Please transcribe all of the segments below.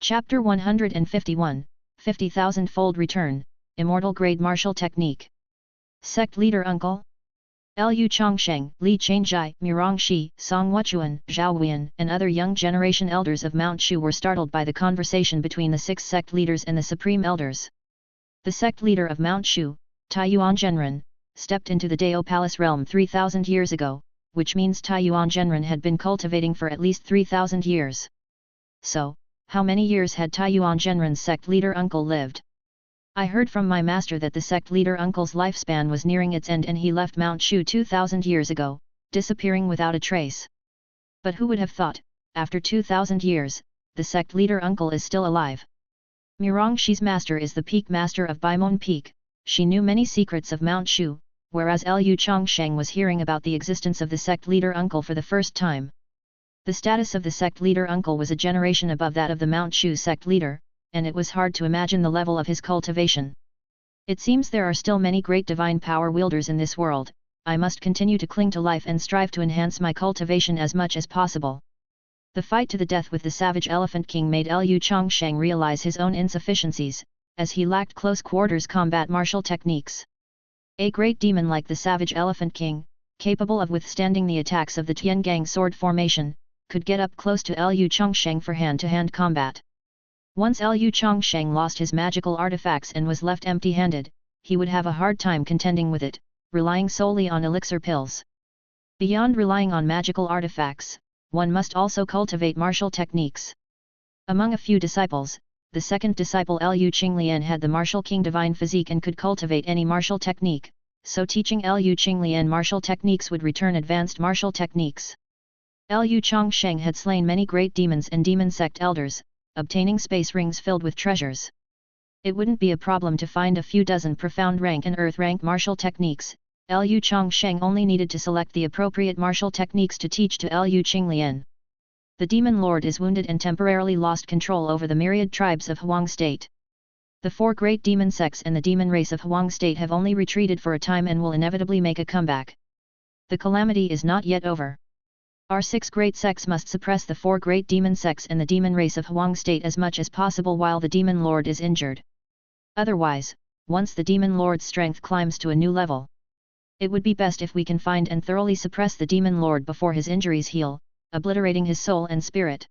Chapter 151, 50,000-fold Return, Immortal Grade Martial Technique. Sect Leader Uncle Lu Changsheng, Li Changjai, Mirongxi, Song Wuchuan, Zhao Huiyan, and other young generation elders of Mount Shu were startled by the conversation between the 6 sect leaders and the supreme elders. The sect leader of Mount Shu, Taiyuan Zhenren, stepped into the Dao Palace realm 3,000 years ago, which means Taiyuan Zhenren had been cultivating for at least 3,000 years. So, how many years had Taiyuan Zhenren's sect leader uncle lived? I heard from my master that the sect leader uncle's lifespan was nearing its end and he left Mount Shu 2,000 years ago, disappearing without a trace. But who would have thought, after 2,000 years, the sect leader uncle is still alive? Mirongxi's master is the peak master of Baimon Peak. She knew many secrets of Mount Shu, whereas Lu Changsheng was hearing about the existence of the sect leader uncle for the first time. The status of the sect leader uncle was a generation above that of the Mount Shu sect leader, and it was hard to imagine the level of his cultivation. It seems there are still many great divine power wielders in this world. I must continue to cling to life and strive to enhance my cultivation as much as possible. The fight to the death with the savage Elephant King made Lu Changsheng realize his own insufficiencies, as he lacked close quarters combat martial techniques. A great demon like the savage Elephant King, capable of withstanding the attacks of the Tiangang sword formation, could get up close to Lu Changsheng for hand-to-hand combat. Once Lu Changsheng lost his magical artifacts and was left empty-handed, he would have a hard time contending with it, relying solely on elixir pills. Beyond relying on magical artifacts, one must also cultivate martial techniques. Among a few disciples, the second disciple Lu Qinglian had the martial king divine physique and could cultivate any martial technique, so teaching Lu Qinglian martial techniques would return advanced martial techniques. Lu Changsheng had slain many great demons and demon sect elders, obtaining space rings filled with treasures. It wouldn't be a problem to find a few dozen profound rank and earth rank martial techniques. Lu Changsheng only needed to select the appropriate martial techniques to teach to Lu Qinglian. The demon lord is wounded and temporarily lost control over the myriad tribes of Huang State. The 4 great demon sects and the demon race of Huang State have only retreated for a time and will inevitably make a comeback. The calamity is not yet over. Our 6 great sects must suppress the 4 great demon sects and the demon race of Huang State as much as possible while the demon lord is injured. Otherwise, once the demon lord's strength climbs to a new level, it would be best if we can find and thoroughly suppress the demon lord before his injuries heal, obliterating his soul and spirit.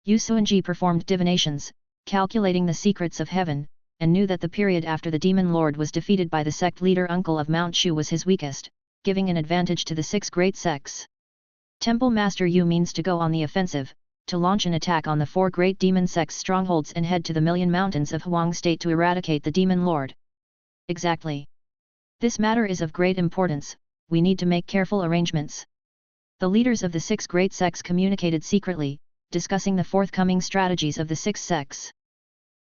Yu Suanji performed divinations, calculating the secrets of heaven, and knew that the period after the demon lord was defeated by the sect leader uncle of Mount Shu was his weakest, giving an advantage to the 6 great sects. Temple Master Yu means to go on the offensive, to launch an attack on the 4 great demon sects' strongholds and head to the Million Mountains of Huang State to eradicate the demon lord. Exactly. This matter is of great importance, we need to make careful arrangements. The leaders of the 6 great sects communicated secretly, discussing the forthcoming strategies of the 6 sects.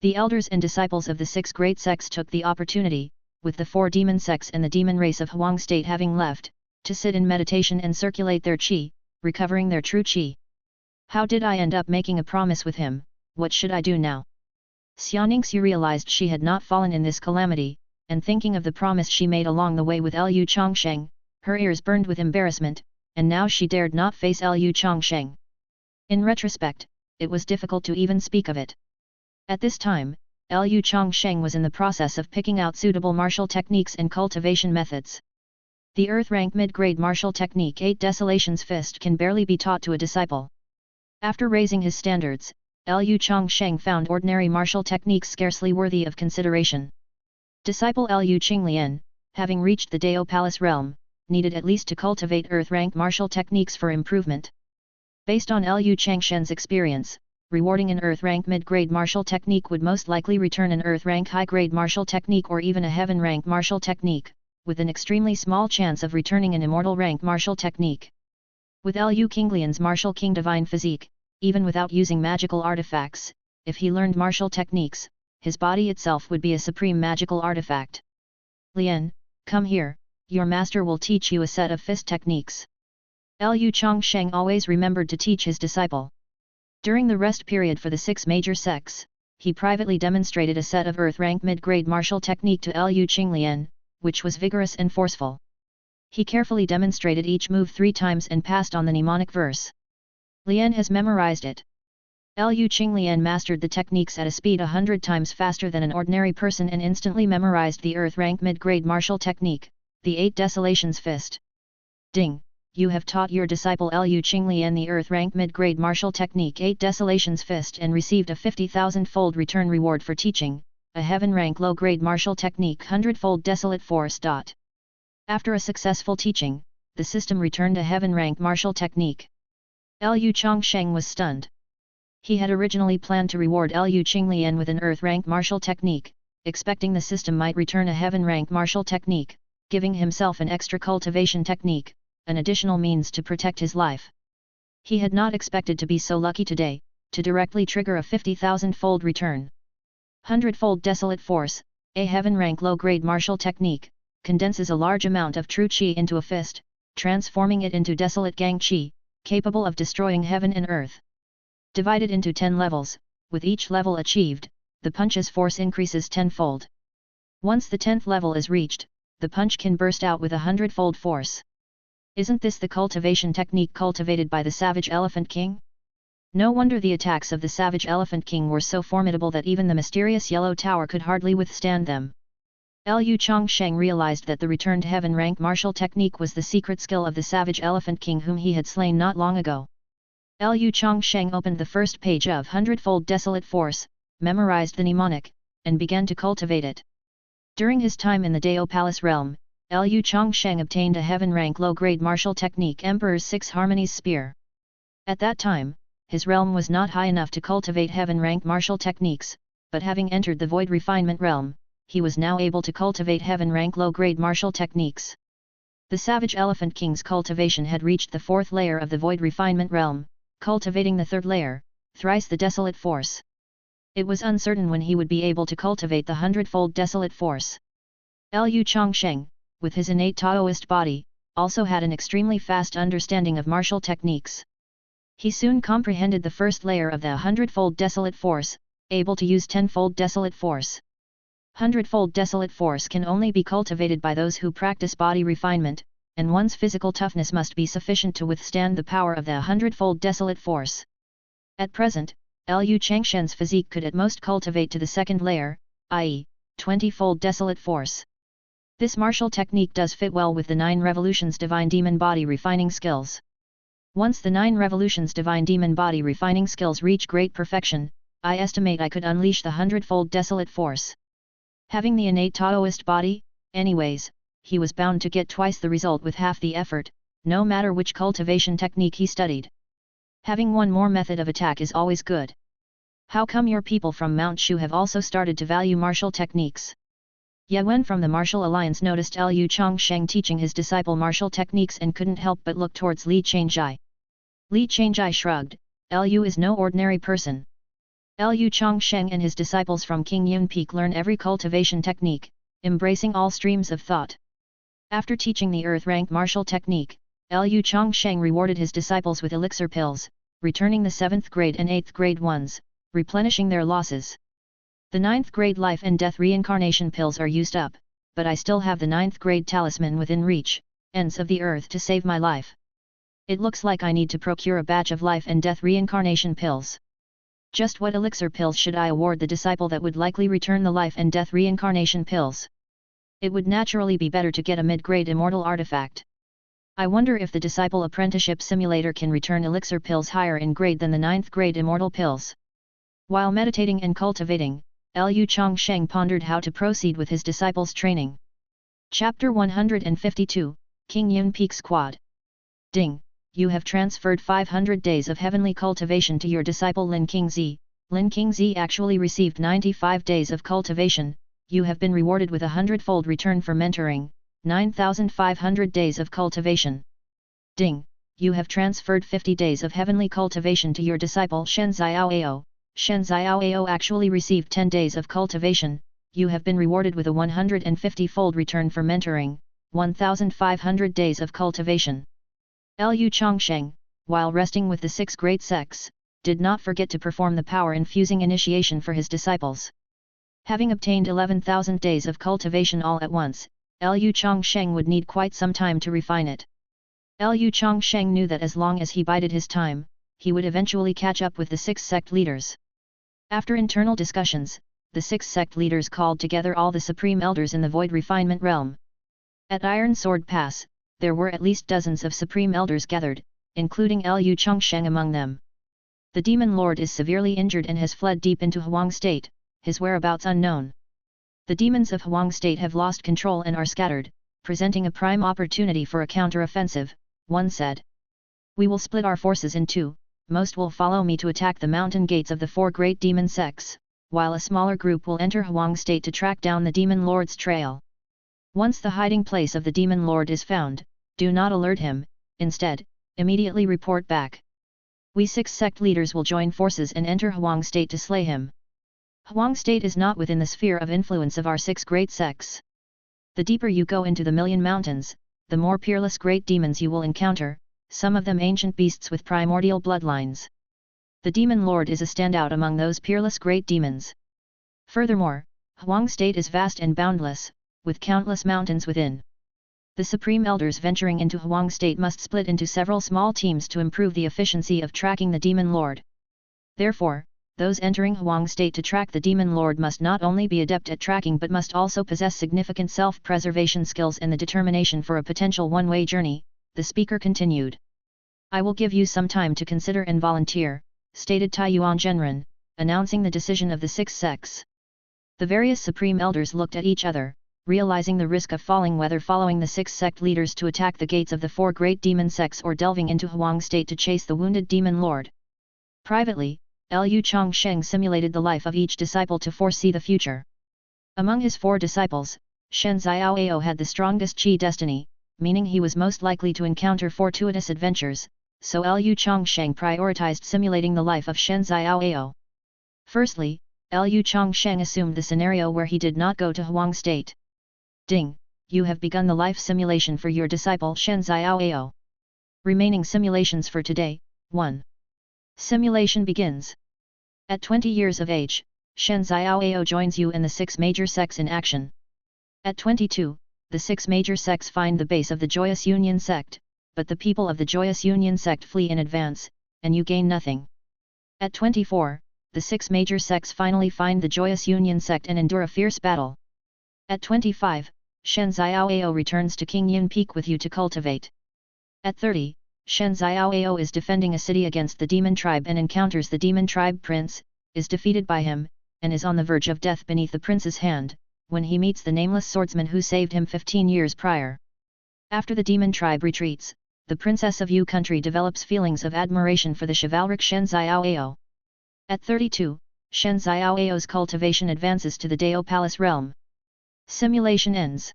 The elders and disciples of the 6 great sects took the opportunity, with the 4 demon sects and the demon race of Huang State having left, to sit in meditation and circulate their qi, recovering their true qi. How did I end up making a promise with him? What should I do now? Xianingxu realized she had not fallen in this calamity, and thinking of the promise she made along the way with Lu Changsheng, her ears burned with embarrassment, and now she dared not face Lu Changsheng. In retrospect, it was difficult to even speak of it. At this time, Lu Changsheng was in the process of picking out suitable martial techniques and cultivation methods. The Earth rank mid-grade martial technique 8 Desolation's Fist can barely be taught to a disciple. After raising his standards, Lu Changsheng found ordinary martial techniques scarcely worthy of consideration. Disciple Lu Qinglian, having reached the Dao Palace realm, needed at least to cultivate Earth rank martial techniques for improvement. Based on Lu Changsheng's experience, rewarding an Earth rank mid-grade martial technique would most likely return an Earth rank high-grade martial technique or even a Heaven rank martial technique, with an extremely small chance of returning an immortal rank martial technique. With Lu Qinglian's martial king divine physique, even without using magical artifacts, if he learned martial techniques, his body itself would be a supreme magical artifact. Lian, come here, your master will teach you a set of fist techniques. Lu Changsheng always remembered to teach his disciple. During the rest period for the 6 major sects, he privately demonstrated a set of Earth rank mid-grade martial technique to Lu Qinglian, which was vigorous and forceful. He carefully demonstrated each move 3 times and passed on the mnemonic verse. Lian has memorized it. Liu Qinglian mastered the techniques at a speed 100 times faster than an ordinary person and instantly memorized the earth-rank mid-grade martial technique, the 8 Desolations Fist. Ding! You have taught your disciple Liu Qinglian the earth-rank mid-grade martial technique 8 Desolations Fist and received a 50,000-fold return reward for teaching, a heaven-rank low-grade martial technique 100-fold Desolate Force. After a successful teaching, the system returned a heaven-rank martial technique. Liu Changsheng was stunned. He had originally planned to reward Liu Qinglian with an earth-rank martial technique, expecting the system might return a heaven-rank martial technique, giving himself an extra cultivation technique, an additional means to protect his life. He had not expected to be so lucky today, to directly trigger a 50,000-fold return. 100-fold Desolate Force, a heaven-rank low-grade martial technique, condenses a large amount of true qi into a fist, transforming it into desolate gang qi, capable of destroying heaven and earth. Divided into 10 levels, with each level achieved, the punch's force increases 10-fold. Once the 10th level is reached, the punch can burst out with 100-fold force. Isn't this the cultivation technique cultivated by the Savage Elephant King? No wonder the attacks of the Savage Elephant King were so formidable that even the mysterious Yellow Tower could hardly withstand them. Liu Changsheng realized that the returned heaven-rank martial technique was the secret skill of the Savage Elephant King whom he had slain not long ago. Liu Changsheng opened the first page of 100-fold Desolate Force, memorized the mnemonic, and began to cultivate it. During his time in the Dao Palace realm, Liu Changsheng obtained a heaven-rank low-grade martial technique Emperor's 6 Harmonies Spear. At that time, his realm was not high enough to cultivate heaven-rank martial techniques, but having entered the Void Refinement realm, he was now able to cultivate heaven-rank low-grade martial techniques. The Savage Elephant King's cultivation had reached the 4th layer of the Void Refinement realm, cultivating the 3rd layer, thrice the Desolate Force. It was uncertain when he would be able to cultivate the 100-fold Desolate Force. Liu Changsheng, with his innate Taoist body, also had an extremely fast understanding of martial techniques. He soon comprehended the 1st layer of the 100-fold Desolate Force, able to use 10-fold Desolate Force. 100-fold Desolate Force can only be cultivated by those who practice body refinement, and one's physical toughness must be sufficient to withstand the power of the 100-fold Desolate Force. At present, Liu Changsheng's physique could at most cultivate to the 2nd layer, i.e., 20-fold Desolate Force. This martial technique does fit well with the 9 Revolutions Divine Demon Body refining skills. Once the 9 Revolutions Divine Demon Body refining skills reach great perfection, I estimate I could unleash the 100-fold Desolate Force. Having the innate Taoist body, anyways, he was bound to get twice the result with half the effort, no matter which cultivation technique he studied. Having one more method of attack is always good. How come your people from Mount Shu have also started to value martial techniques? Ye Wen from the Martial Alliance noticed Liu Changsheng teaching his disciple martial techniques and couldn't help but look towards Li Changjai. Li Changjai shrugged, Liu is no ordinary person. Liu Changsheng and his disciples from King Yun Peak learn every cultivation technique, embracing all streams of thought. After teaching the earth-rank martial technique, Liu Changsheng rewarded his disciples with elixir pills, returning the 7th grade and 8th grade ones, replenishing their losses. The 9th grade life and death reincarnation pills are used up, but I still have the 9th grade talisman within reach, ends of the earth to save my life. It looks like I need to procure a batch of life and death reincarnation pills. Just what elixir pills should I award the disciple that would likely return the life and death reincarnation pills? It would naturally be better to get a mid-grade immortal artifact. I wonder if the Disciple Apprenticeship Simulator can return elixir pills higher in grade than the 9th grade immortal pills. While meditating and cultivating, Liu Changsheng pondered how to proceed with his disciples' training. Chapter 152, King Yun Peak Squad. Ding! You have transferred 500 days of heavenly cultivation to your disciple Lin Qingzi. Lin Qingzi actually received 95 days of cultivation. You have been rewarded with a 100-fold return for mentoring, 9,500 days of cultivation. Ding! You have transferred 50 days of heavenly cultivation to your disciple Shen Xiaoao. Shen Xiaoao actually received 10 days of cultivation. You have been rewarded with a 150-fold return for mentoring, 1,500 days of cultivation. Liu Changsheng, while resting with the 6 great sects, did not forget to perform the power-infusing initiation for his disciples. Having obtained 11,000 days of cultivation all at once, Liu Changsheng would need quite some time to refine it. Liu Changsheng knew that as long as he bided his time, he would eventually catch up with the 6 sect leaders. After internal discussions, the 6 sect leaders called together all the supreme elders in the Void Refinement realm. At Iron Sword Pass, there were at least dozens of supreme elders gathered, including Lu Changsheng among them. The Demon Lord is severely injured and has fled deep into Huang State, his whereabouts unknown. The demons of Huang State have lost control and are scattered, presenting a prime opportunity for a counter-offensive, one said. We will split our forces in two, most will follow me to attack the mountain gates of the 4 great demon sects, while a smaller group will enter Huang State to track down the Demon Lord's trail. Once the hiding place of the Demon Lord is found, do not alert him, instead, immediately report back. We 6 sect leaders will join forces and enter Huang State to slay him. Huang State is not within the sphere of influence of our 6 great sects. The deeper you go into the Million Mountains, the more peerless great demons you will encounter, some of them ancient beasts with primordial bloodlines. The Demon Lord is a standout among those peerless great demons. Furthermore, Huang State is vast and boundless, with countless mountains within. The Supreme Elders venturing into Huang State must split into several small teams to improve the efficiency of tracking the Demon Lord. Therefore, those entering Huang State to track the Demon Lord must not only be adept at tracking but must also possess significant self-preservation skills and the determination for a potential one-way journey, the speaker continued. I will give you some time to consider and volunteer, stated Taiyuan Zhenren, announcing the decision of the 6 sects. The various Supreme Elders looked at each other, realizing the risk of falling whether following the 6 sect leaders to attack the gates of the 4 great demon sects or delving into Huang State to chase the wounded Demon Lord. Privately, Lu Changsheng simulated the life of each disciple to foresee the future. Among his 4 disciples, Shen Xiaoao had the strongest chi destiny, meaning he was most likely to encounter fortuitous adventures, so Lu Changsheng prioritized simulating the life of Shen Xiaoao. Firstly, Lu Changsheng assumed the scenario where he did not go to Huang State. Ding, you have begun the life simulation for your disciple Shen Xiaoao. Remaining simulations for today, 1. Simulation begins. At 20 years of age, Shen Xiaoao joins you and the 6 major sects in action. At 22, the 6 major sects find the base of the Joyous Union sect, but the people of the Joyous Union sect flee in advance, and you gain nothing. At 24, the 6 major sects finally find the Joyous Union sect and endure a fierce battle. At 25, Shen Xiaoao returns to Qingyan Peak with you to cultivate. At 30, Shen Xiaoao is defending a city against the demon tribe and encounters the demon tribe prince, is defeated by him, and is on the verge of death beneath the prince's hand, when he meets the nameless swordsman who saved him 15 years prior. After the demon tribe retreats, the princess of Yu country develops feelings of admiration for the chivalric Shen Xiaoao. At 32, Shen Xiaoao's cultivation advances to the Dao Palace realm. Simulation ends.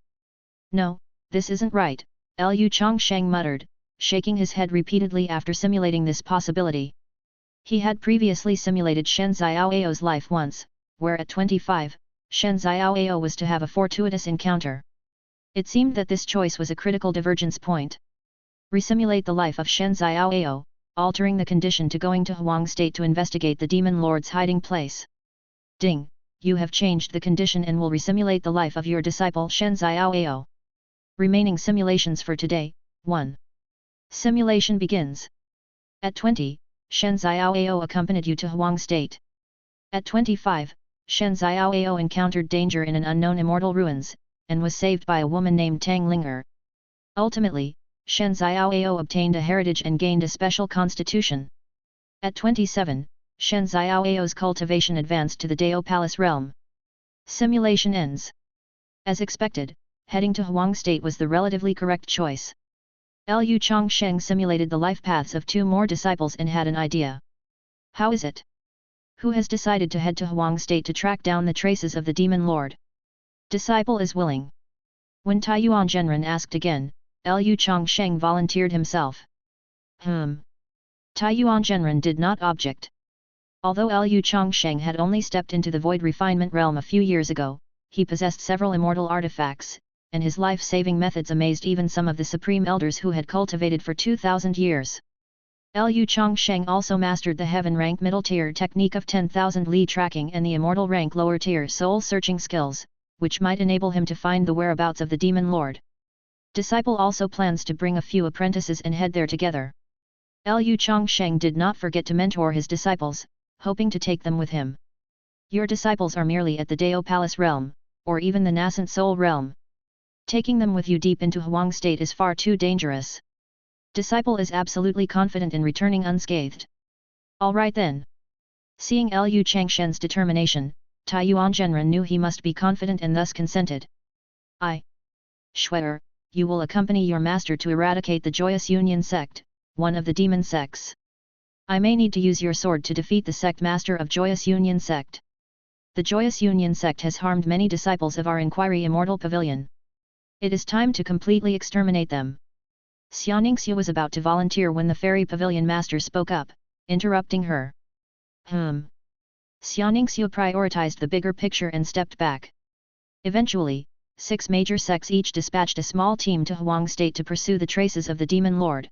No, this isn't right, Lu Changsheng muttered, shaking his head repeatedly after simulating this possibility. He had previously simulated Shen Xiaoao's life once, where at 25, Shen Xiaoao was to have a fortuitous encounter. It seemed that this choice was a critical divergence point. Resimulate the life of Shen Xiaoao, altering the condition to going to Huang State to investigate the Demon Lord's hiding place. Ding, you have changed the condition and will resimulate the life of your disciple Shen Xiaoao. Remaining simulations for today, 1. Simulation begins. At 20, Shen Xiaoao accompanied you to Huang State. At 25, Shen Xiaoao encountered danger in an unknown immortal ruins, and was saved by a woman named Tang Linger. Ultimately, Shen Xiaoao obtained a heritage and gained a special constitution. At 27, Shen Xiaoao's cultivation advanced to the Dao Palace realm. Simulation ends. As expected, heading to Huang State was the relatively correct choice. Lu Changsheng simulated the life paths of 2 more disciples and had an idea. How is it? Who has decided to head to Huang State to track down the traces of the Demon Lord? Disciple is willing. When Taiyuan Zhenren asked again, Lu Changsheng volunteered himself. Taiyuan Zhenren did not object. Although Lu Changsheng had only stepped into the Void Refinement realm a few years ago, he possessed several immortal artifacts, and his life-saving methods amazed even some of the Supreme Elders who had cultivated for 2,000 years. Lu Changsheng also mastered the Heaven rank middle tier technique of 10,000 Li tracking and the Immortal rank lower tier soul searching skills, which might enable him to find the whereabouts of the Demon Lord. Disciple also plans to bring a few apprentices and head there together. Lu Changsheng did not forget to mentor his disciples, hoping to take them with him. Your disciples are merely at the Dao Palace realm, or even the nascent soul realm. Taking them with you deep into Huang state is far too dangerous. Disciple is absolutely confident in returning unscathed. Alright then. Seeing Lu Changshen's determination, Tai Yuanzhenren knew he must be confident and thus consented. Shwe'er, you will accompany your master to eradicate the Joyous Union sect, one of the demon sects. I may need to use your sword to defeat the sect master of Joyous Union sect. The Joyous Union sect has harmed many disciples of our Inquiry Immortal Pavilion. It is time to completely exterminate them. Xiaoningsu was about to volunteer when the Fairy Pavilion Master spoke up, interrupting her. Xiaoningsu prioritized the bigger picture and stepped back. Eventually, 6 major sects each dispatched a small team to Huang State to pursue the traces of the Demon Lord.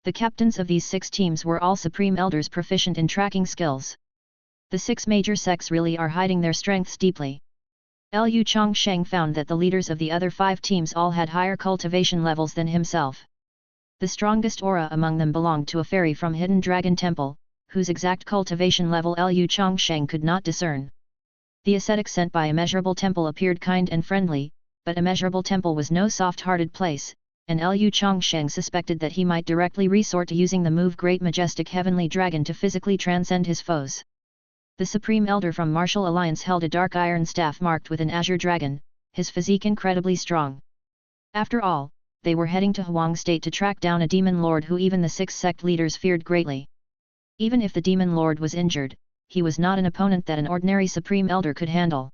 The captains of these 6 teams were all Supreme Elders proficient in tracking skills. The 6 major sects really are hiding their strengths deeply. Lu Changsheng found that the leaders of the other 5 teams all had higher cultivation levels than himself. The strongest aura among them belonged to a fairy from Hidden Dragon Temple, whose exact cultivation level Lu Changsheng could not discern. The ascetic sent by Immeasurable Temple appeared kind and friendly, but Immeasurable Temple was no soft-hearted place, and Lu Changsheng suspected that he might directly resort to using the move Great Majestic Heavenly Dragon to physically transcend his foes. The Supreme Elder from Martial Alliance held a dark iron staff marked with an azure dragon, his physique incredibly strong. After all, they were heading to Huang State to track down a demon lord who even the 6 sect leaders feared greatly. Even if the demon lord was injured, he was not an opponent that an ordinary Supreme Elder could handle.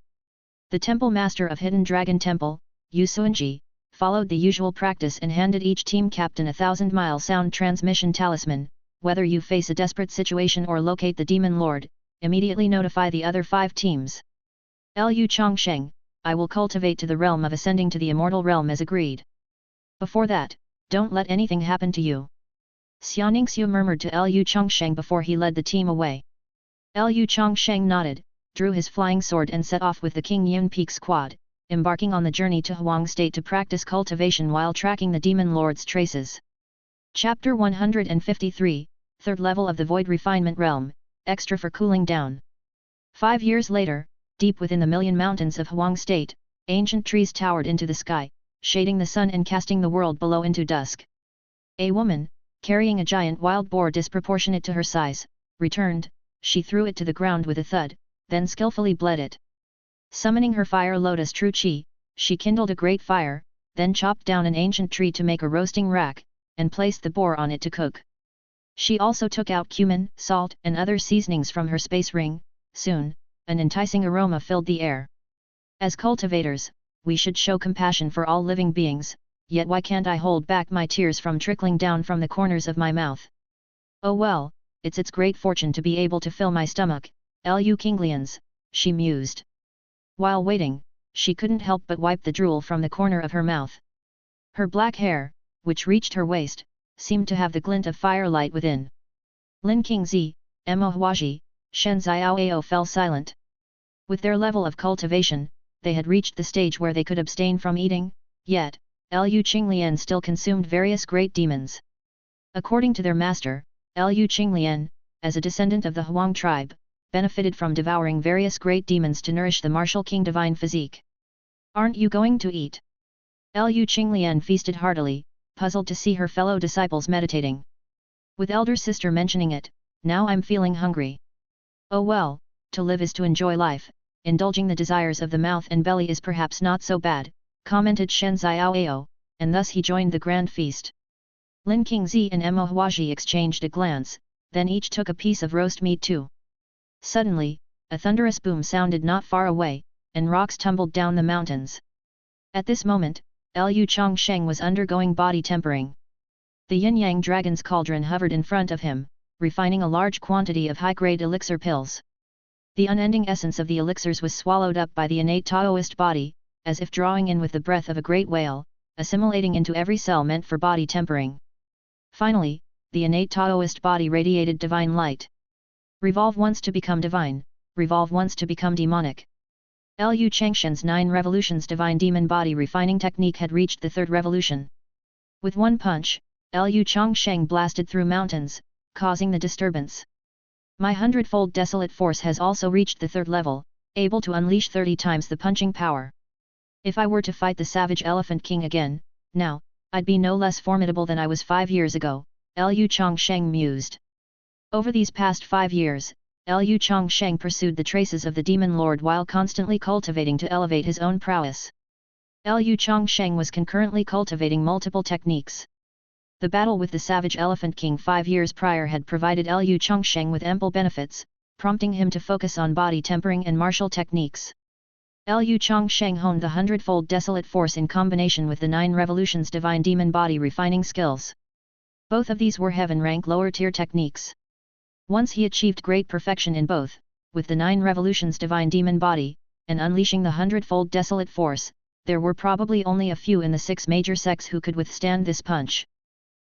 The Temple Master of Hidden Dragon Temple, Yu Suanji, followed the usual practice and handed each team captain a 1,000-mile sound transmission talisman. Whether you face a desperate situation or locate the demon lord, immediately notify the other 5 teams. Lu Changsheng, I will cultivate to the realm of ascending to the immortal realm as agreed. Before that, don't let anything happen to you. Xiaoningsu murmured to Lu Changsheng before he led the team away. Lu Changsheng nodded, drew his flying sword and set off with the King Yun Peak squad, embarking on the journey to Huang State to practice cultivation while tracking the demon lord's traces. Chapter 153, 3rd level of the Void Refinement Realm, extra for cooling down. 5 years later, deep within the Million Mountains of Huang State, ancient trees towered into the sky, shading the sun and casting the world below into dusk. A woman, carrying a giant wild boar disproportionate to her size, returned. She threw it to the ground with a thud, then skillfully bled it. Summoning her fire lotus true chi, she kindled a great fire, then chopped down an ancient tree to make a roasting rack, and placed the boar on it to cook. She also took out cumin, salt, and other seasonings from her space ring. Soon, an enticing aroma filled the air. As cultivators, we should show compassion for all living beings, yet why can't I hold back my tears from trickling down from the corners of my mouth? Oh well, it's great fortune to be able to fill my stomach, Lu Kinglians, she mused. While waiting, she couldn't help but wipe the drool from the corner of her mouth. Her black hair, which reached her waist, seemed to have the glint of firelight within. Lin Qingzi, Mo Huaji, Shen Xiaoao fell silent. With their level of cultivation, they had reached the stage where they could abstain from eating, yet, Lu Qinglian still consumed various great demons. According to their master, Lu Qinglian, as a descendant of the Huang tribe, benefited from devouring various great demons to nourish the martial king divine physique. Aren't you going to eat? Lu Qinglian feasted heartily, puzzled to see her fellow disciples meditating. With elder sister mentioning it, now I'm feeling hungry. Oh well, to live is to enjoy life, indulging the desires of the mouth and belly is perhaps not so bad, commented Shen Xiaoao, and thus he joined the grand feast. Lin Qingzi and Mo Huaji exchanged a glance, then each took a piece of roast meat too. Suddenly, a thunderous boom sounded not far away, and rocks tumbled down the mountains. At this moment, Lu Changsheng was undergoing body tempering. The yin-yang dragon's cauldron hovered in front of him, refining a large quantity of high-grade elixir pills. The unending essence of the elixirs was swallowed up by the innate Taoist body, as if drawing in with the breath of a great whale, assimilating into every cell meant for body tempering. Finally, the innate Taoist body radiated divine light. Revolve once to become divine, revolve once to become demonic. Lu Changshen's 9 revolutions divine demon body refining technique had reached the 3rd revolution. With one punch, Lu Changsheng blasted through mountains, causing the disturbance. My hundredfold desolate force has also reached the third level, able to unleash 30 times the punching power. If I were to fight the savage Elephant King again, now, I'd be no less formidable than I was 5 years ago, Lu Changsheng mused. Over these past 5 years, Lu Changsheng pursued the traces of the Demon Lord while constantly cultivating to elevate his own prowess. Lu Changsheng was concurrently cultivating multiple techniques. The battle with the savage Elephant King 5 years prior had provided Lu Changsheng with ample benefits, prompting him to focus on body tempering and martial techniques. Lu Changsheng honed the hundredfold desolate force in combination with the 9 revolutions divine demon body refining skills. Both of these were heaven rank lower tier techniques. Once he achieved great perfection in both, with the 9 revolutions divine demon body, and unleashing the hundredfold desolate force, there were probably only a few in the 6 major sects who could withstand this punch.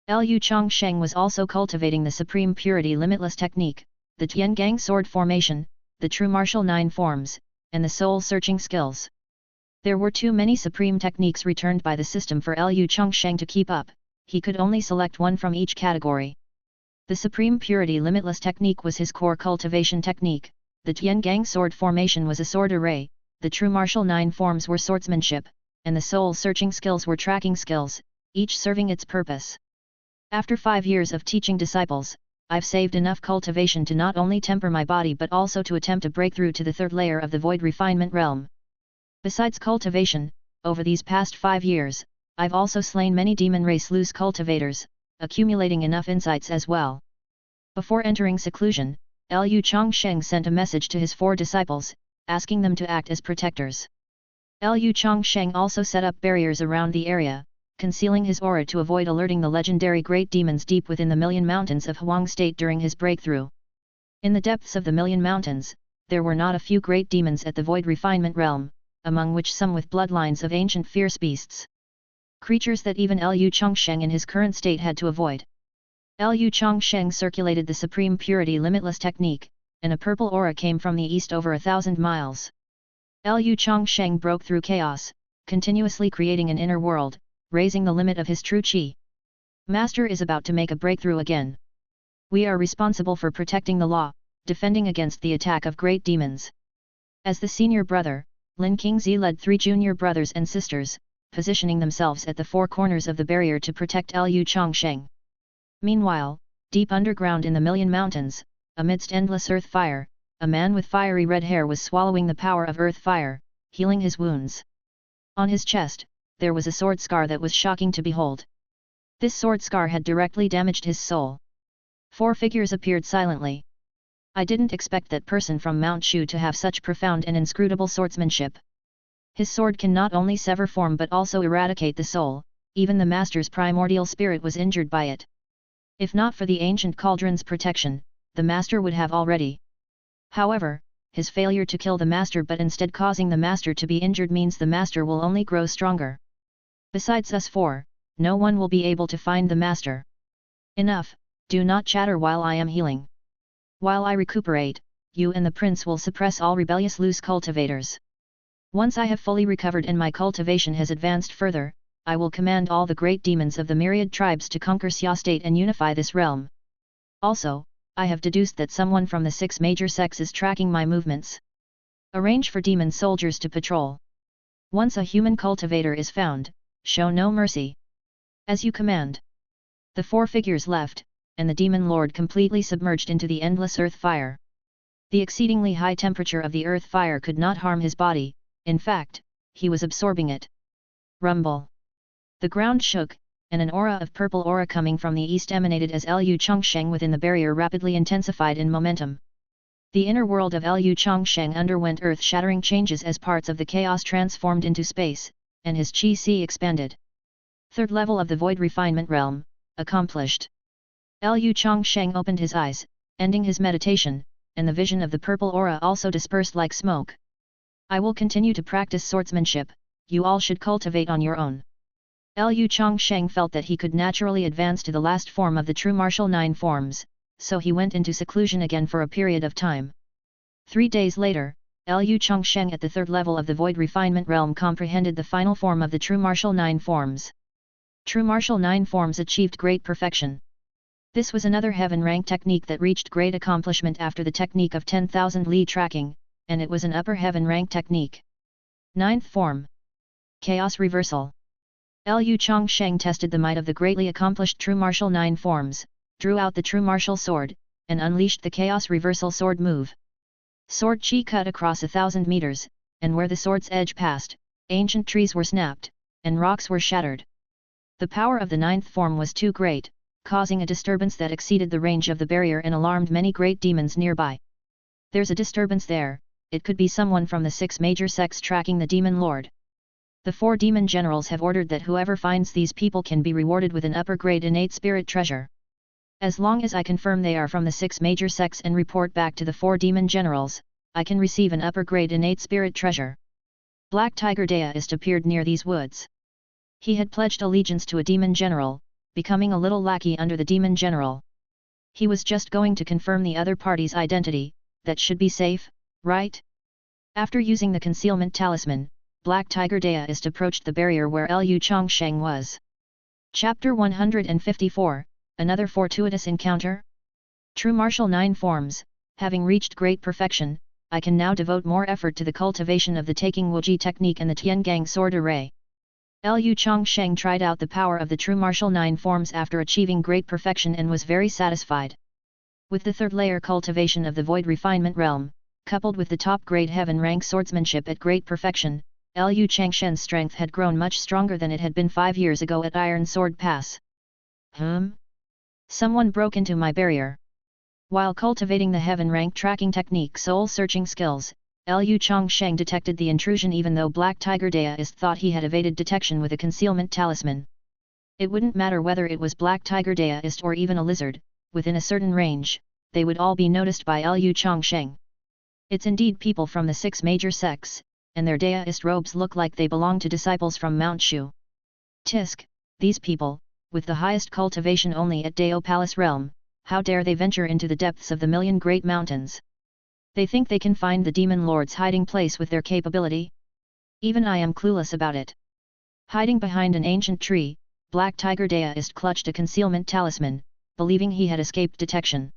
Lu Changsheng was also cultivating the supreme purity limitless technique, the Tiangang sword formation, the true martial 9 forms, and the soul-searching skills. There were too many supreme techniques returned by the system for Lu Changsheng to keep up, he could only select one from each category. The supreme purity limitless technique was his core cultivation technique, the Tiangang sword formation was a sword array, the true martial 9 forms were swordsmanship, and the soul-searching skills were tracking skills, each serving its purpose. After 5 years of teaching disciples, I've saved enough cultivation to not only temper my body but also to attempt a breakthrough to the 3rd layer of the void refinement realm. Besides cultivation, over these past 5 years, I've also slain many demon race loose cultivators, accumulating enough insights as well. Before entering seclusion, Lu Changsheng sent a message to his 4 disciples, asking them to act as protectors. Lu Changsheng also set up barriers around the area, concealing his aura to avoid alerting the legendary great demons deep within the Million Mountains of Huang State during his breakthrough. In the depths of the Million Mountains, there were not a few great demons at the void refinement realm, among which some with bloodlines of ancient fierce beasts. Creatures that even Lu Changsheng in his current state had to avoid. Lu Changsheng circulated the supreme purity limitless technique, and a purple aura came from the east over 1,000 miles. Lu Changsheng broke through chaos, continuously creating an inner world, raising the limit of his true qi. Master is about to make a breakthrough again. We are responsible for protecting the law, defending against the attack of great demons. As the senior brother, Lin Qingzi led 3 junior brothers and sisters, positioning themselves at the 4 corners of the barrier to protect Lu Changsheng. Meanwhile, deep underground in the Million Mountains, amidst endless earth fire, a man with fiery red hair was swallowing the power of earth fire, healing his wounds. On his chest, there was a sword scar that was shocking to behold. This sword scar had directly damaged his soul. 4 figures appeared silently. I didn't expect that person from Mount Shu to have such profound and inscrutable swordsmanship. His sword can not only sever form but also eradicate the soul, even the master's primordial spirit was injured by it. If not for the ancient cauldron's protection, the master would have already. However, his failure to kill the master but instead causing the master to be injured means the master will only grow stronger. Besides us 4, no one will be able to find the master. Enough, do not chatter while I am healing. While I recuperate, you and the prince will suppress all rebellious loose cultivators. Once I have fully recovered and my cultivation has advanced further, I will command all the great demons of the myriad tribes to conquer Xia State and unify this realm. Also, I have deduced that someone from the 6 major sects is tracking my movements. Arrange for demon soldiers to patrol. Once a human cultivator is found, show no mercy. As you command. The 4 figures left, and the demon lord completely submerged into the endless earth fire. The exceedingly high temperature of the earth fire could not harm his body, in fact, he was absorbing it. Rumble. The ground shook, and an aura of purple aura coming from the east emanated as Lu Changsheng within the barrier rapidly intensified in momentum. The inner world of Lu Changsheng underwent earth-shattering changes as parts of the chaos transformed into space, and his qi expanded. 3rd level of the void refinement realm, accomplished. Lu Changsheng opened his eyes, ending his meditation, and the vision of the purple aura also dispersed like smoke. I will continue to practice swordsmanship, you all should cultivate on your own. Lu Changsheng felt that he could naturally advance to the last form of the true martial 9 forms, so he went into seclusion again for a period of time. 3 days later, Lu Changsheng at the 3rd level of the void refinement realm comprehended the final form of the true martial 9 forms. True martial 9 forms achieved great perfection. This was another heaven rank technique that reached great accomplishment after the technique of 10,000 li tracking, and it was an upper heaven rank technique. 9th form. Chaos Reversal. Lu Changsheng tested the might of the greatly accomplished true martial 9 forms, drew out the true martial sword, and unleashed the Chaos Reversal sword move. Sword chi cut across 1,000 meters, and where the sword's edge passed, ancient trees were snapped, and rocks were shattered. The power of the 9th form was too great, causing a disturbance that exceeded the range of the barrier and alarmed many great demons nearby. There's a disturbance there, it could be someone from the 6 major sects tracking the demon lord. The 4 demon generals have ordered that whoever finds these people can be rewarded with an upper grade innate spirit treasure. As long as I confirm they are from the 6 major sects and report back to the 4 demon generals, I can receive an upper grade innate spirit treasure. Black Tiger Deist appeared near these woods. He had pledged allegiance to a demon general, becoming a little lackey under the demon general. He was just going to confirm the other party's identity, that should be safe, right? After using the concealment talisman, Black Tiger Deist approached the barrier where Lu Changsheng was. Chapter 154, Another Fortuitous Encounter? True martial 9 forms, having reached great perfection, I can now devote more effort to the cultivation of the Taking Wuji technique and the Tiangang sword array. Lu Changsheng tried out the power of the true martial 9 forms after achieving great perfection and was very satisfied. With the 3rd layer cultivation of the void refinement realm, coupled with the top grade heaven rank swordsmanship at great perfection, Lu Changshen's strength had grown much stronger than it had been 5 years ago at Iron Sword Pass. Someone broke into my barrier. While cultivating the heaven rank tracking technique soul searching skills, Lu Changsheng detected the intrusion even though Black Tiger Deist thought he had evaded detection with a concealment talisman. It wouldn't matter whether it was Black Tiger Deist or even a lizard, within a certain range, they would all be noticed by Lu Changsheng. It's indeed people from the 6 major sects, and their Deist robes look like they belong to disciples from Mount Shu. Tisk, these people, with the highest cultivation only at Dao Palace realm, how dare they venture into the depths of the million great mountains? They think they can find the demon lord's hiding place with their capability? Even I am clueless about it. Hiding behind an ancient tree, Black Tiger Deist clutched a concealment talisman, believing he had escaped detection.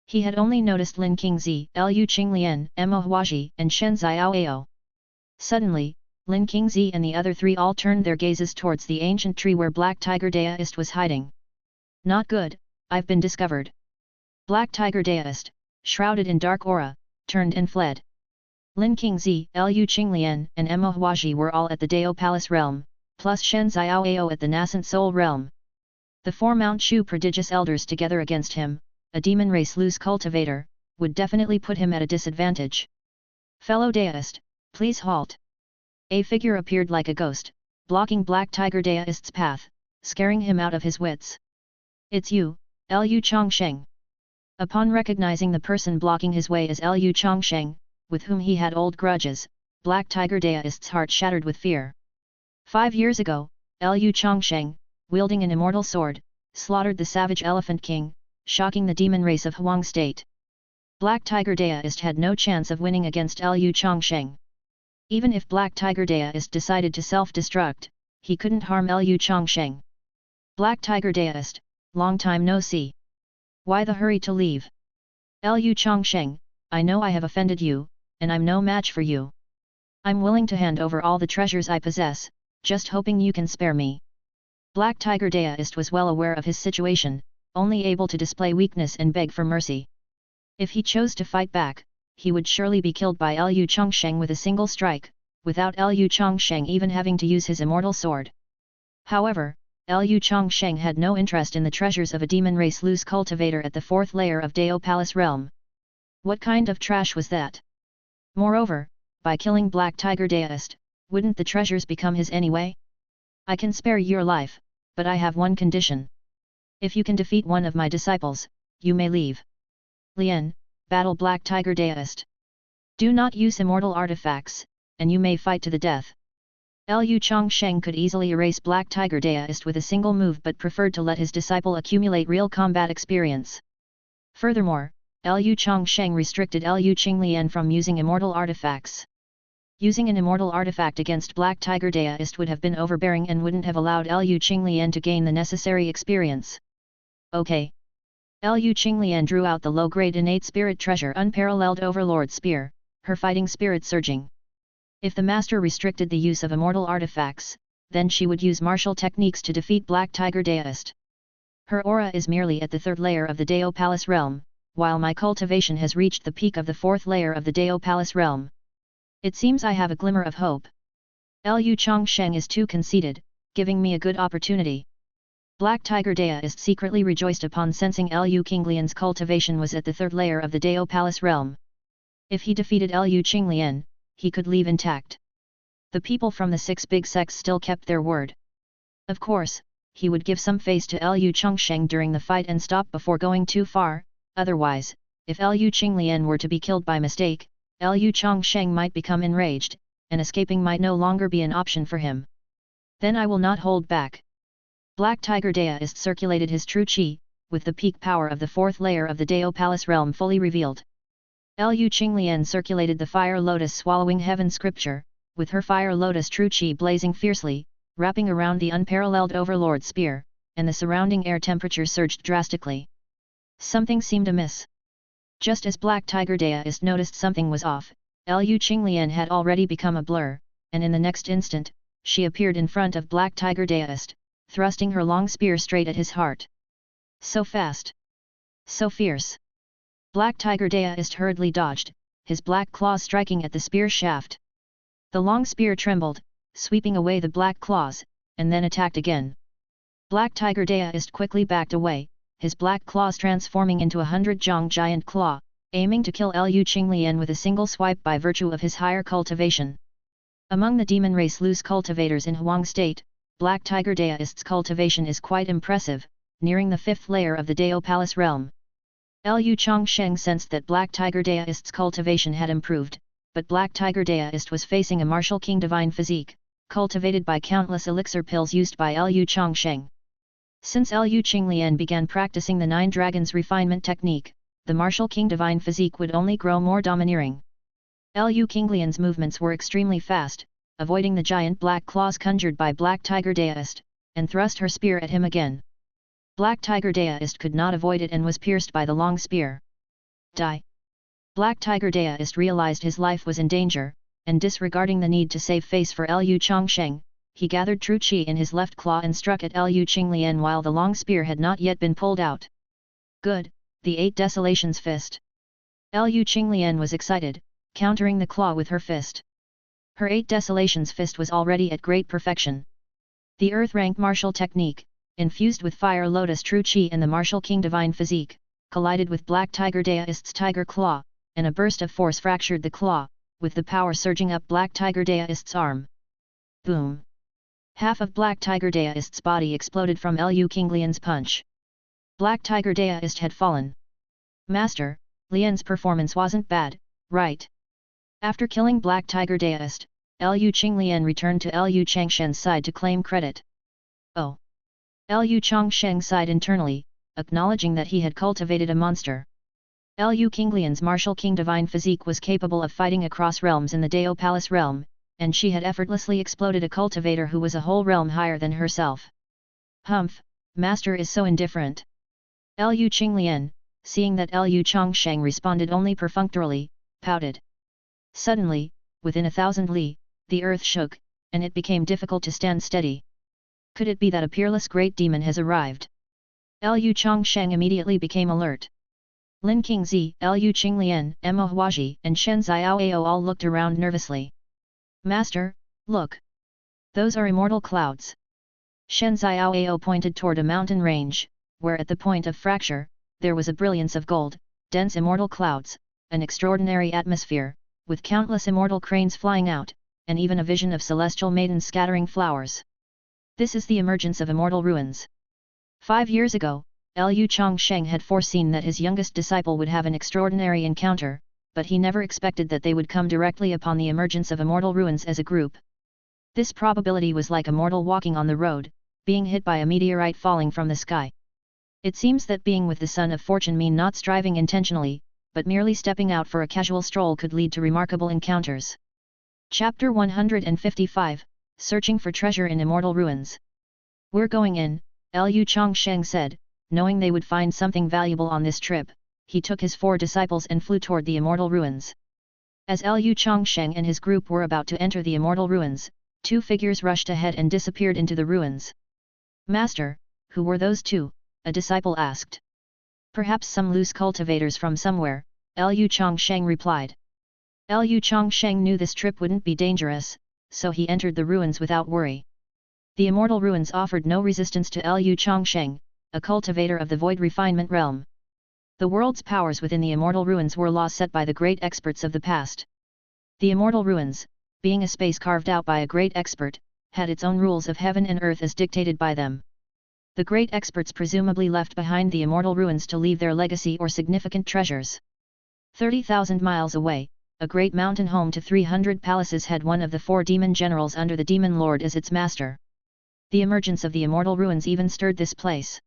He had only noticed Lin Qingzi, Lu Qinglian, Mo Huaji, and Shen Xiaoao. Suddenly, Lin Qingzi and the other 3 all turned their gazes towards the ancient tree where Black Tiger Deist was hiding. Not good, I've been discovered. Black Tiger Deist, shrouded in dark aura, turned and fled. Lin Qingzi, Lu Qinglian, and Mo Huaji were all at the Dao Palace realm, plus Shen Xiaoao at the Nascent Soul realm. The 4 Mount Shu prodigious elders together against him, a demon race loose cultivator, would definitely put him at a disadvantage. Fellow Deist, please halt. A figure appeared like a ghost, blocking Black Tiger Deist's path, scaring him out of his wits. It's you, Lu Changsheng. Upon recognizing the person blocking his way as Lu Changsheng, with whom he had old grudges, Black Tiger Deist's heart shattered with fear. 5 years ago, Lu Changsheng, wielding an immortal sword, slaughtered the savage Elephant King, shocking the demon race of Huang State. Black Tiger Deist had no chance of winning against Lu Changsheng. Even if Black Tiger Deist decided to self-destruct, he couldn't harm Lu Changsheng. Black Tiger Deist, long time no see. Why the hurry to leave? Lu Changsheng, I know I have offended you, and I'm no match for you. I'm willing to hand over all the treasures I possess, just hoping you can spare me. Black Tiger Deist was well aware of his situation, only able to display weakness and beg for mercy. If he chose to fight back, he would surely be killed by Lu Changsheng with a single strike, without Lu Changsheng even having to use his immortal sword. However, Lu Changsheng had no interest in the treasures of a demon race loose cultivator at the 4th layer of Dao Palace realm. What kind of trash was that? Moreover, by killing Black Tiger Deist, wouldn't the treasures become his anyway? I can spare your life, but I have one condition. If you can defeat one of my disciples, you may leave. Lien, battle Black Tiger Deist. Do not use immortal artifacts, and you may fight to the death. Lu Changsheng could easily erase Black Tiger Deist with a single move but preferred to let his disciple accumulate real combat experience. Furthermore, Lu Changsheng restricted Lu Qinglian from using immortal artifacts. Using an immortal artifact against Black Tiger Deist would have been overbearing and wouldn't have allowed Liu Qinglian to gain the necessary experience. Okay. Liu Qinglian drew out the low-grade innate spirit treasure Unparalleled Overlord Spear, her fighting spirit surging. If the master restricted the use of immortal artifacts, then she would use martial techniques to defeat Black Tiger Deist. Her aura is merely at the 3rd layer of the Dao Palace realm, while my cultivation has reached the peak of the 4th layer of the Dao Palace realm. It seems I have a glimmer of hope. Liu Changsheng is too conceited, giving me a good opportunity. Black Tiger Deist secretly rejoiced upon sensing Liu Qinglian's cultivation was at the 3rd layer of the Dao Palace realm. If he defeated Liu Qinglian, he could leave intact. The people from the 6 big sects still kept their word. Of course, he would give some face to Liu Changsheng during the fight and stop before going too far, otherwise, if Liu Qinglian were to be killed by mistake, Liu Changsheng might become enraged, and escaping might no longer be an option for him. Then I will not hold back. Black Tiger Deist circulated his true chi, with the peak power of the 4th layer of the Dao Palace realm fully revealed. Liu Qinglian circulated the Fire Lotus Swallowing Heaven scripture, with her Fire Lotus true chi blazing fiercely, wrapping around the Unparalleled Overlord Spear, and the surrounding air temperature surged drastically. Something seemed amiss. Just as Black Tiger Deist noticed something was off, Liu Qinglian had already become a blur, and in the next instant, she appeared in front of Black Tiger Deist, thrusting her long spear straight at his heart. So fast! So fierce! Black Tiger Deist hurriedly dodged, his black claws striking at the spear shaft. The long spear trembled, sweeping away the black claws, and then attacked again. Black Tiger Deist quickly backed away, his black claws transforming into 100 Zhang giant claw, aiming to kill Liu Qinglian with a single swipe by virtue of his higher cultivation. Among the demon race loose cultivators in Huang State, Black Tiger Deist's cultivation is quite impressive, nearing the 5th layer of the Dao Palace realm. Liu Changsheng sensed that Black Tiger Deist's cultivation had improved, but Black Tiger Deist was facing a martial king divine physique, cultivated by countless elixir pills used by Liu Changsheng. Since Liu Qinglian began practicing the 9 Dragons refinement technique, the martial king divine physique would only grow more domineering. Liu Qinglian's movements were extremely fast, avoiding the giant black claws conjured by Black Tiger Deist, and thrust her spear at him again. Black Tiger Deist could not avoid it and was pierced by the long spear. Die! Black Tiger Deist realized his life was in danger, and disregarding the need to save face for Liu Changsheng, he gathered true chi in his left claw and struck at Liu Qinglian while the long spear had not yet been pulled out. Good, the 8 Desolations Fist. Liu Qinglian was excited, countering the claw with her fist. Her 8 Desolations Fist was already at great perfection. The Earth-rank martial technique, infused with Fire Lotus True Chi and the Martial King Divine Physique, collided with Black Tiger Deist's Tiger Claw, and a burst of force fractured the claw, with the power surging up Black Tiger Deist's arm. Boom! Half of Black Tiger Deist's body exploded from Liu Qinglian's punch. Black Tiger Deist had fallen. Master, Lian's performance wasn't bad, right? After killing Black Tiger Deist, Liu Qinglian returned to Liu Changsheng's side to claim credit. Oh! Liu Changsheng sighed internally, acknowledging that he had cultivated a monster. Liu Qinglian's martial king divine physique was capable of fighting across realms in the Dao Palace realm, and she had effortlessly exploded a cultivator who was a whole realm higher than herself. Humph, master is so indifferent. Liu Qinglian, seeing that Liu Changsheng responded only perfunctorily, pouted. Suddenly, within 1,000 li, the earth shook, and it became difficult to stand steady. Could it be that a peerless great demon has arrived? Liu Changsheng immediately became alert. Lin Qingzi, Liu Qinglian, Mo Huaji and Shen Xiaoao all looked around nervously. Master, look! Those are immortal clouds. Shen Xiaoao pointed toward a mountain range, where at the point of fracture, there was a brilliance of gold, dense immortal clouds, an extraordinary atmosphere, with countless immortal cranes flying out, and even a vision of celestial maidens scattering flowers. This is the emergence of immortal ruins. 5 years ago, Liu Changsheng had foreseen that his youngest disciple would have an extraordinary encounter, but he never expected that they would come directly upon the emergence of immortal ruins as a group. This probability was like a mortal walking on the road, being hit by a meteorite falling from the sky. It seems that being with the Son of Fortune mean not striving intentionally, but merely stepping out for a casual stroll could lead to remarkable encounters. Chapter 155, Searching for Treasure in Immortal Ruins. We're going in, Lu Changsheng said, knowing they would find something valuable on this trip. He took his 4 disciples and flew toward the Immortal Ruins. As Lu Changsheng and his group were about to enter the Immortal Ruins, 2 figures rushed ahead and disappeared into the ruins. Master, who were those 2? A disciple asked. Perhaps some loose cultivators from somewhere, Lu Changsheng replied. Lu Changsheng knew this trip wouldn't be dangerous, so he entered the ruins without worry. The Immortal Ruins offered no resistance to Lu Changsheng, a cultivator of the Void Refinement realm. The world's powers within the Immortal Ruins were laws set by the great experts of the past. The Immortal Ruins, being a space carved out by a great expert, had its own rules of heaven and earth as dictated by them. The great experts presumably left behind the Immortal Ruins to leave their legacy or significant treasures. 30,000 miles away, a great mountain home to 300 palaces had one of the 4 demon generals under the Demon Lord as its master. The emergence of the Immortal Ruins even stirred this place.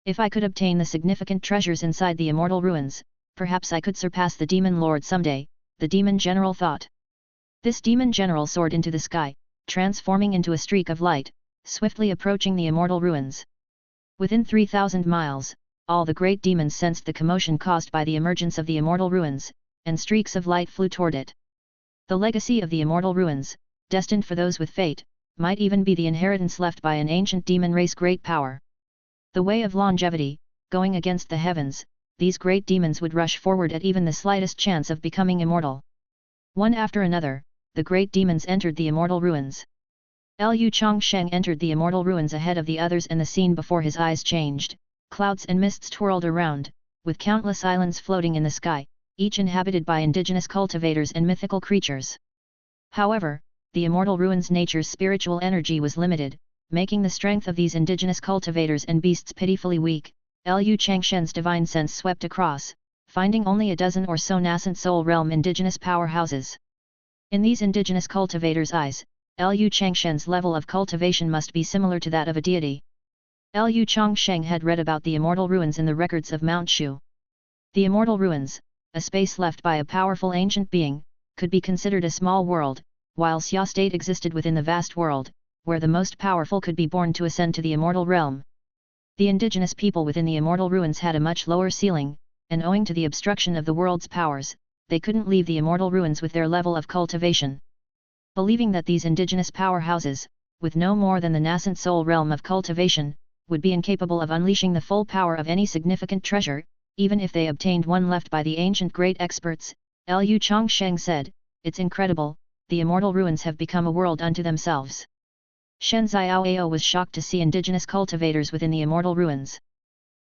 If I could obtain the significant treasures inside the Immortal Ruins, perhaps I could surpass the Demon Lord someday, the Demon General thought. This Demon General soared into the sky, transforming into a streak of light, swiftly approaching the Immortal Ruins. Within 3,000 miles, all the great demons sensed the commotion caused by the emergence of the Immortal Ruins, and streaks of light flew toward it. The legacy of the Immortal Ruins, destined for those with fate, might even be the inheritance left by an ancient demon race great power. The way of longevity, going against the heavens, these great demons would rush forward at even the slightest chance of becoming immortal. One after another, the great demons entered the Immortal Ruins. Lu Changsheng entered the Immortal Ruins ahead of the others and the scene before his eyes changed. Clouds and mists twirled around, with countless islands floating in the sky, each inhabited by indigenous cultivators and mythical creatures. However, the Immortal Ruins' nature's spiritual energy was limited, making the strength of these indigenous cultivators and beasts pitifully weak. Lu Changsheng's divine sense swept across, finding only a dozen or so nascent soul realm indigenous powerhouses. In these indigenous cultivators' eyes, Lu Changsheng's level of cultivation must be similar to that of a deity. Lu Changsheng had read about the Immortal Ruins in the records of Mount Shu. The Immortal Ruins, a space left by a powerful ancient being, could be considered a small world, while Xia state existed within the vast world, where the most powerful could be born to ascend to the immortal realm. The indigenous people within the Immortal Ruins had a much lower ceiling, and owing to the obstruction of the world's powers, they couldn't leave the Immortal Ruins with their level of cultivation. Believing that these indigenous powerhouses, with no more than the nascent soul realm of cultivation, would be incapable of unleashing the full power of any significant treasure, even if they obtained one left by the ancient great experts, Lu Changsheng said, "It's incredible, the Immortal Ruins have become a world unto themselves." Shen Xiaoao was shocked to see indigenous cultivators within the Immortal Ruins.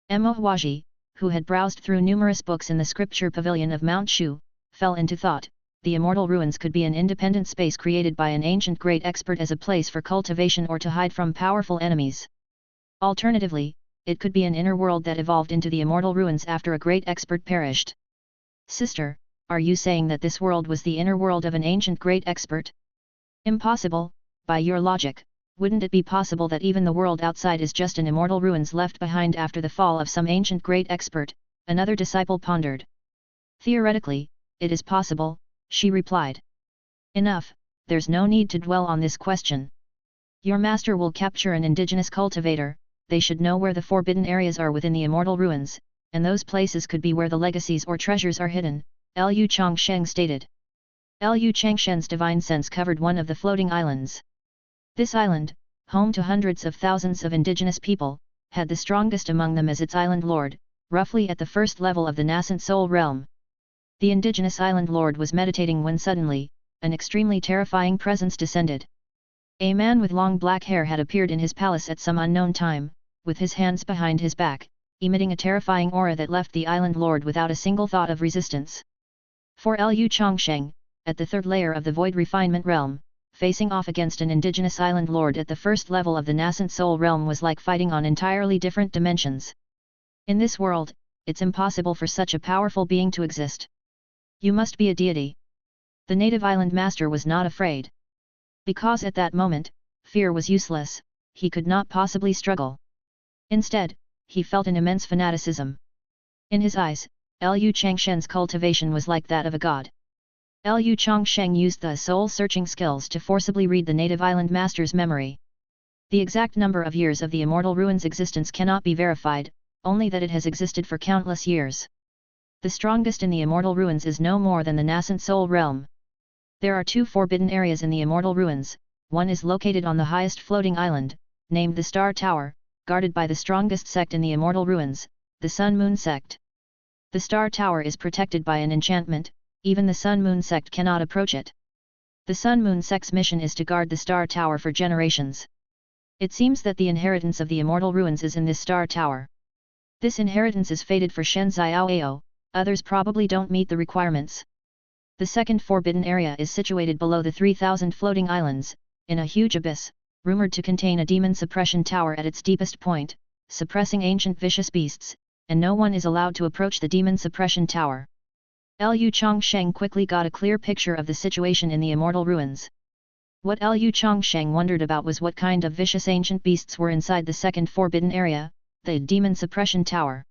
Mo Huaji, who had browsed through numerous books in the scripture pavilion of Mount Shu, fell into thought. The Immortal Ruins could be an independent space created by an ancient great expert as a place for cultivation or to hide from powerful enemies. Alternatively, it could be an inner world that evolved into the Immortal Ruins after a great expert perished. Sister, are you saying that this world was the inner world of an ancient great expert? Impossible, by your logic. Wouldn't it be possible that even the world outside is just an Immortal Ruins left behind after the fall of some ancient great expert? Another disciple pondered. Theoretically, it is possible, she replied. Enough, there's no need to dwell on this question. Your master will capture an indigenous cultivator. They should know where the forbidden areas are within the Immortal Ruins, and those places could be where the legacies or treasures are hidden, Lu Changsheng stated. Lu Changsheng's divine sense covered one of the floating islands. This island, home to hundreds of thousands of indigenous people, had the strongest among them as its island lord, roughly at the first level of the nascent soul realm. The indigenous island lord was meditating when suddenly, an extremely terrifying presence descended. A man with long black hair had appeared in his palace at some unknown time, with his hands behind his back, emitting a terrifying aura that left the island lord without a single thought of resistance. For Lu Changsheng, at the third layer of the void refinement realm, facing off against an indigenous island lord at the first level of the nascent soul realm was like fighting on entirely different dimensions. In this world, it's impossible for such a powerful being to exist. You must be a deity. The native island master was not afraid. Because at that moment, fear was useless, he could not possibly struggle. Instead, he felt an immense fanaticism. In his eyes, Lu Changsheng's cultivation was like that of a god. Lu Changsheng used the soul-searching skills to forcibly read the native island master's memory. The exact number of years of the immortal ruin's existence cannot be verified, only that it has existed for countless years. The strongest in the immortal ruins is no more than the nascent soul realm. There are 2 forbidden areas in the immortal ruins. One is located on the highest floating island, named the Star Tower, guarded by the strongest sect in the immortal ruins, the Sun Moon sect. The Star Tower is protected by an enchantment, even the Sun Moon sect cannot approach it. The Sun Moon sect's mission is to guard the Star Tower for generations. It seems that the inheritance of the immortal ruins is in this Star Tower. This inheritance is fated for Shen Xiaoao, others probably don't meet the requirements. The second forbidden area is situated below the 3,000 floating islands, in a huge abyss, rumored to contain a demon suppression tower at its deepest point, suppressing ancient vicious beasts, and no one is allowed to approach the demon suppression tower. Lu Changsheng quickly got a clear picture of the situation in the immortal ruins. What Lu Changsheng wondered about was what kind of vicious ancient beasts were inside the second forbidden area, the demon suppression tower.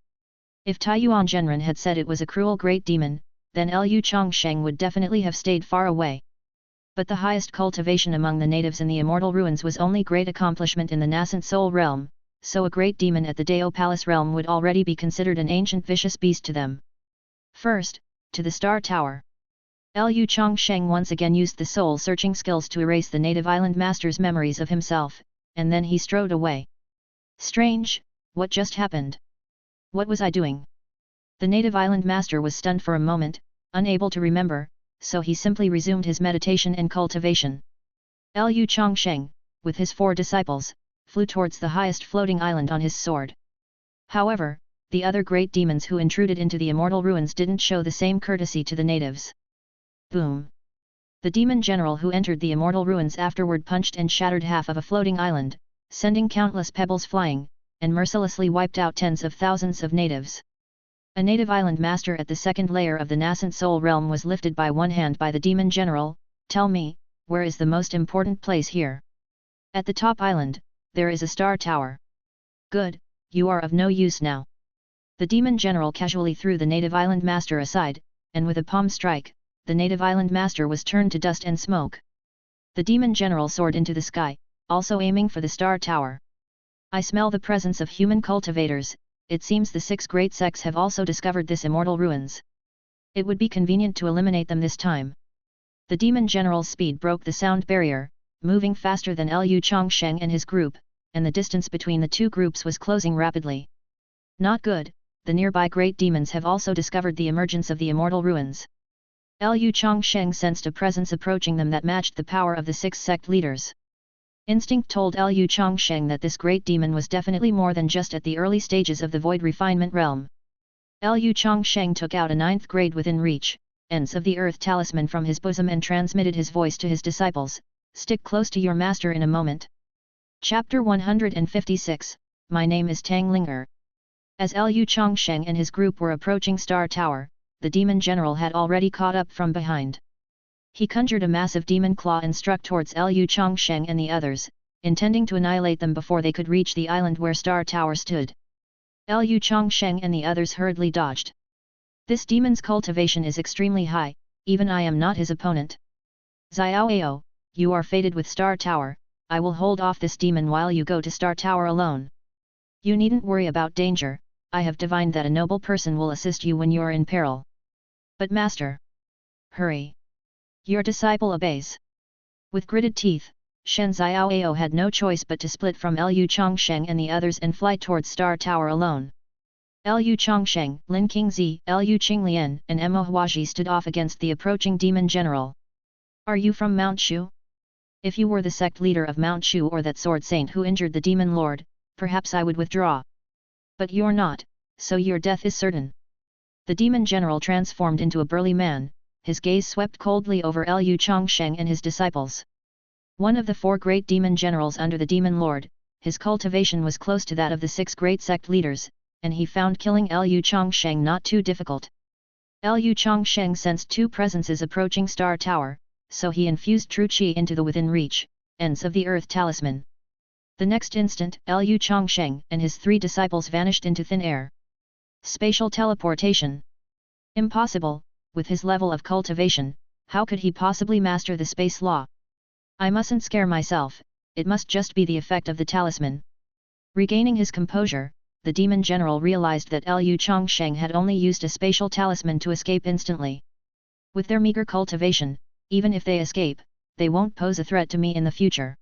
If Taiyuan Zhenren had said it was a cruel great demon, then Lu Changsheng would definitely have stayed far away. But the highest cultivation among the natives in the immortal ruins was only great accomplishment in the nascent soul realm, so a great demon at the Dao Palace realm would already be considered an ancient vicious beast to them. First, to the Star Tower. Lu Changsheng once again used the soul-searching skills to erase the native island master's memories of himself, and then he strode away. Strange, what just happened? What was I doing? The native island master was stunned for a moment, unable to remember, so he simply resumed his meditation and cultivation. Lu Changsheng, with his 4 disciples, flew towards the highest floating island on his sword. However, the other great demons who intruded into the immortal ruins didn't show the same courtesy to the natives. Boom! The demon general who entered the immortal ruins afterward punched and shattered half of a floating island, sending countless pebbles flying, and mercilessly wiped out tens of thousands of natives. A native island master at the second layer of the nascent soul realm was lifted by one hand by the demon general. Tell me, where is the most important place here? At the top island, there is a star tower. Good, you are of no use now. The demon general casually threw the native island master aside, and with a palm strike, the native island master was turned to dust and smoke. The demon general soared into the sky, also aiming for the star tower. I smell the presence of human cultivators. It seems the 6 great sects have also discovered this immortal ruins. It would be convenient to eliminate them this time. The demon general's speed broke the sound barrier, moving faster than Lu Changsheng and his group, and the distance between the 2 groups was closing rapidly. Not good, the nearby great demons have also discovered the emergence of the immortal ruins. Lu Changsheng sensed a presence approaching them that matched the power of the 6 sect leaders. Instinct told Lu Changsheng that this great demon was definitely more than just at the early stages of the void refinement realm. Lu Changsheng took out a 9th grade within reach, ends of the earth talisman from his bosom and transmitted his voice to his disciples. Stick close to your master in a moment. Chapter 156, My name is Tang Linger. As Lu Changsheng and his group were approaching Star Tower, the demon general had already caught up from behind. He conjured a massive demon claw and struck towards Lu Changsheng and the others, intending to annihilate them before they could reach the island where Star Tower stood. Lu Changsheng and the others hurriedly dodged. This demon's cultivation is extremely high, even I am not his opponent. Xiaoao, you are fated with Star Tower. I will hold off this demon while you go to Star Tower alone. You needn't worry about danger, I have divined that a noble person will assist you when you are in peril. But master! Hurry! Your disciple obeys. With gritted teeth, Shen Xiaoao had no choice but to split from Lu Changsheng and the others and fly towards Star Tower alone. Lu Changsheng, Lin Qingzi, Lu Qinglian and Mo Huaji stood off against the approaching demon general. Are you from Mount Shu? If you were the sect leader of Mount Shu or that sword saint who injured the demon lord, perhaps I would withdraw. But you're not, so your death is certain. The demon general transformed into a burly man, his gaze swept coldly over Lu Changsheng and his disciples. One of the 4 great demon generals under the demon lord, his cultivation was close to that of the 6 great sect leaders, and he found killing Lu Changsheng not too difficult. Lu Changsheng sensed 2 presences approaching Star Tower, so he infused true qi into the within reach, ends of the earth talisman. The next instant, Lu Changsheng and his 3 disciples vanished into thin air. Spatial teleportation. Impossible, with his level of cultivation, How could he possibly master the space law? I mustn't scare myself, it must just be the effect of the talisman. Regaining his composure, the demon general realized that Lu Changsheng had only used a spatial talisman to escape instantly. With their meager cultivation, even if they escape, they won't pose a threat to me in the future.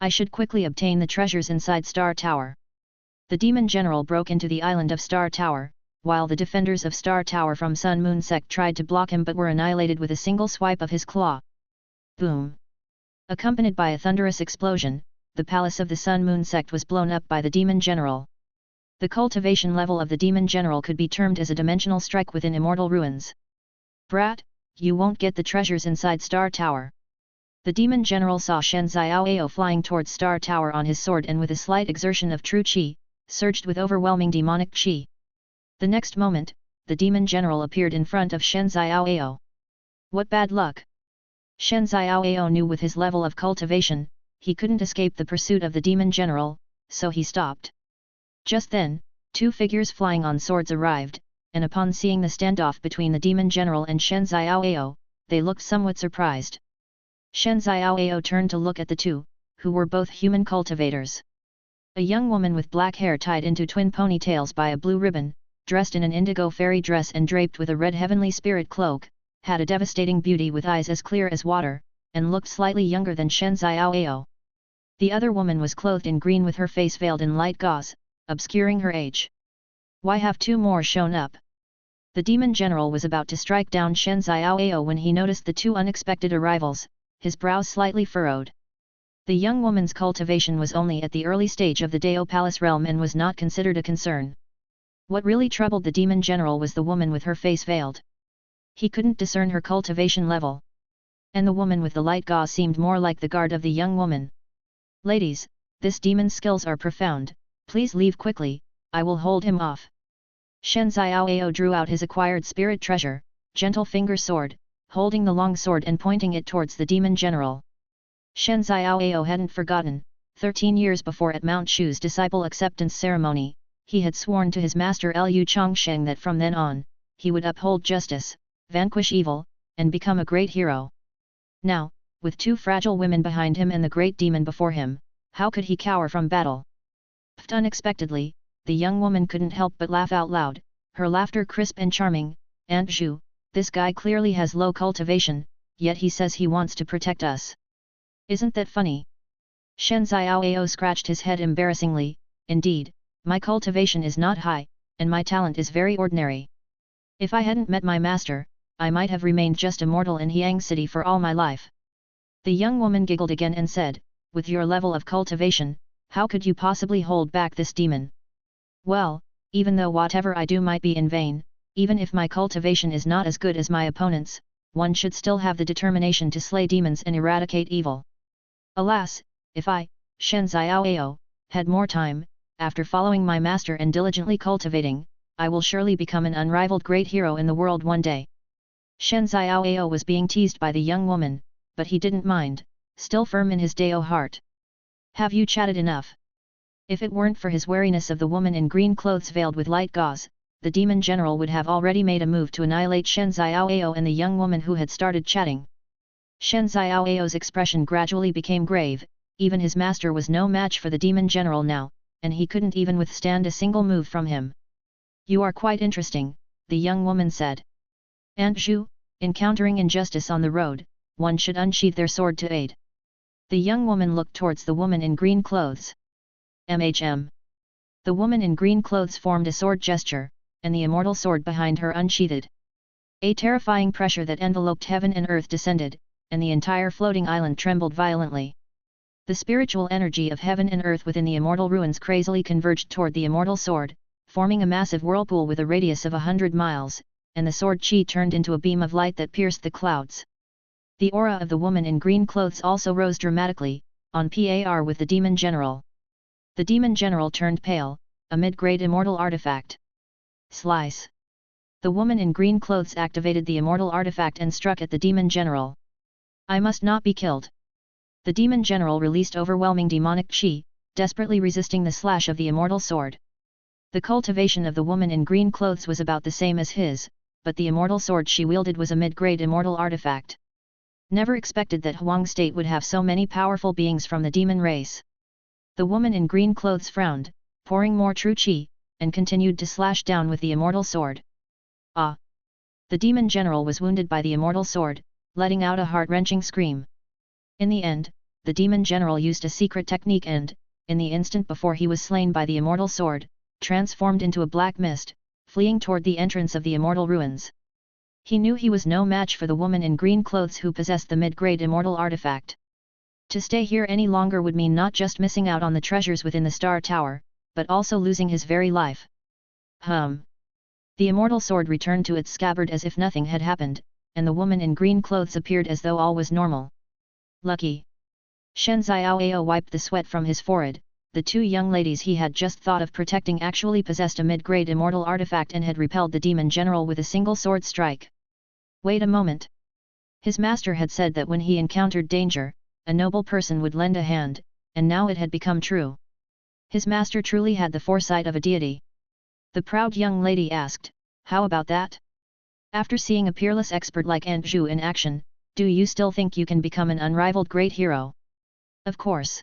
I should quickly obtain the treasures inside Star Tower. The demon general broke into the island of Star Tower, while the defenders of Star Tower from Sun Moon sect tried to block him but were annihilated with a single swipe of his claw. Boom! Accompanied by a thunderous explosion, the palace of the Sun Moon sect was blown up by the demon general. The cultivation level of the demon general could be termed as a dimensional strike within immortal ruins. Brat, you won't get the treasures inside Star Tower. The demon general saw Shen Xiaoao flying towards Star Tower on his sword and with a slight exertion of true qi, surged with overwhelming demonic qi. The next moment, the demon general appeared in front of Shen Xiaoao. What bad luck! Shen Xiaoao knew with his level of cultivation, he couldn't escape the pursuit of the demon general, so he stopped. Just then, two figures flying on swords arrived, and upon seeing the standoff between the demon general and Shen Xiaoao, they looked somewhat surprised. Shen Xiaoao turned to look at the two, who were both human cultivators. A young woman with black hair tied into twin ponytails by a blue ribbon, dressed in an indigo fairy dress and draped with a red heavenly spirit cloak, had a devastating beauty with eyes as clear as water, and looked slightly younger than Shen Xiaoao. The other woman was clothed in green with her face veiled in light gauze, obscuring her age. Why have two more shown up? The demon general was about to strike down Shen Xiaoao when he noticed the two unexpected arrivals, his brows slightly furrowed. The young woman's cultivation was only at the early stage of the Dao Palace realm and was not considered a concern. What really troubled the demon general was the woman with her face veiled. He couldn't discern her cultivation level. And the woman with the light gauze seemed more like the guard of the young woman. Ladies, this demon's skills are profound, please leave quickly, I will hold him off. Shen Xiaoao drew out his acquired spirit treasure, gentle finger sword, holding the long sword and pointing it towards the demon general. Shen Xiaoao hadn't forgotten, 13 years before at Mount Shu's disciple acceptance ceremony, he had sworn to his master Lu Changsheng that from then on, he would uphold justice, vanquish evil, and become a great hero. Now, with two fragile women behind him and the great demon before him, how could he cower from battle? Unexpectedly, the young woman couldn't help but laugh out loud, her laughter crisp and charming. Aunt Zhu, this guy clearly has low cultivation, yet he says he wants to protect us. Isn't that funny? Shen Xiaoao scratched his head embarrassingly. Indeed, my cultivation is not high, and my talent is very ordinary. If I hadn't met my master, I might have remained just a mortal in Hiang City for all my life. The young woman giggled again and said, with your level of cultivation, how could you possibly hold back this demon? Well, even though whatever I do might be in vain, even if my cultivation is not as good as my opponent's, one should still have the determination to slay demons and eradicate evil. Alas, if I, Shen Xiaoao, had more time, after following my master and diligently cultivating, I will surely become an unrivaled great hero in the world one day. Shen Xiaoao was being teased by the young woman, but he didn't mind, still firm in his Dao heart. Have you chatted enough? If it weren't for his wariness of the woman in green clothes veiled with light gauze, the demon general would have already made a move to annihilate Shen Xiaoao and the young woman who had started chatting. Shen Xiaoao's expression gradually became grave, even his master was no match for the demon general now, and he couldn't even withstand a single move from him. You are quite interesting, the young woman said. Aunt Zhu, encountering injustice on the road, one should unsheath their sword to aid. The young woman looked towards the woman in green clothes. The woman in green clothes formed a sword gesture, and the immortal sword behind her unsheathed. A terrifying pressure that enveloped heaven and earth descended, and the entire floating island trembled violently. The spiritual energy of heaven and earth within the immortal ruins crazily converged toward the immortal sword, forming a massive whirlpool with a radius of 100 miles, and the sword chi turned into a beam of light that pierced the clouds. The aura of the woman in green clothes also rose dramatically, on par with the demon general. The demon general turned pale, a mid-grade immortal artifact. Slice. The woman in green clothes activated the immortal artifact and struck at the demon general. I must not be killed. The demon general released overwhelming demonic chi, desperately resisting the slash of the immortal sword. The cultivation of the woman in green clothes was about the same as his, but the immortal sword she wielded was a mid-grade immortal artifact. Never expected that Huang State would have so many powerful beings from the demon race. The woman in green clothes frowned, pouring more true qi, and continued to slash down with the immortal sword. Ah! The demon general was wounded by the immortal sword, letting out a heart-wrenching scream. In the end, the demon general used a secret technique and, in the instant before he was slain by the immortal sword, transformed into a black mist, fleeing toward the entrance of the immortal ruins. He knew he was no match for the woman in green clothes who possessed the mid-grade immortal artifact. To stay here any longer would mean not just missing out on the treasures within the Star Tower, but also losing his very life. The immortal sword returned to its scabbard as if nothing had happened, and the woman in green clothes appeared as though all was normal. Lucky! Shen Xiaoao wiped the sweat from his forehead. The two young ladies he had just thought of protecting actually possessed a mid-grade immortal artifact and had repelled the demon general with a single sword strike. Wait a moment. His master had said that when he encountered danger, a noble person would lend a hand, and now it had become true. His master truly had the foresight of a deity. The proud young lady asked, "How about that? After seeing a peerless expert like Aunt Zhu in action, do you still think you can become an unrivaled great hero?" "Of course.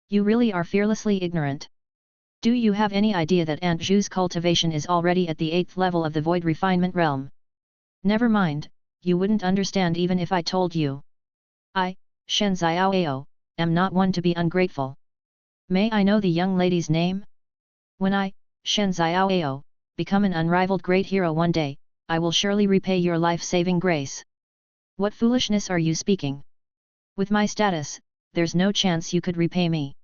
You really are fearlessly ignorant. Do you have any idea that Aunt Zhu's cultivation is already at the 8th level of the void refinement realm? Never mind, you wouldn't understand even if I told you. I, Shen Xiaoao, am not one to be ungrateful. May I know the young lady's name? When I, Shen Xiaoao, become an unrivaled great hero one day, I will surely repay your life-saving grace." "What foolishness are you speaking? With my status, there's no chance you could repay me.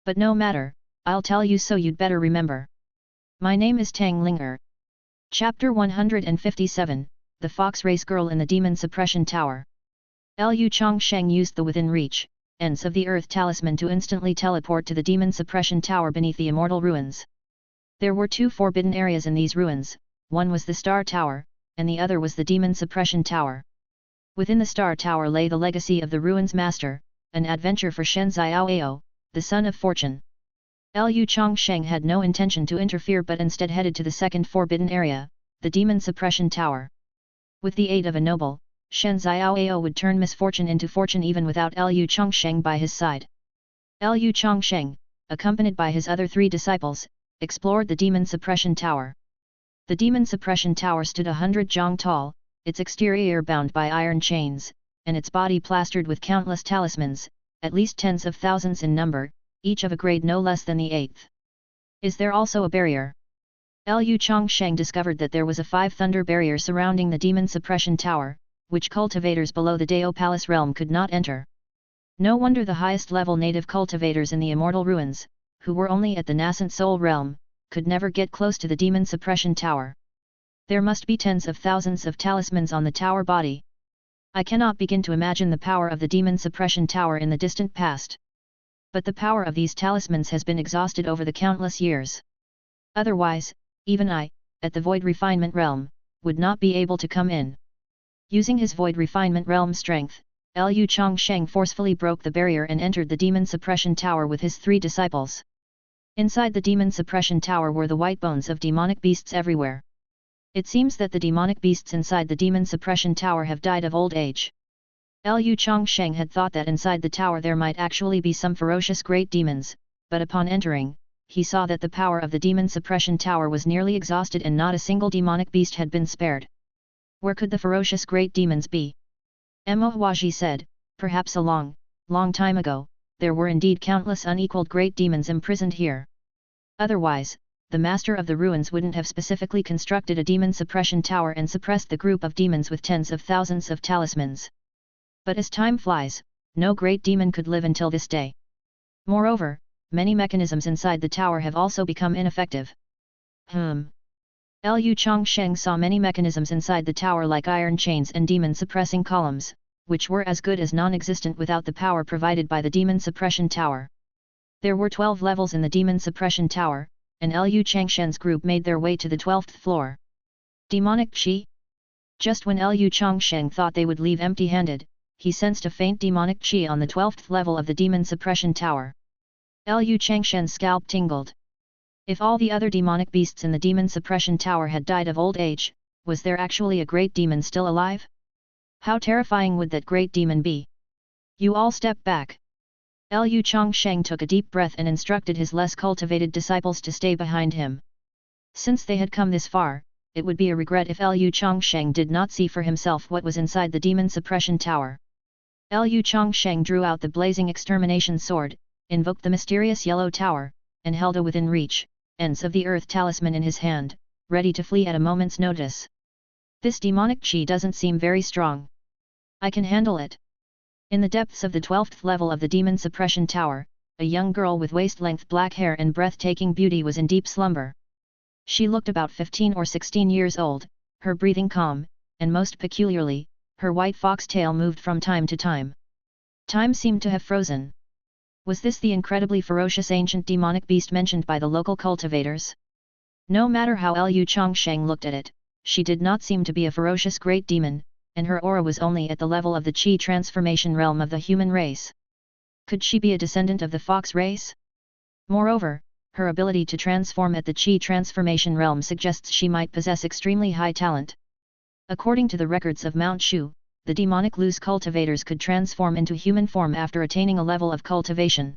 But no matter, I'll tell you so you'd better remember. My name is Tang Ling. Chapter 157, The Fox Race Girl in the Demon Suppression Tower. Lu Changsheng used the within reach, ends of the earth talisman to instantly teleport to the Demon Suppression Tower beneath the immortal ruins. There were two forbidden areas in these ruins, one was the Star Tower, and the other was the Demon Suppression Tower. Within the Star Tower lay the legacy of the Ruins Master, an adventure for Shen Xiaoao, the son of fortune. Lu Changsheng had no intention to interfere but instead headed to the second forbidden area, the Demon Suppression Tower. With the aid of a noble, Shen Xiaoao would turn misfortune into fortune even without Lu Changsheng by his side. Lu Changsheng, accompanied by his other three disciples, explored the Demon Suppression Tower. The Demon Suppression Tower stood 100 zhang tall, its exterior bound by iron chains, and its body plastered with countless talismans, at least tens of thousands in number, each of a grade no less than the 8th. Is there also a barrier? Lu Changsheng discovered that there was a 5-thunder barrier surrounding the Demon Suppression Tower, which cultivators below the Dao Palace realm could not enter. No wonder the highest-level native cultivators in the Immortal Ruins, who were only at the nascent soul realm, could never get close to the Demon Suppression Tower. There must be tens of thousands of talismans on the tower body. I cannot begin to imagine the power of the Demon Suppression Tower in the distant past. But the power of these talismans has been exhausted over the countless years. Otherwise, even I, at the Void Refinement Realm, would not be able to come in. Using his Void Refinement Realm strength, Lu Changsheng forcefully broke the barrier and entered the Demon Suppression Tower with his 3 disciples. Inside the Demon Suppression Tower were the white bones of demonic beasts everywhere. It seems that the demonic beasts inside the Demon Suppression Tower have died of old age. Lu Changsheng had thought that inside the tower there might actually be some ferocious great demons, but upon entering, he saw that the power of the Demon Suppression Tower was nearly exhausted and not a single demonic beast had been spared. Where could the ferocious great demons be? Mo Huaji said, perhaps a long time ago, there were indeed countless unequaled great demons imprisoned here. Otherwise, the Master of the Ruins wouldn't have specifically constructed a Demon Suppression Tower and suppressed the group of demons with tens of thousands of talismans. But as time flies, no great demon could live until this day. Moreover, many mechanisms inside the tower have also become ineffective. Lu Changsheng saw many mechanisms inside the tower like iron chains and demon-suppressing columns, which were as good as non-existent without the power provided by the Demon Suppression Tower. There were 12 levels in the Demon Suppression Tower, and Lu Changsheng's group made their way to the 12th floor. Demonic Qi? Just when Lu Changsheng thought they would leave empty-handed, he sensed a faint demonic Qi on the 12th level of the Demon Suppression Tower. Lu Changsheng's scalp tingled. If all the other demonic beasts in the Demon Suppression Tower had died of old age, was there actually a great demon still alive? How terrifying would that great demon be? You all step back. Lu Changsheng took a deep breath and instructed his less cultivated disciples to stay behind him. Since they had come this far, it would be a regret if Lu Changsheng did not see for himself what was inside the demon suppression tower. Lu Changsheng drew out the blazing extermination sword, invoked the mysterious yellow tower, and held a within reach, ends of the earth talisman in his hand, ready to flee at a moment's notice. This demonic chi doesn't seem very strong. I can handle it. In the depths of the 12th level of the demon suppression tower, a young girl with waist-length black hair and breathtaking beauty was in deep slumber. She looked about 15 or 16 years old, her breathing calm, and most peculiarly, her white foxtail moved from time to time. Time seemed to have frozen. Was this the incredibly ferocious ancient demonic beast mentioned by the local cultivators? No matter how Lu Changsheng looked at it, she did not seem to be a ferocious great demon, and her aura was only at the level of the Qi transformation realm of the human race. Could she be a descendant of the fox race? Moreover, her ability to transform at the Qi transformation realm suggests she might possess extremely high talent. According to the records of Mount Shu, the demonic loose cultivators could transform into human form after attaining a level of cultivation.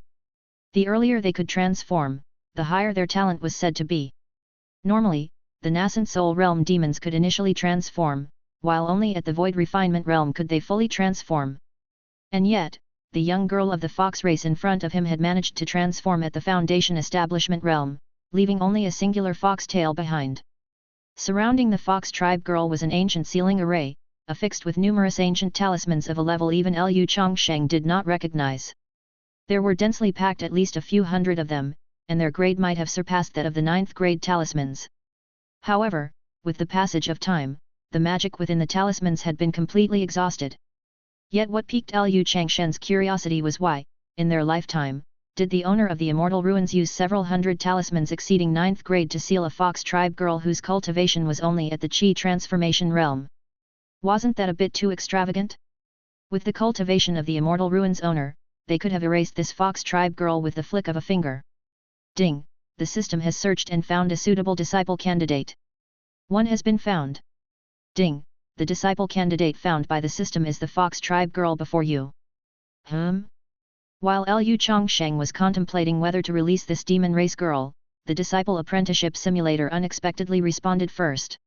The earlier they could transform, the higher their talent was said to be. Normally, the nascent soul realm demons could initially transform, while only at the void refinement realm could they fully transform. And yet, the young girl of the fox race in front of him had managed to transform at the foundation establishment realm, leaving only a singular fox tail behind. Surrounding the fox tribe girl was an ancient sealing array, affixed with numerous ancient talismans of a level even Lu Changsheng did not recognize. There were densely packed at least a few hundred of them, and their grade might have surpassed that of the 9th grade talismans. However, with the passage of time, the magic within the talismans had been completely exhausted. Yet what piqued Lu Changsheng's curiosity was why, in their lifetime, did the owner of the immortal ruins use several hundred talismans exceeding 9th grade to seal a fox tribe girl whose cultivation was only at the Qi transformation realm? Wasn't that a bit too extravagant? With the cultivation of the immortal ruins owner, they could have erased this fox tribe girl with the flick of a finger. Ding! The system has searched and found a suitable disciple candidate. One has been found. Ding! The disciple candidate found by the system is the fox tribe girl before you. While Lu Changsheng was contemplating whether to release this demon race girl, the Disciple Apprenticeship Simulator unexpectedly responded first.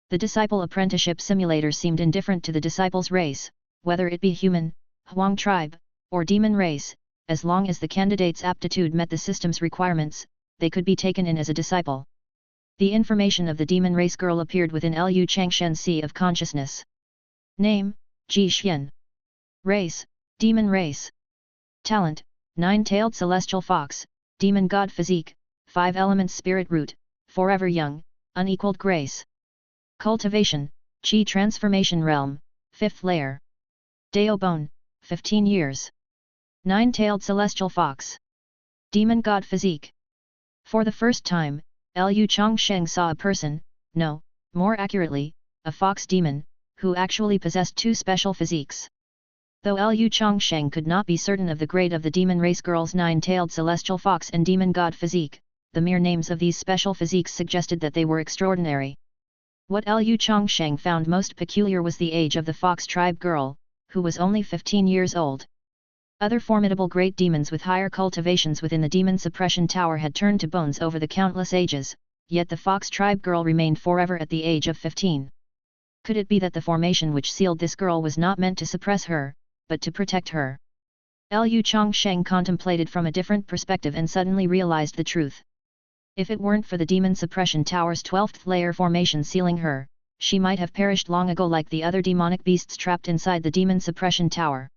The Disciple Apprenticeship Simulator seemed indifferent to the disciple's race, whether it be human, Huang tribe, or demon race, as long as the candidate's aptitude met the system's requirements, they could be taken in as a disciple. The information of the demon race girl appeared within Lu Changsheng's sea of consciousness. Name, Ji Xian. Race, demon race. Talent, 9-tailed celestial fox, demon god physique, 5 elements spirit root, forever young, unequaled grace. Cultivation, Qi transformation realm, 5th layer. Dao bone, 15 years. 9-tailed celestial fox. Demon god physique. For the first time, Lu Changsheng saw a person, no, more accurately, a fox demon, who actually possessed 2 special physiques. Though Lu Changsheng could not be certain of the grade of the demon race girl's 9-tailed celestial fox and demon god physique, the mere names of these special physiques suggested that they were extraordinary. What Lu Changsheng found most peculiar was the age of the fox tribe girl, who was only 15 years old. Other formidable great demons with higher cultivations within the demon suppression tower had turned to bones over the countless ages, yet the fox tribe girl remained forever at the age of 15. Could it be that the formation which sealed this girl was not meant to suppress her, but to protect her? Lu Changsheng contemplated from a different perspective and suddenly realized the truth. If it weren't for the demon suppression tower's 12th layer formation sealing her, she might have perished long ago like the other demonic beasts trapped inside the demon suppression tower.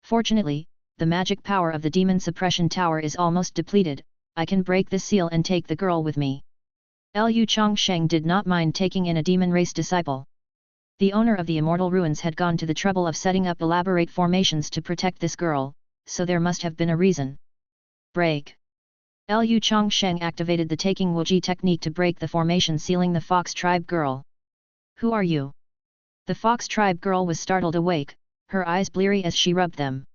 Fortunately, the magic power of the demon suppression tower is almost depleted. I can break this seal and take the girl with me. Lu Changsheng did not mind taking in a demon race disciple. The owner of the immortal ruins had gone to the trouble of setting up elaborate formations to protect this girl, so there must have been a reason. Break. Lu Changsheng activated the taking Wuji technique to break the formation sealing the fox tribe girl. Who are you? The fox tribe girl was startled awake, her eyes bleary as she rubbed them.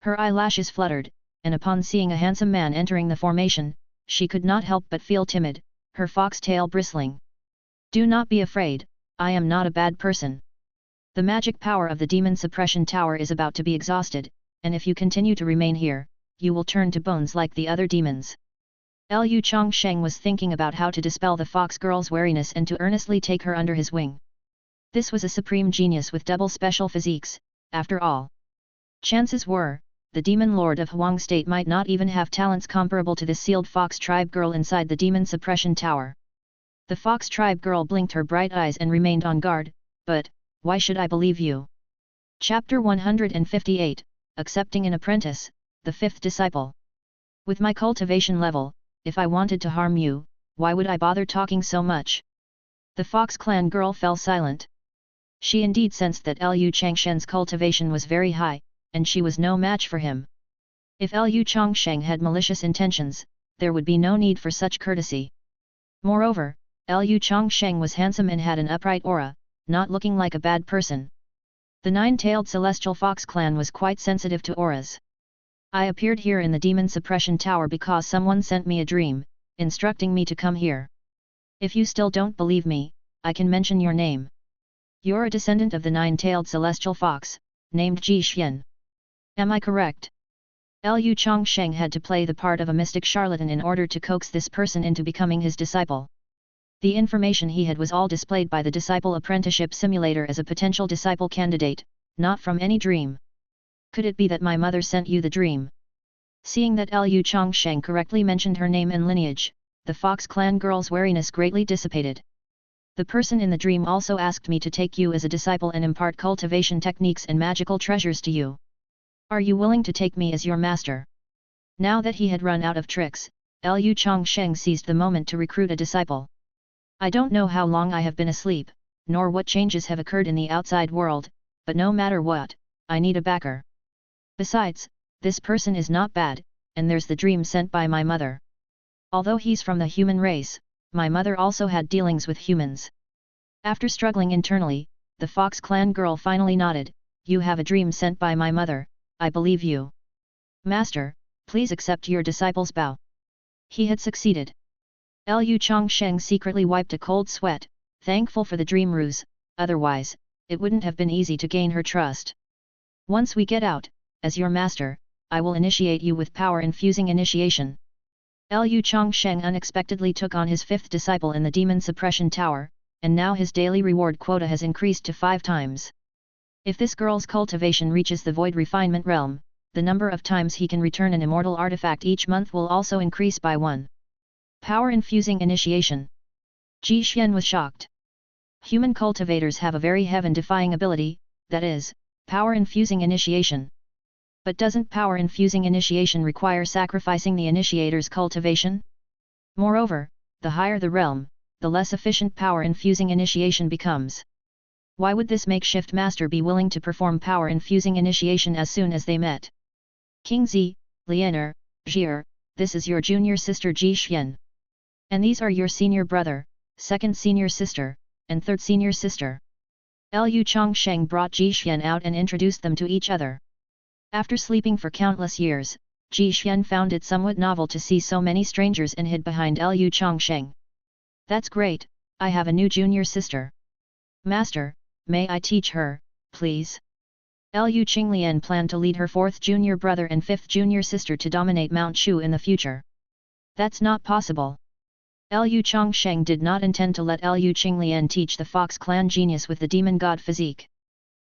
Her eyelashes fluttered, and upon seeing a handsome man entering the formation, she could not help but feel timid, her fox tail bristling. Do not be afraid, I am not a bad person. The magic power of the demon suppression tower is about to be exhausted, and if you continue to remain here, you will turn to bones like the other demons. Lu Changsheng was thinking about how to dispel the fox girl's wariness and to earnestly take her under his wing. This was a supreme genius with double special physiques, after all. Chances were, the demon lord of Huang State might not even have talents comparable to this sealed fox tribe girl inside the demon suppression tower. The fox tribe girl blinked her bright eyes and remained on guard, but, why should I believe you? Chapter 158, Accepting an Apprentice, the Fifth Disciple. With my cultivation level, if I wanted to harm you, why would I bother talking so much? The Fox clan girl fell silent. She indeed sensed that Lu Changsheng's cultivation was very high, and she was no match for him. If Lu Changsheng had malicious intentions, there would be no need for such courtesy. Moreover, Lu Changsheng was handsome and had an upright aura, not looking like a bad person. The nine-tailed celestial fox clan was quite sensitive to auras. I appeared here in the demon suppression tower because someone sent me a dream, instructing me to come here. If you still don't believe me, I can mention your name. You're a descendant of the nine-tailed celestial fox, named Ji Xian. Am I correct? Lu Changsheng had to play the part of a mystic charlatan in order to coax this person into becoming his disciple. The information he had was all displayed by the Disciple Apprenticeship Simulator as a potential disciple candidate, not from any dream. Could it be that my mother sent you the dream? Seeing that Lu Changsheng correctly mentioned her name and lineage, the Fox clan girl's wariness greatly dissipated. The person in the dream also asked me to take you as a disciple and impart cultivation techniques and magical treasures to you. Are you willing to take me as your master? Now that he had run out of tricks, Lu Changsheng seized the moment to recruit a disciple. I don't know how long I have been asleep, nor what changes have occurred in the outside world, but no matter what, I need a backer. Besides, this person is not bad, and there's the dream sent by my mother. Although he's from the human race, my mother also had dealings with humans. After struggling internally, the Fox clan girl finally nodded. You have a dream sent by my mother, I believe you. Master, please accept your disciple's bow. He had succeeded. Lu Changsheng secretly wiped a cold sweat, thankful for the dream ruse, otherwise, it wouldn't have been easy to gain her trust. Once we get out, as your master, I will initiate you with power-infusing initiation. Lu Changsheng unexpectedly took on his fifth disciple in the demon suppression tower, and now his daily reward quota has increased to 5 times. If this girl's cultivation reaches the void refinement realm, the number of times he can return an immortal artifact each month will also increase by 1. Power-infusing initiation. Ji Xian was shocked. Human cultivators have a very heaven-defying ability, that is, power-infusing initiation. But doesn't power-infusing initiation require sacrificing the initiator's cultivation? Moreover, the higher the realm, the less efficient power-infusing initiation becomes. Why would this makeshift master be willing to perform power-infusing initiation as soon as they met? King Zi, Lianer, Zhir, this is your junior sister Ji Xian. And these are your senior brother, second senior sister, and third senior sister. Lu Changsheng brought Ji Xian out and introduced them to each other. After sleeping for countless years, Ji Xian found it somewhat novel to see so many strangers and hid behind Lu Changsheng. That's great, I have a new junior sister. Master, may I teach her, please? Lu Qinglian planned to lead her fourth junior brother and fifth junior sister to dominate Mount Shu in the future. That's not possible. Lu Changsheng did not intend to let Lu Qinglian teach the Fox clan genius with the demon god physique.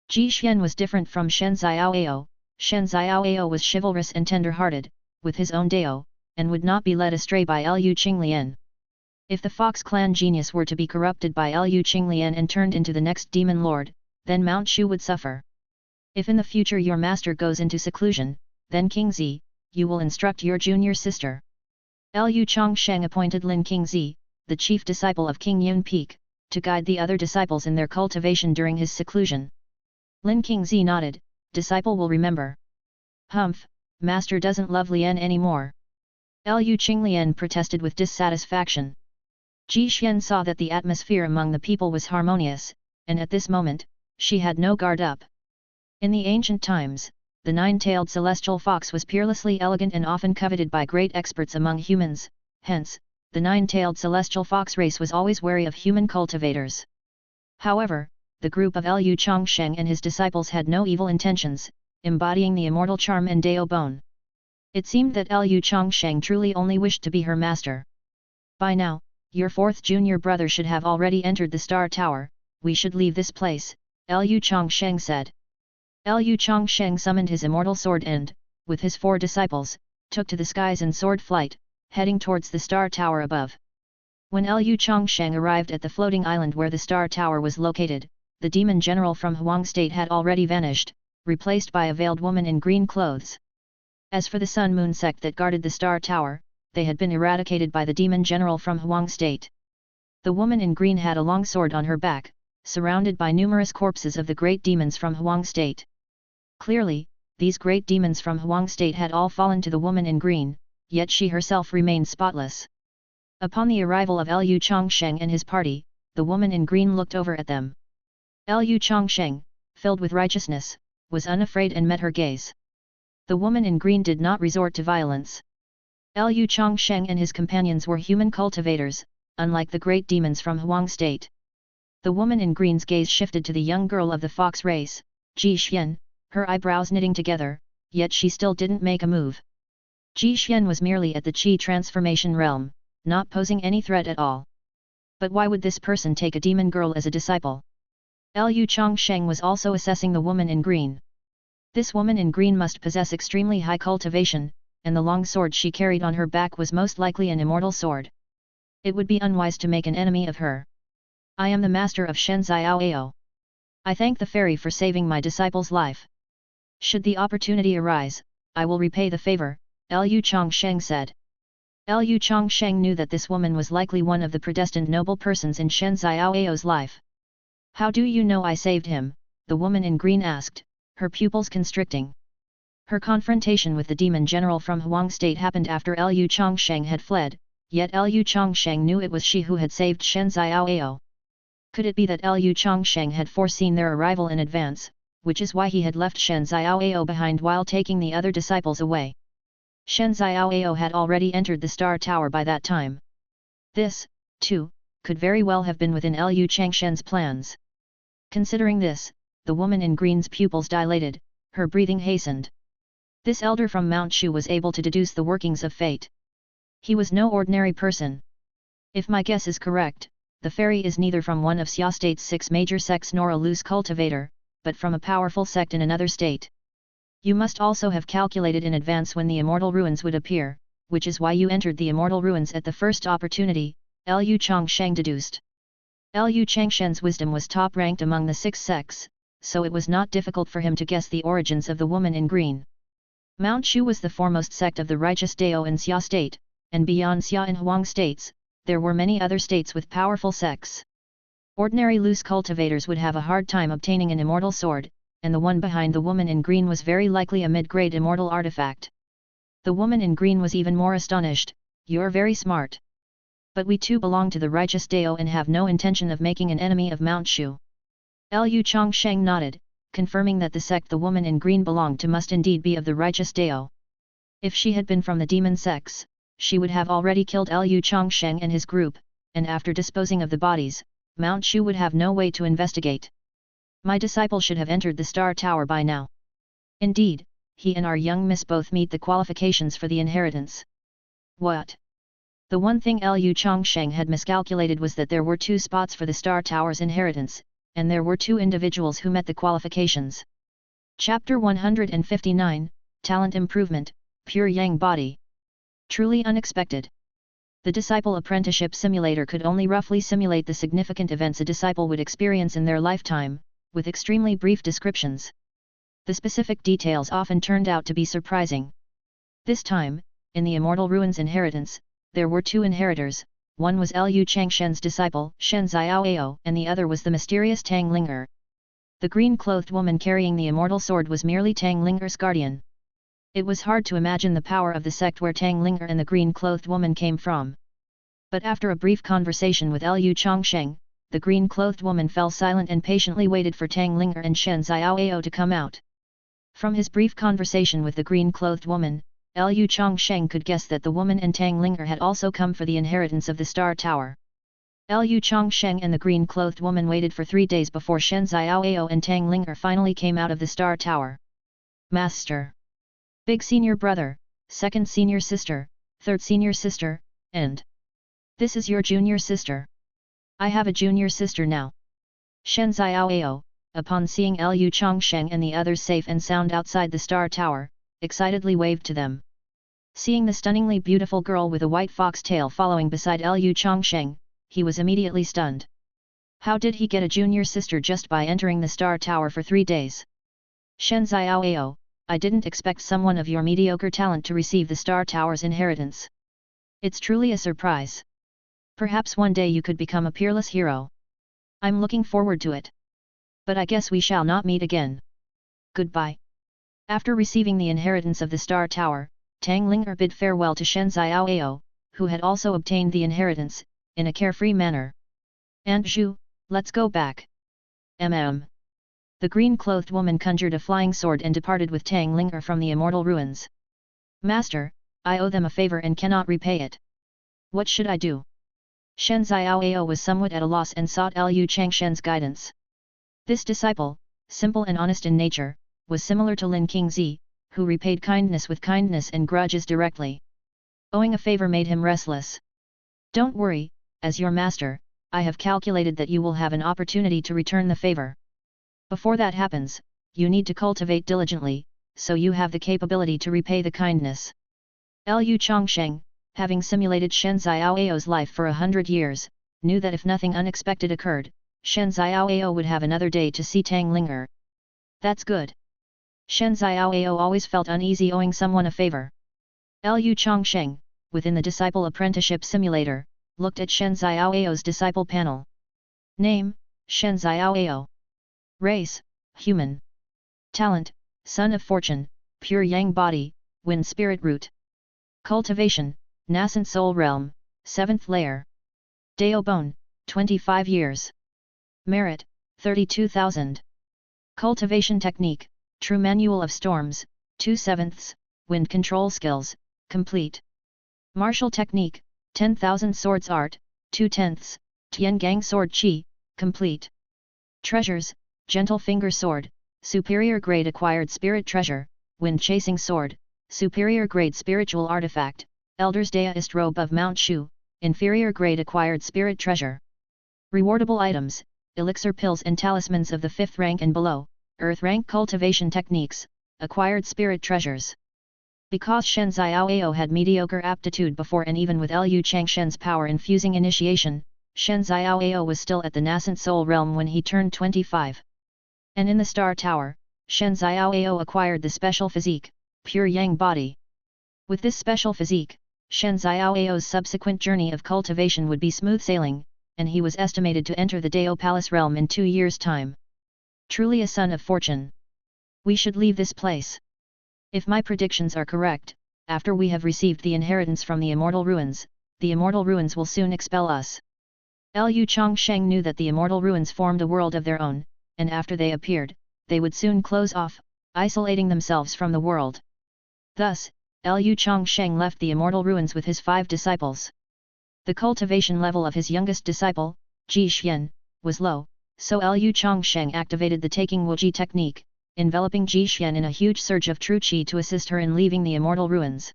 Ji Xian was different from Shen Xiaoao. Shen Xiaoao was chivalrous and tender-hearted, with his own dao, and would not be led astray by Lu Qinglian. If the Fox clan genius were to be corrupted by Lu Qinglian and turned into the next demon lord, then Mount Shu would suffer. If in the future your master goes into seclusion, then King Zi, you will instruct your junior sister. Lu Changsheng appointed Lin Qingzi, the chief disciple of King Yun Peak, to guide the other disciples in their cultivation during his seclusion. Lin Qingzi nodded, disciple will remember. Humph, master doesn't love Lian anymore. Lu Qinglian protested with dissatisfaction. Ji Xian saw that the atmosphere among the people was harmonious, and at this moment, she had no guard up. In the ancient times, the nine-tailed celestial fox was peerlessly elegant and often coveted by great experts among humans, hence, the nine-tailed celestial fox race was always wary of human cultivators. However, the group of Lu Changsheng and his disciples had no evil intentions, embodying the immortal charm and Dao Bone. It seemed that Lu Changsheng truly only wished to be her master. By now, your fourth junior brother should have already entered the Star Tower. We should leave this place, Lu Changsheng said. Lu Changsheng summoned his immortal sword and, with his 4 disciples, took to the skies in sword flight, heading towards the Star Tower above. When Lu Changsheng arrived at the floating island where the Star Tower was located, the demon general from Huang State had already vanished, replaced by a veiled woman in green clothes. As for the Sun Moon sect that guarded the Star Tower, they had been eradicated by the demon general from Huang State. The woman in green had a long sword on her back, surrounded by numerous corpses of the great demons from Huang State. Clearly, these great demons from Huang State had all fallen to the woman in green, yet she herself remained spotless. Upon the arrival of Lu Changsheng and his party, the woman in green looked over at them. Lu Changsheng, filled with righteousness, was unafraid and met her gaze. The woman in green did not resort to violence. Lu Changsheng and his companions were human cultivators, unlike the great demons from Huang State. The woman in green's gaze shifted to the young girl of the fox race, Ji Xian, her eyebrows knitting together, yet she still didn't make a move. Ji Xian was merely at the Qi transformation realm, not posing any threat at all. But why would this person take a demon girl as a disciple? Lu Changsheng was also assessing the woman in green. This woman in green must possess extremely high cultivation, and the long sword she carried on her back was most likely an immortal sword. It would be unwise to make an enemy of her. I am the master of Shenziao. I thank the fairy for saving my disciple's life. Should the opportunity arise, I will repay the favor, Lu Changsheng said. Lu Changsheng knew that this woman was likely one of the predestined noble persons in Shenziao's life. How do you know I saved him? The woman in green asked, her pupils constricting. Her confrontation with the demon general from Huang State happened after Lu Changsheng had fled, yet Lu Changsheng knew it was she who had saved Shenziao. Could it be that Lu Changsheng had foreseen their arrival in advance, which is why he had left Shenziao behind while taking the other disciples away? Shenziao had already entered the Star Tower by that time. This, too, could very well have been within Lu Changsheng's plans. Considering this, the woman in green's pupils dilated, her breathing hastened. This elder from Mount Shu was able to deduce the workings of fate. He was no ordinary person. If my guess is correct, the fairy is neither from one of Xia State's 6 major sects nor a loose cultivator, but from a powerful sect in another state. You must also have calculated in advance when the immortal ruins would appear, which is why you entered the immortal ruins at the first opportunity, Lu Changsheng deduced. Lu Changshen's wisdom was top-ranked among the 6 sects, so it was not difficult for him to guess the origins of the woman in green. Mount Shu was the foremost sect of the righteous Dao in Xia State, and beyond Xia and Huang states, there were many other states with powerful sects. Ordinary loose cultivators would have a hard time obtaining an immortal sword, and the one behind the woman in green was very likely a mid-grade immortal artifact. The woman in green was even more astonished. You're very smart. But we too belong to the righteous Dao and have no intention of making an enemy of Mount Shu. Lu Changsheng nodded, confirming that the sect the woman in green belonged to must indeed be of the righteous Dao. If she had been from the demon sects, she would have already killed Lu Changsheng and his group, and after disposing of the bodies, Mount Shu would have no way to investigate. My disciple should have entered the Star Tower by now. Indeed, he and our young miss both meet the qualifications for the inheritance. What? The one thing Lu Changsheng had miscalculated was that there were 2 spots for the Star Tower's inheritance, and there were 2 individuals who met the qualifications. Chapter 159, Talent Improvement, Pure Yang Body. Truly unexpected. The Disciple Apprenticeship Simulator could only roughly simulate the significant events a disciple would experience in their lifetime, with extremely brief descriptions. The specific details often turned out to be surprising. This time, in the Immortal Ruins inheritance, there were 2 inheritors. One was Lu Changshen's disciple, Shen Xiaoao, and the other was the mysterious Tang Linger. The green-clothed woman carrying the immortal sword was merely Tang Linger's guardian. It was hard to imagine the power of the sect where Tang Linger and the green-clothed woman came from. But after a brief conversation with Lu Changsheng, the green-clothed woman fell silent and patiently waited for Tang Linger and Shen Xiaoao to come out. From his brief conversation with the green-clothed woman, Lu Changsheng could guess that the woman and Tang Linger had also come for the inheritance of the Star Tower. Lu Changsheng and the green-clothed woman waited for 3 days before Shen Xiaoao and Tang Ling'er finally came out of the Star Tower. Master. Big senior brother, second senior sister, third senior sister, and... This is your junior sister. I have a junior sister now. Shen Xiaoao, upon seeing Lu Changsheng and the others safe and sound outside the Star Tower, excitedly waved to them. Seeing the stunningly beautiful girl with a white fox tail following beside Lu Changsheng, he was immediately stunned. How did he get a junior sister just by entering the Star Tower for 3 days? Shen Xiaoao, I didn't expect someone of your mediocre talent to receive the Star Tower's inheritance. It's truly a surprise. Perhaps one day you could become a peerless hero. I'm looking forward to it. But I guess we shall not meet again. Goodbye. After receiving the inheritance of the Star Tower, Tang Ling'er bid farewell to Shen Xiaoao, who had also obtained the inheritance, in a carefree manner. Aunt Zhu, let's go back. The green-clothed woman conjured a flying sword and departed with Tang Ling'er from the immortal ruins. Master, I owe them a favor and cannot repay it. What should I do? Shen Xiaoao was somewhat at a loss and sought Lu Changsheng's guidance. This disciple, simple and honest in nature, was similar to Lin Qingzi, who repaid kindness with kindness and grudges directly. Owing a favor made him restless. Don't worry, as your master, I have calculated that you will have an opportunity to return the favor. Before that happens, you need to cultivate diligently, so you have the capability to repay the kindness. Lu Changsheng, having simulated Shen Xiaoao's life for 100 years, knew that if nothing unexpected occurred, Shen Xiaoao would have another day to see Tang Ling'er. That's good. Shen Xiaoao always felt uneasy owing someone a favor. Lu Changsheng, within the Disciple Apprenticeship Simulator, looked at Shen Xiaoao's disciple panel. Name, Shen Xiaoao. Race, human. Talent, son of fortune, pure yang body, wind spirit root. Cultivation, nascent soul realm, 7th layer. Dao bone, 25 years. Merit, 32,000. Cultivation technique, true manual of storms, 2/7, wind control skills, complete. Martial technique, 10,000 swords art, 2/10, Tiangang sword chi, complete. Treasures, gentle finger sword, superior grade acquired spirit treasure, wind chasing sword, superior grade spiritual artifact, Elder's Daist robe of Mount Shu, inferior grade acquired spirit treasure. Rewardable items, elixir pills and talismans of the 5th rank and below, earth rank cultivation techniques, acquired spirit treasures. Because Shen Xiaoao had mediocre aptitude before and even with Lu Changsheng's power-infusing initiation, Shen Xiaoao was still at the nascent soul realm when he turned 25. And in the Star Tower, Shen Xiaoao acquired the special physique, pure yang body. With this special physique, Shen Xiaoao's subsequent journey of cultivation would be smooth sailing, and he was estimated to enter the Dao Palace realm in 2 years' time. Truly a son of fortune. We should leave this place. If my predictions are correct, after we have received the inheritance from the immortal ruins will soon expel us. Lu Changsheng knew that the immortal ruins formed a world of their own, and after they appeared, they would soon close off, isolating themselves from the world. Thus, Lu Changsheng left the immortal ruins with his 5 disciples. The cultivation level of his youngest disciple, Ji Xian, was low, so Lu Changsheng activated the taking Wuji technique, enveloping Ji Xian in a huge surge of true qi to assist her in leaving the immortal ruins.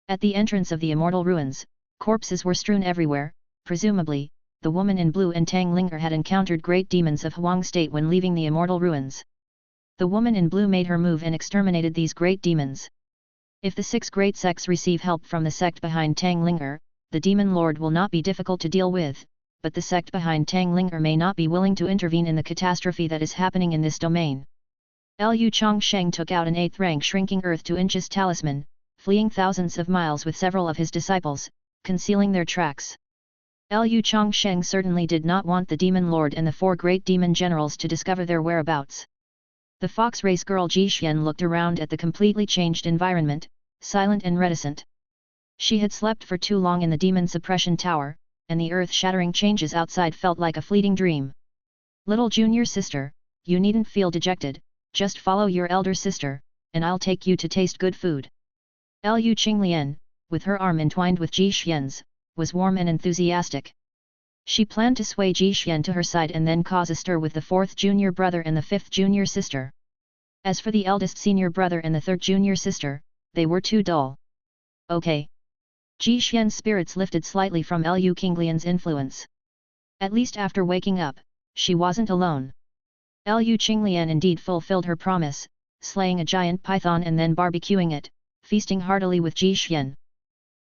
At the entrance of the immortal ruins, corpses were strewn everywhere. Presumably, the woman in blue and Tang Ling'er had encountered great demons of Huang state when leaving the immortal ruins. The woman in blue made her move and exterminated these great demons. If the 6 great sects receive help from the sect behind Tang Ling'er, the demon lord will not be difficult to deal with, but the sect behind Tang Ling'er may not be willing to intervene in the catastrophe that is happening in this domain. Lu Changsheng took out an 8th rank shrinking earth to inches talisman, fleeing thousands of miles with several of his disciples, concealing their tracks. Lu Changsheng certainly did not want the demon lord and the 4 great demon generals to discover their whereabouts. The fox race girl Ji Xian looked around at the completely changed environment, silent and reticent. She had slept for too long in the demon suppression tower, and the earth-shattering changes outside felt like a fleeting dream. Little junior sister, you needn't feel dejected, just follow your elder sister, and I'll take you to taste good food. Lu Qinglian, with her arm entwined with Ji Xian's, was warm and enthusiastic. She planned to sway Jixuan to her side and then cause a stir with the 4th junior brother and the 5th junior sister. As for the eldest senior brother and the 3rd junior sister, they were too dull. Okay. Jixuan's spirits lifted slightly from Lu Qinglian's influence. At least after waking up, she wasn't alone. Lu Qinglian indeed fulfilled her promise, slaying a giant python and then barbecuing it, feasting heartily with Jixuan.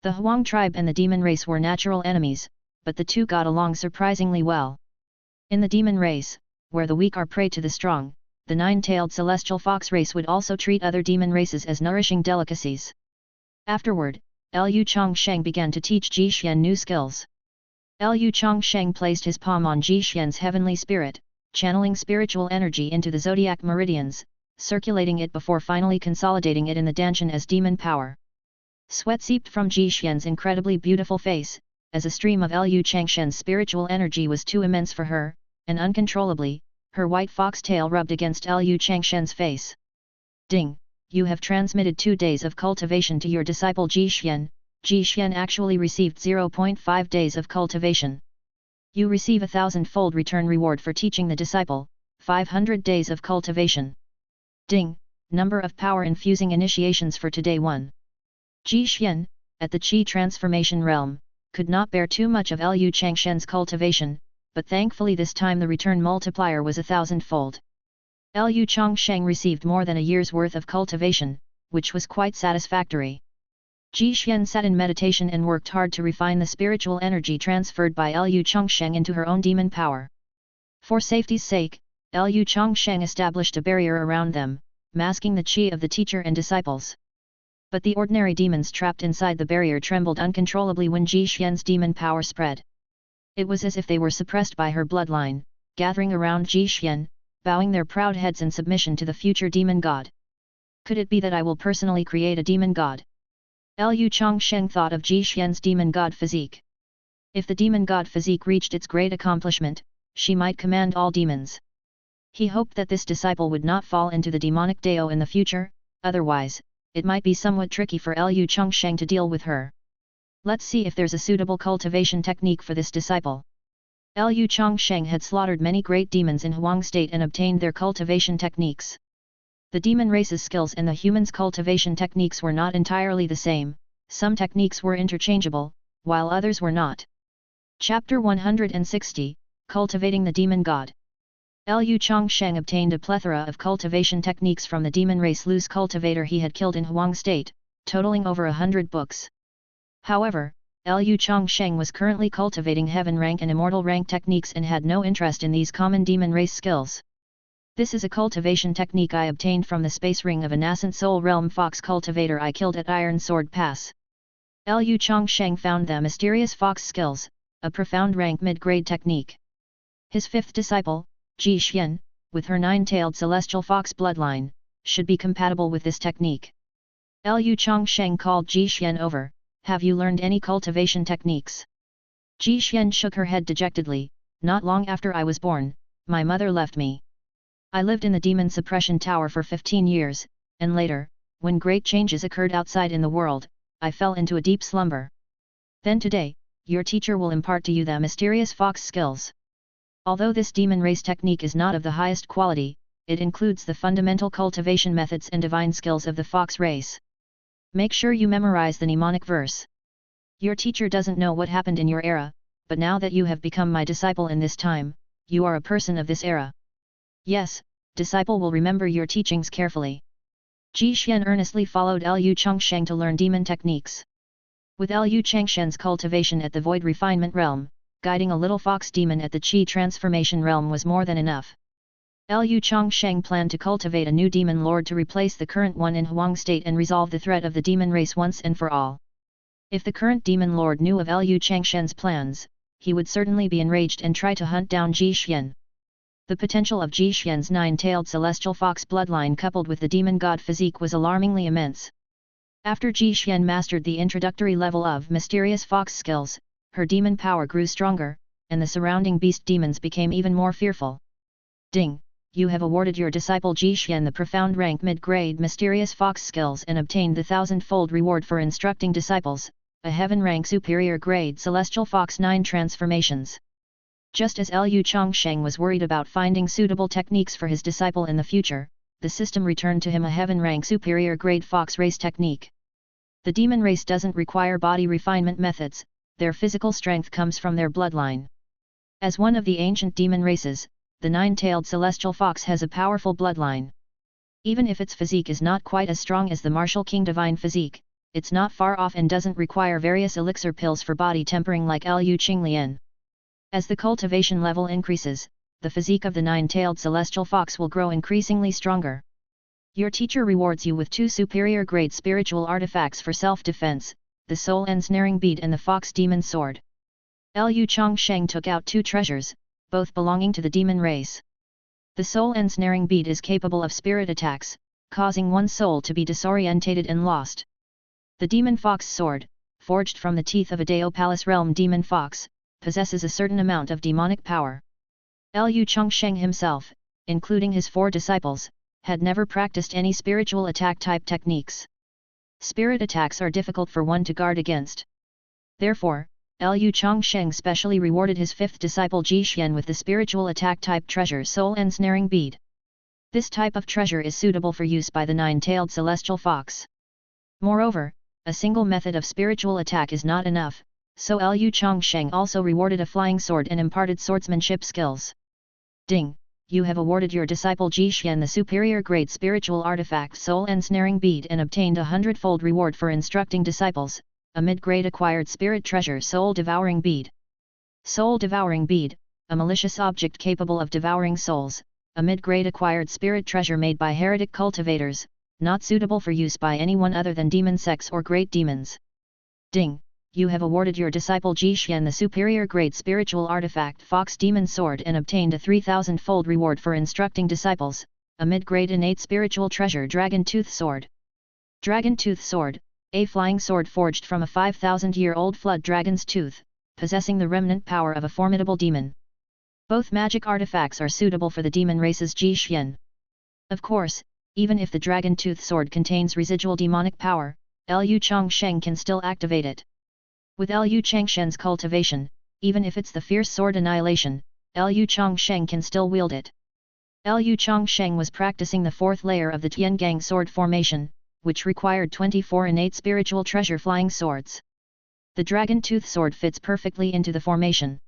The Huang tribe and the demon race were natural enemies, but the two got along surprisingly well. In the demon race, where the weak are prey to the strong, the 9-tailed celestial fox race would also treat other demon races as nourishing delicacies. Afterward, Lu Changsheng began to teach Jixuan new skills. Lu Changsheng placed his palm on Jixuan's heavenly spirit, channeling spiritual energy into the zodiac meridians, circulating it before finally consolidating it in the danshan as demon power. Sweat seeped from Jixuan's incredibly beautiful face, as a stream of Lu Changshen's spiritual energy was too immense for her, and uncontrollably, her white fox tail rubbed against Lu Changshen's face. Ding! You have transmitted 2 days of cultivation to your disciple Jixuan. Jixuan actually received 0.5 days of cultivation. You receive 1,000-fold return reward for teaching the disciple, 500 days of cultivation. Ding! Number of power-infusing initiations for today 1. Jixuan, at the Qi transformation realm, could not bear too much of Lu Changshen's cultivation, but thankfully this time the return multiplier was 1,000-fold. Lu Changsheng received more than a year's worth of cultivation, which was quite satisfactory. Jixuan sat in meditation and worked hard to refine the spiritual energy transferred by Lu Changsheng into her own demon power. For safety's sake, Lu Changsheng established a barrier around them, masking the qi of the teacher and disciples. But the ordinary demons trapped inside the barrier trembled uncontrollably when Jixuan's demon power spread. It was as if they were suppressed by her bloodline, gathering around Jixuan, bowing their proud heads in submission to the future demon god. Could it be that I will personally create a demon god? Lu Changsheng thought of Jixuan's demon god physique. If the demon god physique reached its great accomplishment, she might command all demons. He hoped that this disciple would not fall into the demonic Dao in the future, otherwise, it might be somewhat tricky for Lu Changsheng to deal with her. Let's see if there's a suitable cultivation technique for this disciple. Lu Changsheng had slaughtered many great demons in Huang state and obtained their cultivation techniques. The demon race's skills and the human's cultivation techniques were not entirely the same, some techniques were interchangeable, while others were not. Chapter 160, Cultivating the Demon God. Lu Changsheng obtained a plethora of cultivation techniques from the demon race loose cultivator he had killed in Huang state, totaling over 100 books. However, Lu Changsheng was currently cultivating heaven rank and immortal rank techniques and had no interest in these common demon race skills. This is a cultivation technique I obtained from the space ring of a nascent soul realm fox cultivator I killed at Iron Sword Pass. Lu Changsheng found the mysterious fox skills, a profound rank mid-grade technique. His 5th disciple, Jixuan, with her 9-tailed celestial fox bloodline, should be compatible with this technique. Lu Changsheng called Jixuan over. Have you learned any cultivation techniques? Jixuan shook her head dejectedly. Not long after I was born, my mother left me. I lived in the demon suppression tower for 15 years, and later, when great changes occurred outside in the world, I fell into a deep slumber. Then today, your teacher will impart to you the mysterious fox skills. Although this demon race technique is not of the highest quality, it includes the fundamental cultivation methods and divine skills of the fox race. Make sure you memorize the mnemonic verse. Your teacher doesn't know what happened in your era, but now that you have become my disciple in this time, you are a person of this era. Yes, disciple will remember your teachings carefully. Jixuan earnestly followed Lu Changsheng to learn demon techniques. With Lu Changshen's cultivation at the void refinement realm, guiding a little fox demon at the Qi transformation realm was more than enough. Lu Changsheng planned to cultivate a new demon lord to replace the current one in Huang state and resolve the threat of the demon race once and for all. If the current demon lord knew of Lu Changshen's plans, he would certainly be enraged and try to hunt down Jixuan. The potential of Jixuan's 9-tailed celestial fox bloodline coupled with the demon god physique was alarmingly immense. After Jixuan mastered the introductory level of mysterious fox skills, her demon power grew stronger, and the surrounding beast demons became even more fearful. Ding! You have awarded your disciple Jixuan the profound rank mid-grade mysterious fox skills and obtained the 1,000-fold reward for instructing disciples, a heaven rank superior grade celestial fox 9 transformations. Just as Liu Changsheng was worried about finding suitable techniques for his disciple in the future, the system returned to him a heaven rank superior grade fox race technique. The demon race doesn't require body refinement methods, their physical strength comes from their bloodline. As one of the ancient demon races, the nine-tailed celestial fox has a powerful bloodline. Even if its physique is not quite as strong as the martial king divine physique, it's not far off and doesn't require various elixir pills for body tempering like Liu Qinglian. As the cultivation level increases, the physique of the nine-tailed celestial fox will grow increasingly stronger. Your teacher rewards you with 2 superior grade spiritual artifacts for self-defense, the soul ensnaring bead and the fox demon sword. Liu Changsheng took out 2 treasures, both belonging to the demon race. The soul ensnaring bead is capable of spirit attacks, causing one's soul to be disorientated and lost. The demon fox sword, forged from the teeth of a Dao Palace realm demon fox, possesses a certain amount of demonic power. Liu Changsheng himself, including his 4 disciples, had never practiced any spiritual attack type techniques. Spirit attacks are difficult for one to guard against. Therefore, Liu Changsheng specially rewarded his 5th disciple Jixuan with the spiritual attack type treasure soul ensnaring bead. This type of treasure is suitable for use by the nine-tailed celestial fox. Moreover, a single method of spiritual attack is not enough, so Liu Changsheng also rewarded a flying sword and imparted swordsmanship skills. Ding! You have awarded your disciple Jixuan the superior grade spiritual artifact soul ensnaring bead and obtained a 100-fold reward for instructing disciples, a mid-grade acquired spirit treasure soul devouring bead. Soul devouring bead, a malicious object capable of devouring souls, a mid-grade acquired spirit treasure made by heretic cultivators, not suitable for use by anyone other than demon sects or great demons. Ding! You have awarded your disciple Jixuan the superior grade spiritual artifact Fox Demon Sword and obtained a 3000-fold reward for instructing disciples, a mid-grade innate spiritual treasure Dragon Tooth Sword. Dragon Tooth Sword, a flying sword forged from a 5,000-year-old flood dragon's tooth, possessing the remnant power of a formidable demon. Both magic artifacts are suitable for the demon race's Jixuan. Of course, even if the Dragon Tooth Sword contains residual demonic power, Liu Changsheng can still activate it. With Liu Changsheng's cultivation, even if it's the fierce sword annihilation, Liu Changsheng can still wield it. Liu Changsheng was practicing the 4th layer of the Tiangang sword formation, which required 24 innate spiritual treasure flying swords. The Dragon Tooth Sword fits perfectly into the formation.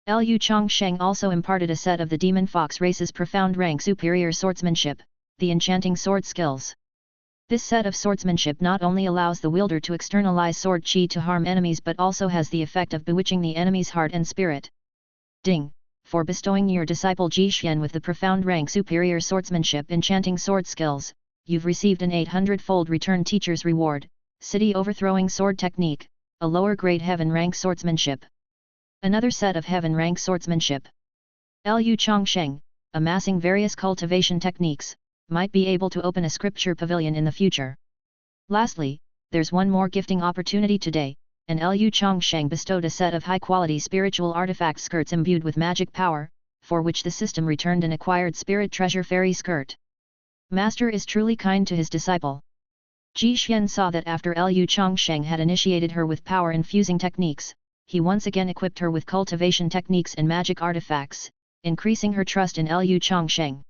Liu Changsheng also imparted a set of the Demon Fox race's profound rank superior swordsmanship, the enchanting sword skills. This set of swordsmanship not only allows the wielder to externalize sword chi to harm enemies but also has the effect of bewitching the enemy's heart and spirit. Ding! For bestowing your disciple Jixuan with the profound rank superior swordsmanship enchanting sword skills, you've received an 800-fold return teacher's reward, city overthrowing sword technique, a lower grade heaven rank swordsmanship. Another set of heaven rank swordsmanship. Liu Changsheng, amassing various cultivation techniques, might be able to open a scripture pavilion in the future. Lastly, there's one more gifting opportunity today, and Liu Changsheng bestowed a set of high-quality spiritual artifact skirts imbued with magic power, for which the system returned an acquired spirit treasure fairy skirt. Master is truly kind to his disciple. Jixuan saw that after Liu Changsheng had initiated her with power-infusing techniques, he once again equipped her with cultivation techniques and magic artifacts, increasing her trust in Liu Changsheng.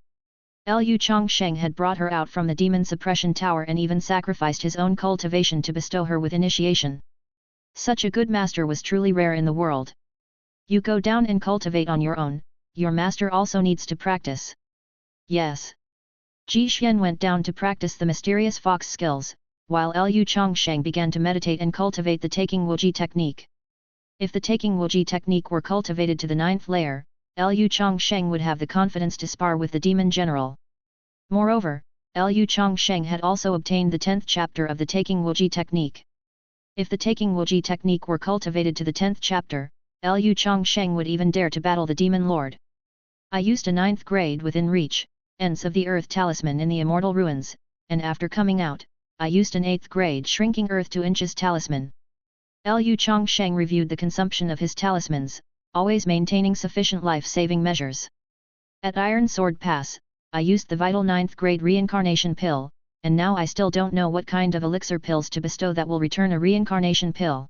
Liu Changsheng had brought her out from the demon suppression tower and even sacrificed his own cultivation to bestow her with initiation. Such a good master was truly rare in the world. You go down and cultivate on your own, your master also needs to practice. Yes. Jixuan went down to practice the mysterious fox skills, while Liu Changsheng began to meditate and cultivate the taking wuji technique. If the taking wuji technique were cultivated to the 9th layer, Liu Changsheng would have the confidence to spar with the demon general. Moreover, Liu Changsheng had also obtained the 10th chapter of the taking wuji technique. If the taking wuji technique were cultivated to the 10th chapter, Liu Changsheng would even dare to battle the demon lord. I used a 9th grade within reach, Ends of the Earth talisman in the Immortal Ruins, and after coming out, I used an 8th grade shrinking Earth to inches talisman. Liu Changsheng reviewed the consumption of his talismans, always maintaining sufficient life-saving measures. At Iron Sword Pass, I used the vital 9th grade reincarnation pill, and now I still don't know what kind of elixir pills to bestow that will return a reincarnation pill.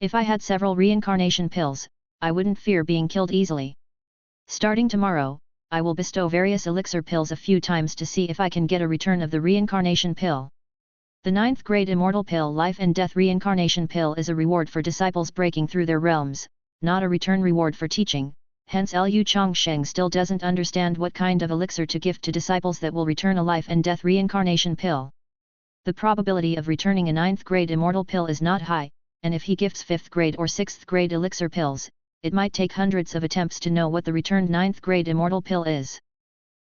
If I had several reincarnation pills, I wouldn't fear being killed easily. Starting tomorrow, I will bestow various elixir pills a few times to see if I can get a return of the reincarnation pill. The 9th grade immortal pill Life and Death Reincarnation Pill is a reward for disciples breaking through their realms, not a return reward for teaching, hence Lu Changsheng still doesn't understand what kind of elixir to gift to disciples that will return a life and death reincarnation pill. The probability of returning a 9th grade immortal pill is not high, and if he gifts 5th grade or 6th grade elixir pills, it might take hundreds of attempts to know what the returned 9th grade immortal pill is.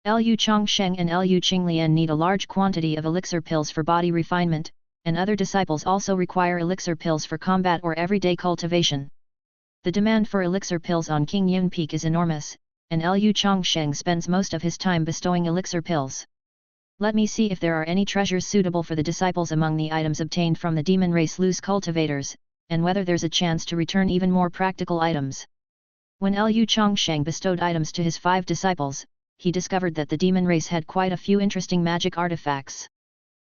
Lu Changsheng and Lu Qinglian need a large quantity of elixir pills for body refinement, and other disciples also require elixir pills for combat or everyday cultivation. The demand for elixir pills on King Yun Peak is enormous, and Lu Changsheng spends most of his time bestowing elixir pills. Let me see if there are any treasures suitable for the disciples among the items obtained from the demon race loose cultivators, and whether there's a chance to return even more practical items. When Lu Changsheng bestowed items to his 5 disciples, he discovered that the demon race had quite a few interesting magic artifacts.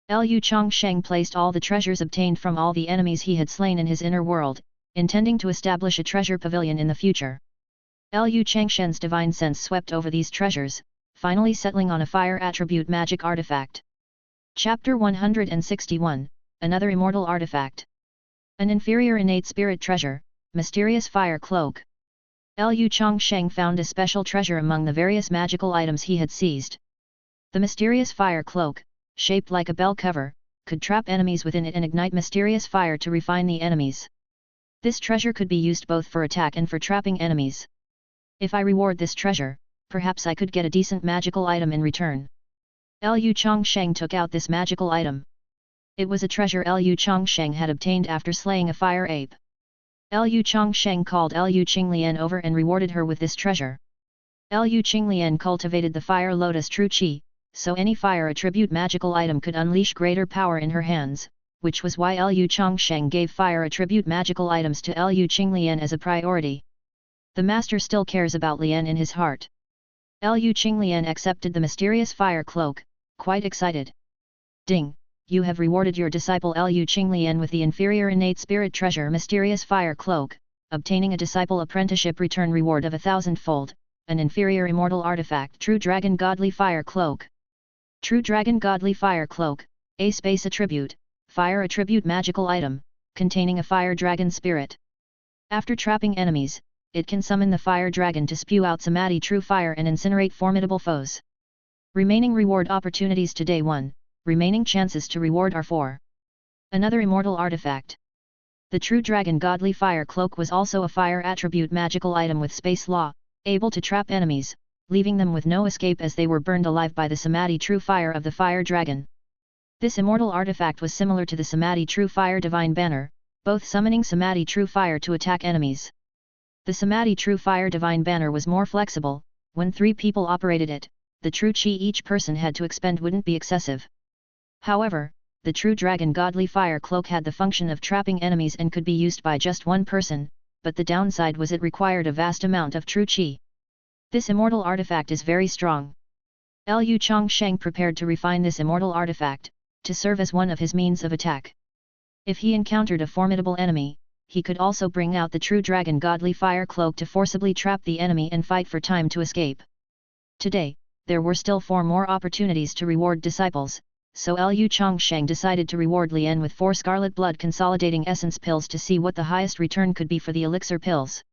Lu Changsheng placed all the treasures obtained from all the enemies he had slain in his inner world, intending to establish a treasure pavilion in the future. Lu Changshen's divine sense swept over these treasures, finally settling on a fire attribute magic artifact. Chapter 161, Another Immortal Artifact. An inferior innate spirit treasure, mysterious fire cloak. Lu Changsheng found a special treasure among the various magical items he had seized. The mysterious fire cloak, shaped like a bell cover, could trap enemies within it and ignite mysterious fire to refine the enemies. This treasure could be used both for attack and for trapping enemies. If I reward this treasure, perhaps I could get a decent magical item in return. Lu Changsheng took out this magical item. It was a treasure Lu Changsheng had obtained after slaying a fire ape. Lu Changsheng called Lu Qinglian over and rewarded her with this treasure. Lu Qinglian cultivated the fire lotus true qi, so any fire attribute magical item could unleash greater power in her hands, which was why Lu Changsheng gave fire attribute magical items to Lu Qinglian as a priority. The master still cares about Lian in his heart. Lu Qinglian accepted the mysterious fire cloak, quite excited. Ding! You have rewarded your disciple Lu Qinglian with the inferior innate spirit treasure mysterious fire cloak, obtaining a disciple apprenticeship return reward of 1,000-fold, an inferior immortal artifact True Dragon Godly Fire Cloak. True Dragon Godly Fire Cloak, a space attribute, fire attribute magical item, containing a fire dragon spirit. After trapping enemies, it can summon the fire dragon to spew out samadhi true fire and incinerate formidable foes. Remaining reward opportunities today 1. Remaining chances to reward are 4. Another immortal artifact. The True Dragon Godly Fire Cloak was also a fire attribute magical item with space law, able to trap enemies, leaving them with no escape as they were burned alive by the Samadhi True Fire of the Fire Dragon. This immortal artifact was similar to the Samadhi True Fire Divine Banner, both summoning Samadhi True Fire to attack enemies. The Samadhi True Fire Divine Banner was more flexible. When 3 people operated it, the true chi each person had to expend wouldn't be excessive. However, the True Dragon Godly Fire Cloak had the function of trapping enemies and could be used by just one person, but the downside was it required a vast amount of true chi. This immortal artifact is very strong. Lu Changsheng prepared to refine this immortal artifact, to serve as one of his means of attack. If he encountered a formidable enemy, he could also bring out the True Dragon Godly Fire Cloak to forcibly trap the enemy and fight for time to escape. Today, there were still 4 more opportunities to reward disciples, so Lu Changsheng decided to reward Lian with 4 Scarlet Blood Consolidating Essence pills to see what the highest return could be for the elixir pills.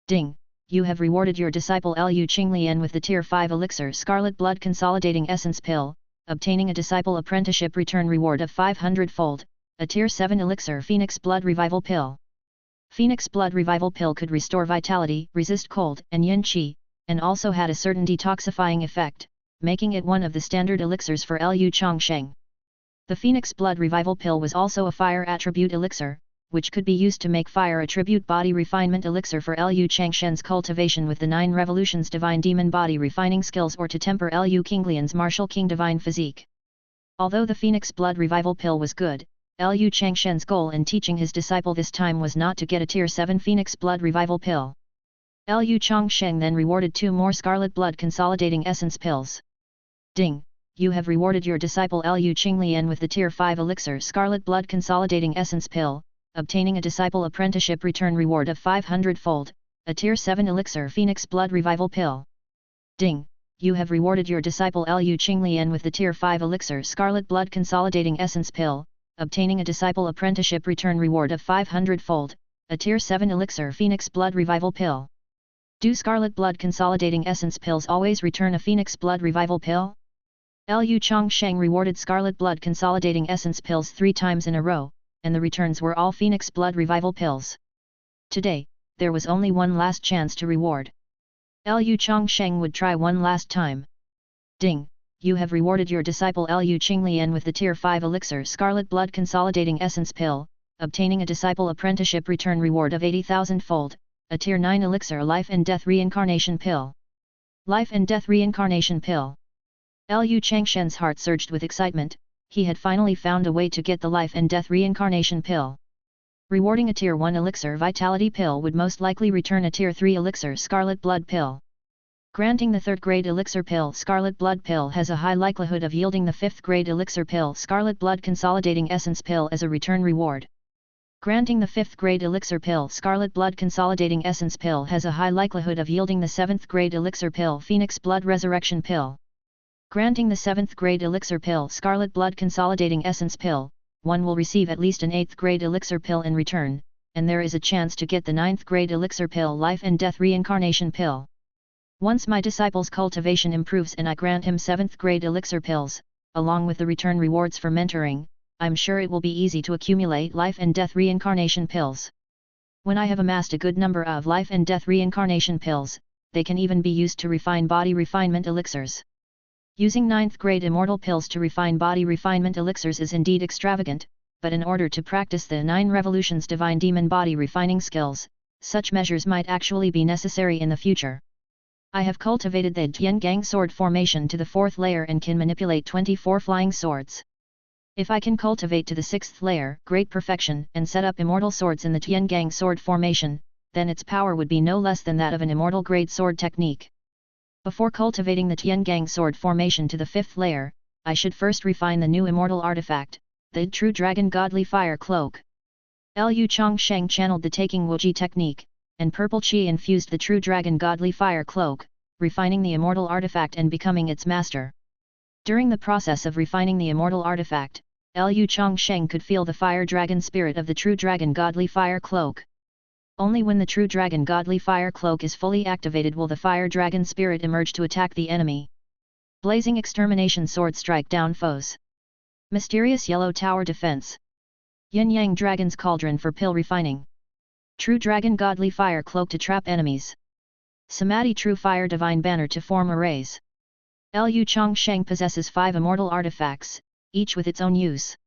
Ding! You have rewarded your disciple Lu Qinglian with the Tier 5 Elixir Scarlet Blood Consolidating Essence pill, obtaining a disciple apprenticeship return reward of 500-fold, a Tier 7 Elixir Phoenix Blood Revival pill. Phoenix Blood Revival pill could restore vitality, resist cold and yin qi, and also had a certain detoxifying effect, making it one of the standard elixirs for Lu Changsheng. The Phoenix Blood Revival pill was also a fire attribute elixir, which could be used to make fire attribute body refinement elixir for Lu Changsheng's cultivation with the 9 revolutions divine demon body refining skills or to temper Lu Qinglian's martial king divine physique. Although the Phoenix Blood Revival pill was good, Lu Changshen's goal in teaching his disciple this time was not to get a Tier 7 Phoenix Blood Revival pill. Lu Changsheng then rewarded 2 more Scarlet Blood Consolidating Essence pills. Ding! You have rewarded your disciple Lu Qinglian with the Tier 5 Elixir Scarlet Blood Consolidating Essence pill, obtaining a disciple apprenticeship return reward of 500-fold, a Tier 7 Elixir Phoenix Blood Revival Pill. Ding! You have rewarded your disciple Lu Qinglian with the Tier 5 Elixir Scarlet Blood Consolidating Essence Pill, obtaining a Disciple Apprenticeship Return Reward of 500-fold, a Tier 7 Elixir Phoenix Blood Revival Pill. Do Scarlet Blood Consolidating Essence Pills always return a Phoenix Blood Revival Pill? Lu Changsheng rewarded Scarlet Blood Consolidating Essence Pills 3 times in a row, and the returns were all Phoenix Blood Revival Pills. Today, there was only one last chance to reward. Lu Changsheng would try one last time. Ding! You have rewarded your disciple Lu Qinglian with the Tier 5 Elixir Scarlet Blood Consolidating Essence Pill, obtaining a Disciple Apprenticeship Return Reward of 80,000-fold, a Tier 9 Elixir Life and Death Reincarnation Pill. Life and Death Reincarnation Pill. Lu Changshen's heart surged with excitement. He had finally found a way to get the Life and Death Reincarnation Pill. Rewarding a Tier 1 Elixir Vitality Pill would most likely return a Tier 3 Elixir Scarlet Blood Pill. Granting the 3rd grade Elixir Pill Scarlet Blood Pill has a high likelihood of yielding the 5th grade Elixir Pill Scarlet Blood Consolidating Essence Pill as a return reward. Granting the 5th grade Elixir Pill Scarlet Blood Consolidating Essence Pill has a high likelihood of yielding the 7th grade Elixir Pill Phoenix Blood Resurrection Pill. Granting the 7th grade Elixir Pill Scarlet Blood Consolidating Essence Pill, one will receive at least an 8th grade Elixir Pill in return, and there is a chance to get the 9th grade Elixir Pill Life and Death Reincarnation Pill. Once my disciple's cultivation improves and I grant him 7th grade Elixir Pills, along with the return rewards for mentoring, I'm sure it will be easy to accumulate Life and Death Reincarnation Pills. When I have amassed a good number of Life and Death Reincarnation Pills, they can even be used to refine body refinement elixirs. Using 9th grade Immortal Pills to refine body refinement elixirs is indeed extravagant, but in order to practice the 9 Revolutions Divine Demon Body Refining skills, such measures might actually be necessary in the future. I have cultivated the Tiangang Sword formation to the 4th layer and can manipulate 24 flying swords. If I can cultivate to the 6th layer, Great Perfection, and set up immortal swords in the Tiangang Sword formation, then its power would be no less than that of an immortal grade sword technique. Before cultivating the Tiangang Sword formation to the 5th layer, I should first refine the new immortal artifact, the True Dragon Godly Fire Cloak. Lu Changsheng channeled the Taking Wuji technique, and Purple Qi infused the True Dragon Godly Fire Cloak, refining the immortal artifact and becoming its master. During the process of refining the immortal artifact, Lu Changsheng could feel the fire dragon spirit of the True Dragon Godly Fire Cloak. Only when the True Dragon Godly Fire Cloak is fully activated will the fire dragon spirit emerge to attack the enemy. Blazing Extermination Sword strike down foes. Mysterious Yellow Tower Defense. Yin Yang Dragon's Cauldron for pill refining. True Dragon Godly Fire Cloak to trap enemies. Samadhi True Fire Divine Banner to form arrays. Lu Changsheng possesses 5 immortal artifacts, each with its own use.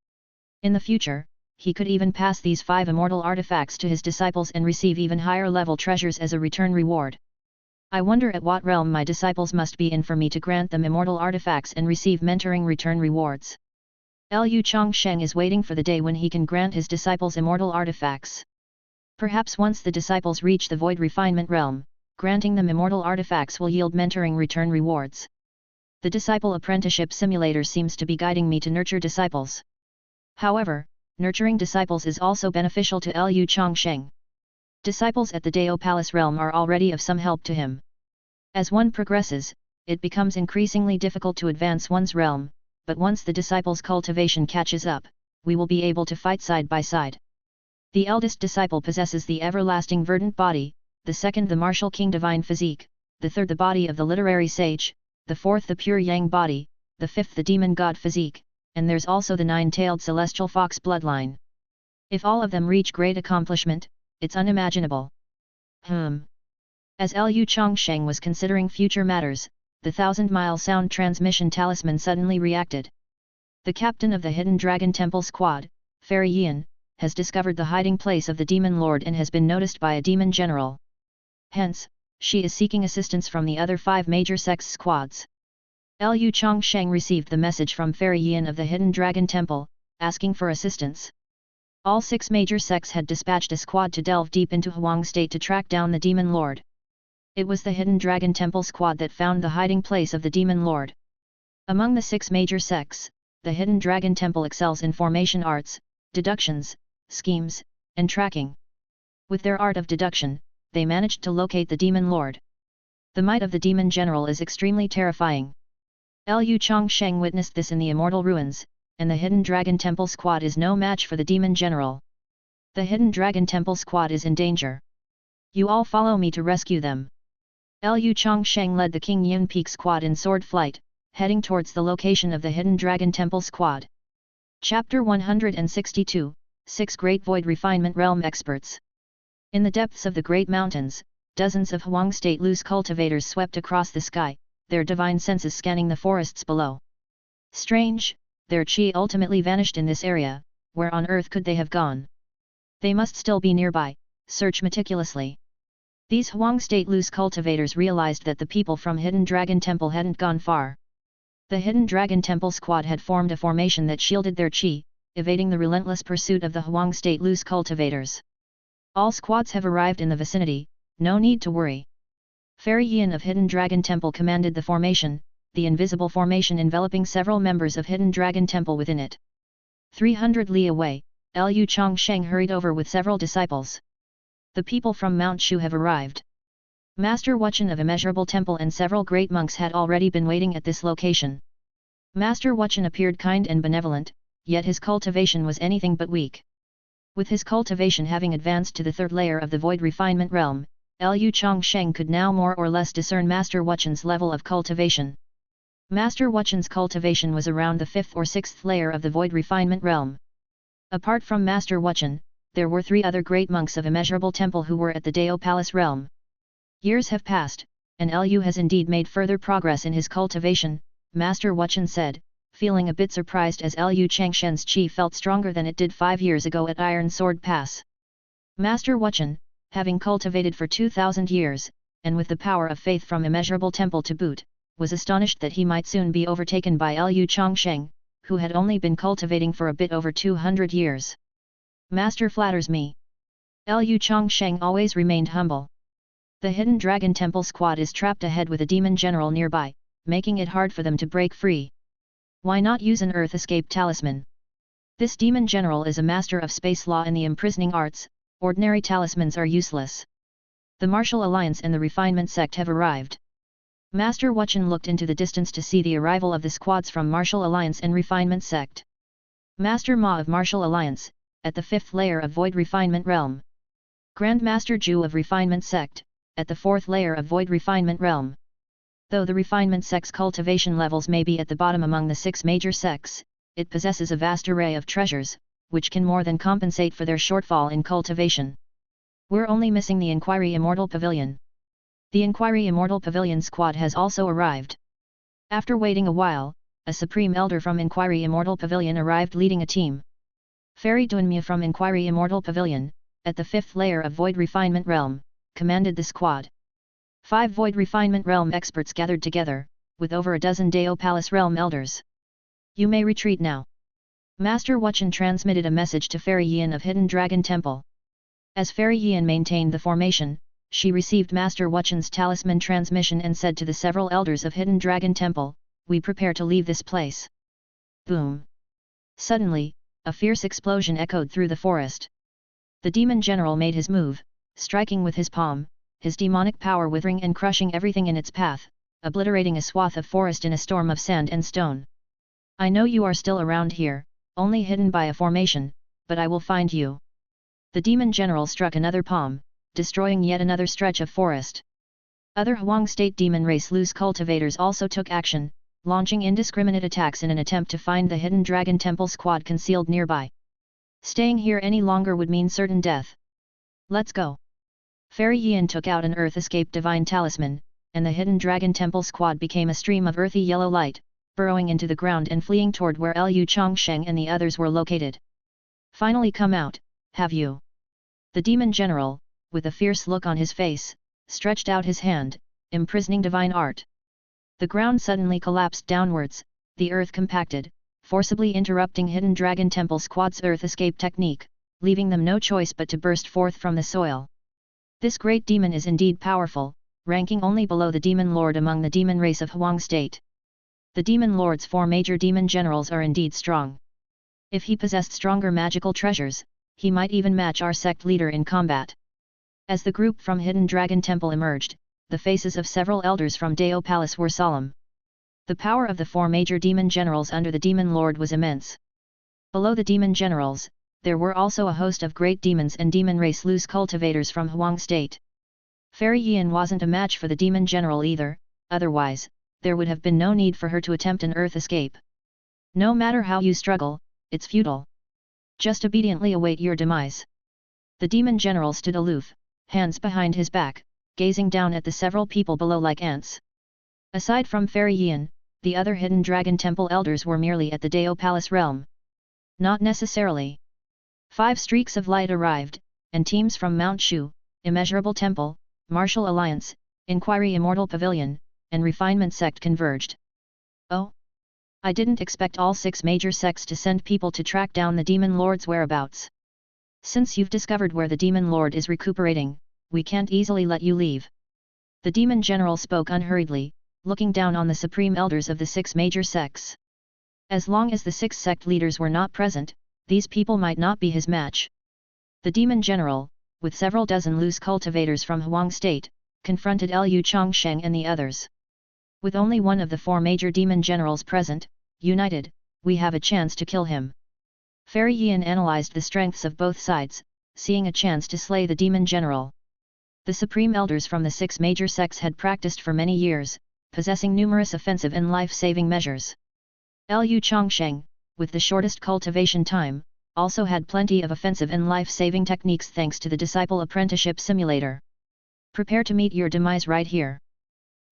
In the future, he could even pass these 5 immortal artifacts to his disciples and receive even higher level treasures as a return reward. I wonder at what realm my disciples must be in for me to grant them immortal artifacts and receive mentoring return rewards. Lu Changsheng is waiting for the day when he can grant his disciples immortal artifacts. Perhaps once the disciples reach the Void Refinement realm, granting them immortal artifacts will yield mentoring return rewards. The Disciple Apprenticeship Simulator seems to be guiding me to nurture disciples. However, nurturing disciples is also beneficial to Lu Changsheng. Disciples at the Dao Palace realm are already of some help to him. As one progresses, it becomes increasingly difficult to advance one's realm, but once the disciple's cultivation catches up, we will be able to fight side by side. The eldest disciple possesses the everlasting verdant body, the second the martial king divine physique, the third the body of the literary sage, the fourth the pure yang body, the fifth the demon god physique, and there's also the 9-tailed celestial fox bloodline. If all of them reach great accomplishment, it's unimaginable. As Lu Changsheng was considering future matters, the 1,000-mile sound transmission talisman suddenly reacted. The captain of the Hidden Dragon Temple Squad, Fairy Yian, has discovered the hiding place of the Demon Lord and has been noticed by a demon general. Hence, she is seeking assistance from the other 5 major sects squads. Lu Changsheng received the message from Fairy Yian of the Hidden Dragon Temple, asking for assistance. All 6 major sects had dispatched a squad to delve deep into Huang State to track down the Demon Lord. It was the Hidden Dragon Temple squad that found the hiding place of the Demon Lord. Among the 6 major sects, the Hidden Dragon Temple excels in formation arts, deductions, schemes, and tracking. With their art of deduction, they managed to locate the demon lord. The might of the demon general is extremely terrifying. Lu Changsheng witnessed this in the immortal ruins, and the Hidden Dragon Temple squad is no match for the demon general. The Hidden Dragon Temple squad is in danger. You all follow me to rescue them. Lu Changsheng led the King Yun Peak squad in sword flight, heading towards the location of the Hidden Dragon Temple squad. Chapter 162, 6 Great Void Refinement Realm Experts. In the depths of the Great Mountains, dozens of Huang State loose cultivators swept across the sky, their divine senses scanning the forests below. Strange, their chi ultimately vanished in this area, where on earth could they have gone? They must still be nearby, search meticulously. These Huang State loose cultivators realized that the people from Hidden Dragon Temple hadn't gone far. The Hidden Dragon Temple squad had formed a formation that shielded their chi, evading the relentless pursuit of the Huang State loose cultivators. All squads have arrived in the vicinity, no need to worry. Fairy Yin of Hidden Dragon Temple commanded the formation, the invisible formation enveloping several members of Hidden Dragon Temple within it. 300 li away, Lu Changsheng hurried over with several disciples. The people from Mount Shu have arrived. Master Wuchen of Immeasurable Temple and several great monks had already been waiting at this location. Master Wuchen appeared kind and benevolent, yet his cultivation was anything but weak. With his cultivation having advanced to the third layer of the Void Refinement Realm, Lu Changsheng could now more or less discern Master Wuchen's level of cultivation. Master Wuchen's cultivation was around the 5th or 6th layer of the Void Refinement Realm. Apart from Master Wuchen, there were 3 other great monks of Immeasurable Temple who were at the Dao Palace realm. Years have passed, and Lu has indeed made further progress in his cultivation, Master Wuchen said, feeling a bit surprised as Lu Changsheng's chi felt stronger than it did 5 years ago at Iron Sword Pass. Master Wuchen, having cultivated for 2,000 years, and with the power of faith from Immeasurable Temple to boot, was astonished that he might soon be overtaken by Lu Changsheng, who had only been cultivating for a bit over 200 years. Master flatters me. Lu Changsheng always remained humble. The Hidden Dragon Temple squad is trapped ahead with a demon general nearby, making it hard for them to break free. Why not use an Earth Escape Talisman? This demon general is a master of space law and the imprisoning arts, ordinary talismans are useless. The Martial Alliance and the Refinement Sect have arrived. Master Wuchen looked into the distance to see the arrival of the squads from Martial Alliance and Refinement Sect. Master Ma of Martial Alliance, at the 5th layer of Void Refinement Realm. Grand Master Ju of Refinement Sect, at the 4th layer of Void Refinement Realm. Though the Refinement Sect's cultivation levels may be at the bottom among the 6 major sects, it possesses a vast array of treasures, which can more than compensate for their shortfall in cultivation. We're only missing the Inquiry Immortal Pavilion. The Inquiry Immortal Pavilion squad has also arrived. After waiting a while, a Supreme Elder from Inquiry Immortal Pavilion arrived leading a team. Fairy Dunmya from Inquiry Immortal Pavilion, at the 5th layer of Void Refinement Realm, commanded the squad. 5 Void Refinement Realm experts gathered together, with over a dozen Dao Palace Realm elders. You may retreat now. Master Wuchen transmitted a message to Fairy Yin of Hidden Dragon Temple. As Fairy Yin maintained the formation, she received Master Wuchen's talisman transmission and said to the several elders of Hidden Dragon Temple, "We prepare to leave this place." Boom! Suddenly, a fierce explosion echoed through the forest. The demon general made his move, striking with his palm, his demonic power withering and crushing everything in its path, obliterating a swath of forest in a storm of sand and stone. "I know you are still around here, only hidden by a formation, but I will find you." The demon general struck another palm, destroying yet another stretch of forest. Other Huang State demon race loose cultivators also took action, launching indiscriminate attacks in an attempt to find the Hidden Dragon Temple squad concealed nearby. Staying here any longer would mean certain death. Let's go. Fairy Yin took out an Earth Escape Divine Talisman, and the Hidden Dragon Temple squad became a stream of earthy yellow light, burrowing into the ground and fleeing toward where Lu Changsheng and the others were located. "Finally come out, have you?" The demon general, with a fierce look on his face, stretched out his hand, imprisoning divine art. The ground suddenly collapsed downwards, the earth compacted, forcibly interrupting Hidden Dragon Temple squad's earth escape technique, leaving them no choice but to burst forth from the soil. This great demon is indeed powerful, ranking only below the demon lord among the demon race of Huang State. The demon lord's 4 major demon generals are indeed strong. If he possessed stronger magical treasures, he might even match our sect leader in combat. As the group from Hidden Dragon Temple emerged, the faces of several elders from Dao Palace were solemn. The power of the 4 major demon generals under the Demon Lord was immense. Below the demon generals, there were also a host of great demons and demon race loose cultivators from Huang State. Fairy Yan wasn't a match for the demon general either, otherwise, there would have been no need for her to attempt an earth escape. No matter how you struggle, it's futile. Just obediently await your demise. The demon general stood aloof, hands behind his back, gazing down at the several people below like ants. Aside from Fairy Yan, the other Hidden Dragon Temple elders were merely at the Dao Palace realm. Not necessarily. 5 streaks of light arrived, and teams from Mount Shu, Immeasurable Temple, Martial Alliance, Inquiry Immortal Pavilion, and Refinement Sect converged. Oh? I didn't expect all 6 major sects to send people to track down the Demon Lord's whereabouts. Since you've discovered where the Demon Lord is recuperating, we can't easily let you leave. The Demon General spoke unhurriedly, looking down on the supreme elders of the 6 major sects. As long as the 6 sect leaders were not present, these people might not be his match. The Demon General, with several dozen loose cultivators from Huang State, confronted Lu Changsheng and the others. With only one of the 4 major demon generals present, united, we have a chance to kill him. Fairy Yan analyzed the strengths of both sides, seeing a chance to slay the demon general. The supreme elders from the 6 major sects had practiced for many years, possessing numerous offensive and life-saving measures. Lu Changsheng, with the shortest cultivation time, also had plenty of offensive and life-saving techniques thanks to the Disciple Apprenticeship Simulator. Prepare to meet your demise right here.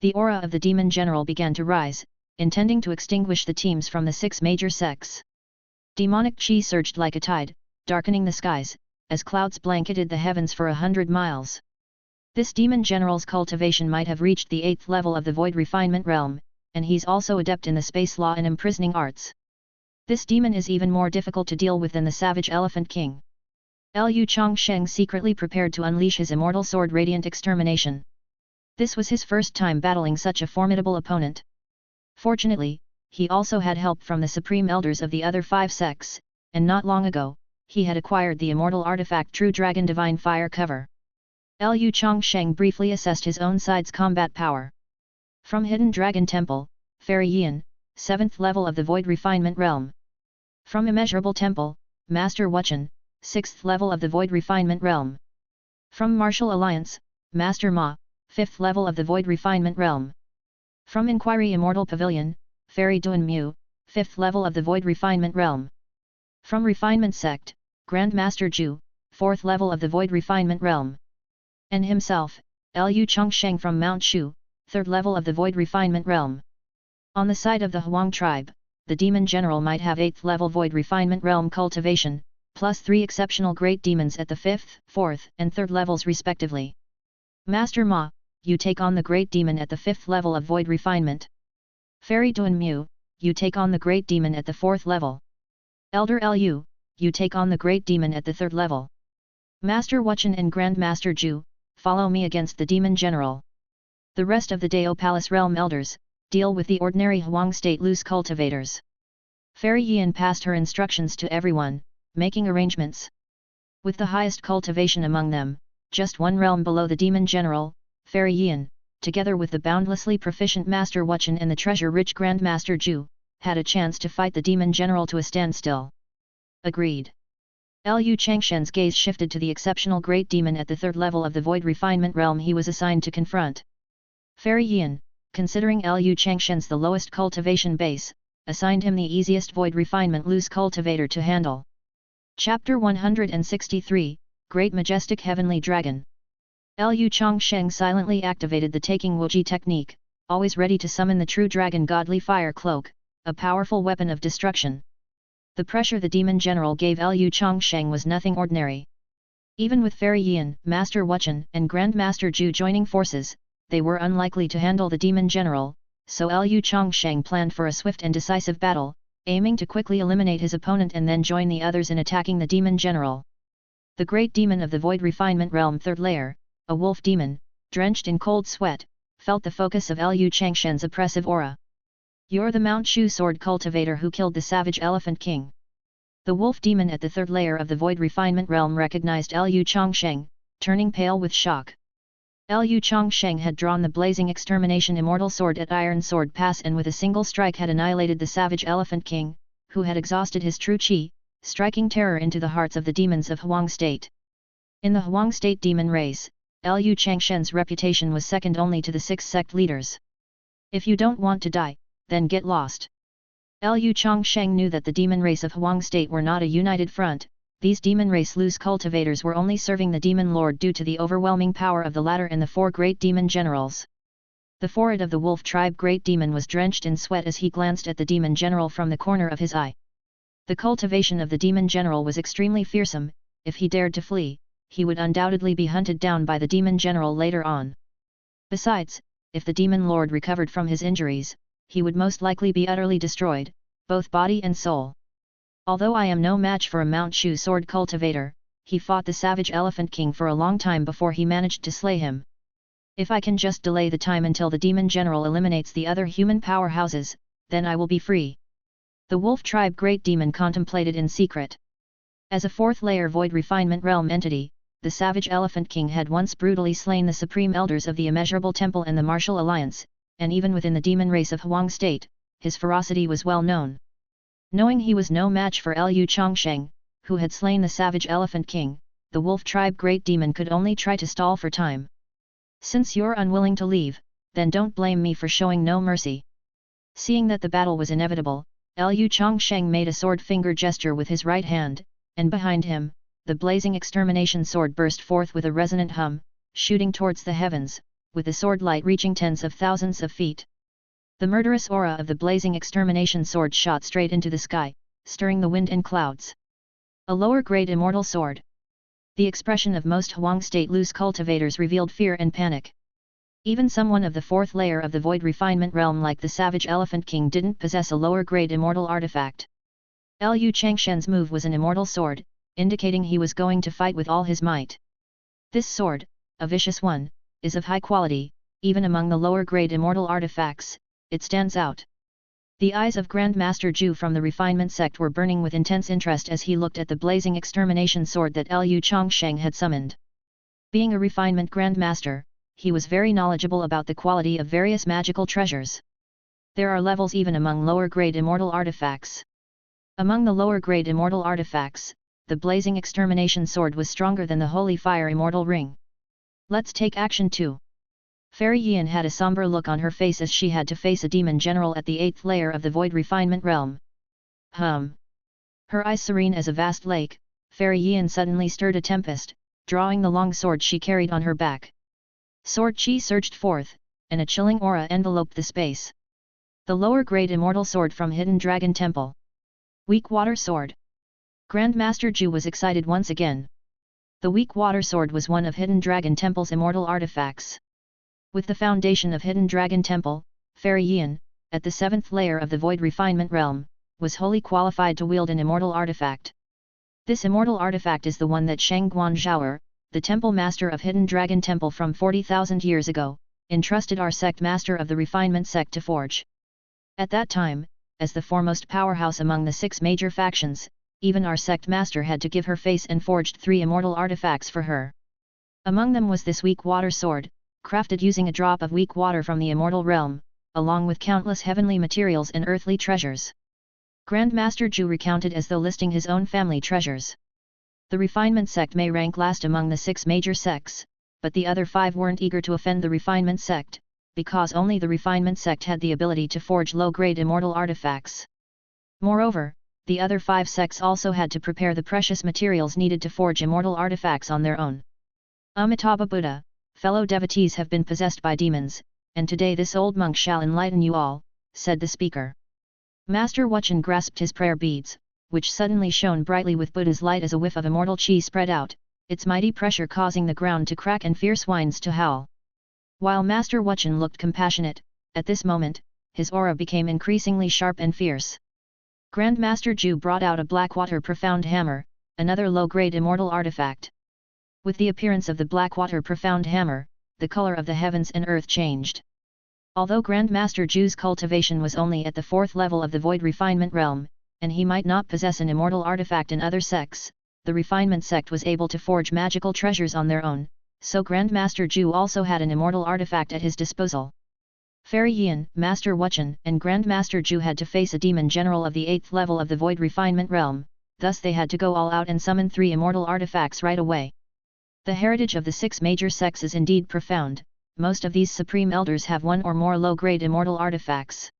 The aura of the demon general began to rise, intending to extinguish the teams from the 6 major sects. Demonic chi surged like a tide, darkening the skies, as clouds blanketed the heavens for 100 miles. This demon general's cultivation might have reached the 8th level of the void refinement realm, and he's also adept in the space law and imprisoning arts. This demon is even more difficult to deal with than the savage Elephant King. Lu Changsheng secretly prepared to unleash his immortal sword Radiant Extermination. This was his first time battling such a formidable opponent. Fortunately, he also had help from the supreme elders of the other 5 sects, and not long ago, he had acquired the immortal artifact True Dragon Divine Fire Cover. Lu Changsheng briefly assessed his own side's combat power. From Hidden Dragon Temple, Fairy Yan, 7th level of the Void Refinement Realm. From Immeasurable Temple, Master Wuchen, 6th level of the Void Refinement Realm. From Martial Alliance, Master Ma, 5th level of the Void Refinement Realm. From Inquiry Immortal Pavilion, Fairy Duan Mu, 5th level of the Void Refinement Realm. From Refinement Sect, Grand Master Zhu, 4th level of the Void Refinement Realm. And himself, Lu Changsheng from Mount Shu, 3rd level of the Void Refinement Realm. On the side of the Huang tribe, the Demon General might have 8th level Void Refinement Realm cultivation, plus 3 exceptional great demons at the 5th, 4th, and 3rd levels respectively. Master Ma, you take on the Great Demon at the 5th level of Void Refinement. Fairy Duan Mu, you take on the Great Demon at the 4th level. Elder Lu, you take on the Great Demon at the 3rd level. Master Wuchen and Grand Master Zhu, follow me against the Demon General. The rest of the Dao Palace Realm Elders, deal with the ordinary Huang State loose cultivators. Fairy Yan passed her instructions to everyone, making arrangements. With the highest cultivation among them, just 1 realm below the Demon General, Fairy Yan, together with the boundlessly proficient Master Wuchen and the treasure-rich Grand Master Zhu, had a chance to fight the Demon General to a standstill. Agreed. Lu Changsheng's gaze shifted to the exceptional Great Demon at the 3rd level of the Void Refinement Realm he was assigned to confront. Fairy Yan, considering Lu Changsheng's the lowest cultivation base, assigned him the easiest Void Refinement loose cultivator to handle. Chapter 163, Great Majestic Heavenly Dragon. Lu Changsheng silently activated the Taking Wuji technique, always ready to summon the True Dragon Godly Fire Cloak, a powerful weapon of destruction. The pressure the Demon General gave Lu Changsheng was nothing ordinary. Even with Fairy Yan, Master Wuchen, and Grand Master Zhu joining forces, they were unlikely to handle the Demon General, so Lu Changsheng planned for a swift and decisive battle, aiming to quickly eliminate his opponent and then join the others in attacking the Demon General. The Great Demon of the Void Refinement Realm 3rd layer, a wolf demon, drenched in cold sweat, felt the focus of Lu Changsheng's oppressive aura. You're the Mount Shu sword cultivator who killed the savage Elephant King. The wolf demon at the 3rd layer of the Void Refinement Realm recognized Lu Changsheng, turning pale with shock. Lu Changsheng had drawn the blazing extermination immortal sword at Iron Sword Pass and with a single strike had annihilated the savage Elephant King, who had exhausted his true qi, striking terror into the hearts of the demons of Huang State. In the Huang State demon race, Lu Changsheng's reputation was second only to the 6 sect leaders. If you don't want to die, then get lost. Lu Changsheng knew that the demon race of Huang State were not a united front. These demon race loose cultivators were only serving the demon lord due to the overwhelming power of the latter and the 4 great demon generals. The forehead of the wolf tribe great demon was drenched in sweat as he glanced at the demon general from the corner of his eye. The cultivation of the demon general was extremely fearsome. If he dared to flee, he would undoubtedly be hunted down by the demon general later on. Besides, if the demon lord recovered from his injuries, he would most likely be utterly destroyed, both body and soul. Although I am no match for a Mount Shu sword cultivator, he fought the savage Elephant King for a long time before he managed to slay him. If I can just delay the time until the demon general eliminates the other human powerhouses, then I will be free. The wolf tribe great demon contemplated in secret. As a 4th layer void refinement realm entity, the savage Elephant King had once brutally slain the supreme elders of the Immeasurable Temple and the Martial Alliance, and even within the demon race of Huang State, his ferocity was well known. Knowing he was no match for Lu Changsheng, who had slain the savage Elephant King, the wolf tribe great demon could only try to stall for time. Since you're unwilling to leave, then don't blame me for showing no mercy. Seeing that the battle was inevitable, Lu Changsheng made a sword finger gesture with his right hand, and behind him, the blazing extermination sword burst forth with a resonant hum, shooting towards the heavens, with the sword light reaching tens of thousands of feet. The murderous aura of the blazing extermination sword shot straight into the sky, stirring the wind and clouds. A lower-grade immortal sword. The expression of most Huang State loose cultivators revealed fear and panic. Even someone of the 4th layer of the void refinement realm like the savage Elephant King didn't possess a lower-grade immortal artifact. Lu Changsheng's move was an immortal sword, indicating he was going to fight with all his might. This sword, a vicious one, is of high quality. Even among the lower-grade immortal artifacts, it stands out. The eyes of Grandmaster Zhu from the refinement sect were burning with intense interest as he looked at the blazing extermination sword that Lu Changsheng had summoned. Being a refinement Grandmaster, he was very knowledgeable about the quality of various magical treasures. There are levels even among lower-grade immortal artifacts. Among the lower-grade immortal artifacts, the blazing extermination sword was stronger than the Holy Fire Immortal Ring. Let's take action too. Fairy Yan had a somber look on her face as she had to face a demon general at the 8th layer of the void refinement realm. Her eyes serene as a vast lake, Fairy Yan suddenly stirred a tempest, drawing the long sword she carried on her back. Sword chi surged forth, and a chilling aura enveloped the space. The lower-grade immortal sword from Hidden Dragon Temple. Weak Water Sword. Grandmaster Zhu was excited once again. The Weak Water Sword was one of Hidden Dragon Temple's immortal artifacts. With the foundation of Hidden Dragon Temple, Fairy Yan, at the 7th layer of the Void Refinement Realm, was wholly qualified to wield an immortal artifact. This immortal artifact is the one that Shang Guanzhouer, the Temple Master of Hidden Dragon Temple from 40,000 years ago, entrusted our sect master of the Refinement sect to forge. At that time, as the foremost powerhouse among the 6 major factions, even our sect master had to give her face and forged 3 immortal artifacts for her. Among them was this Weak Water Sword, crafted using a drop of weak water from the immortal realm, along with countless heavenly materials and earthly treasures. Grandmaster Zhu recounted as though listing his own family treasures. The refinement sect may rank last among the 6 major sects, but the other 5 weren't eager to offend the refinement sect, because only the refinement sect had the ability to forge low-grade immortal artifacts. Moreover, the other 5 sects also had to prepare the precious materials needed to forge immortal artifacts on their own. Amitabha Buddha, fellow devotees have been possessed by demons, and today this old monk shall enlighten you all, said the speaker. Master Wuchen grasped his prayer beads, which suddenly shone brightly with Buddha's light as a whiff of immortal chi spread out, its mighty pressure causing the ground to crack and fierce winds to howl. While Master Wuchen looked compassionate, at this moment, his aura became increasingly sharp and fierce. Grandmaster Zhu brought out a Blackwater Profound Hammer, another low-grade immortal artifact. With the appearance of the Blackwater Profound Hammer, the color of the heavens and earth changed. Although Grandmaster Zhu's cultivation was only at the 4th level of the Void Refinement Realm, and he might not possess an immortal artifact in other sects, the refinement sect was able to forge magical treasures on their own, so Grandmaster Zhu also had an immortal artifact at his disposal. Fairy Yan, Master Wuchen, and Grandmaster Zhu had to face a demon general of the 8th level of the Void Refinement Realm, thus they had to go all out and summon 3 immortal artifacts right away. The heritage of the 6 major sects is indeed profound. Most of these supreme elders have 1 or more low-grade immortal artifacts.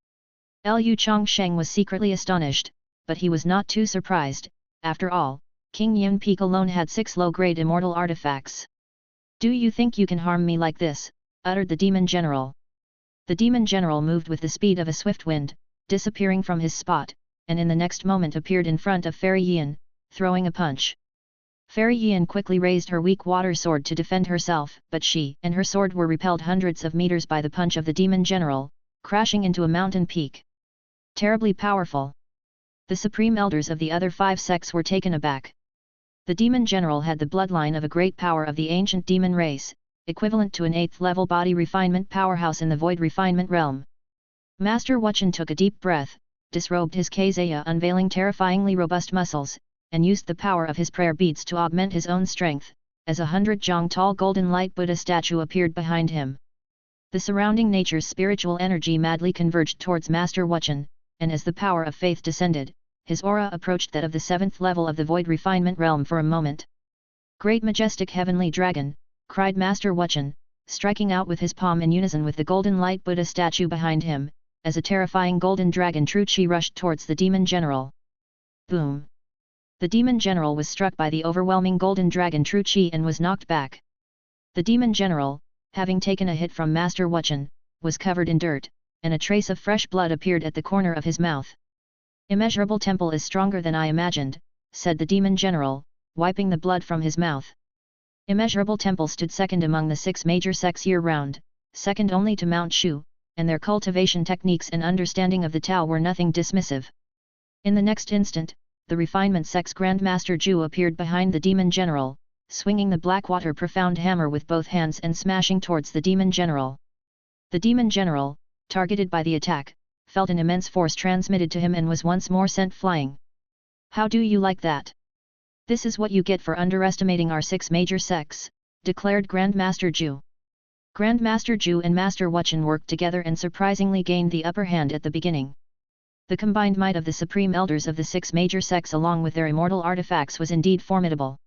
Lu Changsheng was secretly astonished, but he was not too surprised. After all, King Yun Peak alone had 6 low-grade immortal artifacts. "Do you think you can harm me like this?" uttered the demon general. The demon general moved with the speed of a swift wind, disappearing from his spot, and in the next moment appeared in front of Fairy Yan, throwing a punch. Fairy Yan quickly raised her weak water sword to defend herself, but she and her sword were repelled hundreds of meters by the punch of the demon general, crashing into a mountain peak. Terribly powerful. The supreme elders of the other 5 sects were taken aback. The demon general had the bloodline of a great power of the ancient demon race, equivalent to an 8th level body refinement powerhouse in the void refinement realm. Master Wuchen took a deep breath, disrobed his Kazeya unveiling terrifyingly robust muscles, and used the power of his prayer beads to augment his own strength, as a 100-jong tall golden light Buddha statue appeared behind him. The surrounding nature's spiritual energy madly converged towards Master Wuchen, and as the power of faith descended, his aura approached that of the 7th level of the void refinement realm for a moment. "Great majestic heavenly dragon," cried Master Wuchen, striking out with his palm in unison with the golden light Buddha statue behind him, as a terrifying golden dragon true chi rushed towards the demon general. Boom! The demon general was struck by the overwhelming golden dragon true chi and was knocked back. The demon general, having taken a hit from Master Wuchen, was covered in dirt, and a trace of fresh blood appeared at the corner of his mouth. "Immeasurable Temple is stronger than I imagined," said the demon general, wiping the blood from his mouth. Immeasurable Temple stood second among the 6 major sects year-round, second only to Mount Shu, and their cultivation techniques and understanding of the Tao were nothing dismissive. In the next instant, the refinement sect's Grandmaster Zhu appeared behind the demon general, swinging the Blackwater Profound Hammer with both hands and smashing towards the demon general. The demon general, targeted by the attack, felt an immense force transmitted to him and was once more sent flying. "How do you like that? This is what you get for underestimating our 6 major sects," declared Grandmaster Zhu. Grandmaster Zhu and Master Wuchen worked together and surprisingly gained the upper hand at the beginning. The combined might of the supreme elders of the 6 major sects along with their immortal artifacts was indeed formidable.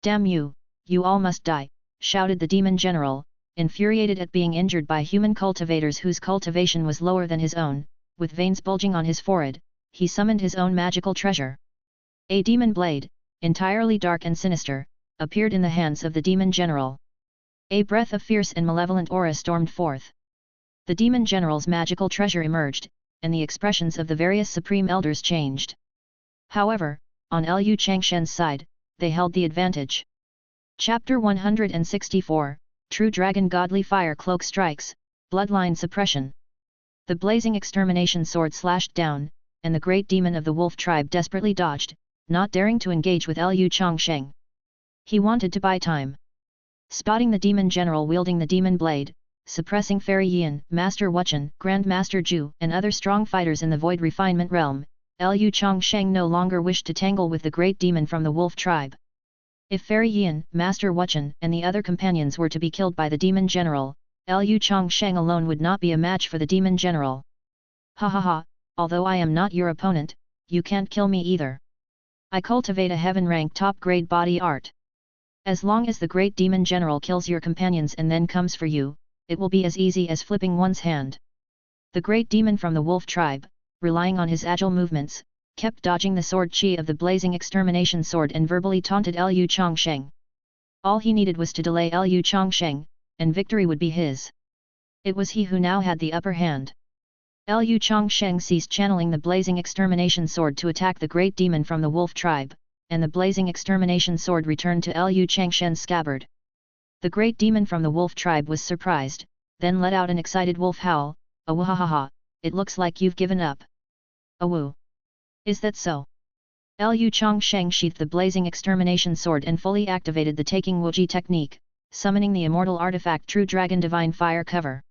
"Damn you, you all must die," shouted the demon general, infuriated at being injured by human cultivators whose cultivation was lower than his own. With veins bulging on his forehead, he summoned his own magical treasure. A demon blade, entirely dark and sinister, appeared in the hands of the demon general. A breath of fierce and malevolent aura stormed forth. The demon general's magical treasure emerged, and the expressions of the various supreme elders changed. However, on Lu Changshen's side, they held the advantage. Chapter 164, True Dragon Godly Fire Cloak Strikes, Bloodline Suppression. The blazing extermination sword slashed down, and the great demon of the wolf tribe desperately dodged, not daring to engage with Lu Changsheng. He wanted to buy time. Spotting the demon general wielding the demon blade, suppressing Fairy Yan, Master Wuchen, Grandmaster Zhu and other strong fighters in the void refinement realm, Lu Changsheng no longer wished to tangle with the great demon from the wolf tribe. If Fairy Yan, Master Wuchen and the other companions were to be killed by the demon general, Lu Changsheng alone would not be a match for the demon general. "Ha ha ha, although I am not your opponent, you can't kill me either. I cultivate a heaven-rank top-grade body art. As long as the great demon general kills your companions and then comes for you, it will be as easy as flipping one's hand." The great demon from the wolf tribe, relying on his agile movements, kept dodging the sword chi of the blazing extermination sword and verbally taunted Lu Changsheng. All he needed was to delay Lu Changsheng, and victory would be his. It was he who now had the upper hand. Lu Changsheng ceased channeling the blazing extermination sword to attack the great demon from the wolf tribe, and the blazing extermination sword returned to Lu Changshen's scabbard. The great demon from the wolf tribe was surprised, then let out an excited wolf howl. "Awahaha, it looks like you've given up." "Awoo! Is that so?" Lu Changsheng sheathed the blazing extermination sword and fully activated the taking Wuji technique, summoning the immortal artifact True Dragon Divine Fire Cover.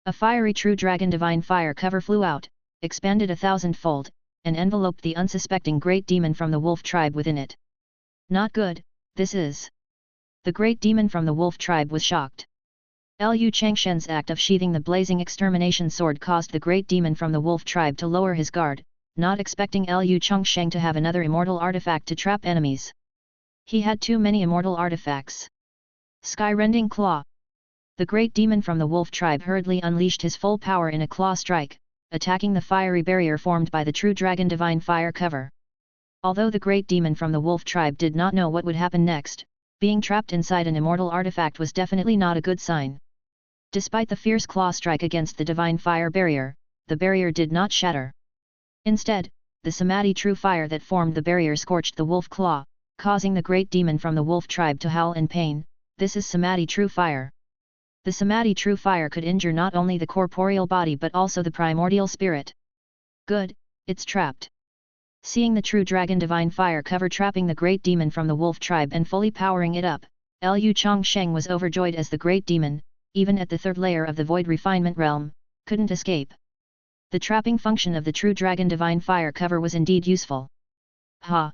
A fiery True Dragon Divine Fire Cover flew out, expanded 1,000-fold, and enveloped the unsuspecting great demon from the wolf tribe within it. Not good, this is. The great demon from the wolf tribe was shocked. Lu Changsheng's act of sheathing the blazing extermination sword caused the great demon from the wolf tribe to lower his guard, not expecting Lu Changsheng to have another immortal artifact to trap enemies. He had too many immortal artifacts. Sky-rending claw. The great demon from the wolf tribe hurriedly unleashed his full power in a claw strike, attacking the fiery barrier formed by the true dragon divine fire cover. Although the great demon from the wolf tribe did not know what would happen next, being trapped inside an immortal artifact was definitely not a good sign. Despite the fierce claw strike against the divine fire barrier, the barrier did not shatter. Instead, the samadhi true fire that formed the barrier scorched the wolf claw, causing the great demon from the wolf tribe to howl in pain. This is samadhi true fire. The samadhi true fire could injure not only the corporeal body but also the primordial spirit. Good, it's trapped. Seeing the true dragon divine fire cover trapping the great demon from the wolf tribe and fully powering it up, Lu Changsheng was overjoyed as the great demon, even at the third layer of the void refinement realm, couldn't escape. The trapping function of the true dragon divine fire cover was indeed useful. Ha!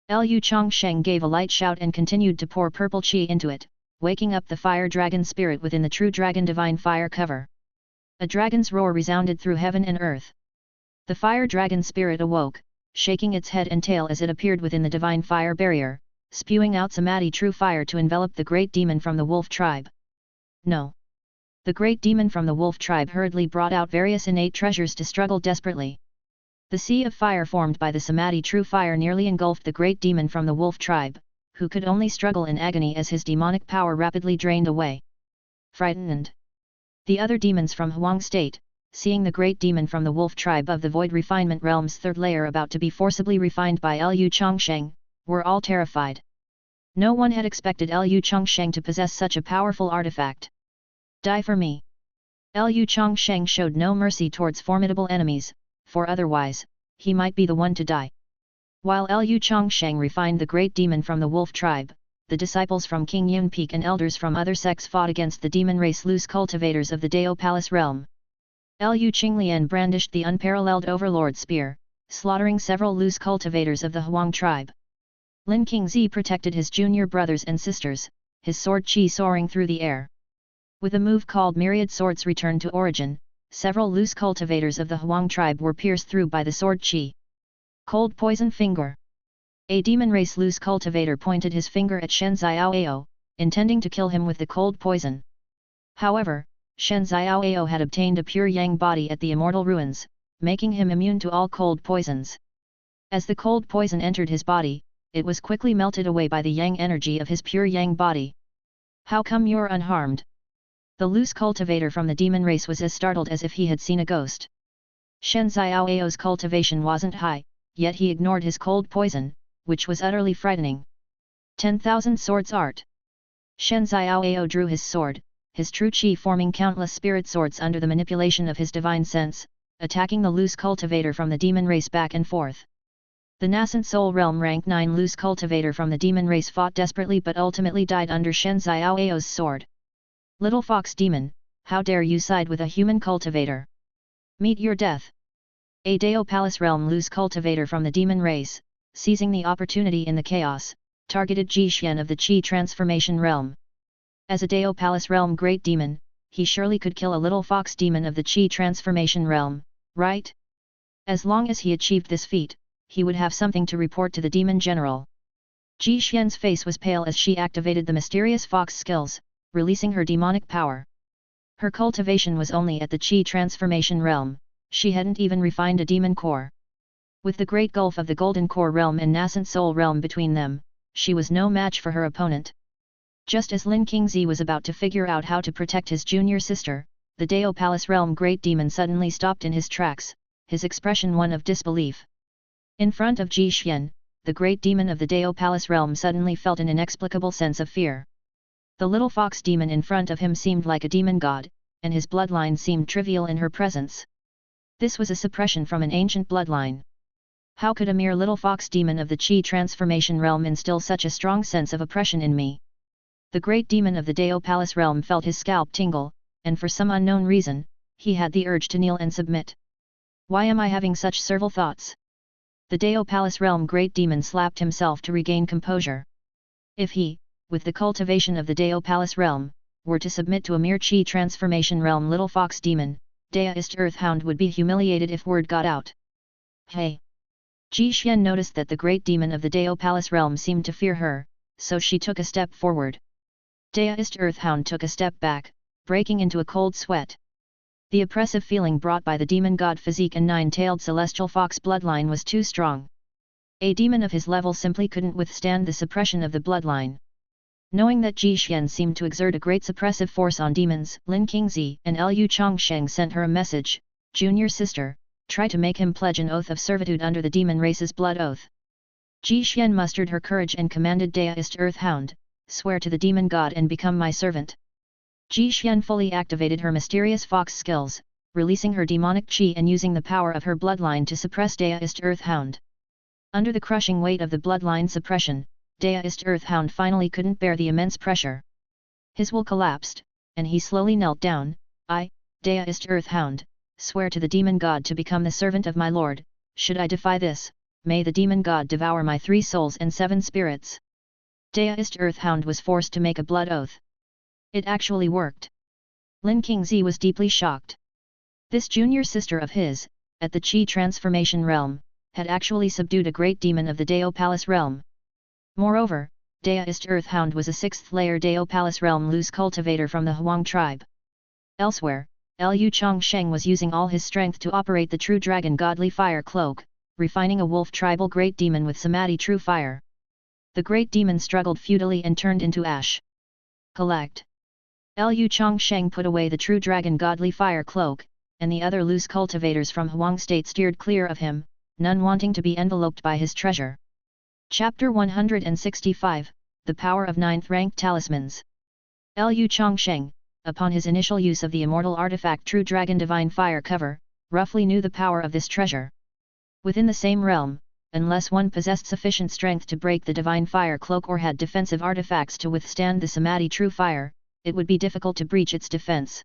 Lu Changsheng gave a light shout and continued to pour purple qi into it, waking up the fire dragon spirit within the true dragon divine fire cover. A dragon's roar resounded through heaven and earth. The fire dragon spirit awoke, shaking its head and tail as it appeared within the divine fire barrier, spewing out samadhi true fire to envelop the great demon from the wolf tribe. No. The great demon from the wolf tribe hurriedly brought out various innate treasures to struggle desperately. The sea of fire formed by the samadhi true fire nearly engulfed the great demon from the wolf tribe, who could only struggle in agony as his demonic power rapidly drained away. Frightened. The other demons from Huang State, seeing the great demon from the wolf tribe of the void refinement realm's third layer about to be forcibly refined by Lu Changsheng, were all terrified. No one had expected Lu Changsheng to possess such a powerful artifact. Die for me. Lu Changsheng showed no mercy towards formidable enemies, for otherwise, he might be the one to die. While Lu Changsheng refined the great demon from the wolf tribe, the disciples from King Yun Peak and elders from other sects fought against the demon race loose cultivators of the Dao Palace realm. Lu Qinglian brandished the unparalleled overlord spear, slaughtering several loose cultivators of the Huang tribe. Lin Qingzi protected his junior brothers and sisters, his sword qi soaring through the air. With a move called Myriad Swords Return to Origin, several loose cultivators of the Huang tribe were pierced through by the sword qi. Cold Poison Finger. A demon race loose cultivator pointed his finger at Shen Xiaoao, intending to kill him with the cold poison. However, Shen Xiaoao had obtained a pure yang body at the immortal ruins, making him immune to all cold poisons. As the cold poison entered his body, it was quickly melted away by the yang energy of his pure yang body. How come you're unharmed? The loose cultivator from the demon race was as startled as if he had seen a ghost. Shen Xiaoao's cultivation wasn't high, yet he ignored his cold poison, which was utterly frightening. 10,000 Swords Art. Shen Xiaoao drew his sword, his true qi forming countless spirit swords under the manipulation of his divine sense, attacking the loose cultivator from the demon race back and forth. The nascent soul realm rank 9 loose cultivator from the demon race fought desperately but ultimately died under Shen Xiaoao's sword. Little fox demon, how dare you side with a human cultivator? Meet your death. A Dao Palace realm loose cultivator from the demon race, seizing the opportunity in the chaos, targeted Jixuan of the Qi transformation realm. As a Dao Palace realm great demon, he surely could kill a little fox demon of the Qi transformation realm, right? As long as he achieved this feat, he would have something to report to the demon general. Jixuan's face was pale as she activated the mysterious fox skills, releasing her demonic power. Her cultivation was only at the Qi transformation realm, she hadn't even refined a demon core. With the great gulf of the golden core realm and nascent soul realm between them, she was no match for her opponent. Just as Lin Qingzi was about to figure out how to protect his junior sister, the Dao Palace realm great demon suddenly stopped in his tracks, his expression one of disbelief. In front of Jixuan, the great demon of the Dao Palace realm suddenly felt an inexplicable sense of fear. The little fox demon in front of him seemed like a demon god, and his bloodline seemed trivial in her presence. This was a suppression from an ancient bloodline. How could a mere little fox demon of the Qi transformation realm instill such a strong sense of oppression in me? The great demon of the Dao Palace realm felt his scalp tingle, and for some unknown reason, he had the urge to kneel and submit. Why am I having such servile thoughts? The Dao Palace Realm Great Demon slapped himself to regain composure. If he, with the cultivation of the Dao Palace Realm, were to submit to a mere Chi Transformation Realm Little Fox Demon, Daoist Earthhound would be humiliated if word got out. Hey! Ji Xian noticed that the Great Demon of the Dao Palace Realm seemed to fear her, so she took a step forward. Daoist Earthhound took a step back, breaking into a cold sweat. The oppressive feeling brought by the demon god physique and nine-tailed celestial fox bloodline was too strong. A demon of his level simply couldn't withstand the suppression of the bloodline. Knowing that Ji Xian seemed to exert a great suppressive force on demons, Lin Qingzi and Lu Changsheng sent her a message, "Junior sister, try to make him pledge an oath of servitude under the demon race's blood oath." Ji Xian mustered her courage and commanded Daoist Earthhound, "Swear to the demon god and become my servant." Ji Xian fully activated her mysterious fox skills, releasing her demonic chi and using the power of her bloodline to suppress Daoist Earthhound. Under the crushing weight of the bloodline suppression, Daoist Earthhound finally couldn't bear the immense pressure. His will collapsed, and he slowly knelt down. "I, Daoist Earthhound, swear to the demon god to become the servant of my lord. Should I defy this, may the demon god devour my 3 souls and 7 spirits." Daoist Earthhound was forced to make a blood oath. It actually worked. Lin Qingzi was deeply shocked. This junior sister of his, at the Chi Transformation Realm, had actually subdued a great demon of the Dao Palace Realm. Moreover, Daoist Earthhound was a 6th-layer Dao Palace Realm loose cultivator from the Huang tribe. Elsewhere, Lu Changsheng was using all his strength to operate the True Dragon Godly Fire Cloak, refining a wolf tribal great demon with Samadhi True Fire. The great demon struggled futilely and turned into ash. Collect. Lu Changsheng put away the True Dragon Godly Fire Cloak, and the other loose cultivators from Huang State steered clear of him, none wanting to be enveloped by his treasure. Chapter 165, The Power of 9th-Ranked Talismans. Lu Changsheng, upon his initial use of the immortal artifact True Dragon Divine Fire Cover, roughly knew the power of this treasure. Within the same realm, unless one possessed sufficient strength to break the Divine Fire Cloak or had defensive artifacts to withstand the Samadhi True Fire, it would be difficult to breach its defense.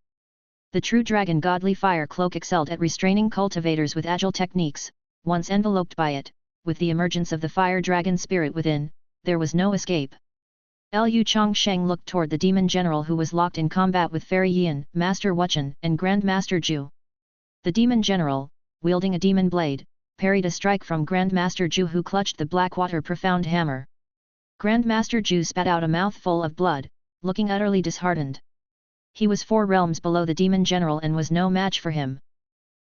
The True Dragon Godly Fire Cloak excelled at restraining cultivators with agile techniques. Once enveloped by it, with the emergence of the Fire Dragon spirit within, there was no escape. Lu Changsheng looked toward the demon general who was locked in combat with Fairy Yin, Master Wuchen, and Grand Master Zhu. The demon general, wielding a demon blade, parried a strike from Grand Master Zhu who clutched the Blackwater Profound Hammer. Grand Master Zhu spat out a mouthful of blood, looking utterly disheartened. He was 4 realms below the demon general and was no match for him.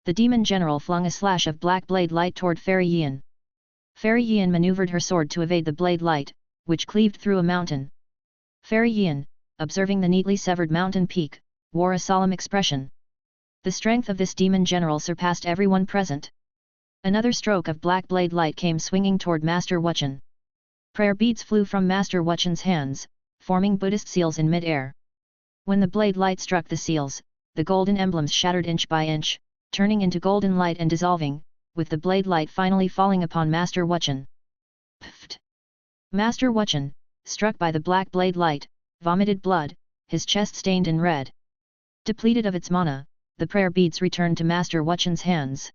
The demon general flung a slash of black blade light toward Fairy Yin. Fairy Yin maneuvered her sword to evade the blade light, which cleaved through a mountain. Fairy Yin, observing the neatly severed mountain peak, wore a solemn expression. The strength of this demon general surpassed everyone present. Another stroke of black blade light came swinging toward Master Wuchen. Prayer beads flew from Master Wuchen's hands, forming Buddhist seals in mid-air. When the blade light struck the seals, the golden emblems shattered inch by inch, turning into golden light and dissolving, with the blade light finally falling upon Master Wuchen. Pfft! Master Wuchen, struck by the black blade light, vomited blood, his chest stained in red. Depleted of its mana, the prayer beads returned to Master Wuchen's hands.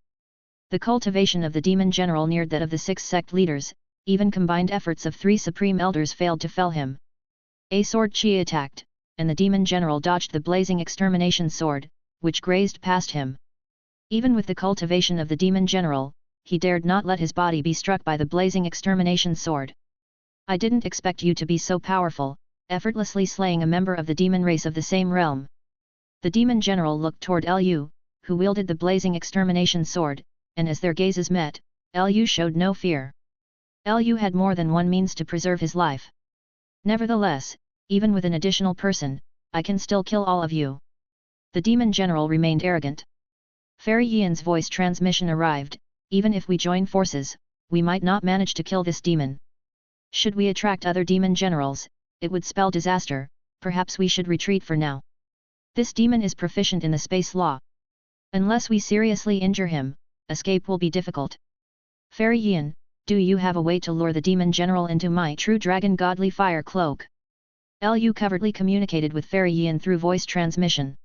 The cultivation of the demon general neared that of the 6 sect leaders, even combined efforts of 3 supreme elders failed to fell him. A sword chi attacked, and the demon general dodged the blazing extermination sword, which grazed past him. Even with the cultivation of the demon general, he dared not let his body be struck by the blazing extermination sword. "I didn't expect you to be so powerful," effortlessly slaying a member of the demon race of the same realm. The demon general looked toward Lu, who wielded the blazing extermination sword, and as their gazes met, Lu showed no fear. Lu had more than one means to preserve his life. "Nevertheless, even with an additional person, I can still kill all of you." The demon general remained arrogant. Fairy Yin's voice transmission arrived, "Even if we join forces, we might not manage to kill this demon. Should we attract other demon generals, it would spell disaster. Perhaps we should retreat for now. This demon is proficient in the space law. Unless we seriously injure him, escape will be difficult. Fairy Yin, do you have a way to lure the demon general into my True Dragon Godly Fire Cloak?" Lu covertly communicated with Fairy Yin through voice transmission.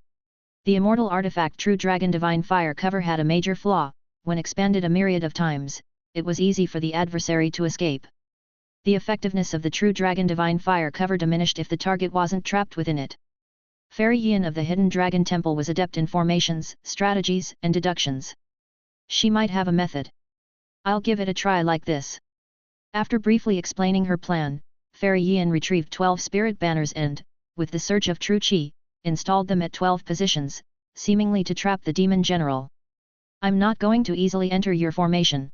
The immortal artifact True Dragon Divine Fire Cover had a major flaw. When expanded a myriad of times, it was easy for the adversary to escape. The effectiveness of the true dragon divine fire cover diminished if the target wasn't trapped within it. Fairy Yin of the Hidden Dragon Temple was adept in formations, strategies, and deductions. She might have a method. I'll give it a try like this. After briefly explaining her plan, Fairy Yin retrieved 12 spirit banners and, with the surge of true qi, installed them at 12 positions, seemingly to trap the demon general. I'm not going to easily enter your formation.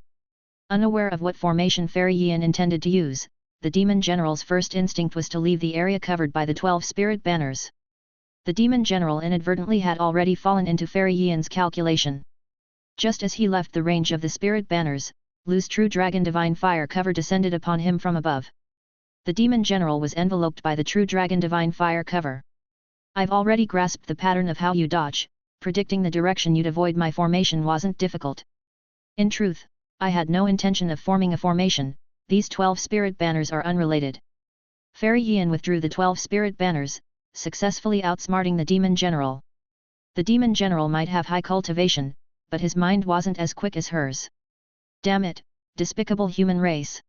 Unaware of what formation Fairy Yin intended to use, the demon general's first instinct was to leave the area covered by the 12 spirit banners. The demon general inadvertently had already fallen into Fairy Yin's calculation. Just as he left the range of the spirit banners, Lu's true dragon divine fire cover descended upon him from above. The demon general was enveloped by the true dragon divine fire cover. I've already grasped the pattern of how you dodge, predicting the direction you'd avoid my formation wasn't difficult. In truth, I had no intention of forming a formation, these 12 spirit banners are unrelated. Fairy Yin withdrew the 12 spirit banners, successfully outsmarting the demon general. The demon general might have high cultivation, but his mind wasn't as quick as hers. Damn it, despicable human race!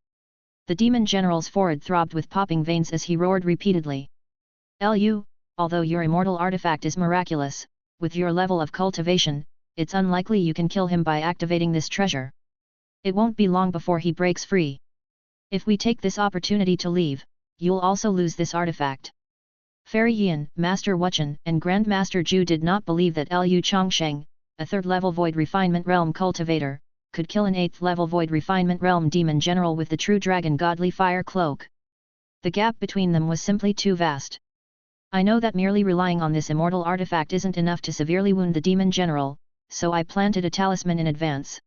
The demon general's forehead throbbed with popping veins as he roared repeatedly. Lu, although your immortal artifact is miraculous, with your level of cultivation, it's unlikely you can kill him by activating this treasure. It won't be long before he breaks free. If we take this opportunity to leave, you'll also lose this artifact. Fairy Yin, Master Wuchen, and Grandmaster Zhu did not believe that Lu Changsheng, a 3rd-level Void Refinement Realm cultivator, could kill an 8th-level Void Refinement Realm demon general with the true dragon godly fire cloak. The gap between them was simply too vast. I know that merely relying on this immortal artifact isn't enough to severely wound the demon general, so I planted a talisman in advance.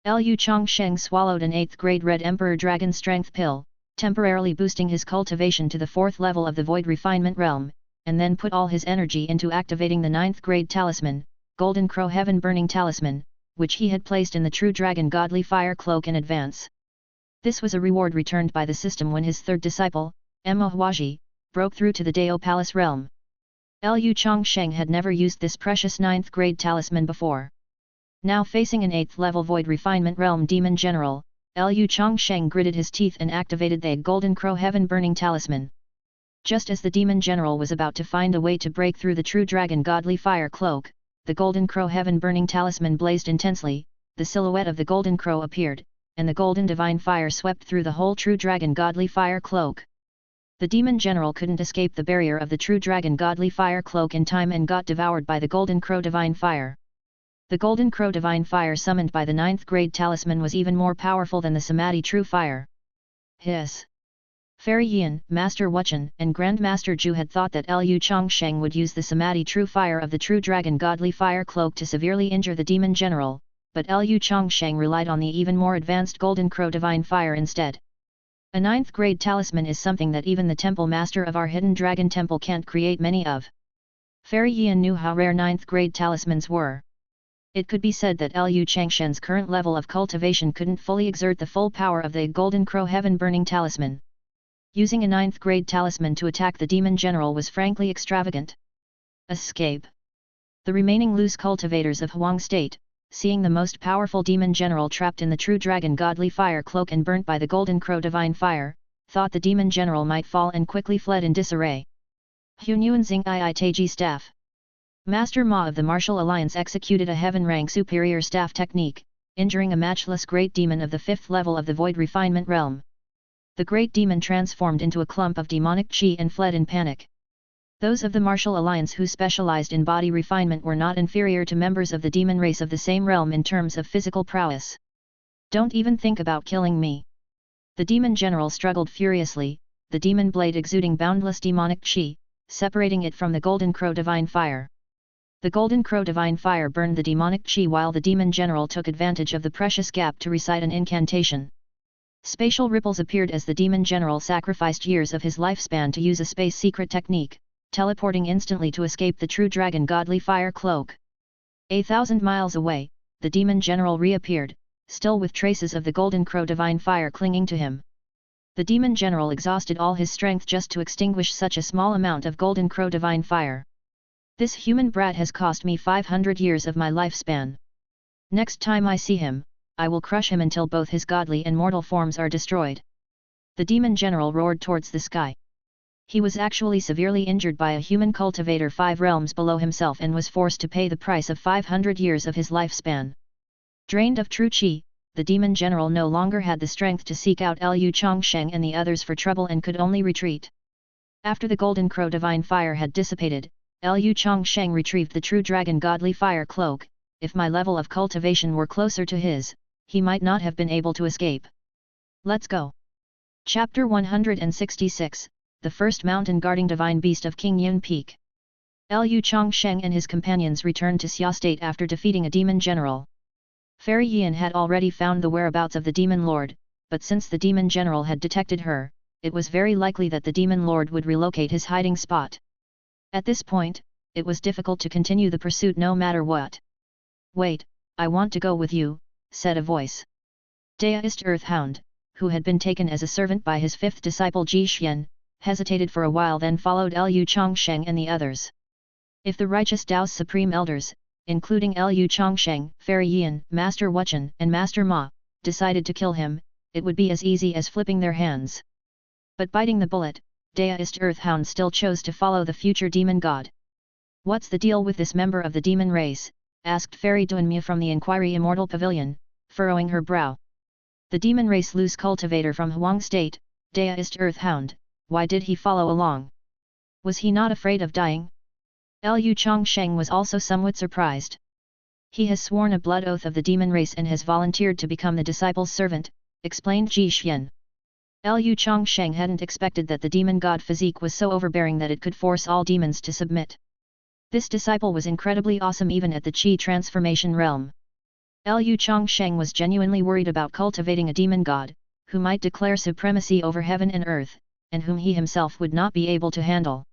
Lu Changsheng swallowed an 8th-grade Red Emperor Dragon Strength pill, temporarily boosting his cultivation to the 4th level of the Void Refinement Realm, and then put all his energy into activating the 9th-grade talisman, Golden Crow Heaven Burning Talisman, which he had placed in the True Dragon Godly Fire Cloak in advance. This was a reward returned by the system when his 3rd disciple, Emma Huaji, broke through to the Dao Palace realm. Lu Changsheng had never used this precious 9th-grade talisman before. Now facing an 8th-level Void Refinement Realm demon general, Lu Changsheng gritted his teeth and activated the Golden Crow Heaven Burning Talisman. Just as the demon general was about to find a way to break through the True Dragon Godly Fire Cloak, the Golden Crow Heaven Burning Talisman blazed intensely, the silhouette of the Golden Crow appeared, and the Golden Divine Fire swept through the whole True Dragon Godly Fire Cloak. The demon general couldn't escape the barrier of the True Dragon Godly Fire Cloak in time and got devoured by the Golden Crow Divine Fire. The Golden Crow Divine Fire summoned by the 9th-grade talisman was even more powerful than the Samadhi True Fire. Hiss! Fairy Yin, Master Wuchen, and Grandmaster Zhu had thought that Lu Changsheng would use the Samadhi True Fire of the True Dragon Godly Fire Cloak to severely injure the demon general, but Lu Changsheng relied on the even more advanced Golden Crow Divine Fire instead. A 9th-grade talisman is something that even the Temple Master of our Hidden Dragon Temple can't create many of. Fairy Yin knew how rare 9th-grade talismans were. It could be said that Lu Changsheng's current level of cultivation couldn't fully exert the full power of the Golden Crow Heaven Burning Talisman. Using a 9th-grade talisman to attack the demon general was frankly extravagant. Escape. The remaining loose cultivators of Huang State, seeing the most powerful demon general trapped in the True Dragon Godly Fire Cloak and burnt by the Golden Crow Divine Fire, thought the demon general might fall and quickly fled in disarray. Hunyuan Xing II Taiji Staff. Master Ma of the Martial Alliance executed a heaven-rank superior staff technique, injuring a matchless great demon of the 5th level of the Void Refinement Realm. The great demon transformed into a clump of demonic chi and fled in panic. Those of the Martial Alliance who specialized in body refinement were not inferior to members of the demon race of the same realm in terms of physical prowess. Don't even think about killing me. The demon general struggled furiously, the demon blade exuding boundless demonic chi, separating it from the Golden Crow Divine Fire. The Golden Crow Divine Fire burned the demonic chi while the demon general took advantage of the precious gap to recite an incantation. Spatial ripples appeared as the demon general sacrificed years of his lifespan to use a space secret technique, teleporting instantly to escape the True Dragon Godly Fire Cloak. 1,000 miles away, the demon general reappeared, still with traces of the Golden Crow Divine Fire clinging to him. The demon general exhausted all his strength just to extinguish such a small amount of Golden Crow Divine Fire. This human brat has cost me 500 years of my lifespan. Next time I see him, I will crush him until both his godly and mortal forms are destroyed." The demon general roared towards the sky. He was actually severely injured by a human cultivator 5 realms below himself and was forced to pay the price of 500 years of his lifespan. Drained of true qi, the demon general no longer had the strength to seek out Lu Changsheng and the others for trouble and could only retreat. After the golden crow divine fire had dissipated, Lu Changsheng retrieved the true dragon godly fire cloak. If my level of cultivation were closer to his, he might not have been able to escape. Let's go. Chapter 166, The First Mountain Guarding Divine Beast of King Yun Peak. Lu Changsheng and his companions returned to Xia State after defeating a demon general. Fairy Yan had already found the whereabouts of the demon lord, but since the demon general had detected her, it was very likely that the demon lord would relocate his hiding spot. At this point, it was difficult to continue the pursuit no matter what. "Wait, I want to go with you," said a voice. Daoist Earthhound, who had been taken as a servant by his 5th disciple Ji Xian, hesitated for a while then followed Lu Changsheng and the others. If the righteous Tao's supreme elders, including Lu Changsheng, Fairy Yan, Master Wuchen and Master Ma, decided to kill him, it would be as easy as flipping their hands. But biting the bullet, Daoist Earthhound still chose to follow the future demon god. "What's the deal with this member of the demon race?" asked Fairy Dunmia from the Inquiry Immortal Pavilion, furrowing her brow. "The demon race loose cultivator from Huang State, Daoist Earthhound, why did he follow along? Was he not afraid of dying?" Lu Changsheng was also somewhat surprised. "He has sworn a blood oath of the demon race and has volunteered to become the disciple's servant," explained Ji Xian. Lu Changsheng hadn't expected that the demon god physique was so overbearing that it could force all demons to submit. This disciple was incredibly awesome even at the Qi transformation realm. Lu Changsheng was genuinely worried about cultivating a demon god, who might declare supremacy over heaven and earth, and whom he himself would not be able to handle.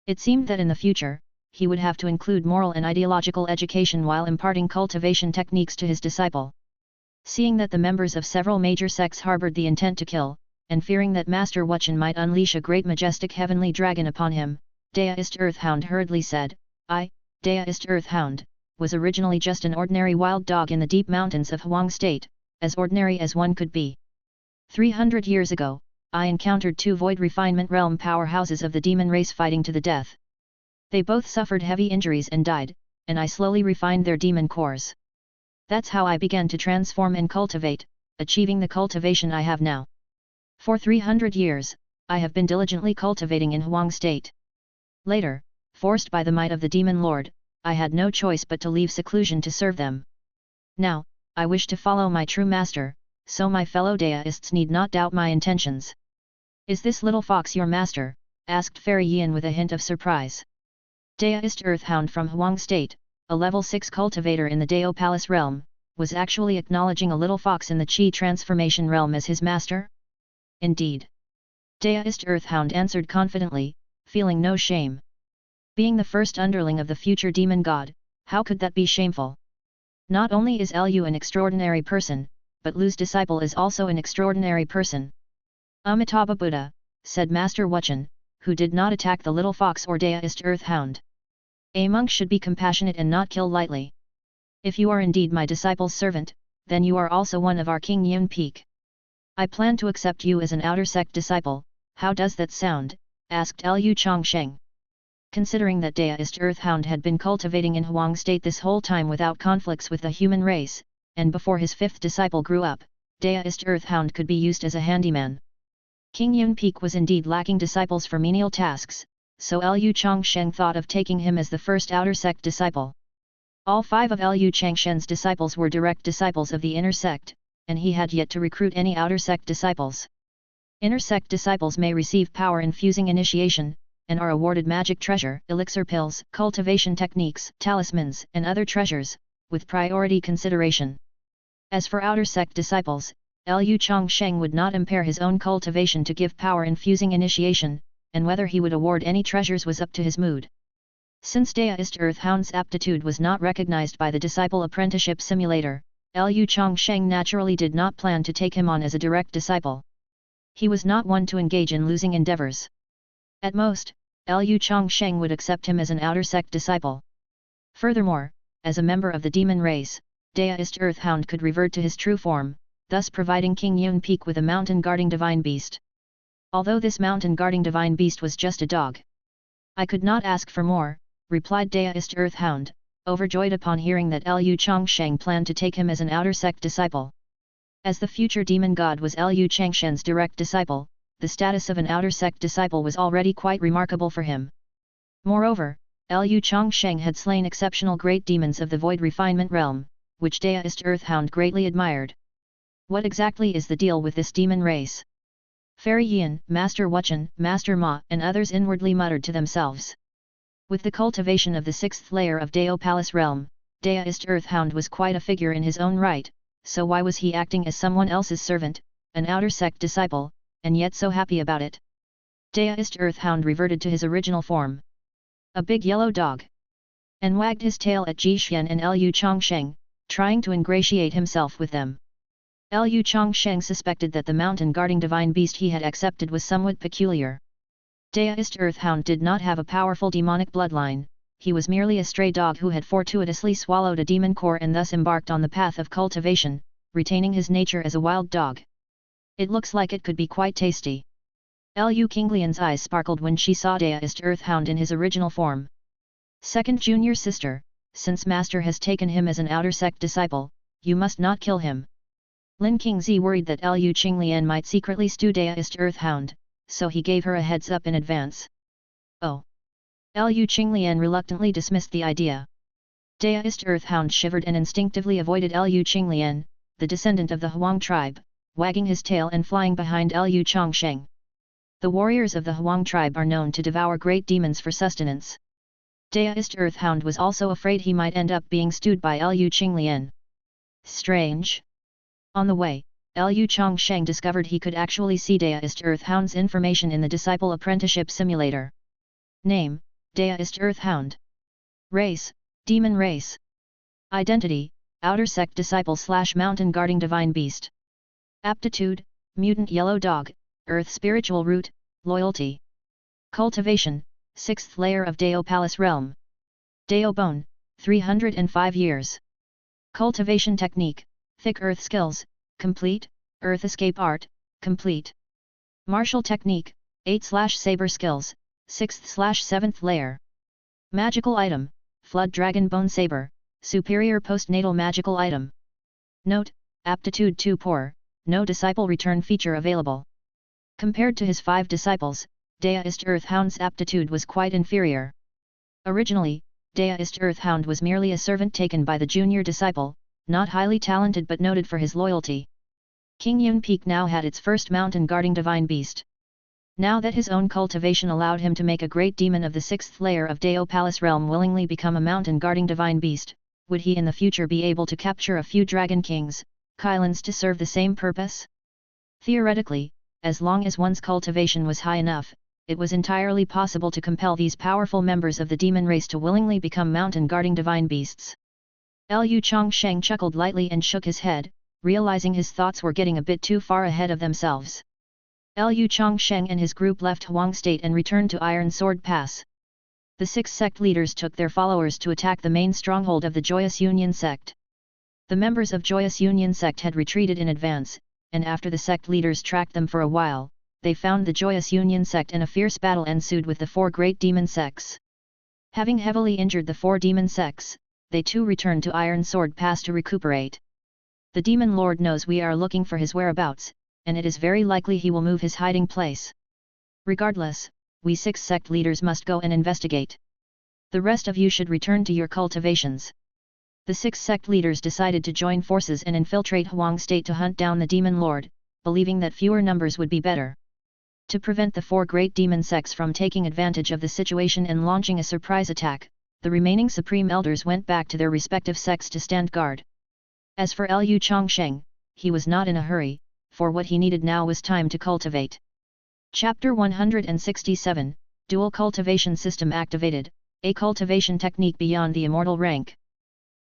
It seemed that in the future, he would have to include moral and ideological education while imparting cultivation techniques to his disciple. Seeing that the members of several major sects harbored the intent to kill, and fearing that Master Wuchen might unleash a great majestic heavenly dragon upon him, Daoist Earthhound hurriedly said, "I, Daoist Earthhound, was originally just an ordinary wild dog in the deep mountains of Huang State, as ordinary as one could be. 300 years ago, I encountered 2 void refinement realm powerhouses of the demon race fighting to the death. They both suffered heavy injuries and died, and I slowly refined their demon cores. That's how I began to transform and cultivate, achieving the cultivation I have now. For 300 years, I have been diligently cultivating in Huang State. Later, forced by the might of the demon lord, I had no choice but to leave seclusion to serve them. Now, I wish to follow my true master, so my fellow Daoists need not doubt my intentions." "Is this little fox your master?" asked Fairy Yan with a hint of surprise. Daoist Earthhound from Huang State, a level 6 cultivator in the Dao Palace realm, was actually acknowledging a little fox in the Qi transformation realm as his master? "Indeed." Daoist Earthhound answered confidently, feeling no shame. Being the first underling of the future demon god, how could that be shameful? Not only is Lu an extraordinary person, but Lu's disciple is also an extraordinary person. "Amitabha Buddha," said Master Wuchen, who did not attack the little fox or Daoist Earthhound. "A monk should be compassionate and not kill lightly. If you are indeed my disciple's servant, then you are also one of our King Yun Peak. I plan to accept you as an outer sect disciple, how does that sound?" asked Lu Changsheng. Considering that Daoist Earthhound had been cultivating in Huang State this whole time without conflicts with the human race, and before his 5th disciple grew up, Daoist Earthhound could be used as a handyman. King Yun Peak was indeed lacking disciples for menial tasks, so Lu Changsheng thought of taking him as the first outer sect disciple. All 5 of Lu Changsheng's disciples were direct disciples of the inner sect, and he had yet to recruit any outer sect disciples. Inner sect disciples may receive power-infusing initiation, and are awarded magic treasure, elixir pills, cultivation techniques, talismans, and other treasures, with priority consideration. As for outer sect disciples, Lu Changsheng would not impair his own cultivation to give power-infusing initiation, and whether he would award any treasures was up to his mood. Since Daoist Earthhound's aptitude was not recognized by the Disciple Apprenticeship Simulator, Lu Changsheng naturally did not plan to take him on as a direct disciple. He was not one to engage in losing endeavors. At most, Lu Changsheng would accept him as an outer sect disciple. Furthermore, as a member of the demon race, Deist Earthhound could revert to his true form, thus providing King Yun Peak with a mountain-guarding divine beast. Although this mountain-guarding divine beast was just a dog. I could not ask for more, replied Deist Earthhound, overjoyed upon hearing that Lu Changsheng planned to take him as an outer sect disciple. As the future demon god was Lu Changsheng's direct disciple, the status of an outer sect disciple was already quite remarkable for him. Moreover, Lu Changsheng had slain exceptional great demons of the void refinement realm, which Deist Earthhound greatly admired. What exactly is the deal with this demon race? Fairy Yin, Master Wuchen, Master Ma and others inwardly muttered to themselves. With the cultivation of the sixth layer of Dao Palace realm, Deist Earthhound was quite a figure in his own right, so why was he acting as someone else's servant, an outer sect disciple, and yet so happy about it? Deist Earthhound reverted to his original form. A big yellow dog. And wagged his tail at Jixuan and Lu Changsheng, trying to ingratiate himself with them. Lu Changsheng suspected that the mountain-guarding divine beast he had accepted was somewhat peculiar. Deist Earthhound did not have a powerful demonic bloodline, he was merely a stray dog who had fortuitously swallowed a demon core and thus embarked on the path of cultivation, retaining his nature as a wild dog. It looks like it could be quite tasty. Lu Qinglian's eyes sparkled when she saw Deist Earthhound in his original form. Second junior sister, since master has taken him as an outer sect disciple, you must not kill him. Lin Qingzi worried that Lu Qinglian might secretly stew Deist Earthhound, so he gave her a heads up in advance. Oh! Lu Qinglian reluctantly dismissed the idea. Deist Earthhound shivered and instinctively avoided Lu Qinglian, the descendant of the Huang tribe, wagging his tail and flying behind Lu Changsheng. The warriors of the Huang tribe are known to devour great demons for sustenance. Deist Earthhound was also afraid he might end up being stewed by Lu Qinglian. Strange. On the way, Lu Changsheng discovered he could actually see Deist Earthhound's information in the Disciple Apprenticeship Simulator. Name, Deist Earthhound. Race, Demon Race. Identity, Outer Sect Disciple / Mountain Guarding Divine Beast. Aptitude, Mutant Yellow Dog, Earth Spiritual Root, Loyalty. Cultivation, 6th layer of Dao Palace Realm. Dao Bone, 305 years. Cultivation Technique, Thick Earth Skills, complete, Earth Escape Art, complete. Martial Technique, 8/Saber Skills, 6th/7th layer. Magical Item, Flood Dragon Bone Saber, Superior Postnatal Magical Item. Note, Aptitude 2 Poor, no Disciple Return feature available. Compared to his 5 disciples, Deist Earthhound's aptitude was quite inferior. Originally, Deist Earthhound was merely a servant taken by the junior disciple, not highly talented but noted for his loyalty. King Yun Peak now had its first mountain-guarding divine beast. Now that his own cultivation allowed him to make a great demon of the 6th layer of Dao Palace Realm willingly become a mountain-guarding divine beast, would he in the future be able to capture a few Dragon Kings, Kylans to serve the same purpose? Theoretically, as long as one's cultivation was high enough, it was entirely possible to compel these powerful members of the demon race to willingly become mountain-guarding divine beasts. Lu Changsheng chuckled lightly and shook his head, realizing his thoughts were getting a bit too far ahead of themselves. Lu Changsheng and his group left Huang State and returned to Iron Sword Pass. The 6 sect leaders took their followers to attack the main stronghold of the Joyous Union sect. The members of Joyous Union sect had retreated in advance, and after the sect leaders tracked them for a while, they found the Joyous Union sect and a fierce battle ensued with the 4 great demon sects. Having heavily injured the 4 demon sects, they too returned to Iron Sword Pass to recuperate. The demon lord knows we are looking for his whereabouts, and it is very likely he will move his hiding place. Regardless, we 6 sect leaders must go and investigate. The rest of you should return to your cultivations. The 6 sect leaders decided to join forces and infiltrate Huang State to hunt down the demon lord, believing that fewer numbers would be better. To prevent the 4 great demon sects from taking advantage of the situation and launching a surprise attack, the remaining supreme elders went back to their respective sects to stand guard. As for Lu Changsheng, he was not in a hurry, for what he needed now was time to cultivate. Chapter 167, Dual Cultivation System activated, a cultivation technique beyond the immortal rank.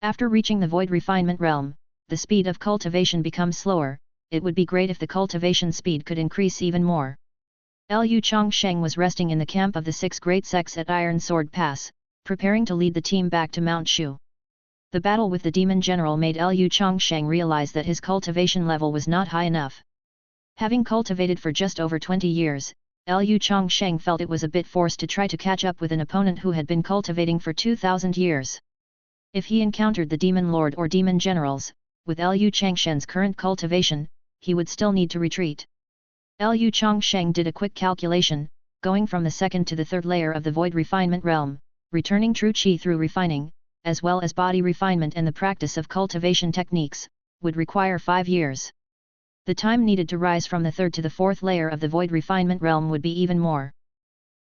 After reaching the void refinement realm, the speed of cultivation becomes slower. It would be great if the cultivation speed could increase even more. Lu Changsheng was resting in the camp of the 6 great sects at Iron Sword Pass, preparing to lead the team back to Mount Shu. The battle with the demon general made Liu Changsheng realize that his cultivation level was not high enough. Having cultivated for just over 20 years, Liu Changsheng felt it was a bit forced to try to catch up with an opponent who had been cultivating for 2,000 years. If he encountered the demon lord or demon generals, with Liu Changsheng's current cultivation, he would still need to retreat. Liu Changsheng did a quick calculation, going from the second to the third layer of the void refinement realm, returning true qi through refining, as well as body refinement and the practice of cultivation techniques, would require 5 years. The time needed to rise from the third to the fourth layer of the void refinement realm would be even more.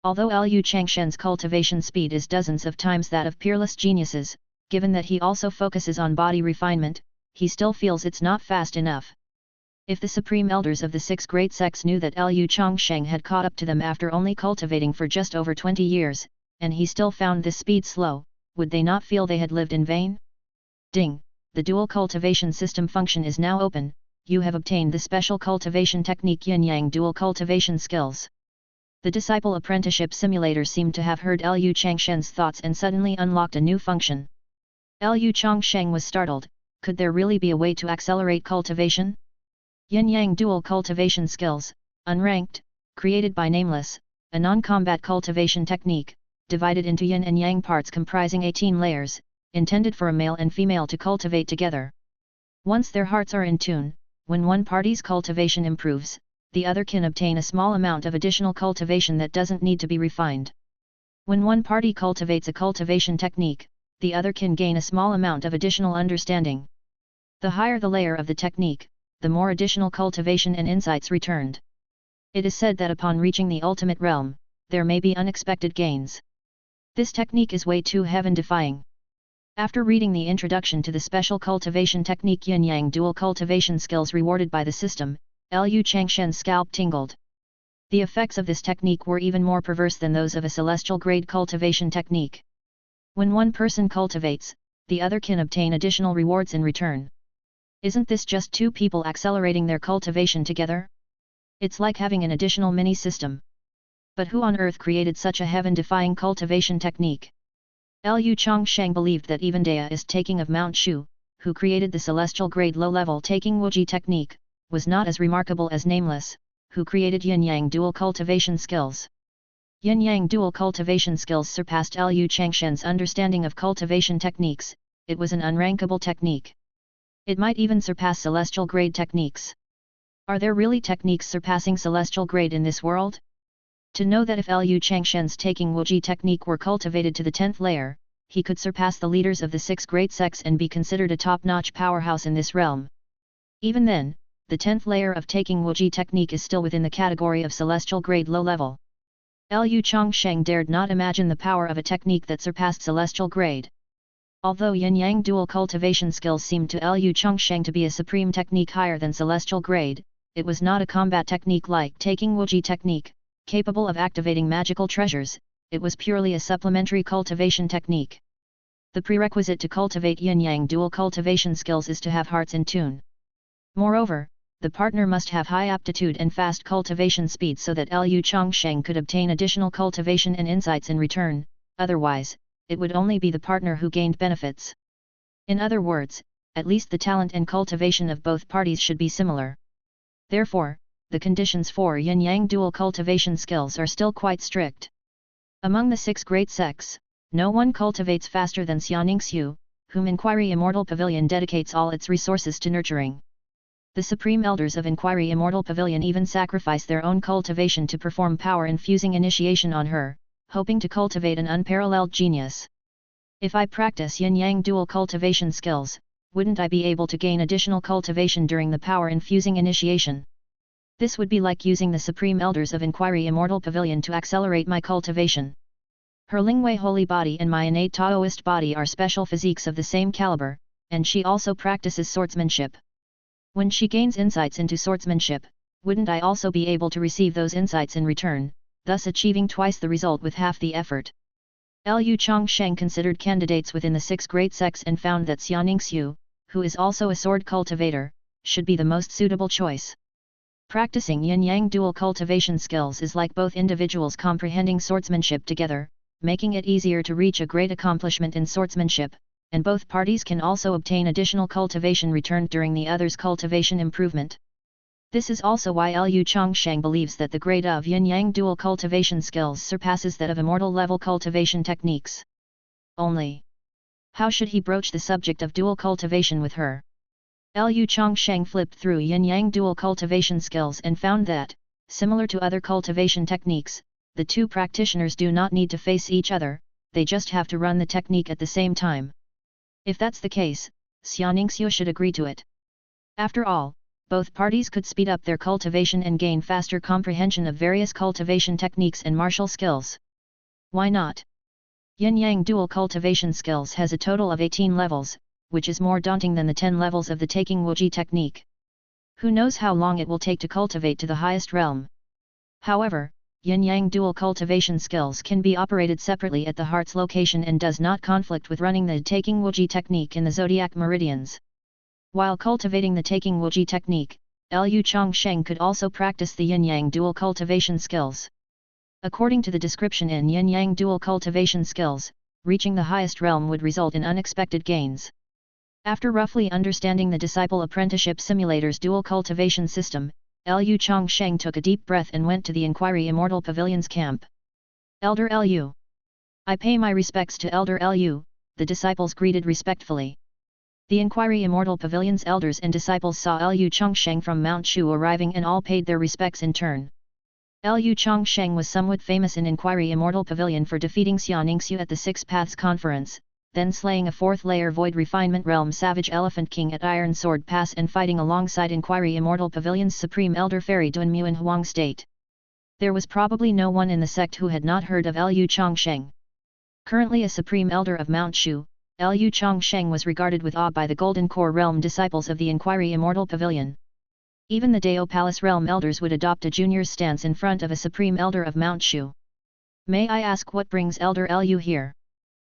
Although Liu Changsheng's cultivation speed is dozens of times that of peerless geniuses, given that he also focuses on body refinement, he still feels it's not fast enough. If the supreme elders of the 6 great sects knew that Liu Changsheng had caught up to them after only cultivating for just over 20 years, and he still found this speed slow, would they not feel they had lived in vain? Ding! The dual cultivation system function is now open. You have obtained the special cultivation technique Yin-Yang dual cultivation skills. The Disciple Apprenticeship Simulator seemed to have heard Liu Changsheng's thoughts and suddenly unlocked a new function. Liu Changsheng was startled. Could there really be a way to accelerate cultivation? Yin-Yang dual cultivation skills, unranked, created by Nameless, a non-combat cultivation technique, divided into yin and yang parts comprising 18 layers, intended for a male and female to cultivate together. Once their hearts are in tune, when one party's cultivation improves, the other can obtain a small amount of additional cultivation that doesn't need to be refined. When one party cultivates a cultivation technique, the other can gain a small amount of additional understanding. The higher the layer of the technique, the more additional cultivation and insights returned. It is said that upon reaching the ultimate realm, there may be unexpected gains. This technique is way too heaven-defying. After reading the introduction to the special cultivation technique Yin-Yang dual cultivation skills rewarded by the system, Liu Changsheng's scalp tingled. The effects of this technique were even more perverse than those of a celestial grade cultivation technique. When one person cultivates, the other can obtain additional rewards in return. Isn't this just two people accelerating their cultivation together? It's like having an additional mini-system. But who on earth created such a heaven-defying cultivation technique? Liu Changsheng believed that even Dea taking of Mount Shu, who created the celestial grade low-level taking Wuji technique, was not as remarkable as Nameless, who created Yin-Yang dual cultivation skills. Yin-Yang dual cultivation skills surpassed Liu Changsheng's understanding of cultivation techniques. It was an unrankable technique. It might even surpass celestial grade techniques. Are there really techniques surpassing celestial grade in this world? To know that if Liu Changsheng's taking Wuji technique were cultivated to the 10th layer, he could surpass the leaders of the 6 great sects and be considered a top-notch powerhouse in this realm. Even then, the 10th layer of taking Wuji technique is still within the category of celestial grade low level. Liu Changsheng dared not imagine the power of a technique that surpassed celestial grade. Although Yin-Yang dual cultivation skills seemed to Liu Changsheng to be a supreme technique higher than celestial grade, it was not a combat technique like taking Wuji technique, capable of activating magical treasures. It was purely a supplementary cultivation technique. The prerequisite to cultivate Yin-Yang dual cultivation skills is to have hearts in tune. Moreover, the partner must have high aptitude and fast cultivation speed so that Liu Changsheng could obtain additional cultivation and insights in return, otherwise, it would only be the partner who gained benefits. In other words, at least the talent and cultivation of both parties should be similar. Therefore, the conditions for Yin-Yang dual cultivation skills are still quite strict. Among the 6 great sects, no one cultivates faster than Xiaoningsu, whom Inquiry Immortal Pavilion dedicates all its resources to nurturing. The Supreme Elders of Inquiry Immortal Pavilion even sacrifice their own cultivation to perform power-infusing initiation on her, hoping to cultivate an unparalleled genius. If I practice Yin-Yang dual cultivation skills, wouldn't I be able to gain additional cultivation during the power-infusing initiation? This would be like using the Supreme Elders of Inquiry Immortal Pavilion to accelerate my cultivation. Her Lingwei holy body and my innate Taoist body are special physiques of the same caliber, and she also practices swordsmanship. When she gains insights into swordsmanship, wouldn't I also be able to receive those insights in return, thus achieving twice the result with half the effort? Liu Changsheng considered candidates within the 6 great sects and found that Xiaoningsu, who is also a sword cultivator, should be the most suitable choice. Practicing Yin-Yang dual cultivation skills is like both individuals comprehending swordsmanship together, making it easier to reach a great accomplishment in swordsmanship, and both parties can also obtain additional cultivation returned during the other's cultivation improvement. This is also why Lu Changsheng believes that the grade of yin-yang dual cultivation skills surpasses that of immortal level cultivation techniques. Only, how should he broach the subject of dual cultivation with her? Lu Changsheng flipped through yin-yang dual cultivation skills and found that, similar to other cultivation techniques, the two practitioners do not need to face each other, they just have to run the technique at the same time. If that's the case, Xiaoningsu should agree to it. After all, both parties could speed up their cultivation and gain faster comprehension of various cultivation techniques and martial skills. Why not? Yin-yang dual cultivation skills has a total of 18 levels, which is more daunting than the 10 levels of the taking wuji technique. Who knows how long it will take to cultivate to the highest realm? However, yin-yang dual cultivation skills can be operated separately at the heart's location and does not conflict with running the taking wuji technique in the zodiac meridians. While cultivating the taking wuji technique, Lu Changsheng could also practice the yin-yang dual cultivation skills. According to the description in yin-yang dual cultivation skills, reaching the highest realm would result in unexpected gains. After roughly understanding the Disciple Apprenticeship Simulator's dual cultivation system, Lu Changsheng took a deep breath and went to the Inquiry Immortal Pavilion's camp. Elder Lu. I pay my respects to Elder Lu, the disciples greeted respectfully. The Inquiry Immortal Pavilion's elders and disciples saw Lu Changsheng from Mount Shu arriving and all paid their respects in turn. Lu Changsheng was somewhat famous in Inquiry Immortal Pavilion for defeating Xiaoningsu at the Six Paths Conference, then slaying a fourth-layer Void Refinement Realm Savage Elephant King at Iron Sword Pass and fighting alongside Inquiry Immortal Pavilion's Supreme Elder Fairy Dunmu in Huang State. There was probably no one in the sect who had not heard of Lu Changsheng. Currently a Supreme Elder of Mount Shu, Lu Changsheng was regarded with awe by the Golden Core Realm disciples of the Inquiry Immortal Pavilion. Even the Dao Palace Realm elders would adopt a junior's stance in front of a Supreme Elder of Mount Shu. May I ask what brings Elder Lu here?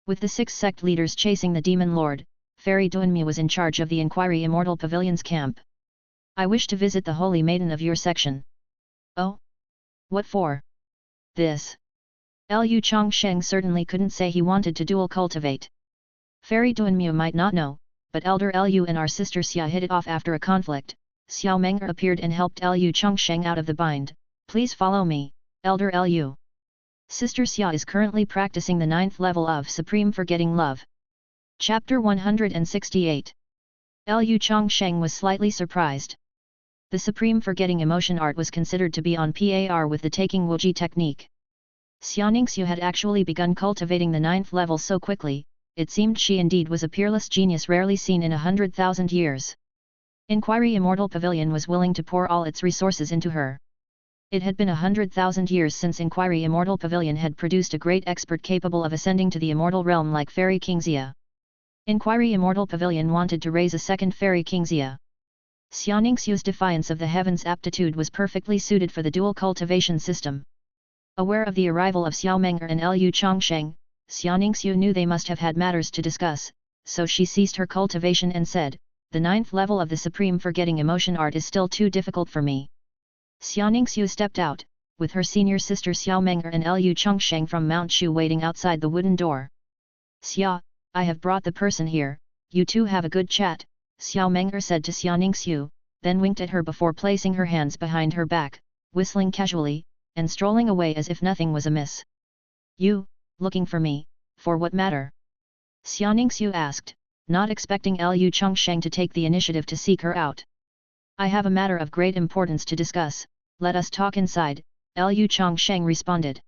With the 6 sect leaders chasing the Demon Lord, Fairy Dunmu was in charge of the Inquiry Immortal Pavilion's camp. I wish to visit the Holy Maiden of your section. Oh? What for? This. Lu Changsheng certainly couldn't say he wanted to dual cultivate. Fairy Dunmu might not know, but Elder Lu and our sister Xia hit it off after a conflict. Xiao Menger appeared and helped Lu Changsheng out of the bind. Please follow me, Elder Lu. Sister Xia is currently practicing the 9th level of Supreme Forgetting Love. Chapter 168. Lu Changsheng was slightly surprised. The Supreme Forgetting Emotion art was considered to be on par with the Taking wuji technique. Xiaoningsu had actually begun cultivating the 9th level so quickly, it seemed she indeed was a peerless genius rarely seen in 100,000 years. Inquiry Immortal Pavilion was willing to pour all its resources into her. It had been 100,000 years since Inquiry Immortal Pavilion had produced a great expert capable of ascending to the immortal realm like Fairy King Xia. Inquiry Immortal Pavilion wanted to raise a second Fairy King Xia. Xiaoningsu's defiance of the heavens aptitude was perfectly suited for the dual cultivation system. Aware of the arrival of Xiao Menger and Lu Changsheng, Xiaoningsu knew they must have had matters to discuss, so she ceased her cultivation and said, "The 9th level of the Supreme Forgetting Emotion art is still too difficult for me." Xiaoningsu stepped out, with her senior sister Xiao Menger and Lu Changsheng from Mount Shu waiting outside the wooden door. "Xia, I have brought the person here, you two have a good chat," Xiao Menger said to Xiaoningsu, then winked at her before placing her hands behind her back, whistling casually, and strolling away as if nothing was amiss. "You, looking for me, for what matter?" Xiaoningsu asked, not expecting Lu Changsheng to take the initiative to seek her out. "I have a matter of great importance to discuss, let us talk inside," Lu Changsheng responded.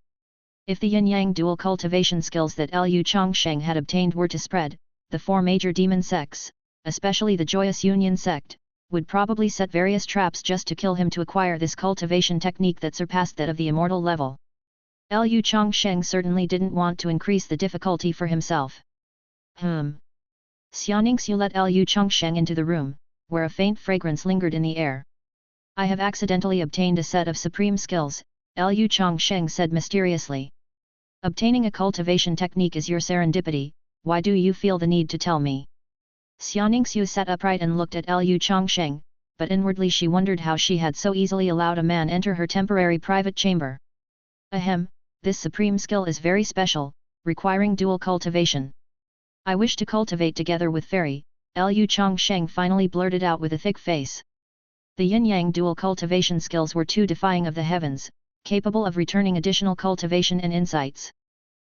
If the yin-yang dual cultivation skills that Lu Changsheng had obtained were to spread, the 4 major demon sects, especially the Joyous Union sect, would probably set various traps just to kill him to acquire this cultivation technique that surpassed that of the immortal level. Lu Changsheng certainly didn't want to increase the difficulty for himself. Xiaoningsu let Lu Changsheng into the room, where a faint fragrance lingered in the air. "I have accidentally obtained a set of supreme skills," Lu Changsheng said mysteriously. "Obtaining a cultivation technique is your serendipity, why do you feel the need to tell me?" Xiaoningsu sat upright and looked at Lu Changsheng, but inwardly she wondered how she had so easily allowed a man enter her temporary private chamber. "Ahem, this supreme skill is very special, requiring dual cultivation. I wish to cultivate together with Fairy, Lu Changsheng finally blurted out with a thick face. The yin-yang dual cultivation skills were too defying of the heavens, capable of returning additional cultivation and insights.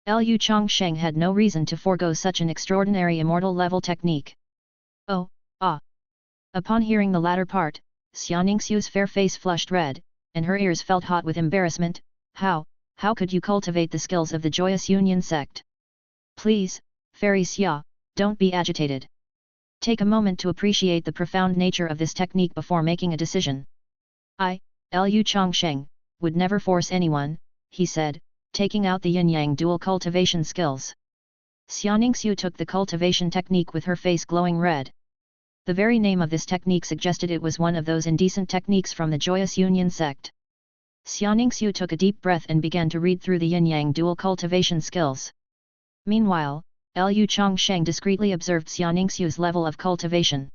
Lu Changsheng had no reason to forego such an extraordinary immortal level technique. Oh, ah! Upon hearing the latter part, Xianingsu's fair face flushed red, and her ears felt hot with embarrassment. How could you cultivate the skills of the Joyous Union sect? Please, Fairy Xia, don't be agitated. Take a moment to appreciate the profound nature of this technique before making a decision. I, Lu Changsheng, would never force anyone, he said, taking out the yin-yang dual cultivation skills. Xianingsu took the cultivation technique with her face glowing red. The very name of this technique suggested it was one of those indecent techniques from the Joyous Union sect. Xianingsu took a deep breath and began to read through the yin-yang dual cultivation skills. Meanwhile, Lu Changsheng discreetly observed Xianingsu's level of cultivation.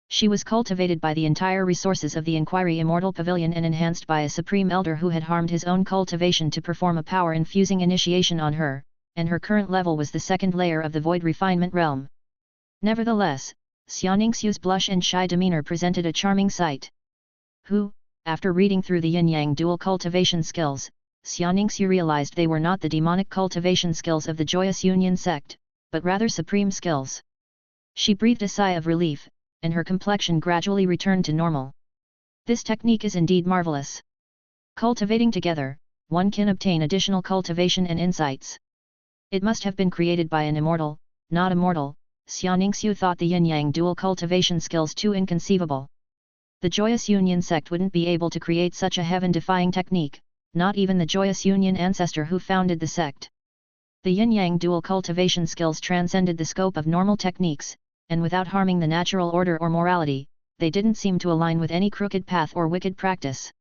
She was cultivated by the entire resources of the Inquiry Immortal Pavilion and enhanced by a supreme elder who had harmed his own cultivation to perform a power-infusing initiation on her, and her current level was the second layer of the Void Refinement Realm. Nevertheless, Xianingsu's blush and shy demeanor presented a charming sight. After reading through the yin-yang dual cultivation skills, Xianingsu realized they were not the demonic cultivation skills of the Joyous Union sect, but rather supreme skills. She breathed a sigh of relief, and her complexion gradually returned to normal. This technique is indeed marvelous. Cultivating together, one can obtain additional cultivation and insights. It must have been created by an immortal, not a mortal. Xianingsu thought the yin-yang dual cultivation skills too inconceivable. The Joyous Union sect wouldn't be able to create such a heaven-defying technique, not even the Joyous Union ancestor who founded the sect. The yin-yang dual cultivation skills transcended the scope of normal techniques, and without harming the natural order or morality, they didn't seem to align with any crooked path or wicked practice.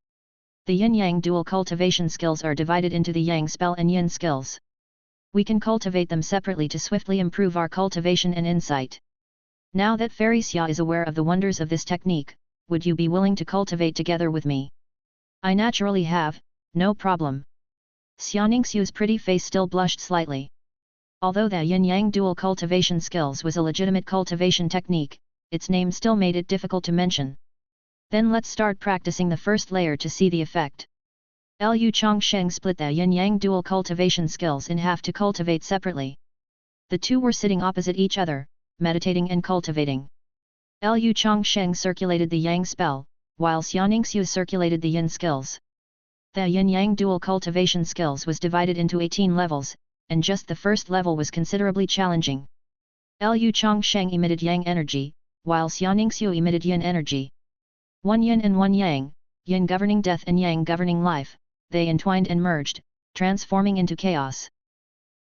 The yin-yang dual cultivation skills are divided into the yang spell and yin skills. We can cultivate them separately to swiftly improve our cultivation and insight. Now that Fairy Xia is aware of the wonders of this technique, would you be willing to cultivate together with me? I naturally have, no problem. Xianingsu's pretty face still blushed slightly. Although the yin-yang dual cultivation skills was a legitimate cultivation technique, its name still made it difficult to mention. Then let's start practicing the first layer to see the effect. Lu Changsheng split the yin-yang dual cultivation skills in half to cultivate separately. The two were sitting opposite each other, meditating and cultivating. Lu Changsheng circulated the yang spell, while Xianingsu circulated the yin skills. The yin-yang dual cultivation skills was divided into 18 levels, and just the first level was considerably challenging. Lu Changsheng emitted yang energy, while Xianingsu emitted yin energy. One yin and one yang, yin governing death and yang governing life, they entwined and merged, transforming into chaos.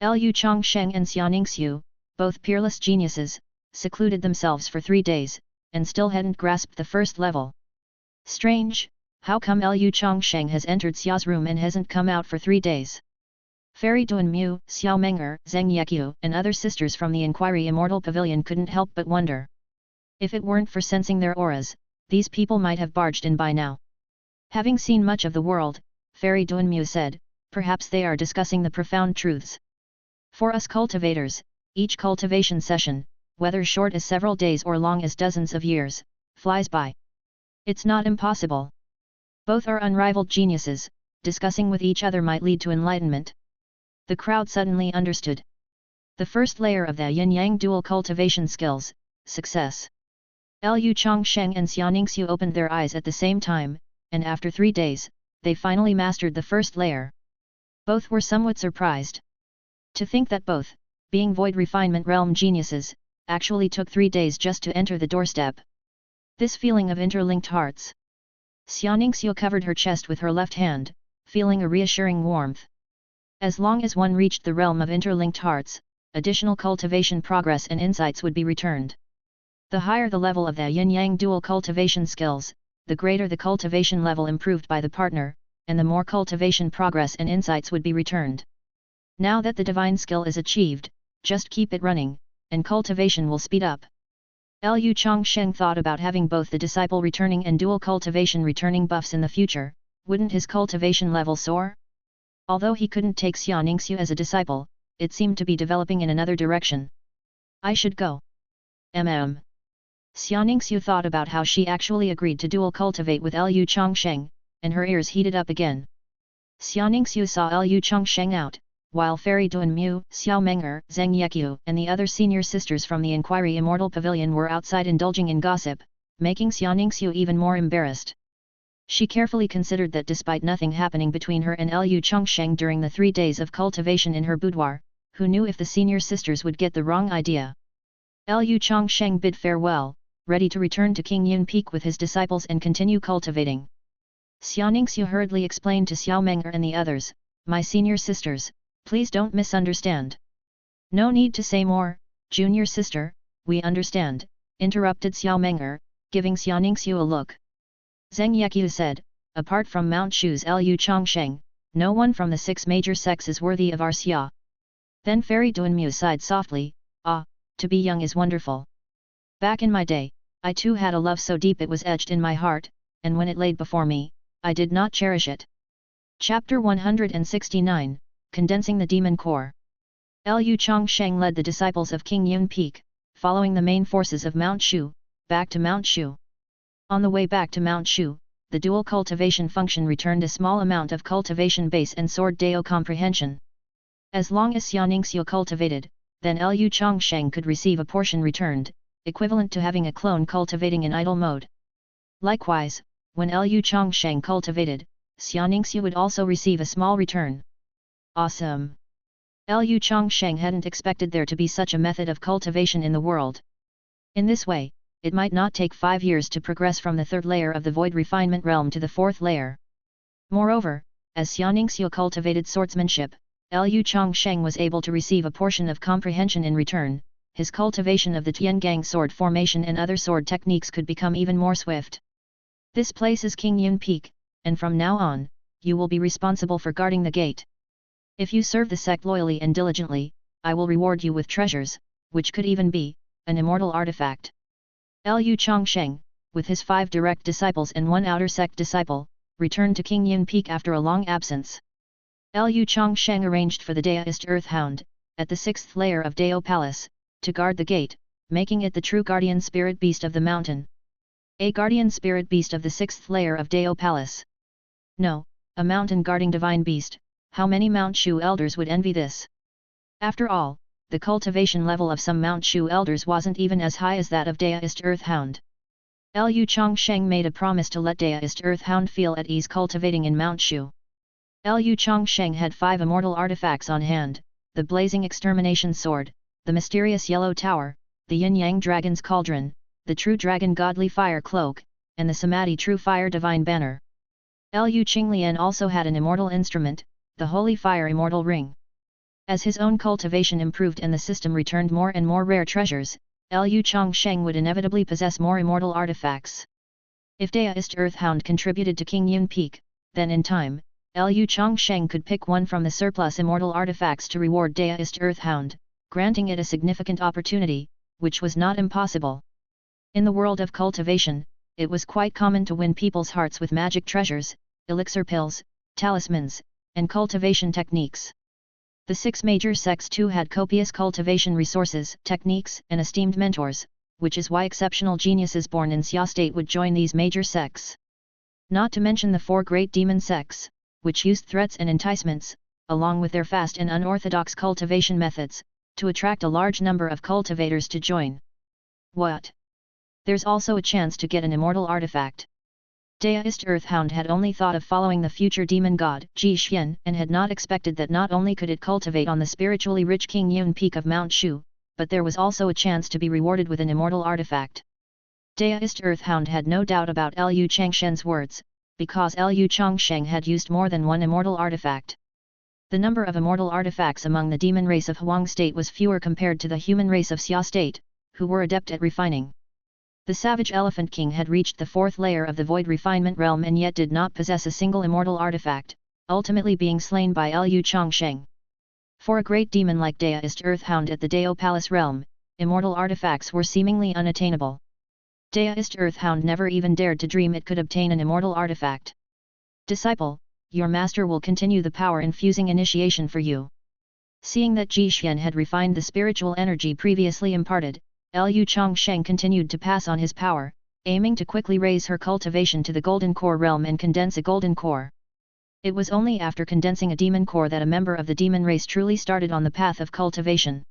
Lu Changsheng and Xianingsu, both peerless geniuses, secluded themselves for 3 days, and still hadn't grasped the first level. Strange, how come Lu Changsheng has entered Xia's room and hasn't come out for 3 days? Fairy Duanmu, Xiao Meng'er, Zheng Yeqiu, and other sisters from the Inquiry Immortal Pavilion couldn't help but wonder. If it weren't for sensing their auras, these people might have barged in by now. Having seen much of the world, Fairy Duanmu said, perhaps they are discussing the profound truths. For us cultivators, each cultivation session, whether short as several days or long as dozens of years, flies by. It's not impossible. Both are unrivaled geniuses, discussing with each other might lead to enlightenment. The crowd suddenly understood. The first layer of the yin-yang dual cultivation skills, success. Lu Changsheng and Xianingsu opened their eyes at the same time, and after 3 days, they finally mastered the first layer. Both were somewhat surprised. To think that both, being Void Refinement Realm geniuses, actually took 3 days just to enter the doorstep. This feeling of interlinked hearts. Xianingsu covered her chest with her left hand, feeling a reassuring warmth. As long as one reached the realm of interlinked hearts, additional cultivation progress and insights would be returned. The higher the level of the yin-yang dual cultivation skills, the greater the cultivation level improved by the partner, and the more cultivation progress and insights would be returned. Now that the divine skill is achieved, just keep it running, and cultivation will speed up. Lu Changsheng thought about having both the disciple returning and dual cultivation returning buffs in the future. Wouldn't his cultivation level soar? Although he couldn't take Xianingsu as a disciple, it seemed to be developing in another direction. I should go. Xiaoningsu thought about how she actually agreed to dual cultivate with Lu Changsheng, and her ears heated up again. Xiaoningsu saw Lu Changsheng out, while Fairy Duanmu, Xiao Meng'er, Zheng Yeqiu and the other senior sisters from the Inquiry Immortal Pavilion were outside indulging in gossip, making Xiaoningsu even more embarrassed. She carefully considered that despite nothing happening between her and Lu Changsheng during the 3 days of cultivation in her boudoir, who knew if the senior sisters would get the wrong idea. Lu Changsheng bid farewell, ready to return to King Yun Peak with his disciples and continue cultivating. Xiaoningsu hurriedly explained to Xiao Meng'er and the others, "My senior sisters, please don't misunderstand." "No need to say more, junior sister, we understand," interrupted Xiao Meng'er, giving Xiaoningsu a look. Zheng Yeqiu said, "Apart from Mount Shu's Lu Changsheng, no one from the 6 major sects is worthy of our xia." Then Fairy Duanmu sighed softly, "Ah, to be young is wonderful. Back in my day, I too had a love so deep it was etched in my heart, and when it laid before me, I did not cherish it." Chapter 169, Condensing the Demon Core. Lu Changsheng led the disciples of King Yun Peak, following the main forces of Mount Shu, back to Mount Shu. On the way back to Mount Shu, the dual cultivation function returned a small amount of cultivation base and sword Dao comprehension. As long as Xiaoningsu cultivated, then Lu Changsheng could receive a portion returned, equivalent to having a clone cultivating in idle mode. Likewise, when Lu Changsheng cultivated, Xiaoningsu would also receive a small return. Awesome! Lu Changsheng hadn't expected there to be such a method of cultivation in the world. In this way, it might not take 5 years to progress from the 3rd layer of the Void Refinement Realm to the 4th layer. Moreover, as Xiaoningsu cultivated swordsmanship, Lu Changsheng was able to receive a portion of comprehension in return. His cultivation of the Tiangang sword formation and other sword techniques could become even more swift. This place is King Yun Peak, and from now on, you will be responsible for guarding the gate. If you serve the sect loyally and diligently, I will reward you with treasures, which could even be an immortal artifact. Lu Changsheng, with his 5 direct disciples and 1 outer sect disciple, returned to King Yun Peak after a long absence. Lu Changsheng arranged for the Daoist Earthhound, at the 6th layer of Dao Palace, to guard the gate, making it the true guardian spirit beast of the mountain. A guardian spirit beast of the 6th layer of Dao Palace. No, a mountain guarding divine beast, how many Mount Shu elders would envy this? After all, the cultivation level of some Mount Shu elders wasn't even as high as that of Daoist Earthhound. Lu Changsheng made a promise to let Daoist Earthhound feel at ease cultivating in Mount Shu. Lu Changsheng had 5 immortal artifacts on hand, the Blazing Extermination Sword, the Mysterious Yellow Tower, the Yin-Yang Dragon's Cauldron, the True Dragon Godly Fire Cloak, and the Samadhi True Fire Divine Banner. Lu Qinglian also had an immortal instrument, the Holy Fire Immortal Ring. As his own cultivation improved and the system returned more and more rare treasures, Lu Changsheng would inevitably possess more immortal artifacts. If Daoist Earthhound contributed to King Yun Peak, then in time, Lu Changsheng could pick one from the surplus immortal artifacts to reward Daoist Earthhound, granting it a significant opportunity, which was not impossible. In the world of cultivation, it was quite common to win people's hearts with magic treasures, elixir pills, talismans, and cultivation techniques. The 6 major sects too had copious cultivation resources, techniques, and esteemed mentors, which is why exceptional geniuses born in Xia state would join these major sects. Not to mention the 4 great demon sects, which used threats and enticements, along with their fast and unorthodox cultivation methods, to attract a large number of cultivators to join. What? There's also a chance to get an immortal artifact. Daoist Earthhound had only thought of following the future demon god, Ji Xian, and had not expected that not only could it cultivate on the spiritually rich King Yun Peak of Mount Shu, but there was also a chance to be rewarded with an immortal artifact. Daoist Earthhound had no doubt about Lu Changsheng's words, because Lu Changsheng had used more than 1 immortal artifact. The number of immortal artifacts among the demon race of Huang state was fewer compared to the human race of Xia state, who were adept at refining. The savage Elephant King had reached the 4th layer of the Void Refinement Realm and yet did not possess a single immortal artifact, ultimately being slain by Lu Changsheng. For a great demon like Daoist Earthhound at the Dao Palace realm, immortal artifacts were seemingly unattainable. Daoist Earthhound never even dared to dream it could obtain an immortal artifact. Disciple, your master will continue the power-infusing initiation for you. Seeing that Changsheng had refined the spiritual energy previously imparted, Lu Changsheng continued to pass on his power, aiming to quickly raise her cultivation to the golden core realm and condense a golden core. It was only after condensing a demon core that a member of the demon race truly started on the path of cultivation.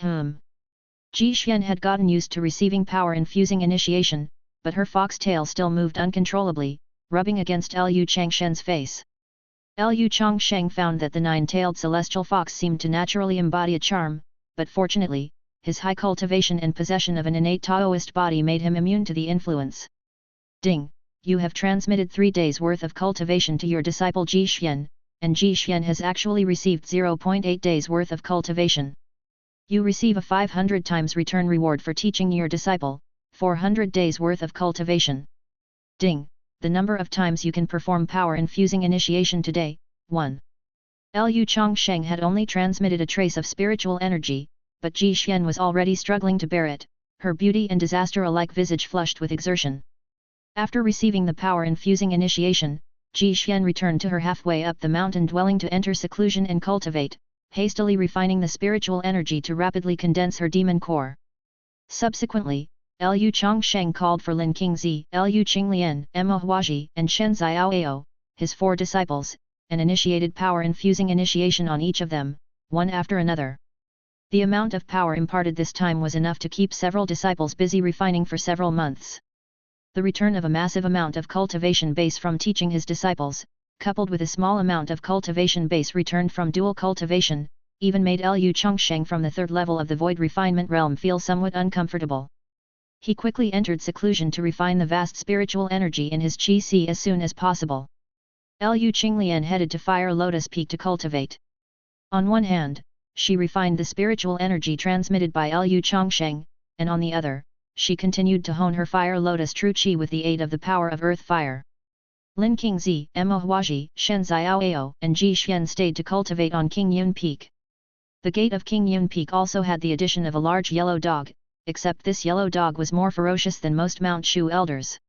Changsheng had gotten used to receiving power-infusing initiation, but her foxtail still moved uncontrollably, rubbing against Lu Changsheng's face. Lu Changsheng found that the nine-tailed celestial fox seemed to naturally embody a charm, but fortunately, his high cultivation and possession of an innate Taoist body made him immune to the influence. Ding! You have transmitted 3 days' worth of cultivation to your disciple Changsheng, and Changsheng has actually received 0.8 days' worth of cultivation. You receive a 500 times return reward for teaching your disciple, 400 days' worth of cultivation. Ding! The number of times you can perform power-infusing initiation today, 1. Lu Changsheng had only transmitted a trace of spiritual energy, but Changsheng was already struggling to bear it, her beauty and disaster alike visage flushed with exertion. After receiving the power-infusing initiation, Changsheng returned to her halfway up the mountain dwelling to enter seclusion and cultivate, hastily refining the spiritual energy to rapidly condense her demon core. Subsequently, Lu Changsheng called for Lin Qingzi, Lu Qinglian, Mo Huaji, and Shen Xiaoao, his 4 disciples, and initiated power-infusing initiation on each of them, one after another. The amount of power imparted this time was enough to keep several disciples busy refining for several months. The return of a massive amount of cultivation base from teaching his disciples, coupled with a small amount of cultivation base returned from dual cultivation, even made Lu Changsheng from the 3rd level of the void refinement realm feel somewhat uncomfortable. He quickly entered seclusion to refine the vast spiritual energy in his qi as soon as possible. Lu Qinglian headed to Fire Lotus Peak to cultivate. On one hand, she refined the spiritual energy transmitted by Lu Changsheng, and on the other, she continued to hone her Fire Lotus True Qi with the aid of the power of Earth Fire. Lin Qingzi, Mo Huaji, Shen Xiaoao, and Changsheng stayed to cultivate on Qingyun Peak. The gate of Qingyun Peak also had the addition of a large yellow dog, except this yellow dog was more ferocious than most Mount Shu elders.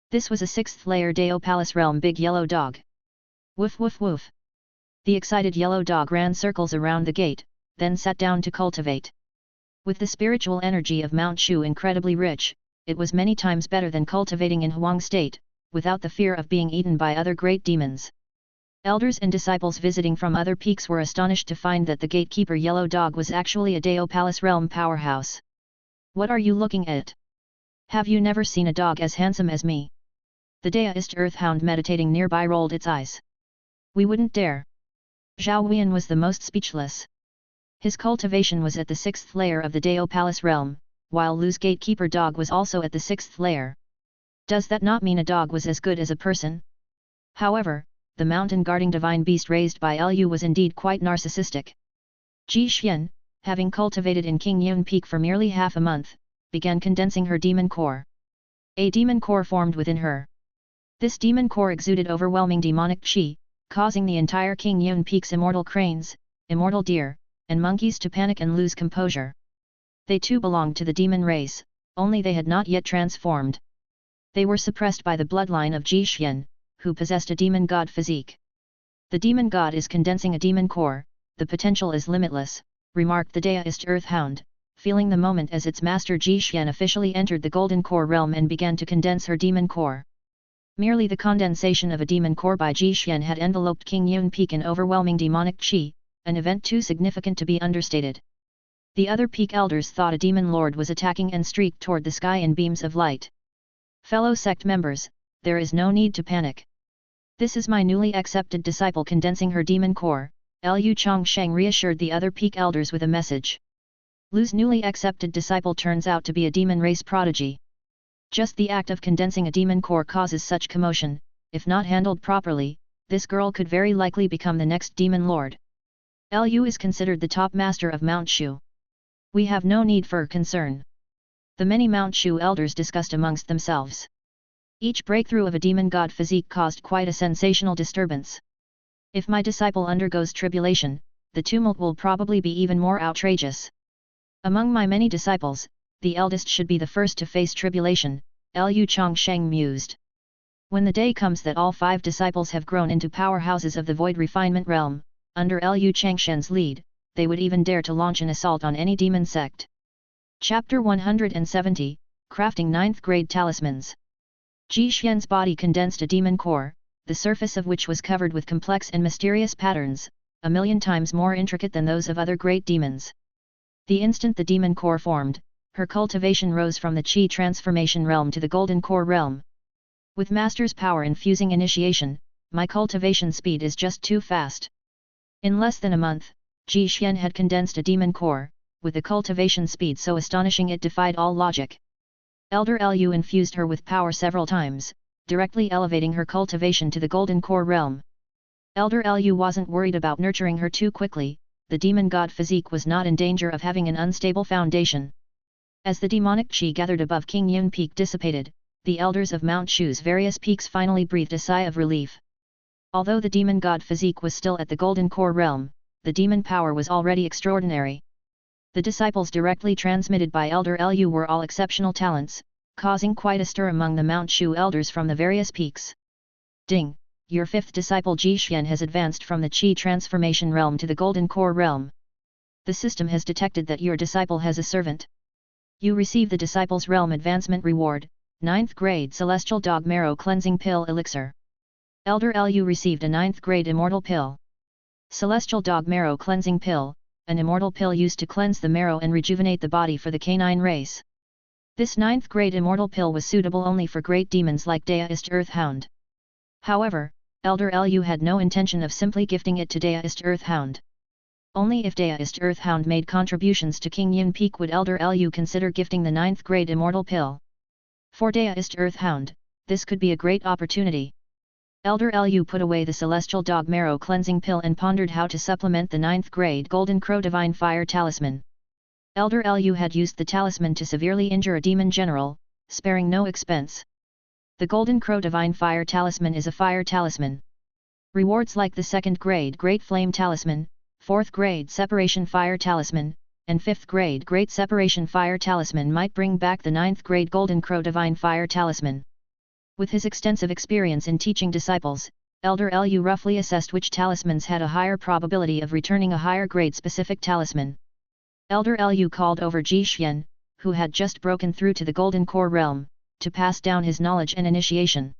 This was a 6th layer Dao Palace Realm big yellow dog. Woof woof woof. The excited yellow dog ran circles around the gate, then sat down to cultivate. With the spiritual energy of Mount Shu incredibly rich, it was many times better than cultivating in Huang State, without the fear of being eaten by other great demons. Elders and disciples visiting from other peaks were astonished to find that the gatekeeper yellow dog was actually a Dao Palace Realm powerhouse. What are you looking at? Have you never seen a dog as handsome as me? The Daoist Earthhound meditating nearby rolled its eyes. We wouldn't dare. Zhao Huiyan was the most speechless. His cultivation was at the 6th layer of the Dao Palace Realm, while Lu's gatekeeper dog was also at the 6th layer. Does that not mean a dog was as good as a person? However, the mountain-guarding divine beast raised by Lu was indeed quite narcissistic. Changsheng, having cultivated in Qingyun Peak for merely half a month, began condensing her demon core. A demon core formed within her. This demon core exuded overwhelming demonic qi, causing the entire Qingyun Peak's immortal cranes, immortal deer, and monkeys to panic and lose composure. They too belonged to the demon race, only they had not yet transformed. They were suppressed by the bloodline of Changsheng, who possessed a demon god physique. The demon god is condensing a demon core, the potential is limitless, remarked the Daoist Earthhound, feeling the moment as its master Changsheng officially entered the golden core realm and began to condense her demon core. Merely the condensation of a demon core by Changsheng had enveloped Qingyun Peak in overwhelming demonic qi, an event too significant to be understated. The other peak elders thought a demon lord was attacking and streaked toward the sky in beams of light. Fellow sect members, there is no need to panic. This is my newly accepted disciple condensing her demon core, Lu Changsheng reassured the other peak elders with a message. Lu's newly accepted disciple turns out to be a demon race prodigy. Just the act of condensing a demon core causes such commotion, if not handled properly, this girl could very likely become the next demon lord. Lu is considered the top master of Mount Shu. We have no need for concern. The many Mount Shu elders discussed amongst themselves. Each breakthrough of a demon god physique caused quite a sensational disturbance. If my disciple undergoes tribulation, the tumult will probably be even more outrageous. Among my many disciples, the eldest should be the first to face tribulation, Lu Changsheng mused. When the day comes that all 5 disciples have grown into powerhouses of the void refinement realm, under Lu Changsheng's lead, they would even dare to launch an assault on any demon sect. Chapter 170, Crafting 9th Grade Talismans. Ji Xian's body condensed a demon core, the surface of which was covered with complex and mysterious patterns, 1,000,000 times more intricate than those of other great demons. The instant the demon core formed, her cultivation rose from the Qi transformation realm to the golden core realm. With Master's power infusing initiation, my cultivation speed is just too fast. In less than a month, Ji Xian had condensed a demon core, with the cultivation speed so astonishing it defied all logic. Elder Lu infused her with power several times, directly elevating her cultivation to the golden core realm. Elder Lu wasn't worried about nurturing her too quickly, the demon god physique was not in danger of having an unstable foundation. As the demonic qi gathered above King Yun Peak dissipated, the elders of Mount Shu's various peaks finally breathed a sigh of relief. Although the demon god physique was still at the golden core realm, the demon power was already extraordinary. The disciples directly transmitted by Elder Lu were all exceptional talents, causing quite a stir among the Mount Shu elders from the various peaks. Ding! Your 5th disciple Ji Xian has advanced from the Qi transformation realm to the golden core realm. The system has detected that your disciple has a servant. You receive the disciple's realm advancement reward, 9th grade Celestial Dog Marrow Cleansing Pill Elixir. Elder Lu received a 9th grade Immortal Pill. Celestial Dog Marrow Cleansing Pill, an immortal pill used to cleanse the marrow and rejuvenate the body for the canine race. This 9th grade immortal pill was suitable only for great demons like Daoist Earthhound. However, Elder Lu had no intention of simply gifting it to Daoist Earthhound. Only if Daoist Earthhound made contributions to King Yun Peak would Elder Lu consider gifting the 9th grade immortal pill. For Daoist Earthhound, this could be a great opportunity. Elder Lu put away the Celestial Dog Marrow Cleansing Pill and pondered how to supplement the 9th grade Golden Crow Divine Fire Talisman. Elder Lu had used the talisman to severely injure a demon general, sparing no expense. The Golden Crow Divine Fire Talisman is a fire talisman. Rewards like the 2nd grade Great Flame Talisman, 4th grade Separation Fire Talisman, and 5th grade Great Separation Fire Talisman might bring back the 9th grade Golden Crow Divine Fire Talisman. With his extensive experience in teaching disciples, Elder Lu roughly assessed which talismans had a higher probability of returning a higher grade specific talisman. Elder Lu called over Ji Xian, who had just broken through to the Golden Core realm, to pass down his knowledge and initiation.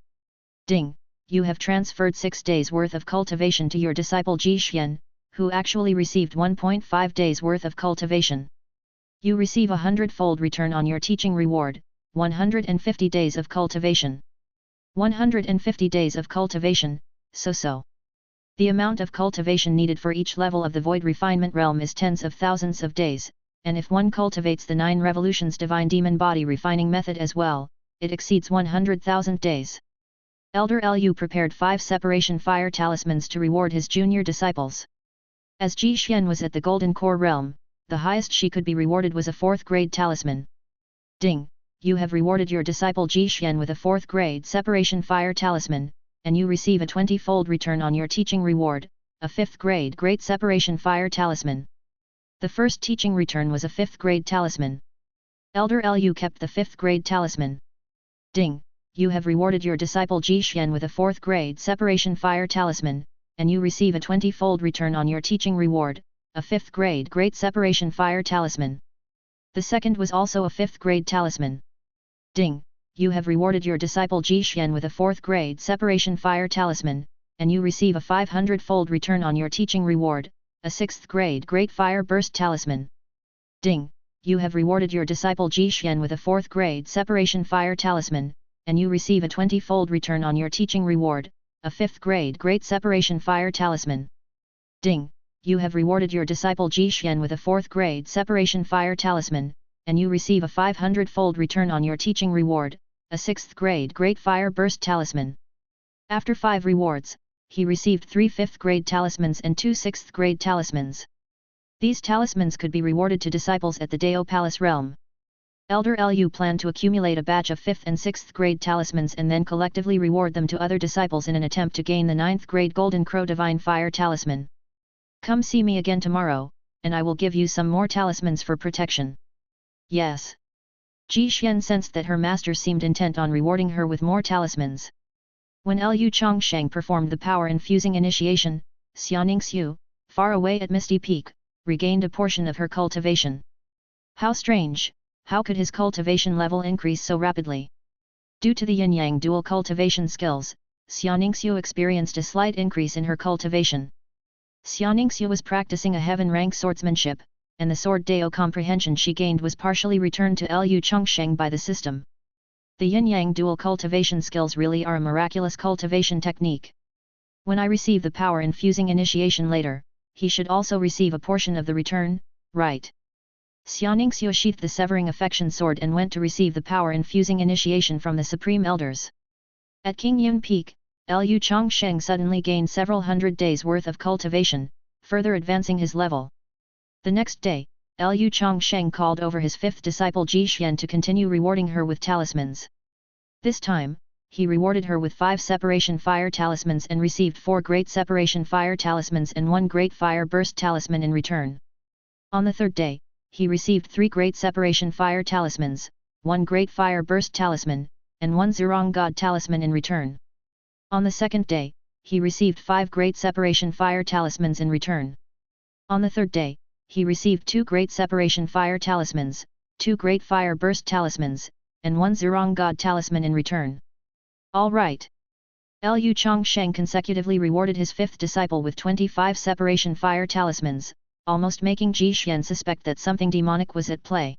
Ding! You have transferred 6 days worth of cultivation to your disciple Ji Xian, who actually received 1.5 days worth of cultivation. You receive a 100-fold return on your teaching reward, 150 days of cultivation. 150 days of cultivation, so. The amount of cultivation needed for each level of the Void Refinement Realm is tens of thousands of days, and if one cultivates the 9 Revolutions Divine Demon Body Refining Method as well, it exceeds 100,000 days. Elder Lu prepared 5 Separation Fire Talismans to reward his junior disciples. As Ji Xian was at the Golden Core realm, the highest she could be rewarded was a 4th grade talisman. Ding! You have rewarded your disciple Ji Xian with a 4th grade Separation Fire Talisman, and you receive a 20-fold return on your teaching reward, a 5th grade Great Separation Fire Talisman. The first teaching return was a 5th grade talisman. Elder Lu kept the 5th grade talisman. Ding! You have rewarded your disciple Ji Xian with a 4th grade Separation Fire Talisman, and you receive a 20-fold return on your teaching reward, a 5th grade Great Separation Fire Talisman. The second was also a 5th grade talisman. Ding! You have rewarded your disciple Ji Xian with a 4th grade Separation Fire Talisman, and you receive a 500-fold return on your teaching reward, a 6th grade Great Fire Burst Talisman. Ding! You have rewarded your disciple Ji Xian with a 4th grade Separation Fire Talisman, and you receive a 20-fold return on your teaching reward, a 5th grade Great Separation Fire Talisman. Ding! You have rewarded your disciple Ji Xian with a 4th grade Separation Fire Talisman, and you receive a 500-fold return on your teaching reward, a 6th grade Great Fire Burst Talisman. After 5 rewards, he received 3 5th grade talismans and 2 6th grade talismans. These talismans could be rewarded to disciples at the Dao Palace realm. Elder Lu planned to accumulate a batch of 5th and 6th grade talismans and then collectively reward them to other disciples in an attempt to gain the 9th grade Golden Crow Divine Fire Talisman. Come see me again tomorrow, and I will give you some more talismans for protection. Yes. Ji Xian sensed that her master seemed intent on rewarding her with more talismans. When Lu Changsheng performed the power-infusing initiation, Xianing Xu, far away at Misty Peak, regained a portion of her cultivation. How strange, how could his cultivation level increase so rapidly? Due to the yin-yang dual cultivation skills, Xiaoningsu experienced a slight increase in her cultivation. Xiaoningsu was practicing a heaven-rank swordsmanship, and the sword Dao comprehension she gained was partially returned to Lu Changsheng by the system. The yin-yang dual cultivation skills really are a miraculous cultivation technique. When I receive the power infusing initiation later, he should also receive a portion of the return, right? Xiaoningsu sheathed the severing affection sword and went to receive the power infusing initiation from the Supreme Elders. At Qingyun Peak, Lu Changsheng suddenly gained several hundred days worth of cultivation, further advancing his level. The next day, Lu Changsheng called over his fifth disciple Jixuan to continue rewarding her with talismans. This time, he rewarded her with 5 separation fire talismans and received 4 great separation fire talismans and 1 great fire burst talisman in return. On the third day, he received 3 great separation fire talismans, 1 great fire burst talisman, and 1 Zerong God talisman in return. On the second day, he received 5 great separation fire talismans in return. On the third day, he received 2 great separation fire talismans, 2 great fire burst talismans, and 1 Zerong God talisman in return. All right. Lu Changsheng consecutively rewarded his fifth disciple with 25 separation fire talismans, almost making Jixuan suspect that something demonic was at play.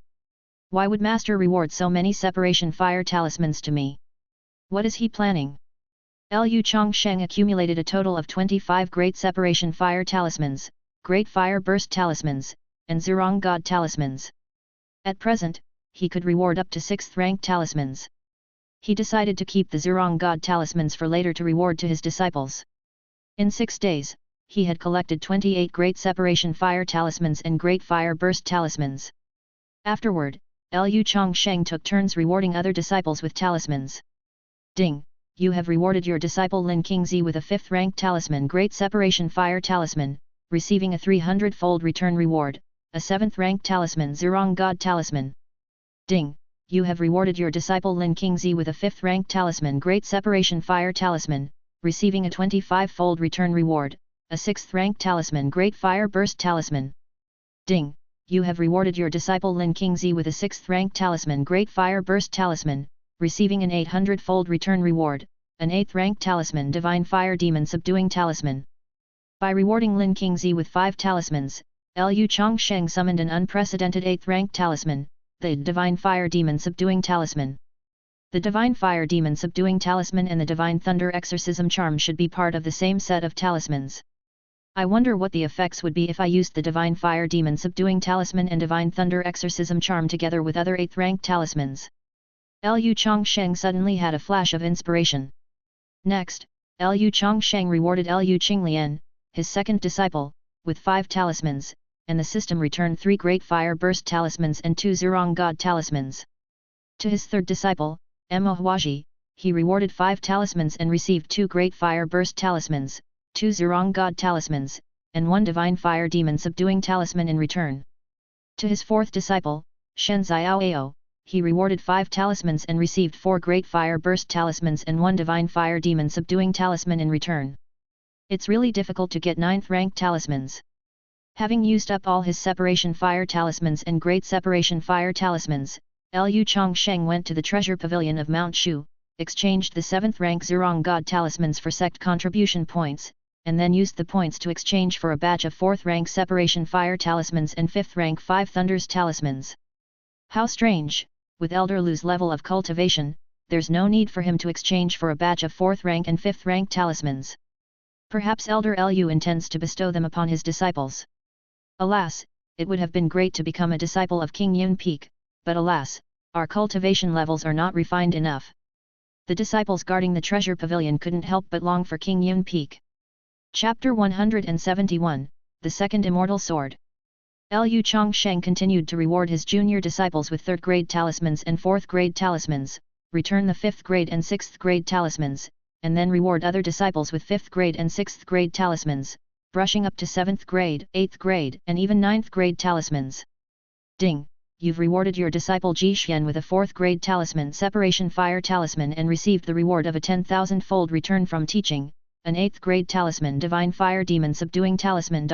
Why would Master reward so many separation fire talismans to me? What is he planning? Lu Changsheng accumulated a total of 25 great separation fire talismans, great fire burst talismans, and Zerong God talismans. At present, he could reward up to 6th rank talismans. He decided to keep the Zerong God talismans for later to reward to his disciples. In 6 days, he had collected 28 great separation fire talismans and great fire burst talismans. Afterward, Lu Changsheng took turns rewarding other disciples with talismans. Ding! You have rewarded your disciple Lin Qingzi with a 5th rank talisman Great Separation Fire Talisman, receiving a 300-fold return reward, a 7th rank talisman Zerong God Talisman. Ding! You have rewarded your disciple Lin Qingzi with a 5th rank talisman Great Separation Fire Talisman, receiving a 25-fold return reward, a 6th rank talisman Great Fire Burst Talisman. Ding! You have rewarded your disciple Lin Qingzi with a 6th rank talisman Great Fire Burst Talisman, receiving an 800-fold return reward, an 8th rank talisman Divine Fire Demon Subduing Talisman. By rewarding Lin Qingzi with 5 talismans, Lu Changsheng summoned an unprecedented 8th rank talisman, the Divine Fire Demon Subduing Talisman. The Divine Fire Demon Subduing Talisman and the Divine Thunder Exorcism Charm should be part of the same set of talismans. I wonder what the effects would be if I used the Divine Fire Demon Subduing Talisman and Divine Thunder Exorcism Charm together with other 8th rank talismans. Lu Changsheng suddenly had a flash of inspiration. Next, Lu Changsheng rewarded Lu Qinglian, his second disciple, with 5 talismans, and the system returned 3 Great Fire Burst Talismans and 2 Zerong God Talismans. To his third disciple, Emma Huaji, he rewarded 5 talismans and received 2 Great Fire Burst Talismans, 2 Zerong God Talismans, and 1 Divine Fire Demon Subduing Talisman in return. To his fourth disciple, Shen Xiaoao, he rewarded 5 talismans and received 4 Great Fire Burst Talismans and 1 Divine Fire Demon Subduing Talisman in return. It's really difficult to get 9th rank talismans. Having used up all his Separation Fire Talismans and Great Separation Fire Talismans, Lu Changsheng went to the Treasure Pavilion of Mount Shu, exchanged the 7th rank Zerong God Talismans for sect contribution points, and then used the points to exchange for a batch of 4th rank Separation Fire Talismans and 5th rank 5 Thunders Talismans. How strange! With Elder Lu's level of cultivation, there's no need for him to exchange for a batch of 4th rank and 5th rank talismans. Perhaps Elder Lu intends to bestow them upon his disciples. Alas, it would have been great to become a disciple of King Yun Peak, but alas, our cultivation levels are not refined enough. The disciples guarding the treasure pavilion couldn't help but long for King Yun Peak. Chapter 171, The Second Immortal Sword. Lu Changsheng continued to reward his junior disciples with 3rd grade talismans and 4th grade talismans, return the 5th grade and 6th grade talismans, and then reward other disciples with 5th grade and 6th grade talismans, brushing up to 7th grade, 8th grade, and even 9th grade talismans. Ding! You've rewarded your disciple Jixuan with a 4th grade talisman Separation Fire Talisman and received the reward of a 10,000-fold return from teaching, an 8th grade talisman Divine Fire Demon Subduing Talisman.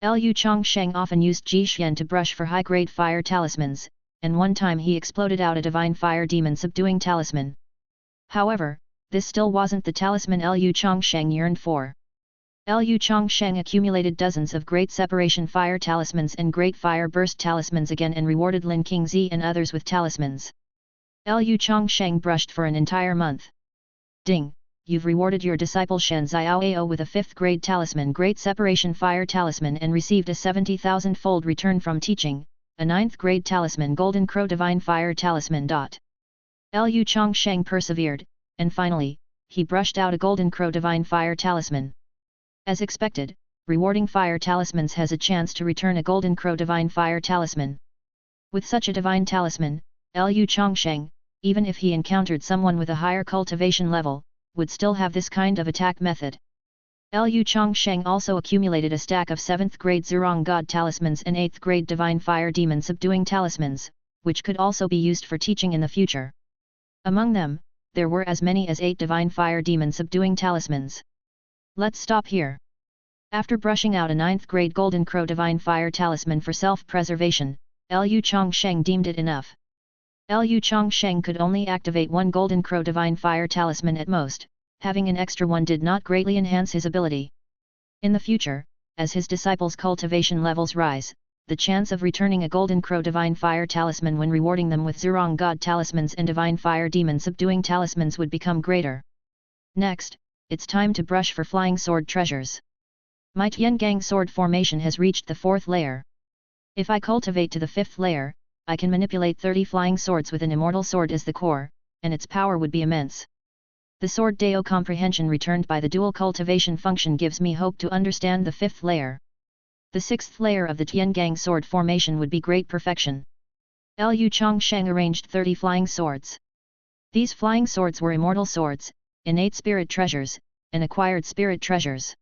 Lu Changsheng often used Jixuan to brush for high-grade fire talismans, and one time he exploded out a divine fire demon subduing talisman. However, this still wasn't the talisman Lu Changsheng yearned for. Lu Changsheng accumulated dozens of Great Separation Fire Talismans and Great Fire Burst Talismans again and rewarded Lin Qingzi and others with talismans. Lu Changsheng brushed for an entire month. Ding! You've rewarded your disciple Shen Xiaoao with a 5th grade talisman Great Separation Fire Talisman and received a 70,000-fold return from teaching, a 9th grade talisman Golden Crow Divine Fire Talisman. Lu Changsheng persevered, and finally, he brushed out a Golden Crow Divine Fire Talisman. As expected, rewarding fire talismans has a chance to return a Golden Crow Divine Fire Talisman. With such a divine talisman, Lu Changsheng, even if he encountered someone with a higher cultivation level, would still have this kind of attack method. Lu Changsheng also accumulated a stack of 7th grade Zhurong God Talismans and 8th grade Divine Fire Demon Subduing Talismans, which could also be used for teaching in the future. Among them, there were as many as 8 Divine Fire Demon Subduing Talismans. Let's stop here. After brushing out a 9th grade Golden Crow Divine Fire Talisman for self-preservation, Lu Changsheng deemed it enough. Lu Changsheng could only activate one Golden Crow Divine Fire Talisman at most, having an extra one did not greatly enhance his ability. In the future, as his disciples' cultivation levels rise, the chance of returning a Golden Crow Divine Fire Talisman when rewarding them with Zhurong God Talismans and Divine Fire Demon Subduing Talismans would become greater. Next, it's time to brush for Flying Sword treasures. My Tiangang Sword formation has reached the 4th layer. If I cultivate to the 5th layer, I can manipulate 30 flying swords with an immortal sword as the core, and its power would be immense. The sword Dao comprehension returned by the dual cultivation function gives me hope to understand the 5th layer. The 6th layer of the Tiangang sword formation would be great perfection. Lu Changsheng arranged 30 flying swords. These flying swords were immortal swords, innate spirit treasures, and acquired spirit treasures.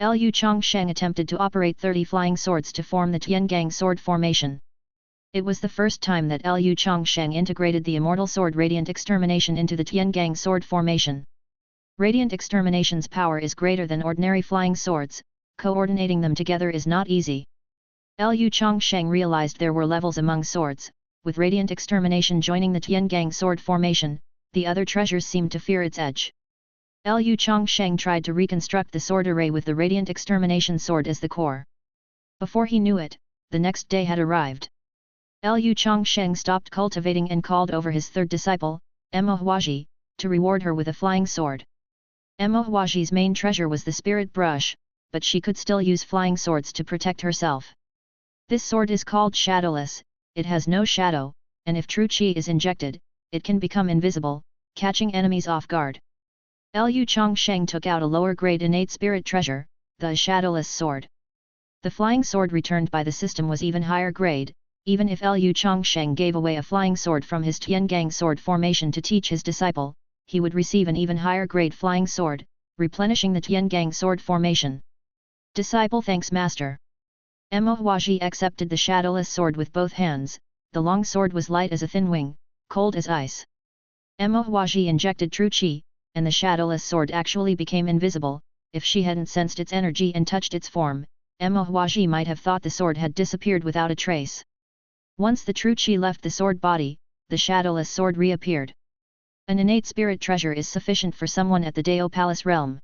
Lu Changsheng attempted to operate 30 flying swords to form the Tiangang sword formation. It was the first time that Lu Changsheng integrated the immortal sword Radiant Extermination into the Tiangang sword formation. Radiant Extermination's power is greater than ordinary flying swords, coordinating them together is not easy. Lu Changsheng realized there were levels among swords, with Radiant Extermination joining the Tiangang sword formation, the other treasures seemed to fear its edge. Lu Changsheng tried to reconstruct the sword array with the Radiant Extermination sword as the core. Before he knew it, the next day had arrived. Lu Changsheng stopped cultivating and called over his 3rd disciple, Emma Huaji, to reward her with a flying sword. Emma Huaji's main treasure was the spirit brush, but she could still use flying swords to protect herself. This sword is called shadowless, it has no shadow, and if true qi is injected, it can become invisible, catching enemies off guard. Lu Changsheng took out a lower grade innate spirit treasure, the shadowless sword. The flying sword returned by the system was even higher grade. Even if Lu Changsheng gave away a flying sword from his Tiangang sword formation to teach his disciple, he would receive an even higher grade flying sword, replenishing the Tiangang sword formation. Disciple thanks Master. Emma Huaji accepted the shadowless sword with both hands, the long sword was light as a thin wing, cold as ice. Emma Huaji injected true qi, and the shadowless sword actually became invisible. If she hadn't sensed its energy and touched its form, Emma Huaji might have thought the sword had disappeared without a trace. Once the true qi left the sword body, the shadowless sword reappeared. An innate spirit treasure is sufficient for someone at the Dao Palace realm.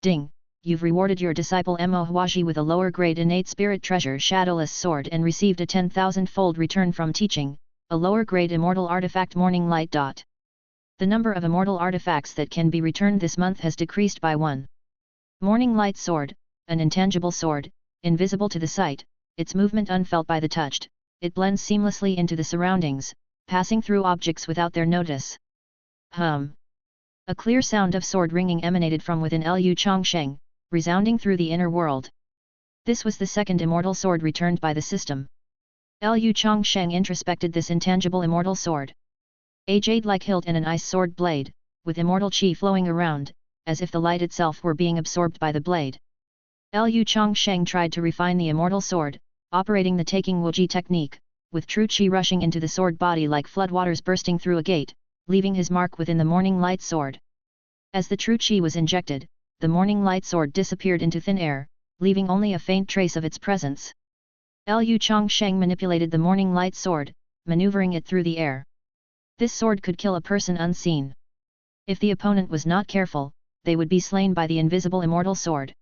Ding! You've rewarded your disciple Emma Huaji with a lower grade innate spirit treasure shadowless sword and received a 10,000-fold return from teaching, a lower grade immortal artifact Morning Light. The number of immortal artifacts that can be returned this month has decreased by 1. Morning Light Sword, an intangible sword, invisible to the sight, its movement unfelt by the touched. It blends seamlessly into the surroundings, passing through objects without their notice. Hum! A clear sound of sword ringing emanated from within Lu Changsheng, resounding through the inner world. This was the 2nd immortal sword returned by the system. Lu Changsheng introspected this intangible immortal sword. A jade-like hilt and an ice sword blade, with immortal qi flowing around, as if the light itself were being absorbed by the blade. Lu Changsheng tried to refine the immortal sword, operating the taking wuji technique, with true qi rushing into the sword body like floodwaters bursting through a gate, leaving his mark within the Morning Light Sword. As the true qi was injected, the Morning Light Sword disappeared into thin air, leaving only a faint trace of its presence. Lu Changsheng manipulated the morning light sword, maneuvering it through the air. This sword could kill a person unseen. If the opponent was not careful, they would be slain by the invisible immortal sword.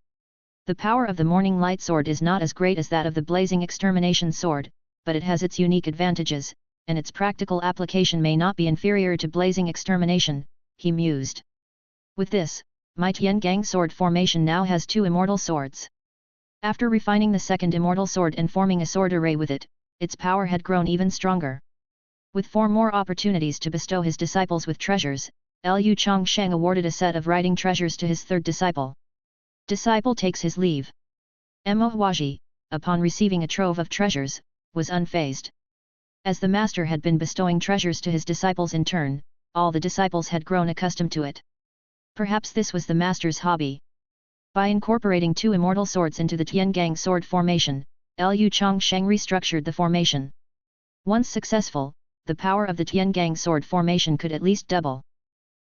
The power of the morning light sword is not as great as that of the blazing extermination sword, but it has its unique advantages, and its practical application may not be inferior to blazing extermination, he mused. With this, my Tiangang sword formation now has 2 immortal swords. After refining the second immortal sword and forming a sword array with it, its power had grown even stronger. With 4 more opportunities to bestow his disciples with treasures, Lu Changsheng awarded a set of writing treasures to his 3rd disciple. Disciple takes his leave. Mo Huaji, upon receiving a trove of treasures, was unfazed. As the master had been bestowing treasures to his disciples in turn, all the disciples had grown accustomed to it. Perhaps this was the master's hobby. By incorporating 2 immortal swords into the Tiangang sword formation, Lu Changsheng restructured the formation. Once successful, the power of the Tiangang sword formation could at least double.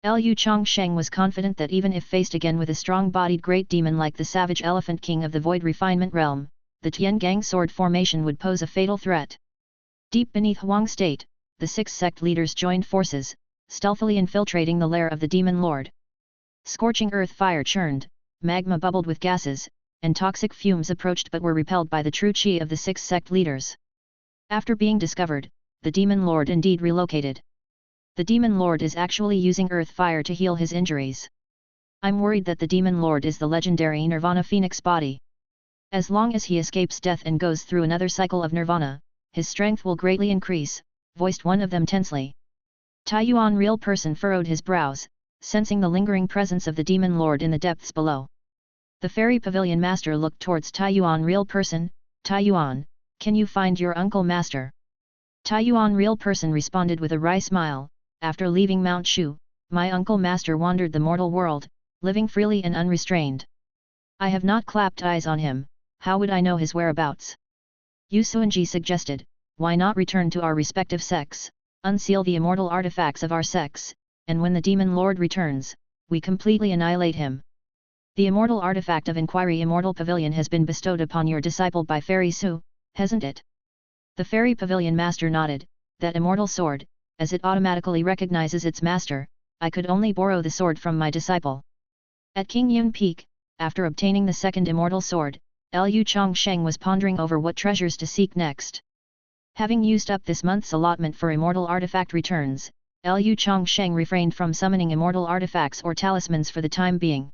Lu Changsheng was confident that even if faced again with a strong-bodied great demon like the savage elephant king of the void refinement realm, the Tiangang sword formation would pose a fatal threat. Deep beneath Huang State, the 6 sect leaders joined forces, stealthily infiltrating the lair of the demon lord. Scorching earth fire churned, magma bubbled with gases, and toxic fumes approached but were repelled by the true chi of the 6 sect leaders. After being discovered, the demon lord indeed relocated. The demon lord is actually using earth fire to heal his injuries. I'm worried that the demon lord is the legendary Nirvana Phoenix body. As long as he escapes death and goes through another cycle of Nirvana, his strength will greatly increase, voiced one of them tensely. Taiyuan real person furrowed his brows, sensing the lingering presence of the demon lord in the depths below. The fairy pavilion master looked towards Taiyuan real person. Taiyuan, can you find your uncle master? Taiyuan real person responded with a wry smile. After leaving Mount Shu, my uncle master wandered the mortal world, living freely and unrestrained. I have not clapped eyes on him, how would I know his whereabouts? Yu Suanji suggested, why not return to our respective sects, unseal the immortal artifacts of our sects, and when the demon lord returns, we completely annihilate him. The immortal artifact of inquiry immortal pavilion has been bestowed upon your disciple by Fairy Su, hasn't it? The fairy pavilion master nodded. That immortal sword, as it automatically recognizes its master, I could only borrow the sword from my disciple. At King Yun Peak, after obtaining the second immortal sword, Lu Changsheng was pondering over what treasures to seek next. Having used up this month's allotment for immortal artifact returns, Lu Changsheng refrained from summoning immortal artifacts or talismans for the time being.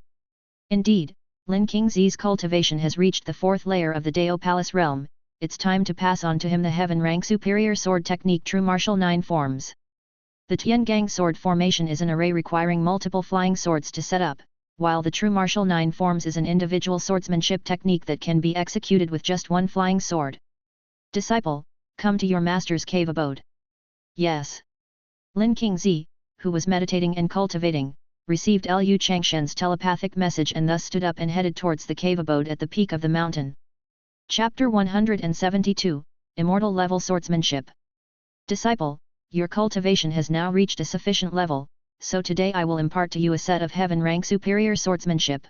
Indeed, Lin Qingzi's cultivation has reached the 4th layer of the Dao Palace realm. It's time to pass on to him the heaven rank superior sword technique true martial 9 forms. The Tiangang sword formation is an array requiring multiple flying swords to set up, while the true martial 9 forms is an individual swordsmanship technique that can be executed with just 1 flying sword. Disciple, come to your master's cave abode. Yes. Lin Qingzi, who was meditating and cultivating, received Lu Changsheng's telepathic message and thus stood up and headed towards the cave abode at the peak of the mountain. Chapter 172, Immortal Level Swordsmanship. Disciple, your cultivation has now reached a sufficient level, so today I will impart to you a set of heaven rank superior swordsmanship.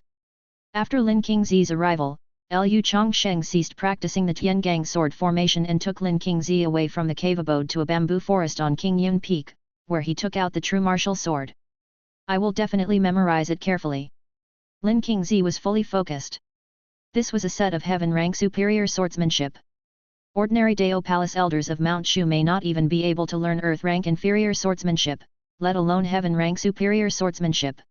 After Lin Qingzi's arrival, Lu Changsheng ceased practicing the Tiangang sword formation and took Lin Qingzi away from the cave abode to a bamboo forest on King Yun Peak, where he took out the true martial sword. I will definitely memorize it carefully. Lin Qingzi was fully focused. This was a set of heaven rank superior swordsmanship. Ordinary Dao Palace elders of Mount Shu may not even be able to learn earth rank inferior swordsmanship, let alone heaven rank superior swordsmanship.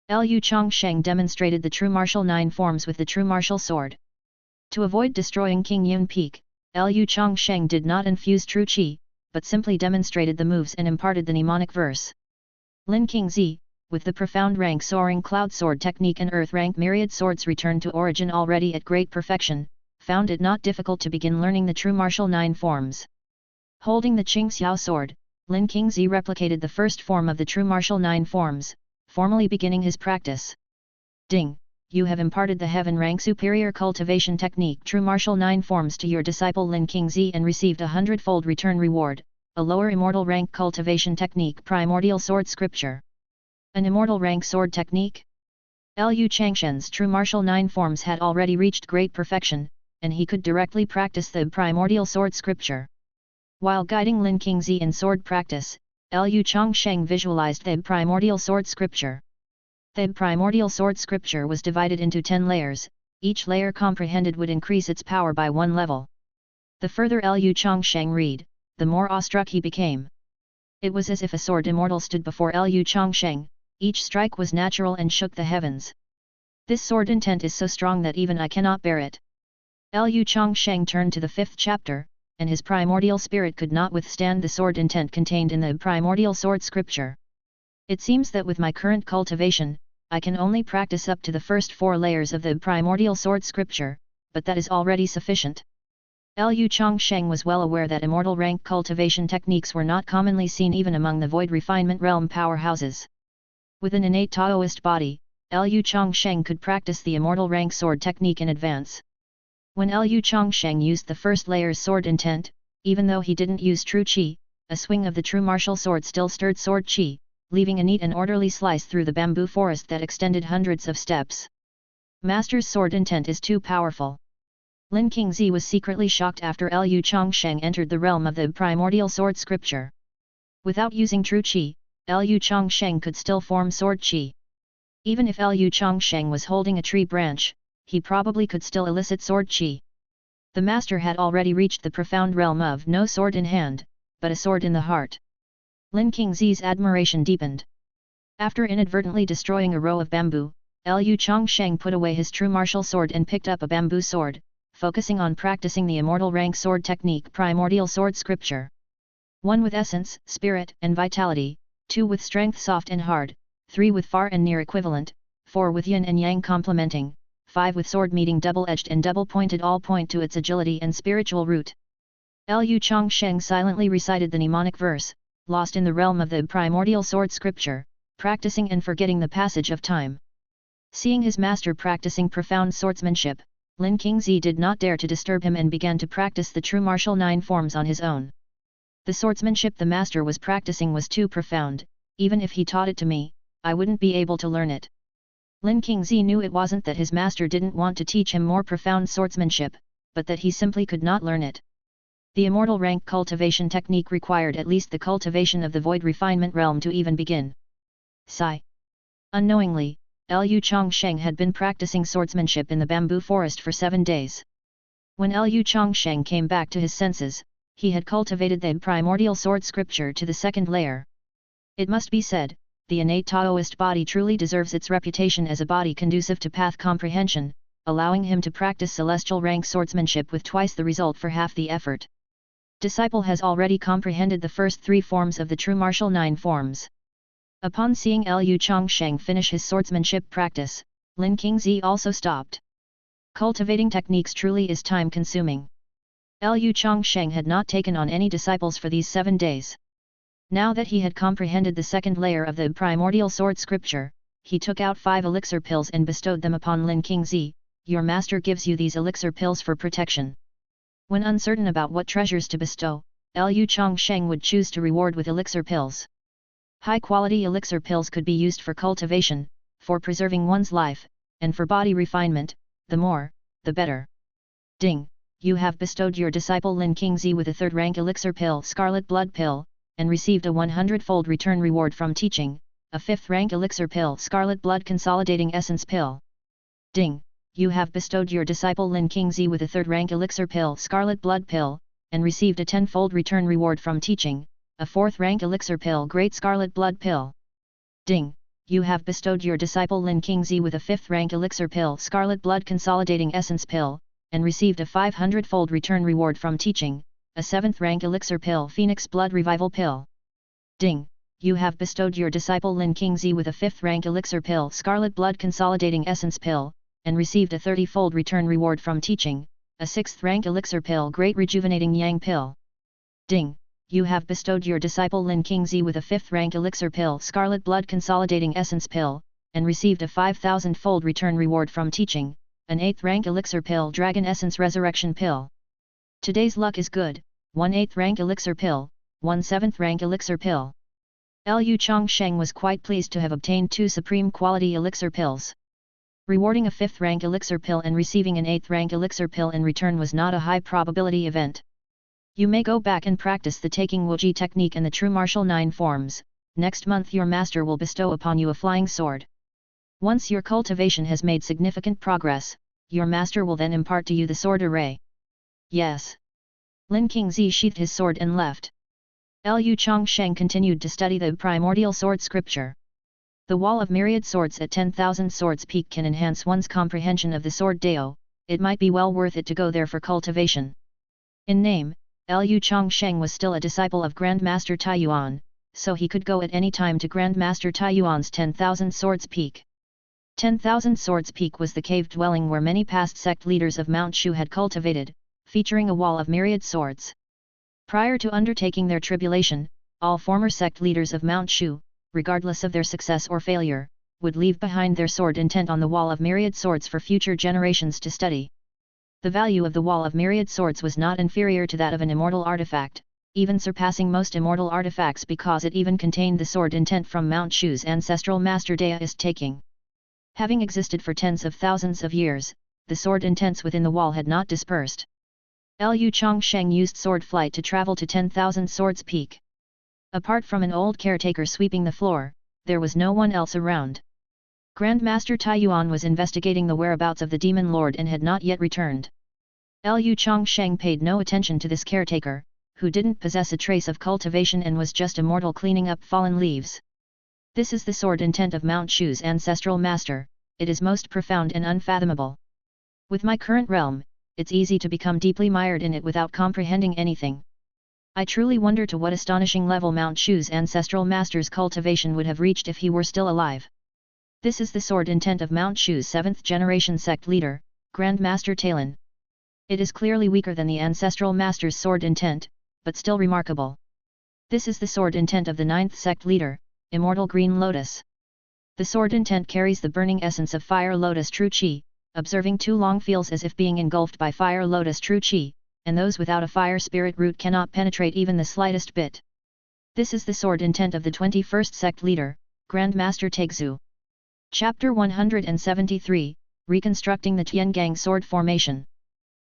Lu Changsheng demonstrated the true martial 9 forms with the true martial sword. To avoid destroying King Yun Peak, Lu Changsheng did not infuse true chi, but simply demonstrated the moves and imparted the mnemonic verse. Lin Qingzi, with the profound rank soaring cloud sword technique and earth rank myriad swords returned to origin already at great perfection, found it not difficult to begin learning the true martial 9 forms. Holding the Qingxiao sword, Lin Qingzi replicated the first form of the true martial 9 forms, formally beginning his practice. Ding, you have imparted the heaven rank superior cultivation technique true martial 9 forms to your disciple Lin Qingzi and received a 100-fold return reward, a lower immortal rank cultivation technique primordial sword scripture. An immortal rank sword technique? Lu Changsheng's true martial 9 forms had already reached great perfection, and he could directly practice the primordial sword scripture. While guiding Lin Qingzi in sword practice, Lu Changsheng visualized the primordial sword scripture. The primordial sword scripture was divided into 10 layers, each layer comprehended would increase its power by 1 level. The further Lu Changsheng read, the more awestruck he became. It was as if a sword immortal stood before Lu Changsheng, each strike was natural and shook the heavens. This sword intent is so strong that even I cannot bear it. Lu Changsheng turned to the 5th chapter, and his primordial spirit could not withstand the sword intent contained in the primordial sword scripture. It seems that with my current cultivation, I can only practice up to the first 4 layers of the primordial sword scripture, but that is already sufficient. Lu Changsheng was well aware that immortal rank cultivation techniques were not commonly seen even among the void refinement realm powerhouses. With an innate Taoist body, Lu Changsheng could practice the immortal rank sword technique in advance. When Lu Changsheng used the first layer's sword intent, even though he didn't use true qi, a swing of the true martial sword still stirred sword qi, leaving a neat and orderly slice through the bamboo forest that extended hundreds of steps. Master's sword intent is too powerful. Lin Qingzi was secretly shocked after Lu Changsheng entered the realm of the primordial sword scripture. Without using true qi, Lu Changsheng could still form sword qi. Even if Lu Changsheng was holding a tree branch, he probably could still elicit sword qi. The master had already reached the profound realm of no sword in hand, but a sword in the heart. Lin Qingzi's admiration deepened. After inadvertently destroying a row of bamboo, Lu Changsheng put away his true martial sword and picked up a bamboo sword, focusing on practicing the immortal rank sword technique primordial sword scripture. 1 with essence, spirit and vitality, 2 with strength soft and hard, 3 with far and near equivalent, 4 with yin and yang complementing, 5 with sword meeting double-edged and double-pointed all point to its agility and spiritual root. Lu Changsheng silently recited the mnemonic verse, lost in the realm of the primordial sword scripture, practicing and forgetting the passage of time. Seeing his master practicing profound swordsmanship, Lin Qingzi did not dare to disturb him and began to practice the true martial 9 forms on his own. The swordsmanship the master was practicing was too profound, even if he taught it to me, I wouldn't be able to learn it. Lin Qingzi knew it wasn't that his master didn't want to teach him more profound swordsmanship, but that he simply could not learn it. The immortal rank cultivation technique required at least the cultivation of the void refinement realm to even begin. Sigh. Unknowingly, Lu Changsheng had been practicing swordsmanship in the bamboo forest for 7 days. When Lu Changsheng came back to his senses, he had cultivated the primordial sword scripture to the 2nd layer. It must be said, the innate Taoist body truly deserves its reputation as a body conducive to path comprehension, allowing him to practice celestial rank swordsmanship with twice the result for half the effort. Disciple has already comprehended the first 3 forms of the true martial 9 forms. Upon seeing Lu Changsheng finish his swordsmanship practice, Lin Qingzi also stopped. Cultivating techniques truly is time-consuming. Lu Changsheng had not taken on any disciples for these 7 days. Now that he had comprehended the 2nd layer of the primordial sword scripture, he took out 5 elixir pills and bestowed them upon Lin Qingzi. Your master gives you these elixir pills for protection. When uncertain about what treasures to bestow, Lu Changsheng would choose to reward with elixir pills. High-quality elixir pills could be used for cultivation, for preserving one's life, and for body refinement, the more, the better. Ding! You have bestowed your disciple Lin Qingzi with a 3rd rank elixir pill Scarlet Blood Pill, and received a 100-fold return reward from teaching, a 5th rank elixir pill Scarlet Blood Consolidating Essence Pill. Ding! You have bestowed your disciple Lin Qingzi with a 3rd rank elixir pill Scarlet Blood Pill, and received a 10-fold return reward from teaching, a 4th rank elixir pill Great Scarlet Blood Pill. Ding! You have bestowed your disciple Lin Qingzi with a 5th rank elixir pill Scarlet Blood Consolidating Essence Pill, and received a 500-fold return reward from teaching, a 7th rank elixir pill Phoenix Blood Revival Pill. Ding! You have bestowed your disciple Lin Qingzi with a 5th rank elixir pill Scarlet Blood Consolidating Essence Pill, and received a 30-fold return reward from teaching, a 6th rank elixir pill Great Rejuvenating Yang Pill. Ding! You have bestowed your disciple Lin Qingzi with a 5th rank elixir pill Scarlet Blood Consolidating Essence Pill, and received a 5,000-fold return reward from teaching, an 8th rank elixir pill Dragon Essence Resurrection Pill. Today's luck is good, 1 8th rank elixir pill, 1 7th rank elixir pill. Lu Changsheng was quite pleased to have obtained 2 supreme quality elixir pills. Rewarding a 5th rank elixir pill and receiving an 8th rank elixir pill in return was not a high probability event. You may go back and practice the taking Wuji technique and the true martial 9 forms. Next month your master will bestow upon you a flying sword. Once your cultivation has made significant progress, your master will then impart to you the sword array. Yes. Lin Qingzi sheathed his sword and left. Lu Changsheng continued to study the primordial sword scripture. The wall of myriad swords at 10,000 swords peak can enhance one's comprehension of the sword Dao. It might be well worth it to go there for cultivation. In name, Lu Changsheng was still a disciple of Grandmaster Taiyuan, so he could go at any time to Grandmaster Taiyuan's 10,000 swords peak. 10,000 swords peak was the cave dwelling where many past sect leaders of Mount Shu had cultivated, featuring a wall of myriad swords. Prior to undertaking their tribulation, all former sect leaders of Mount Shu, regardless of their success or failure, would leave behind their sword intent on the wall of myriad swords for future generations to study. The value of the wall of myriad swords was not inferior to that of an immortal artifact, even surpassing most immortal artifacts because it even contained the sword intent from Mount Shu's ancestral master Daoist taking. Having existed for tens of thousands of years, the sword intents within the wall had not dispersed. Lu Changsheng used sword flight to travel to 10,000 swords peak. Apart from an old caretaker sweeping the floor, there was no one else around. Grandmaster Taiyuan was investigating the whereabouts of the Demon Lord and had not yet returned. Lu Changsheng paid no attention to this caretaker, who didn't possess a trace of cultivation and was just a mortal cleaning up fallen leaves. This is the sword intent of Mount Shu's ancestral master, it is most profound and unfathomable. With my current realm, it's easy to become deeply mired in it without comprehending anything. I truly wonder to what astonishing level Mount Shu's ancestral master's cultivation would have reached if he were still alive. This is the sword intent of Mount Shu's 7th generation sect leader, Grandmaster Talon. It is clearly weaker than the ancestral master's sword intent, but still remarkable. This is the sword intent of the 9th sect leader, Immortal Green Lotus. The sword intent carries the burning essence of Fire Lotus True Qi. Observing too long feels as if being engulfed by Fire Lotus True Qi, and those without a fire spirit root cannot penetrate even the slightest bit. This is the sword intent of the 21st sect leader, Grandmaster Taixu. Chapter 173, Reconstructing the Tiangang Sword Formation.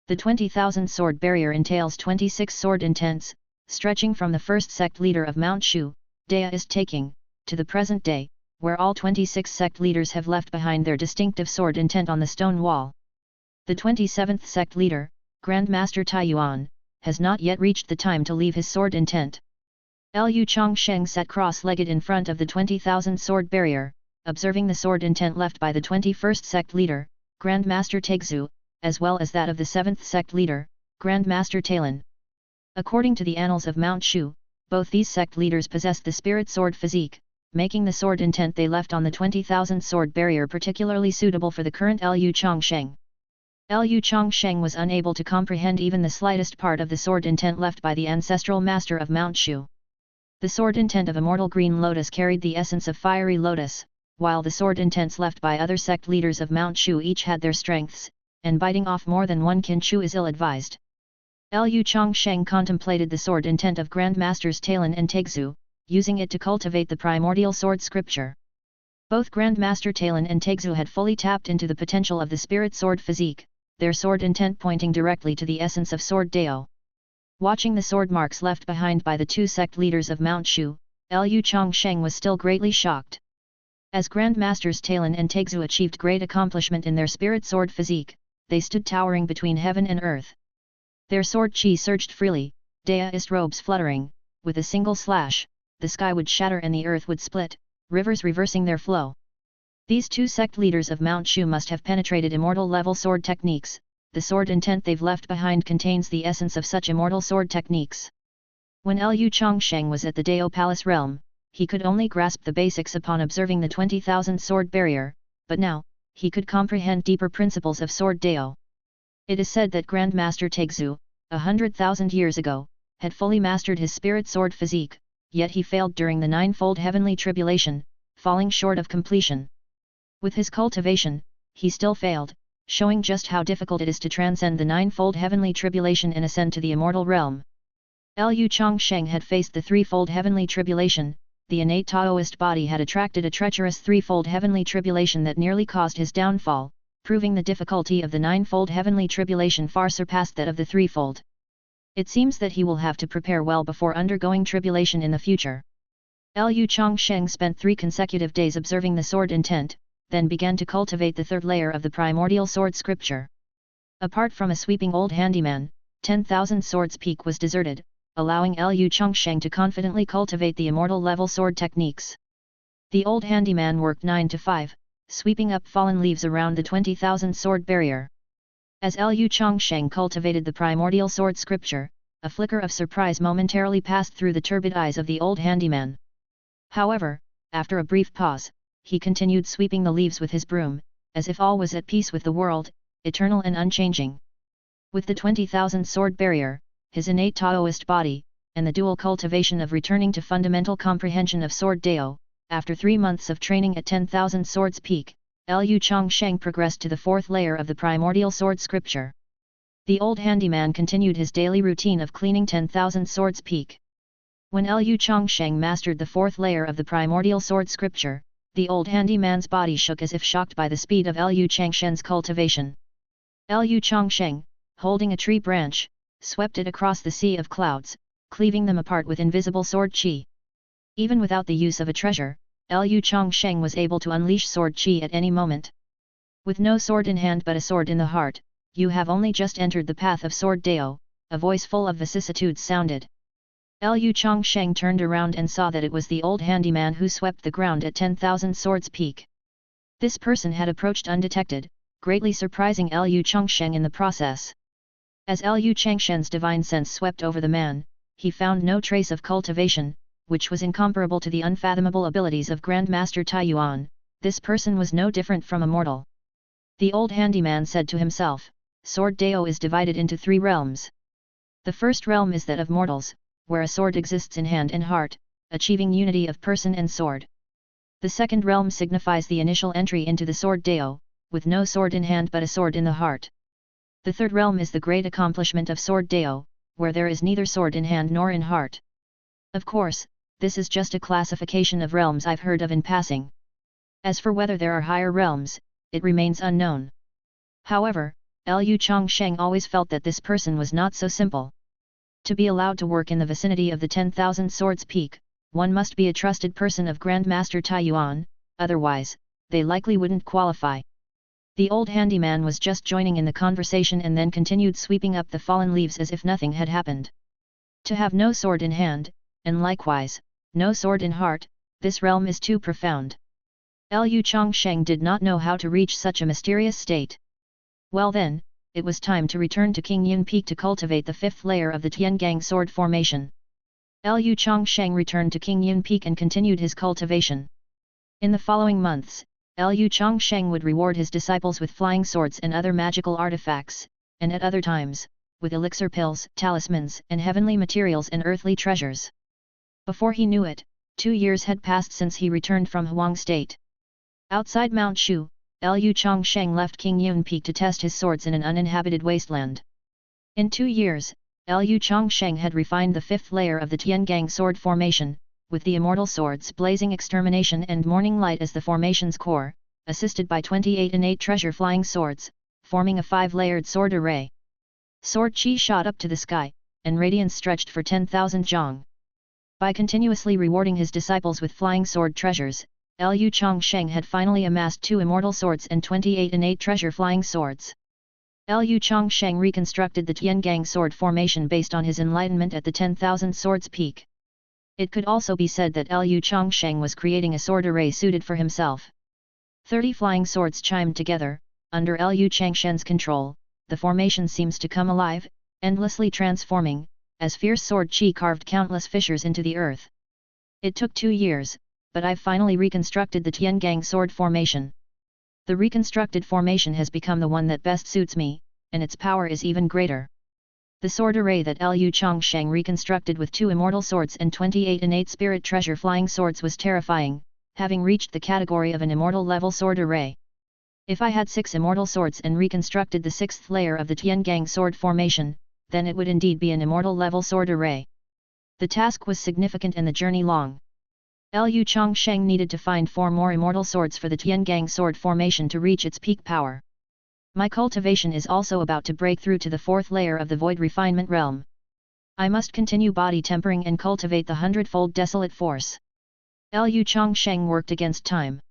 The 20,000 sword barrier entails 26 sword intents, stretching from the first sect leader of Mount Shu, Daoist taking, to the present day, where all 26 sect leaders have left behind their distinctive sword intent on the stone wall. The 27th sect leader, Grandmaster Taiyuan, has not yet reached the time to leave his sword intent. Lu Changsheng sat cross-legged in front of the 20,000 sword barrier, observing the sword intent left by the 21st sect leader, Grandmaster Taixu, as well as that of the 7th sect leader, Grandmaster Talon. According to the annals of Mount Shu, both these sect leaders possessed the spirit sword physique, making the sword intent they left on the 20,000 sword barrier particularly suitable for the current Lu Changsheng. Lu Changsheng was unable to comprehend even the slightest part of the sword intent left by the ancestral master of Mount Shu. The sword intent of Immortal Green Lotus carried the essence of Fiery Lotus, while the sword intents left by other sect leaders of Mount Shu each had their strengths, and biting off more than one Qinchu is ill-advised. Lu Changsheng contemplated the sword intent of Grandmasters Talon and Taixu, using it to cultivate the primordial sword scripture. Both Grandmaster Talon and Taixu had fully tapped into the potential of the spirit sword physique, their sword intent pointing directly to the essence of Sword Dao. Watching the sword marks left behind by the two sect leaders of Mount Shu, Lu Changsheng was still greatly shocked. As Grandmasters Talon and Taixu achieved great accomplishment in their spirit sword physique, they stood towering between heaven and earth. Their sword chi surged freely, Daoist robes fluttering, with a single slash, the sky would shatter and the earth would split, rivers reversing their flow. These two sect leaders of Mount Shu must have penetrated immortal level sword techniques, the sword intent they've left behind contains the essence of such immortal sword techniques. When Lu Changsheng was at the Dao Palace realm, he could only grasp the basics upon observing the 20,000 sword barrier, but now, he could comprehend deeper principles of Sword Dao. It is said that Grandmaster Taixu, 100,000 years ago, had fully mastered his spirit sword physique, yet he failed during the ninefold heavenly tribulation, falling short of completion. With his cultivation, he still failed, showing just how difficult it is to transcend the ninefold heavenly tribulation and ascend to the immortal realm. Lu Changsheng had faced the threefold heavenly tribulation, the innate Taoist body had attracted a treacherous threefold heavenly tribulation that nearly caused his downfall, proving the difficulty of the ninefold heavenly tribulation far surpassed that of the threefold. It seems that he will have to prepare well before undergoing tribulation in the future. Lu Changsheng spent 3 consecutive days observing the sword intent, then began to cultivate the third layer of the primordial sword scripture. Apart from a sweeping old handyman, 10,000 Swords Peak was deserted, allowing Lu Changsheng to confidently cultivate the immortal level sword techniques. The old handyman worked 9 to 5, sweeping up fallen leaves around the 20,000 sword barrier. As Lu Changsheng cultivated the primordial sword scripture, a flicker of surprise momentarily passed through the turbid eyes of the old handyman. However, after a brief pause, he continued sweeping the leaves with his broom, as if all was at peace with the world, eternal and unchanging. With the 20,000 sword barrier, his innate Taoist body, and the dual cultivation of returning to fundamental comprehension of Sword Dao, after 3 months of training at 10,000 Swords Peak, Lu Changsheng progressed to the 4th layer of the primordial sword scripture. The old handyman continued his daily routine of cleaning 10,000 Swords Peak. When Lu Changsheng mastered the 4th layer of the primordial sword scripture, the old handyman's body shook as if shocked by the speed of Lu Changsheng's cultivation. Lu Changsheng, holding a tree branch, swept it across the sea of clouds, cleaving them apart with invisible sword chi. Even without the use of a treasure, Lu Changsheng was able to unleash sword chi at any moment. With no sword in hand but a sword in the heart, you have only just entered the path of Sword Dao, a voice full of vicissitudes sounded. Lu Changsheng turned around and saw that it was the old handyman who swept the ground at 10,000 Swords Peak. This person had approached undetected, greatly surprising Lu Changsheng in the process. As Lu Changsheng's divine sense swept over the man, he found no trace of cultivation, which was incomparable to the unfathomable abilities of Grandmaster Taiyuan. This person was no different from a mortal. The old handyman said to himself, Sword Dao is divided into 3 realms. The first realm is that of mortals, where a sword exists in hand and heart, achieving unity of person and sword. The second realm signifies the initial entry into the Sword Dao, with no sword in hand but a sword in the heart. The third realm is the great accomplishment of Sword Dao, where there is neither sword in hand nor in heart. Of course, this is just a classification of realms I've heard of in passing. As for whether there are higher realms, it remains unknown. However, Lu Changsheng always felt that this person was not so simple. To be allowed to work in the vicinity of the 10,000 Swords Peak, one must be a trusted person of Grandmaster Taiyuan, otherwise, they likely wouldn't qualify. The old handyman was just joining in the conversation and then continued sweeping up the fallen leaves as if nothing had happened. To have no sword in hand, and likewise, no sword in heart, this realm is too profound. Lu Changsheng did not know how to reach such a mysterious state. Well then, it was time to return to Qingyun Peak to cultivate the 5th layer of the Tiangang sword formation. Lu Changsheng returned to Qingyun Peak and continued his cultivation. In the following months, Lu Changsheng would reward his disciples with flying swords and other magical artifacts, and at other times, with elixir pills, talismans, and heavenly materials and earthly treasures. Before he knew it, 2 years had passed since he returned from Huang State. Outside Mount Shu, Lu Changsheng left Qingyun Peak to test his swords in an uninhabited wasteland. In 2 years, Lu Changsheng had refined the 5th layer of the Tiangang sword formation, with the immortal swords blazing extermination and morning light as the formation's core, assisted by 28 innate treasure flying swords, forming a 5-layered sword array. Sword chi shot up to the sky, and radiance stretched for 10,000 zhang. By continuously rewarding his disciples with flying sword treasures, Lu Changsheng had finally amassed 2 immortal swords and 28 innate treasure flying swords. Lu Changsheng reconstructed the Tiangang sword formation based on his enlightenment at the 10,000 Swords Peak. It could also be said that Lu Changsheng was creating a sword array suited for himself. 30 flying swords chimed together, under Lu Changsheng's control, the formation seems to come alive, endlessly transforming, as fierce sword chi carved countless fissures into the earth. It took 2 years, but I've finally reconstructed the Tiangang sword formation. The reconstructed formation has become the one that best suits me, and its power is even greater. The sword array that Lu Changsheng reconstructed with 2 immortal swords and 28 innate spirit treasure flying swords was terrifying, having reached the category of an immortal level sword array. If I had 6 immortal swords and reconstructed the 6th layer of the Tiangang sword formation, then it would indeed be an immortal level sword array. The task was significant and the journey long. Lu Changsheng needed to find 4 more immortal swords for the Tiangang sword formation to reach its peak power. My cultivation is also about to break through to the 4th layer of the void refinement realm. I must continue body tempering and cultivate the 100-fold desolate force. Lu Changsheng worked against time.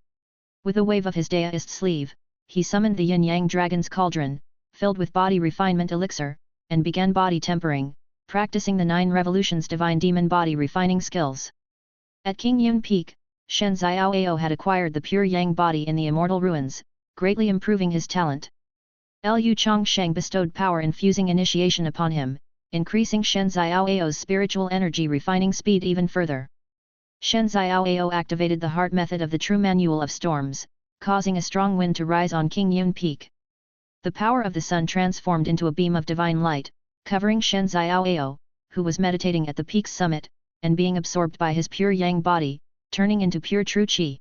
With a wave of his daoist sleeve, he summoned the yin-yang dragon's cauldron, filled with body refinement elixir, and began body tempering, practicing the 9 revolutions divine demon body refining skills. At King Yun Peak, Shen Xiaoao had acquired the pure yang body in the immortal ruins, greatly improving his talent. Lu Changsheng bestowed power-infusing initiation upon him, increasing Shen Xiaoao's spiritual energy refining speed even further. Shen Xiaoao activated the heart method of the true manual of storms, causing a strong wind to rise on King Yun Peak. The power of the sun transformed into a beam of divine light, covering Shen Xiaoao, who was meditating at the peak's summit, and being absorbed by his pure yang body, turning into pure true qi.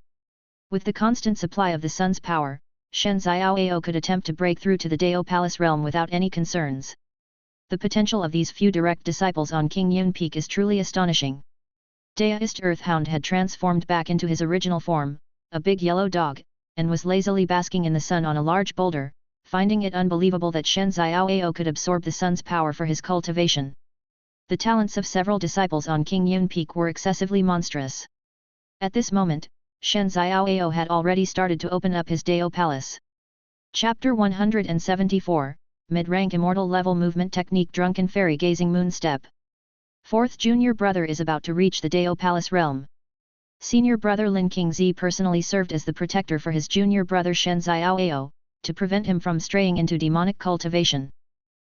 With the constant supply of the sun's power, Shen Xiaoao could attempt to break through to the Dao Palace realm without any concerns. The potential of these few direct disciples on King Yun Peak is truly astonishing. Daoist Earthhound had transformed back into his original form, a big yellow dog, and was lazily basking in the sun on a large boulder, finding it unbelievable that Shen Xiaoao could absorb the sun's power for his cultivation. The talents of several disciples on King Yun Peak were excessively monstrous. At this moment, Shen Xiaoao had already started to open up his Dao Palace. Chapter 174, Mid-Rank Immortal Level Movement Technique Drunken Fairy Gazing Moon Step. 4th junior brother is about to reach the Dao Palace realm. Senior brother Lin Qingzi personally served as the protector for his junior brother Shen Xiaoao, to prevent him from straying into demonic cultivation.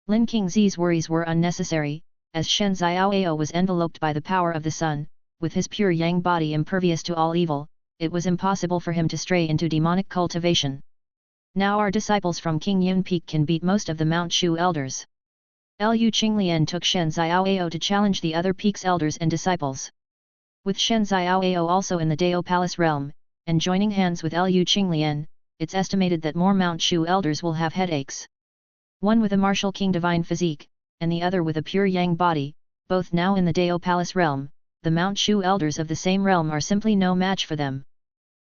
Lin Qingzi's worries were unnecessary, as Shen Xiaoao was enveloped by the power of the sun, with his pure yang body impervious to all evil, it was impossible for him to stray into demonic cultivation. Now our disciples from King Yun Peak can beat most of the Mount Shu elders. Lu Qinglian took Shen Xiaoao to challenge the other peak's elders and disciples. With Shen Xiaoao also in the Dao Palace realm, and joining hands with Lu Qinglian, it's estimated that more Mount Shu elders will have headaches. One with a martial king divine physique, and the other with a pure yang body, both now in the Dao Palace realm, the Mount Shu elders of the same realm are simply no match for them.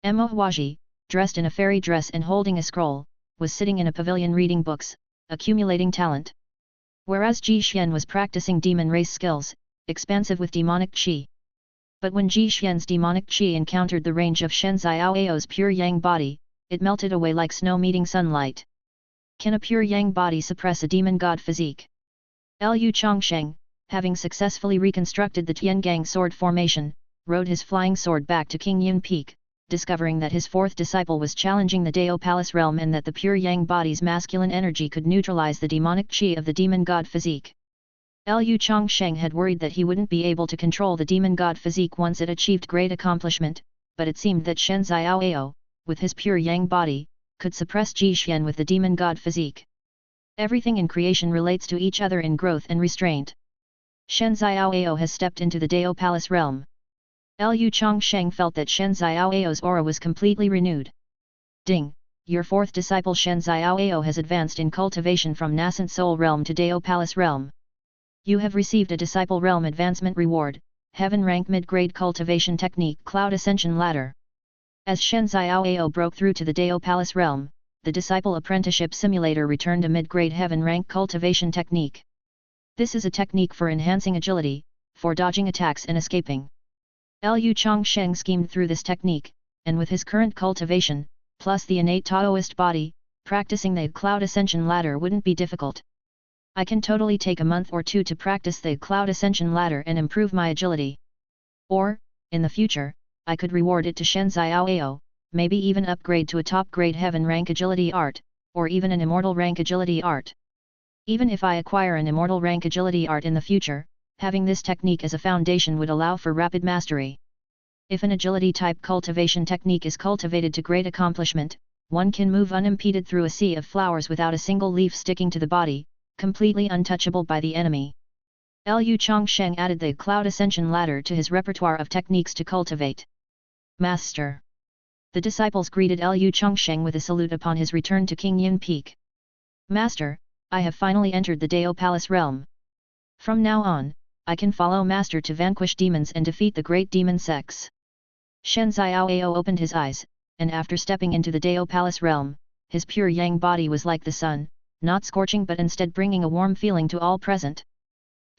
Mo Huaji, dressed in a fairy dress and holding a scroll, was sitting in a pavilion reading books, accumulating talent. Whereas Ji Xian was practicing demon race skills, expansive with demonic qi. But when Ji Xian's demonic qi encountered the range of Shen Xiaoao's pure yang body, it melted away like snow meeting sunlight. Can a pure yang body suppress a demon god physique? Lu Changsheng, having successfully reconstructed the Tiangang sword formation, rode his flying sword back to King Yun Peak, discovering that his 4th disciple was challenging the Dao Palace realm and that the pure yang body's masculine energy could neutralize the demonic qi of the demon god physique. Lu Changsheng had worried that he wouldn't be able to control the demon god physique once it achieved great accomplishment, but it seemed that Shen Xiaoao, with his pure yang body, could suppress Ji Xian with the demon god physique. Everything in creation relates to each other in growth and restraint. Shen Xiaoao has stepped into the Dao Palace realm. Lu Changsheng felt that Shen Xiaoao's aura was completely renewed. Ding! Your 4th disciple Shen Xiaoao has advanced in cultivation from Nascent Soul Realm to Dao Palace Realm. You have received a Disciple Realm Advancement Reward, Heaven Rank Mid-Grade Cultivation Technique Cloud Ascension Ladder. As Shen Xiaoao broke through to the Dao Palace Realm, the Disciple Apprenticeship Simulator returned a mid-grade Heaven Rank Cultivation Technique. This is a technique for enhancing agility, for dodging attacks and escaping. Lu Changsheng schemed through this technique, and with his current cultivation, plus the innate Taoist body, practicing the Cloud Ascension Ladder wouldn't be difficult. I can totally take a month or 2 to practice the Cloud Ascension Ladder and improve my agility. Or, in the future, I could reward it to Shen Xiaoao, maybe even upgrade to a top-grade Heaven Rank Agility Art, or even an Immortal Rank Agility Art. Even if I acquire an Immortal Rank Agility Art in the future, having this technique as a foundation would allow for rapid mastery. If an agility-type cultivation technique is cultivated to great accomplishment, one can move unimpeded through a sea of flowers without a single leaf sticking to the body, completely untouchable by the enemy. Lu Changsheng added the Cloud Ascension Ladder to his repertoire of techniques to cultivate. Master! The disciples greeted Lu Changsheng with a salute upon his return to King Yun Peak. Master, I have finally entered the Dao Palace realm. From now on, I can follow Master to vanquish demons and defeat the great demon sects. Shen Xiaoao opened his eyes, and after stepping into the Dao Palace realm, his pure yang body was like the sun, not scorching but instead bringing a warm feeling to all present.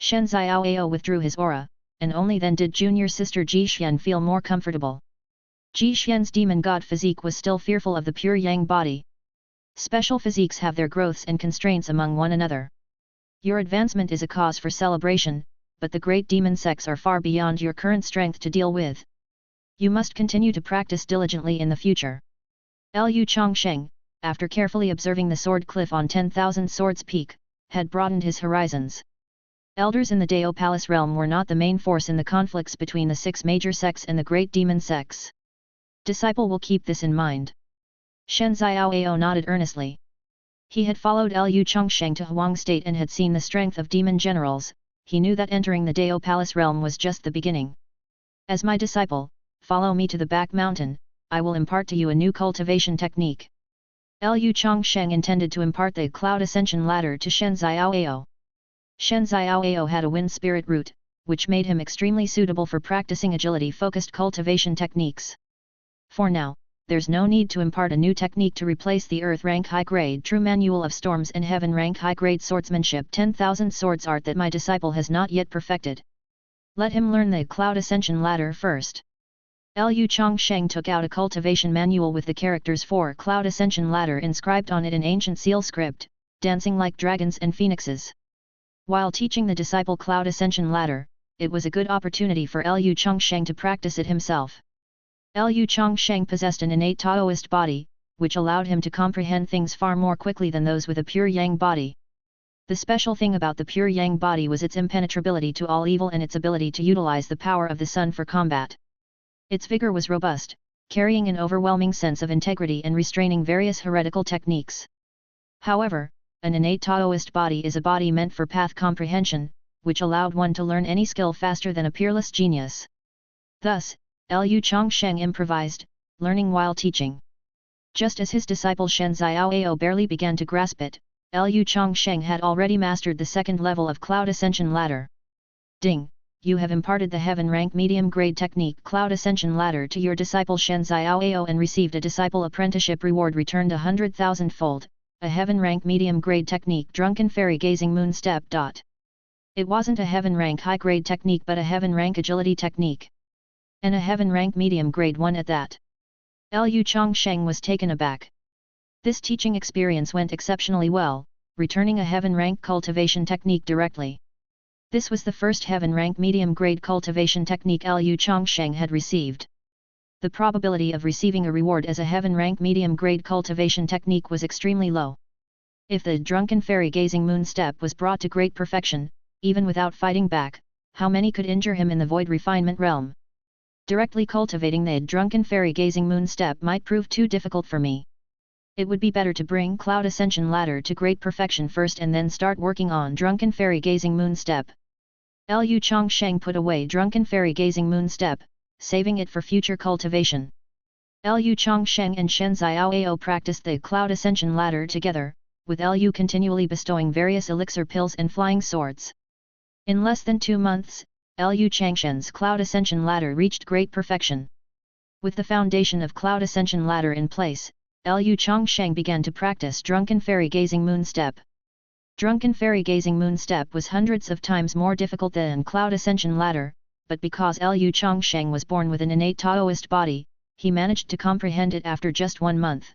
Shen Xiaoao withdrew his aura, and only then did junior sister Ji Xian feel more comfortable. Ji Xian's demon god physique was still fearful of the pure yang body. Special physiques have their growths and constraints among one another. Your advancement is a cause for celebration, but the great demon sects are far beyond your current strength to deal with. You must continue to practice diligently in the future. Lu Changsheng, after carefully observing the sword cliff on 10,000 Swords Peak, had broadened his horizons. Elders in the Dao Palace realm were not the main force in the conflicts between the 6 major sects and the great demon sects. Disciple will keep this in mind. Shen Xiaoao nodded earnestly. He had followed Lu Changsheng to Huang State and had seen the strength of demon generals. He knew that entering the Dao Palace realm was just the beginning. As my disciple, follow me to the back mountain, I will impart to you a new cultivation technique. Lu Changsheng intended to impart the Cloud Ascension Ladder to Shen Xiaoao. Shen Xiaoao had a wind spirit root, which made him extremely suitable for practicing agility-focused cultivation techniques. For now, there's no need to impart a new technique to replace the Earth Rank High Grade True Manual of Storms and Heaven Rank High Grade Swordsmanship 10,000 Swords Art that my disciple has not yet perfected. Let him learn the Cloud Ascension Ladder first. Lu Changsheng took out a cultivation manual with the characters for Cloud Ascension Ladder inscribed on it in ancient seal script, dancing like dragons and phoenixes. While teaching the disciple Cloud Ascension Ladder, it was a good opportunity for Lu Changsheng to practice it himself. Lu Changsheng possessed an innate Taoist body, which allowed him to comprehend things far more quickly than those with a pure yang body. The special thing about the pure yang body was its impenetrability to all evil and its ability to utilize the power of the sun for combat. Its vigor was robust, carrying an overwhelming sense of integrity and restraining various heretical techniques. However, an innate Taoist body is a body meant for path comprehension, which allowed one to learn any skill faster than a peerless genius. Thus, Lu Changsheng improvised, learning while teaching. Just as his disciple Shen Xiaoao barely began to grasp it, Lu Changsheng had already mastered the second level of Cloud Ascension Ladder. Ding! You have imparted the Heaven Rank Medium Grade Technique Cloud Ascension Ladder to your disciple Shen Xiaoao and received a Disciple Apprenticeship reward returned 100,000-fold, a Heaven Rank Medium Grade Technique Drunken Fairy Gazing Moon Step. It wasn't a Heaven Rank High Grade Technique but a Heaven Rank Agility Technique. And a Heaven Rank Medium Grade 1 at that. Lu Changsheng was taken aback. This teaching experience went exceptionally well, returning a Heaven Rank Cultivation Technique directly. This was the first Heaven Rank Medium Grade Cultivation Technique Lu Changsheng had received. The probability of receiving a reward as a Heaven Rank Medium Grade Cultivation Technique was extremely low. If the Drunken Fairy Gazing Moon Step was brought to great perfection, even without fighting back, how many could injure him in the Void Refinement realm? Directly cultivating the Drunken Fairy Gazing Moon Step might prove too difficult for me. It would be better to bring Cloud Ascension Ladder to great perfection first and then start working on Drunken Fairy Gazing Moon Step. Lu Changsheng put away Drunken Fairy Gazing Moon Step, saving it for future cultivation. Lu Changsheng and Shen Xiaoao practiced the Cloud Ascension Ladder together, with Lu continually bestowing various elixir pills and flying swords. In less than 2 months, Lu Changsheng's Cloud Ascension Ladder reached great perfection. With the foundation of Cloud Ascension Ladder in place, Lu Changsheng began to practice Drunken Fairy Gazing Moon Step. Drunken Fairy Gazing Moon Step was hundreds of times more difficult than Cloud Ascension Ladder, but because Lu Changsheng was born with an innate Taoist body, he managed to comprehend it after just 1 month.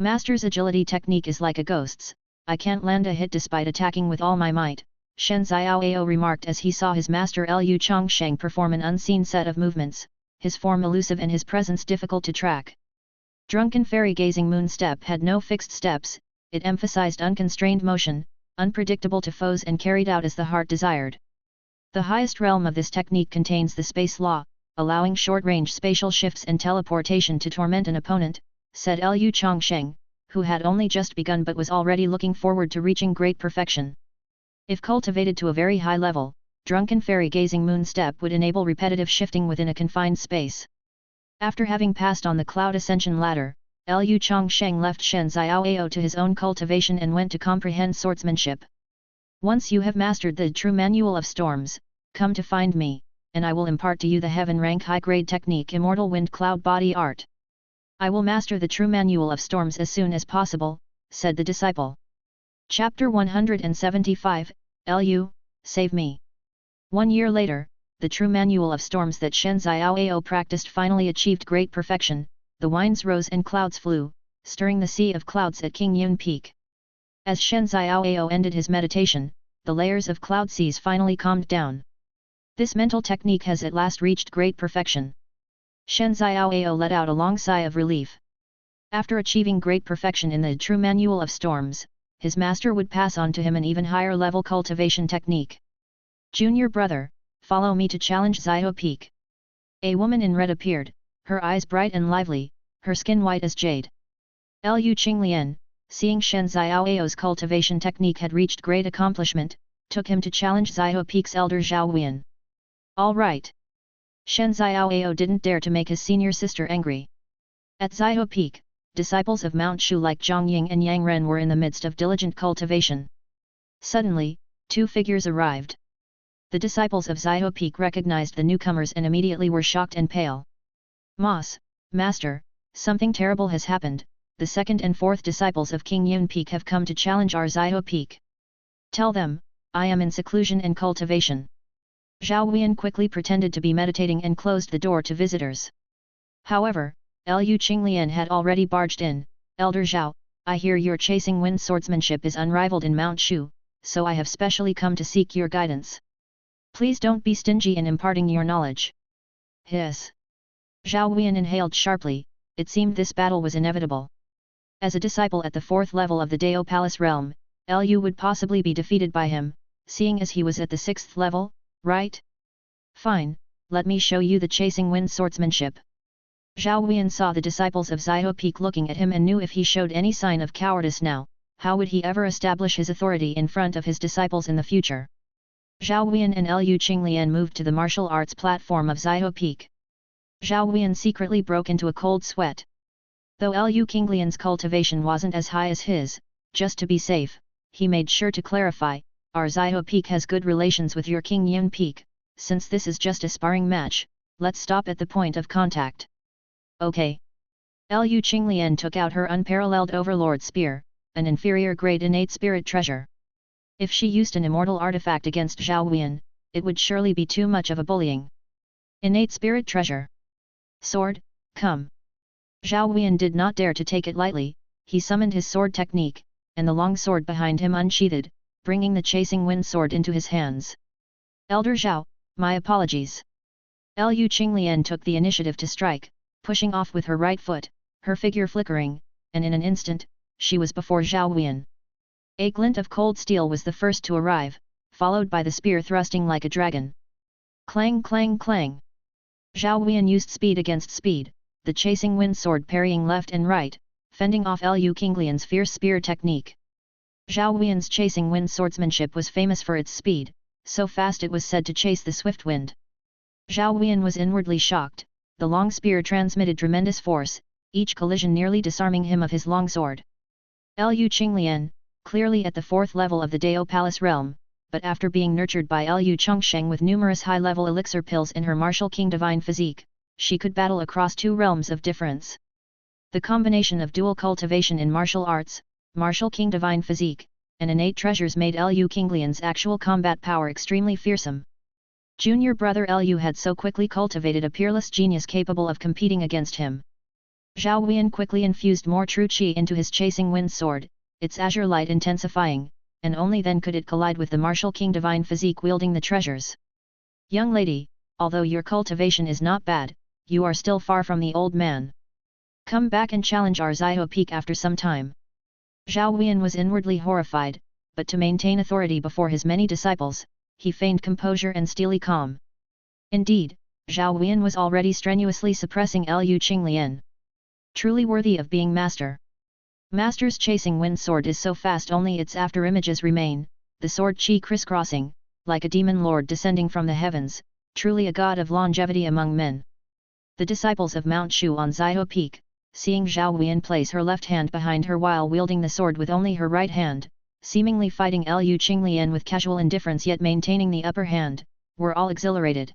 Master's agility technique is like a ghost's, I can't land a hit despite attacking with all my might, Shen Xiaoao remarked as he saw his master Lu Changsheng perform an unseen set of movements, his form elusive and his presence difficult to track. Drunken Fairy Gazing Moon Step had no fixed steps, it emphasized unconstrained motion, unpredictable to foes and carried out as the heart desired. The highest realm of this technique contains the space law, allowing short-range spatial shifts and teleportation to torment an opponent, said Lu Changsheng, who had only just begun but was already looking forward to reaching great perfection. If cultivated to a very high level, Drunken Fairy Gazing Moon Step would enable repetitive shifting within a confined space. After having passed on the Cloud Ascension Ladder, Lu Changsheng left Shen Xiaoao to his own cultivation and went to comprehend swordsmanship. Once you have mastered the true Manual of Storms, come to find me. and I will impart to you the heaven rank high-grade technique Immortal Wind Cloud Body Art. I will master the true manual of storms as soon as possible, said the disciple. Chapter 175, Lu, Save Me. 1 year later, the true manual of storms that Shen Xiaoao practiced finally achieved great perfection. The winds rose and clouds flew, stirring the sea of clouds at Qingyun Peak. As Shen Xiaoao ended his meditation, the layers of cloud seas finally calmed down. This mental technique has at last reached great perfection. Shen Xiaoao let out a long sigh of relief. After achieving great perfection in the true manual of storms, his master would pass on to him an even higher level cultivation technique. Junior brother, follow me to challenge Xiao Peak. A woman in red appeared, her eyes bright and lively, her skin white as jade. Lu Qinglian, seeing Shen Xiaoao's cultivation technique had reached great accomplishment, took him to challenge Xiao Peak's elder Zhao Huiyan. All right. Shen Xiaoao didn't dare to make his senior sister angry. At Xiao Peak, disciples of Mount Shu like Zhang Ying and Yang Ren were in the midst of diligent cultivation. Suddenly, 2 figures arrived. The disciples of Xiao Peak recognized the newcomers and immediately were shocked and pale. Master, something terrible has happened. The 2nd and 4th disciples of Qingyun Peak have come to challenge our Xiao Peak. Tell them, I am in seclusion and cultivation. Zhao Huiyan quickly pretended to be meditating and closed the door to visitors. However, Lu Qinglian had already barged in. Elder Zhao, I hear your chasing wind swordsmanship is unrivaled in Mount Shu, so I have specially come to seek your guidance. Please don't be stingy in imparting your knowledge. Hiss. Zhao Huiyan inhaled sharply. It seemed this battle was inevitable. As a disciple at the 4th level of the Dao Palace realm, Lu would possibly be defeated by him, seeing as he was at the 6th level, right? Fine, let me show you the chasing wind swordsmanship. Zhao Huiyan saw the disciples of Xiao Peak looking at him and knew if he showed any sign of cowardice now, how would he ever establish his authority in front of his disciples in the future? Zhao Huiyan and Lu Qinglian moved to the martial arts platform of Xiao Peak. Zhao Huiyan secretly broke into a cold sweat. Though Lu Qinglian's cultivation wasn't as high as his, just to be safe, he made sure to clarify, our Xiao Peak has good relations with your Qingyun Peak, since this is just a sparring match, let's stop at the point of contact. Okay. Lu Qinglian took out her unparalleled Overlord Spear, an inferior grade innate spirit treasure. If she used an immortal artifact against Zhao Huiyan, it would surely be too much of a bullying. Innate spirit treasure. Sword, come. Zhao Huiyan did not dare to take it lightly, he summoned his sword technique, and the long sword behind him unsheathed, bringing the chasing wind sword into his hands. Elder Zhao, my apologies. Lu Qinglian took the initiative to strike, pushing off with her right foot, her figure flickering, and in an instant, she was before Zhao Huiyan. A glint of cold steel was the first to arrive, followed by the spear thrusting like a dragon. Clang clang clang. Zhao Huiyan used speed against speed, the chasing wind sword parrying left and right, fending off Lu Qinglian's fierce spear technique. Zhao Huiyan's chasing wind swordsmanship was famous for its speed, so fast it was said to chase the swift wind. Zhao Huiyan was inwardly shocked, the long spear transmitted tremendous force, each collision nearly disarming him of his long sword. Lu Qinglian, clearly at the 4th level of the Dao Palace realm, but after being nurtured by Lu Changsheng with numerous high-level elixir pills in her martial king divine physique, she could battle across 2 realms of difference. The combination of dual cultivation in martial arts, martial king divine physique, and innate treasures made Lu Qinglian's actual combat power extremely fearsome. Junior brother Lu had so quickly cultivated a peerless genius capable of competing against him. Zhao Huiyan quickly infused more true qi into his chasing wind sword, its azure light intensifying, and only then could it collide with the martial king divine physique wielding the treasures. Young lady, although your cultivation is not bad, you are still far from the old man. Come back and challenge our Xiao Peak after some time. Zhao Huiyan was inwardly horrified, but to maintain authority before his many disciples, he feigned composure and steely calm. Indeed, Zhao Huiyan was already strenuously suppressing Lu Qinglian. Truly worthy of being master. Master's chasing wind sword is so fast only its after-images remain, the sword chi crisscrossing, like a demon lord descending from the heavens, truly a god of longevity among men. The disciples of Mount Shu on Xiao Peak, seeing Zhao Huiyan place her left hand behind her while wielding the sword with only her right hand, seemingly fighting Lu Qinglian with casual indifference yet maintaining the upper hand, were all exhilarated.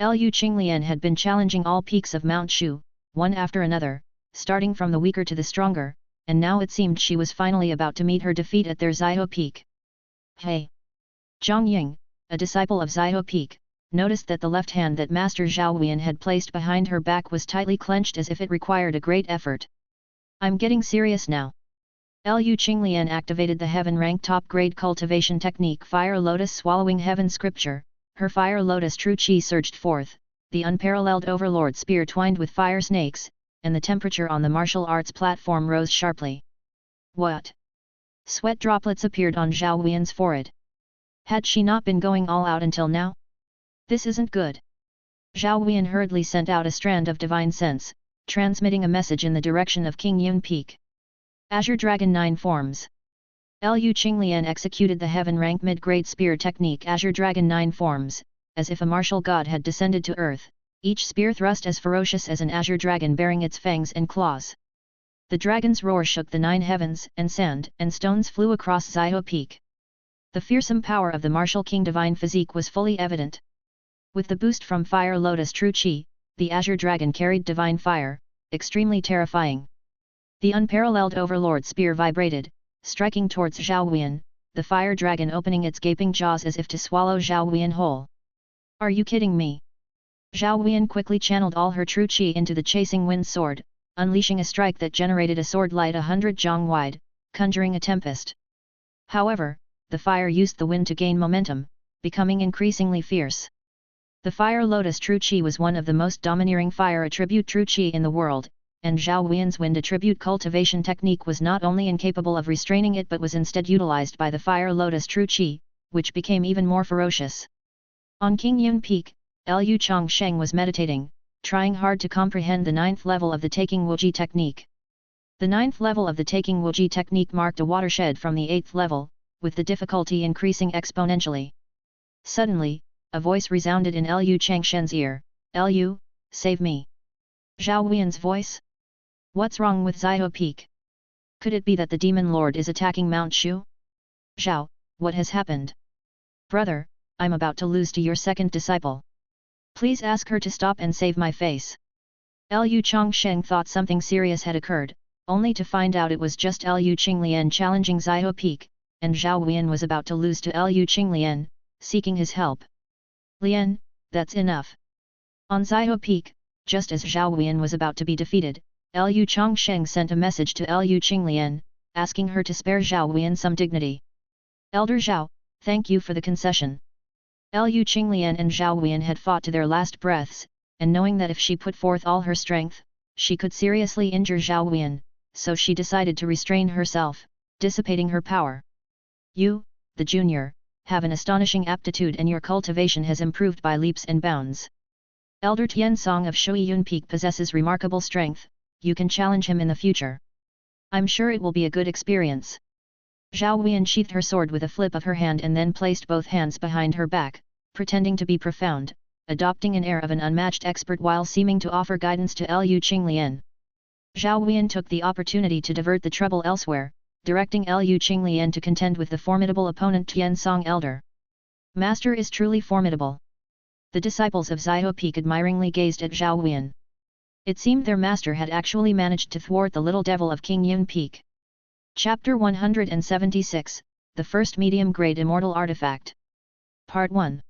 Lu Qinglian had been challenging all peaks of Mount Shu, one after another, starting from the weaker to the stronger, and now it seemed she was finally about to meet her defeat at their Xiao Peak. Hey! Zhang Ying, a disciple of Xiao Peak, noticed that the left hand that Master Zhao Huiyan had placed behind her back was tightly clenched as if it required a great effort. I'm getting serious now. Lu Qinglian activated the heaven rank top grade cultivation technique Fire Lotus swallowing heaven scripture, her Fire Lotus true chi surged forth, the unparalleled overlord spear twined with fire snakes, and the temperature on the martial arts platform rose sharply. What? Sweat droplets appeared on Zhao Huiyan's forehead. Had she not been going all out until now? This isn't good. Zhao Huiyan hurriedly sent out a strand of divine sense, transmitting a message in the direction of King Yun Peak. Azure Dragon 9 forms. Lu Qinglian executed the heaven rank mid-grade spear technique Azure Dragon 9 forms, as if a martial god had descended to earth, each spear thrust as ferocious as an azure dragon bearing its fangs and claws. The dragon's roar shook the 9 heavens, and sand and stones flew across Xiao Peak. The fearsome power of the martial king divine physique was fully evident. With the boost from Fire Lotus True Chi, the azure dragon carried divine fire, extremely terrifying. The unparalleled overlord spear vibrated, striking towards Zhao Huiyan, the fire dragon opening its gaping jaws as if to swallow Zhao Huiyan whole. Are you kidding me? Zhao Huiyan quickly channeled all her true chi into the chasing wind sword, unleashing a strike that generated a sword light 100 zhang wide, conjuring a tempest. However, the fire used the wind to gain momentum, becoming increasingly fierce. The Fire Lotus True Chi was one of the most domineering fire attribute True Chi in the world, and Zhao Huiyan's wind attribute cultivation technique was not only incapable of restraining it but was instead utilized by the Fire Lotus True Chi, which became even more ferocious. On King Yun Peak, Lu Changsheng was meditating, trying hard to comprehend the 9th level of the Taking Wuji technique. The 9th level of the Taking Wuji technique marked a watershed from the 8th level, with the difficulty increasing exponentially. Suddenly, a voice resounded in Lu Changsheng's ear, "Lu, save me." Zhao Huiyan's voice? What's wrong with Xiao Peak? Could it be that the Demon Lord is attacking Mount Shu? Zhao, what has happened? Brother, I'm about to lose to your second disciple. Please ask her to stop and save my face. Lu Changsheng thought something serious had occurred, only to find out it was just Lu Qinglian challenging Xiao Peak, and Zhao Huiyan was about to lose to Lu Qinglian, seeking his help. Lian, that's enough. On Xiao Peak, just as Zhao Huiyan was about to be defeated, Lu Changsheng sent a message to Lu Qinglian, asking her to spare Zhao Huiyan some dignity. Elder Zhao, thank you for the concession. Lu Qinglian and Zhao Huiyan had fought to their last breaths, and knowing that if she put forth all her strength, she could seriously injure Zhao Huiyan, so she decided to restrain herself, dissipating her power. You, the junior, have an astonishing aptitude and your cultivation has improved by leaps and bounds. Elder Tian Song of Shui Yun Peak possesses remarkable strength, you can challenge him in the future. I'm sure it will be a good experience. Zhao Huiyan sheathed her sword with a flip of her hand and then placed both hands behind her back, pretending to be profound, adopting an air of an unmatched expert while seeming to offer guidance to Lu Qinglian. Zhao Huiyan took the opportunity to divert the trouble elsewhere, directing Lu Qinglian to contend with the formidable opponent Tian Song Elder. Master is truly formidable. The disciples of Xiao Peak admiringly gazed at Zhao Huiyan. It seemed their master had actually managed to thwart the little devil of King Yun Peak. Chapter 176, The First Medium-Grade Immortal Artifact. Part 1.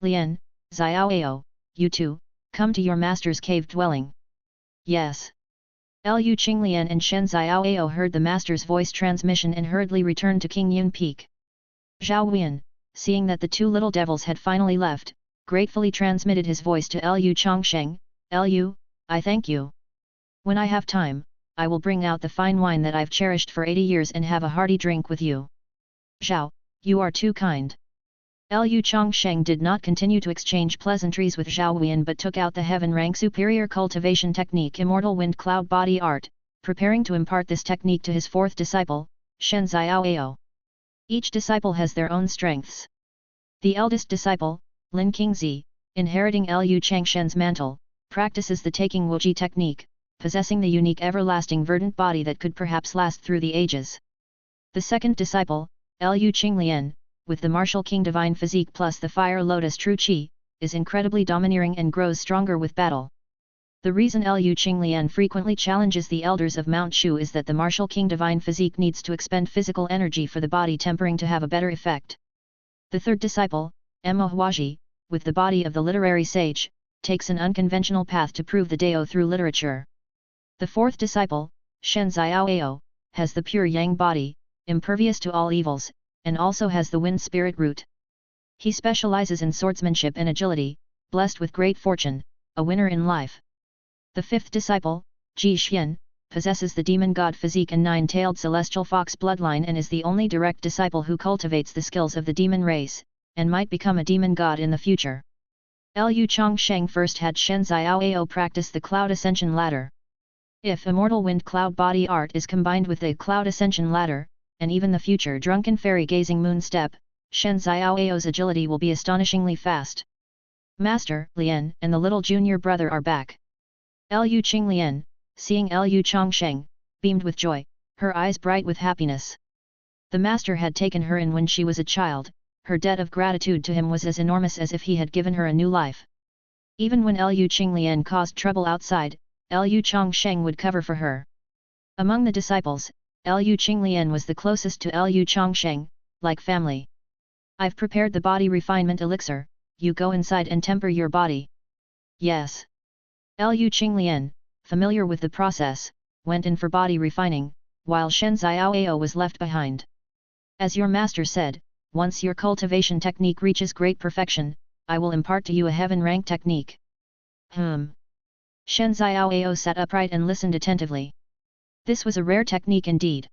Lian, Xiao, you two, come to your master's cave dwelling. Yes. Lu Qinglian and Shen Xiao heard the master's voice transmission and hurriedly returned to King Yun Peak. Zhao Huiyan, seeing that the two little devils had finally left, gratefully transmitted his voice to Lu Changsheng, Lu, I thank you. When I have time, I will bring out the fine wine that I've cherished for 80 years and have a hearty drink with you. Zhao, you are too kind. Lu Changsheng did not continue to exchange pleasantries with Zhao Huiyan but took out the heaven rank superior cultivation technique Immortal Wind Cloud Body Art, preparing to impart this technique to his fourth disciple, Shen Xiao. Each disciple has their own strengths. The eldest disciple, Lin Qingzi, inheriting Lu Changsheng's mantle, practices the Taking Wuji technique, possessing the unique everlasting verdant body that could perhaps last through the ages. The second disciple, Lu Qinglian, with the martial king divine physique plus the Fire Lotus True Chi, is incredibly domineering and grows stronger with battle. The reason Liu Qinglian frequently challenges the elders of Mount Shu is that the martial king divine physique needs to expend physical energy for the body tempering to have a better effect. The third disciple, Emma Huaji, with the body of the literary sage, takes an unconventional path to prove the Dao through literature. The fourth disciple, Shen Xiaoao, has the pure yang body, impervious to all evils, and also has the wind spirit root. He specializes in swordsmanship and agility, blessed with great fortune, a winner in life. The fifth disciple, Ji Xian, possesses the demon god physique and nine-tailed celestial fox bloodline and is the only direct disciple who cultivates the skills of the demon race, and might become a demon god in the future. Liu Changsheng first had Shen Xiaoao practice the Cloud Ascension Ladder. If Immortal Wind Cloud Body Art is combined with the Cloud Ascension Ladder, and even the future Drunken Fairy Gazing Moon Step, Shen Xiaoao's agility will be astonishingly fast. Master, Lian and the little junior brother are back. Liu Qinglian, seeing Liu Changsheng, beamed with joy, her eyes bright with happiness. The master had taken her in when she was a child, her debt of gratitude to him was as enormous as if he had given her a new life. Even when Liu Qinglian caused trouble outside, Liu Changsheng would cover for her. Among the disciples, Liu Qinglian was the closest to Liu Changsheng, like family. I've prepared the body refinement elixir, you go inside and temper your body. Yes. Liu Qinglian, familiar with the process, went in for body refining, while Shen Xiaoao was left behind. As your master said, once your cultivation technique reaches great perfection, I will impart to you a heaven rank technique. Shen Xiaoao sat upright and listened attentively. This was a rare technique indeed.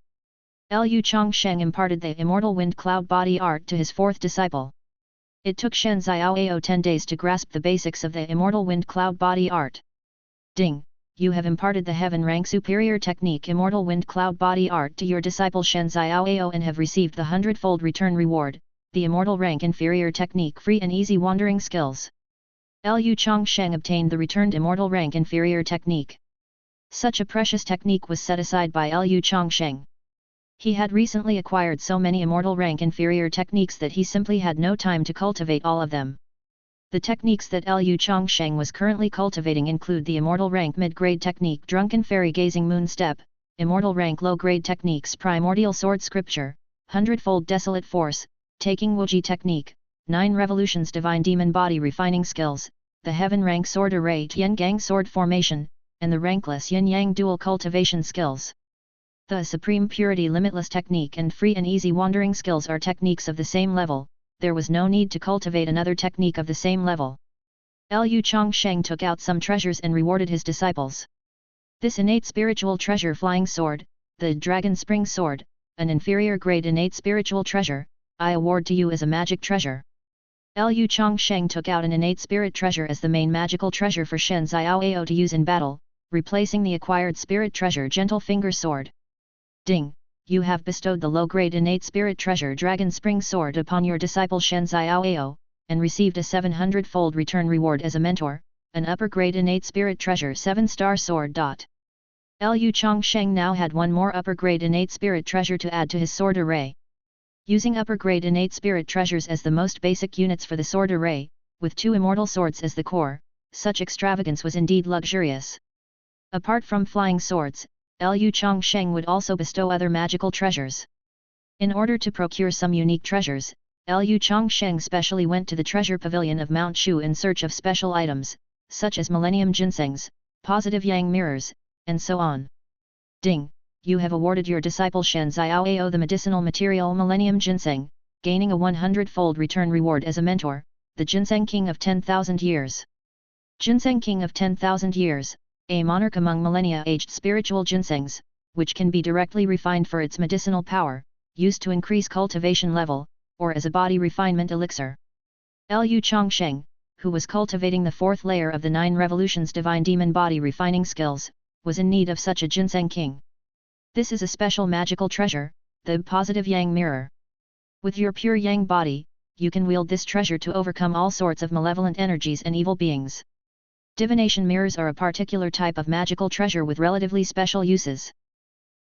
Liu Changsheng imparted the Immortal Wind Cloud Body Art to his fourth disciple. It took Shen Xiaoao 10 days to grasp the basics of the Immortal Wind Cloud Body Art. Ding! You have imparted the heaven rank superior technique Immortal Wind Cloud Body Art to your disciple Shen Xiaoao and have received the 100-fold return reward, the Immortal Rank Inferior Technique Free and Easy Wandering Skills. Liu Changsheng obtained the returned Immortal Rank Inferior Technique. Such a precious technique was set aside by Liu Changsheng. He had recently acquired so many Immortal Rank Inferior techniques that he simply had no time to cultivate all of them. The techniques that Liu Changsheng was currently cultivating include the Immortal Rank Mid-Grade Technique Drunken Fairy Gazing Moon Step, Immortal Rank Low-Grade Techniques Primordial Sword Scripture, 100-fold Desolate Force, Taking Wuji Technique, 9 Revolutions Divine Demon Body Refining Skills, the Heaven Rank Sword Array Tian Gang Sword Formation, and the Rankless Yin Yang Dual Cultivation Skills. The Supreme Purity Limitless Technique and Free and Easy Wandering Skills are techniques of the same level. There was no need to cultivate another technique of the same level. Liu Changsheng took out some treasures and rewarded his disciples. This innate spiritual treasure Flying Sword, the Dragon Spring Sword, an inferior grade innate spiritual treasure, I award to you as a magic treasure. Liu Changsheng took out an innate spirit treasure as the main magical treasure for Shen Xiaoao to use in battle, replacing the acquired spirit treasure Gentle Finger Sword. Ding! You have bestowed the low-grade innate spirit treasure Dragon Spring Sword upon your disciple Shen Xiaoao, and received a 700-fold return reward as a mentor, an upper-grade innate spirit treasure 7-star sword. Liu Changsheng now had one more upper-grade innate spirit treasure to add to his sword array. Using upper-grade innate spirit treasures as the most basic units for the sword array, with 2 immortal swords as the core, such extravagance was indeed luxurious. Apart from flying swords, Liu Changsheng would also bestow other magical treasures. In order to procure some unique treasures, Liu Changsheng specially went to the treasure pavilion of Mount Shu in search of special items, such as Millennium Ginsengs, Positive Yang Mirrors, and so on. Ding! You have awarded your disciple Shen Xiaoao the medicinal material Millennium Ginseng, gaining a 100-fold return reward as a mentor, the Ginseng King of 10,000 Years. Ginseng King of 10,000 Years, a monarch among millennia-aged spiritual ginsengs, which can be directly refined for its medicinal power, used to increase cultivation level, or as a body refinement elixir. Liu Changsheng, who was cultivating the 4th layer of the 9 revolutions divine demon body refining skills, was in need of such a ginseng king. This is a special magical treasure, the Positive Yang Mirror. With your pure Yang body, you can wield this treasure to overcome all sorts of malevolent energies and evil beings. Divination mirrors are a particular type of magical treasure with relatively special uses.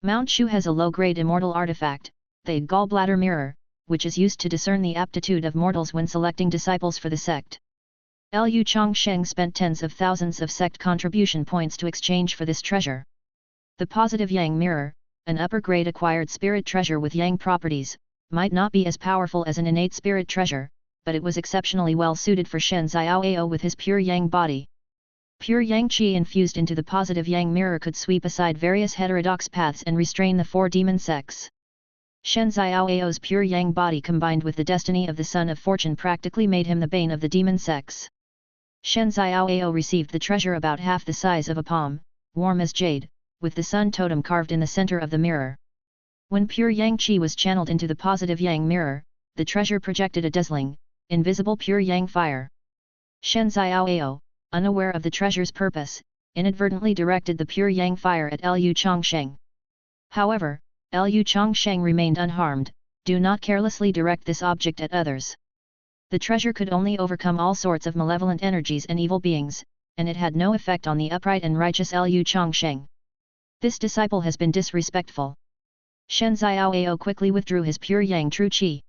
Mount Shu has a low-grade immortal artifact, the Gallbladder Mirror, which is used to discern the aptitude of mortals when selecting disciples for the sect. Lu Changsheng spent tens of thousands of sect contribution points to exchange for this treasure. The positive Yang mirror, an upper-grade acquired spirit treasure with Yang properties, might not be as powerful as an innate spirit treasure, but it was exceptionally well suited for Shen Xiaoao with his pure Yang body. Pure Yang Qi infused into the positive Yang mirror could sweep aside various heterodox paths and restrain the four demon sects. Shen Xiaoao's pure Yang body combined with the destiny of the Son of Fortune practically made him the bane of the demon sects. Shen Xiaoao received the treasure about half the size of a palm, warm as jade, with the sun totem carved in the center of the mirror. When pure Yang Qi was channeled into the positive Yang mirror, the treasure projected a dazzling, invisible pure Yang fire. Shen Xiaoao, unaware of the treasure's purpose, inadvertently directed the pure Yang fire at Lu Changsheng. However, Lu Changsheng remained unharmed. Do not carelessly direct this object at others. The treasure could only overcome all sorts of malevolent energies and evil beings, and it had no effect on the upright and righteous Lu Changsheng. This disciple has been disrespectful. Shen Xiaoao quickly withdrew his pure Yang true Qi.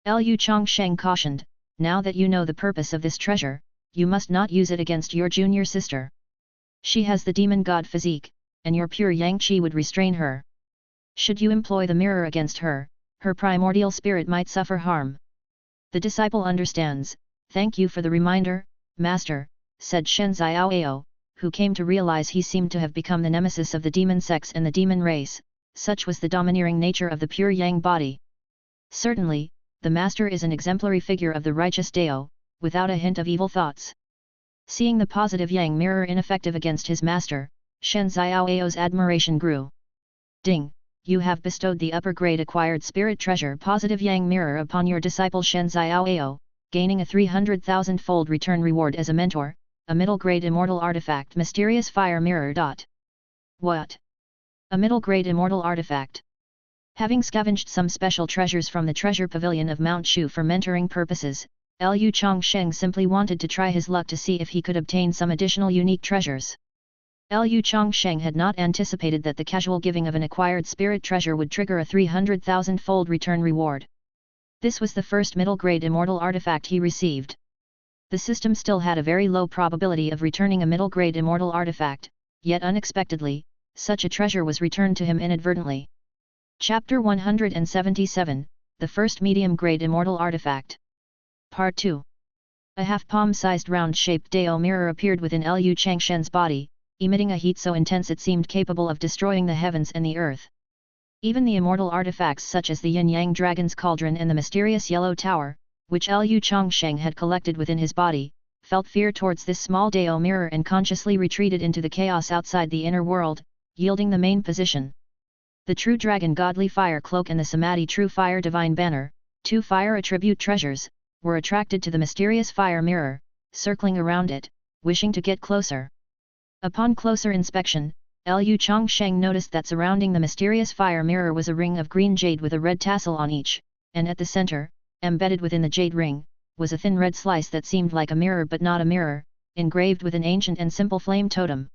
Lu Changsheng cautioned, now that you know the purpose of this treasure, you must not use it against your junior sister. She has the demon god physique, and your pure Yang Qi would restrain her. Should you employ the mirror against her, her primordial spirit might suffer harm. The disciple understands. Thank you for the reminder, Master, said Shen Xiaoao, who came to realize he seemed to have become the nemesis of the demon sects and the demon race, such was the domineering nature of the pure Yang body. Certainly, the Master is an exemplary figure of the righteous Dao, without a hint of evil thoughts. Seeing the positive Yang mirror ineffective against his Master, Shen Xiaoao's admiration grew. Ding! You have bestowed the upper-grade acquired spirit treasure positive Yang mirror upon your disciple Shen Xiaoao, gaining a 300,000-fold return reward as a mentor, a middle-grade immortal artifact mysterious fire mirror. What? A middle-grade immortal artifact? Having scavenged some special treasures from the treasure pavilion of Mount Shu for mentoring purposes, Lu Changsheng simply wanted to try his luck to see if he could obtain some additional unique treasures. Lu Changsheng had not anticipated that the casual giving of an acquired spirit treasure would trigger a 300,000-fold return reward. This was the first middle-grade immortal artifact he received. The system still had a very low probability of returning a middle-grade immortal artifact, yet unexpectedly, such a treasure was returned to him inadvertently. Chapter 177, The First Medium-Grade Immortal Artifact. Part 2. A half-palm-sized round-shaped Dao mirror appeared within Lu Changsheng's body, emitting a heat so intense it seemed capable of destroying the heavens and the earth. Even the immortal artifacts such as the Yin-Yang Dragon's Cauldron and the mysterious Yellow Tower, which Lu Changsheng had collected within his body, felt fear towards this small Dao mirror and consciously retreated into the chaos outside the inner world, yielding the main position. The True Dragon Godly Fire Cloak and the Samadhi True Fire Divine Banner, two fire attribute treasures, were attracted to the mysterious fire mirror, circling around it, wishing to get closer. Upon closer inspection, Lu Changsheng noticed that surrounding the mysterious fire mirror was a ring of green jade with a red tassel on each, and at the center, embedded within the jade ring, was a thin red slice that seemed like a mirror but not a mirror, engraved with an ancient and simple flame totem.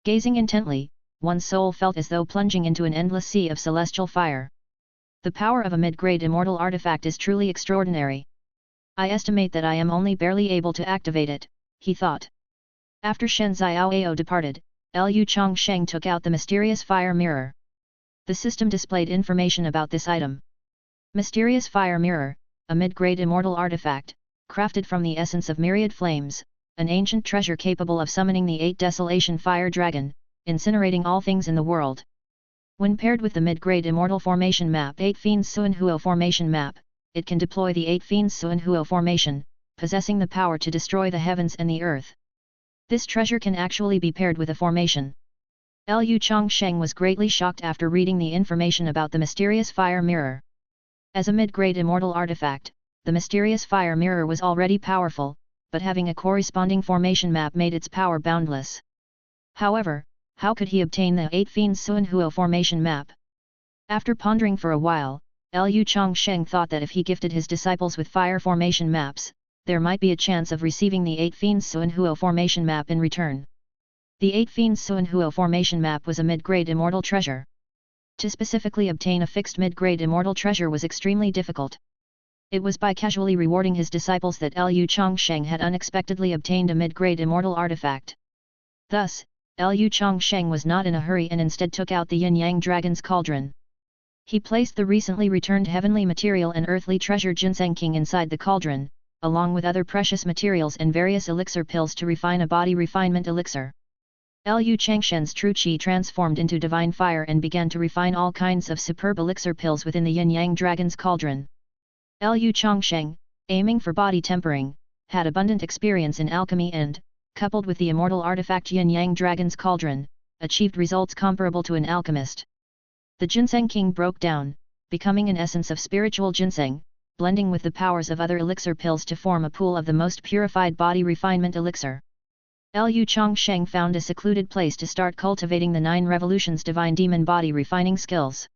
Gazing intently, one's soul felt as though plunging into an endless sea of celestial fire. The power of a mid-grade immortal artifact is truly extraordinary. I estimate that I am only barely able to activate it, he thought. After Shen Xiaoao departed, Lu Changsheng took out the mysterious fire mirror. The system displayed information about this item. Mysterious fire mirror, a mid-grade immortal artifact, crafted from the essence of myriad flames, an ancient treasure capable of summoning the 8 Desolation Fire Dragon, incinerating all things in the world. When paired with the mid-grade immortal formation map 8 Fiends Suan Huo formation map, it can deploy the 8 Fiends Suan Huo formation, possessing the power to destroy the heavens and the earth. This treasure can actually be paired with a formation. Lu Changsheng was greatly shocked after reading the information about the mysterious fire mirror. As a mid-grade immortal artifact, the mysterious fire mirror was already powerful, but having a corresponding formation map made its power boundless. However, how could he obtain the 8 Fiends Suan Huo formation map? After pondering for a while, Lu Changsheng thought that if he gifted his disciples with fire formation maps, there might be a chance of receiving the 8 Fiends Suan Huo formation map in return. The 8 Fiends Suan Huo formation map was a mid-grade immortal treasure. To specifically obtain a fixed mid-grade immortal treasure was extremely difficult. It was by casually rewarding his disciples that Lu Changsheng had unexpectedly obtained a mid-grade immortal artifact. Thus, Lu Changsheng was not in a hurry and instead took out the yin-yang dragon's cauldron. He placed the recently returned heavenly material and earthly treasure ginseng king inside the cauldron, along with other precious materials and various elixir pills to refine a body refinement elixir. Lu Changshen's true qi transformed into divine fire and began to refine all kinds of superb elixir pills within the yin-yang dragon's cauldron. Lu Changsheng, aiming for body tempering, had abundant experience in alchemy and, coupled with the immortal artifact yin-yang dragon's cauldron, achieved results comparable to an alchemist. The ginseng king broke down, becoming an essence of spiritual ginseng, blending with the powers of other elixir pills to form a pool of the most purified body refinement elixir. Lu Changsheng found a secluded place to start cultivating the 9 revolutions divine demon body refining skills.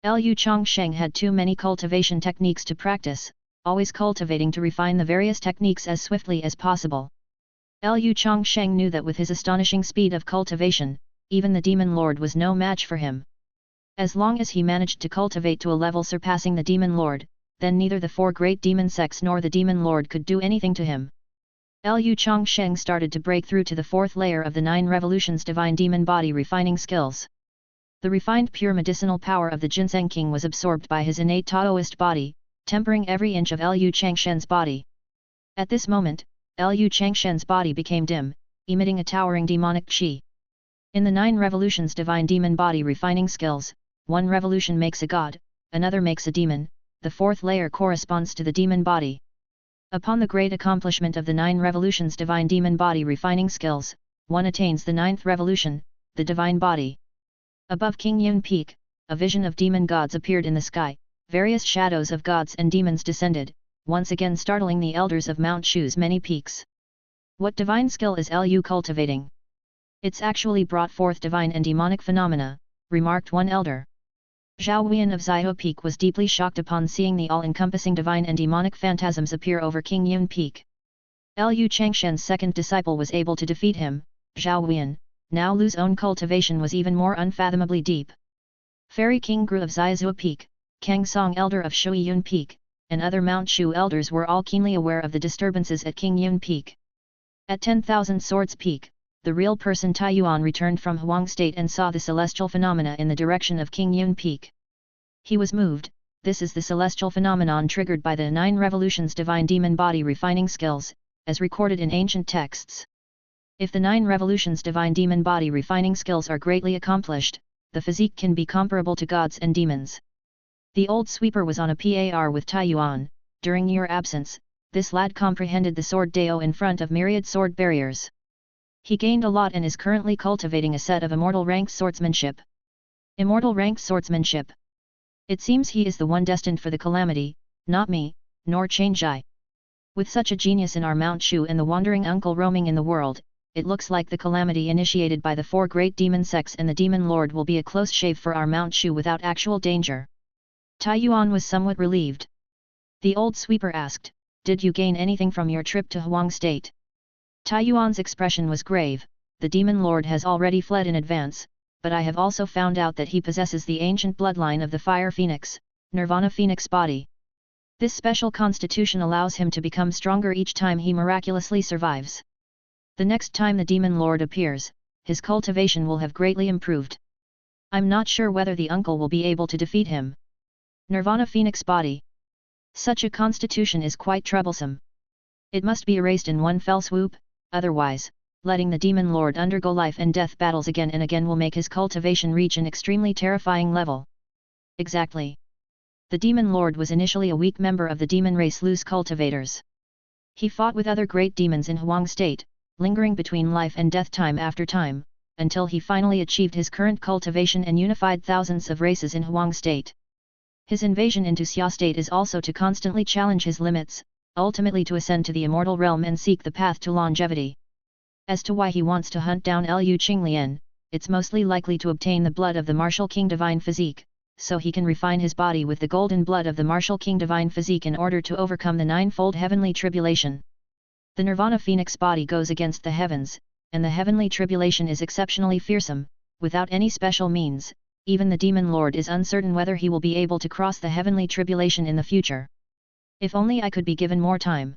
Lu Changsheng had too many cultivation techniques to practice, always cultivating to refine the various techniques as swiftly as possible. Lu Changsheng knew that with his astonishing speed of cultivation, even the demon lord was no match for him. As long as he managed to cultivate to a level surpassing the demon lord, then neither the 4 great demon sects nor the demon lord could do anything to him. Lu Changsheng started to break through to the 4th layer of the 9 revolutions divine demon body refining skills. The refined pure medicinal power of the ginseng king was absorbed by his innate Taoist body, tempering every inch of Lu Changshen's body. At this moment, Lu Changshen's body became dim, emitting a towering demonic qi. In the 9 revolutions divine demon body refining skills, one revolution makes a god, another makes a demon, the 4th layer corresponds to the demon body. Upon the great accomplishment of the 9 revolutions divine demon body refining skills, one attains the 9th revolution, the divine body. Above King Yun Peak, a vision of demon gods appeared in the sky, various shadows of gods and demons descended, once again startling the elders of Mount Shu's many peaks. What divine skill is Lu cultivating? It's actually brought forth divine and demonic phenomena, remarked one elder. Zhao Huiyan of Zaihe Peak was deeply shocked upon seeing the all-encompassing divine and demonic phantasms appear over King Yun Peak. Lu Changshen's second disciple was able to defeat him, Zhao Huiyan. Now Lu's own cultivation was even more unfathomably deep. Fairy King Gru of Zaihe Peak, Kang Song Elder of Shui Yun Peak, and other Mount Shu elders were all keenly aware of the disturbances at King Yun Peak. At 10,000 Swords Peak, the real person Tai Yuan returned from Huang State and saw the celestial phenomena in the direction of King Yun Peak. He was moved. This is the celestial phenomenon triggered by the 9 revolutions divine demon body refining skills, as recorded in ancient texts. If the 9 revolutions divine demon body refining skills are greatly accomplished, the physique can be comparable to gods and demons. The old sweeper was on a par with Tai Yuan. During your absence, this lad comprehended the sword Dao in front of myriad sword barriers. He gained a lot and is currently cultivating a set of immortal ranked swordsmanship. Immortal ranked swordsmanship. It seems he is the one destined for the calamity, not me, nor Changsheng. With such a genius in our Mount Shu and the wandering uncle roaming in the world, it looks like the calamity initiated by the 4 great demon sects and the demon lord will be a close shave for our Mount Shu without actual danger. Tai Yuan was somewhat relieved. The old sweeper asked, "Did you gain anything from your trip to Huang State?" Tai Yuan's expression was grave. The demon lord has already fled in advance, but I have also found out that he possesses the ancient bloodline of the Fire Phoenix, Nirvana Phoenix body. This special constitution allows him to become stronger each time he miraculously survives. The next time the demon lord appears, his cultivation will have greatly improved. I'm not sure whether the uncle will be able to defeat him. Nirvana Phoenix body. Such a constitution is quite troublesome. It must be erased in one fell swoop, otherwise, letting the demon lord undergo life and death battles again and again will make his cultivation reach an extremely terrifying level. Exactly. The demon lord was initially a weak member of the demon race Lu's cultivators. He fought with other great demons in Huang State, lingering between life and death time after time, until he finally achieved his current cultivation and unified thousands of races in Huang State. His invasion into Xia State is also to constantly challenge his limits, ultimately to ascend to the immortal realm and seek the path to longevity. As to why he wants to hunt down Lu Qinglian, it's mostly likely to obtain the blood of the Martial King Divine Physique, so he can refine his body with the golden blood of the Martial King Divine Physique in order to overcome the 9-fold heavenly tribulation. The Nirvana Phoenix body goes against the heavens, and the heavenly tribulation is exceptionally fearsome. Without any special means, even the demon lord is uncertain whether he will be able to cross the heavenly tribulation in the future. If only I could be given more time.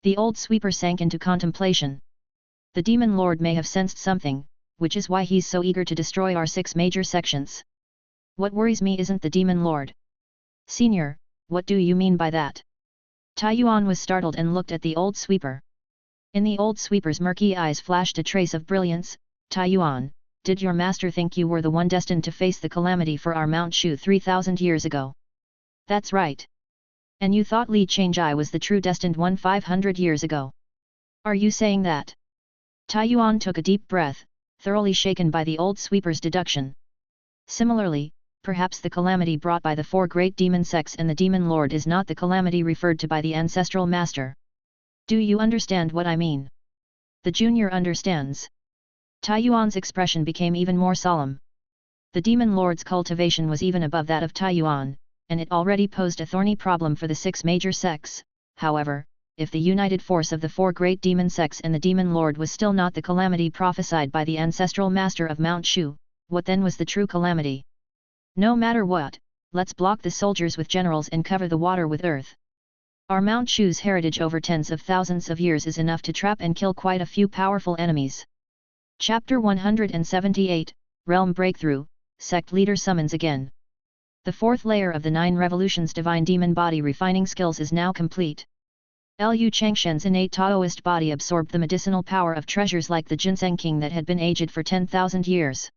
The old sweeper sank into contemplation. The demon lord may have sensed something, which is why he's so eager to destroy our 6 major sections. What worries me isn't the demon lord. Senior, what do you mean by that? Taiyuan was startled and looked at the old sweeper. In the old sweeper's murky eyes flashed a trace of brilliance. Taiyuan, did your master think you were the one destined to face the calamity for our Mount Shu 3,000 years ago? That's right. And you thought Li Changjai was the true destined one 500 years ago? Are you saying that? Taiyuan took a deep breath, thoroughly shaken by the old sweeper's deduction. Similarly, perhaps the calamity brought by the 4 great demon sects and the demon lord is not the calamity referred to by the ancestral master. Do you understand what I mean? The junior understands. Taiyuan's expression became even more solemn. The demon lord's cultivation was even above that of Taiyuan, and it already posed a thorny problem for the 6 major sects. However, if the united force of the 4 great demon sects and the demon lord was still not the calamity prophesied by the ancestral master of Mount Shu, what then was the true calamity? No matter what, let's block the soldiers with generals and cover the water with earth. Our Mount Shu's heritage over tens of thousands of years is enough to trap and kill quite a few powerful enemies. Chapter 178, Realm Breakthrough, Sect Leader Summons Again. The 4th layer of the 9 Revolutions Divine Demon Body Refining Skills is now complete. Lu Changshen's innate Taoist body absorbed the medicinal power of treasures like the ginseng king that had been aged for 10,000 years.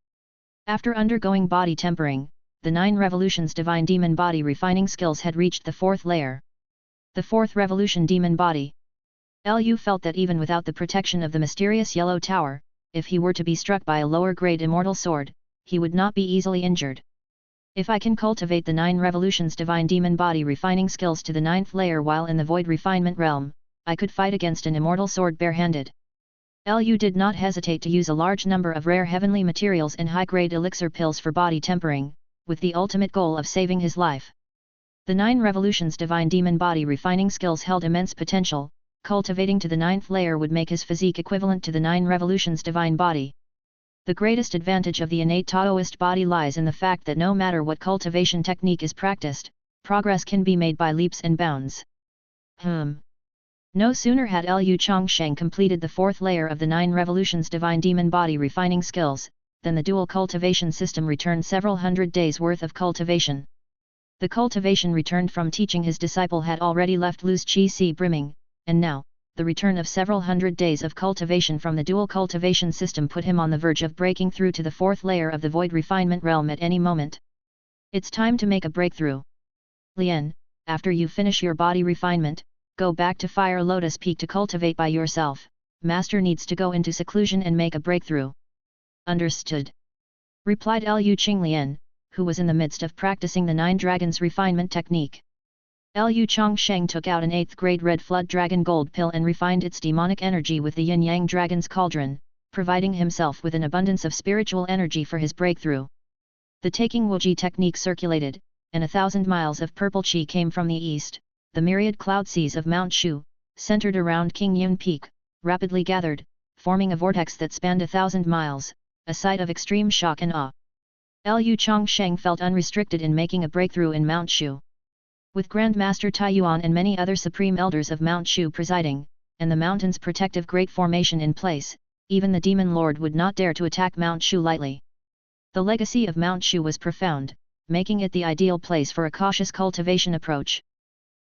After undergoing body tempering, the 9 Revolutions Divine Demon Body Refining Skills had reached the 4th layer. The 4th Revolution Demon Body. Lu felt that even without the protection of the mysterious Yellow Tower, if he were to be struck by a lower-grade immortal sword, he would not be easily injured. If I can cultivate the 9 Revolutions Divine Demon Body Refining Skills to the 9th layer while in the Void Refinement Realm, I could fight against an immortal sword barehanded. Lu did not hesitate to use a large number of rare heavenly materials and high-grade elixir pills for body tempering, with the ultimate goal of saving his life. The 9 Revolutions Divine Demon Body Refining Skills held immense potential. Cultivating to the 9th layer would make his physique equivalent to the 9 Revolutions Divine Body. The greatest advantage of the innate Taoist body lies in the fact that no matter what cultivation technique is practiced, progress can be made by leaps and bounds. No sooner had Lu Changsheng completed the 4th layer of the 9 Revolutions Divine Demon Body Refining Skills, than the dual cultivation system returned several hundred days' worth of cultivation. The cultivation returned from teaching his disciple had already left Lu's Qi Si brimming, and now, the return of several hundred days of cultivation from the dual cultivation system put him on the verge of breaking through to the 4th layer of the Void Refinement Realm at any moment. It's time to make a breakthrough. Lian, after you finish your body refinement, go back to Fire Lotus Peak to cultivate by yourself. Master needs to go into seclusion and make a breakthrough. Understood. Replied Lu Qinglian, who was in the midst of practicing the 9 Dragons refinement technique. Lu Changsheng took out an 8th grade red flood dragon gold pill and refined its demonic energy with the yin-yang dragon's cauldron, providing himself with an abundance of spiritual energy for his breakthrough. The taking Wuji technique circulated, and 1,000 miles of purple qi came from the east. The myriad cloud seas of Mount Shu, centered around King Yun Peak, rapidly gathered, forming a vortex that spanned 1,000 miles, a sight of extreme shock and awe. Lu Changsheng felt unrestricted in making a breakthrough in Mount Shu. With Grand Master Taiyuan and many other supreme elders of Mount Shu presiding, and the mountain's protective great formation in place, even the demon lord would not dare to attack Mount Shu lightly. The legacy of Mount Shu was profound, making it the ideal place for a cautious cultivation approach.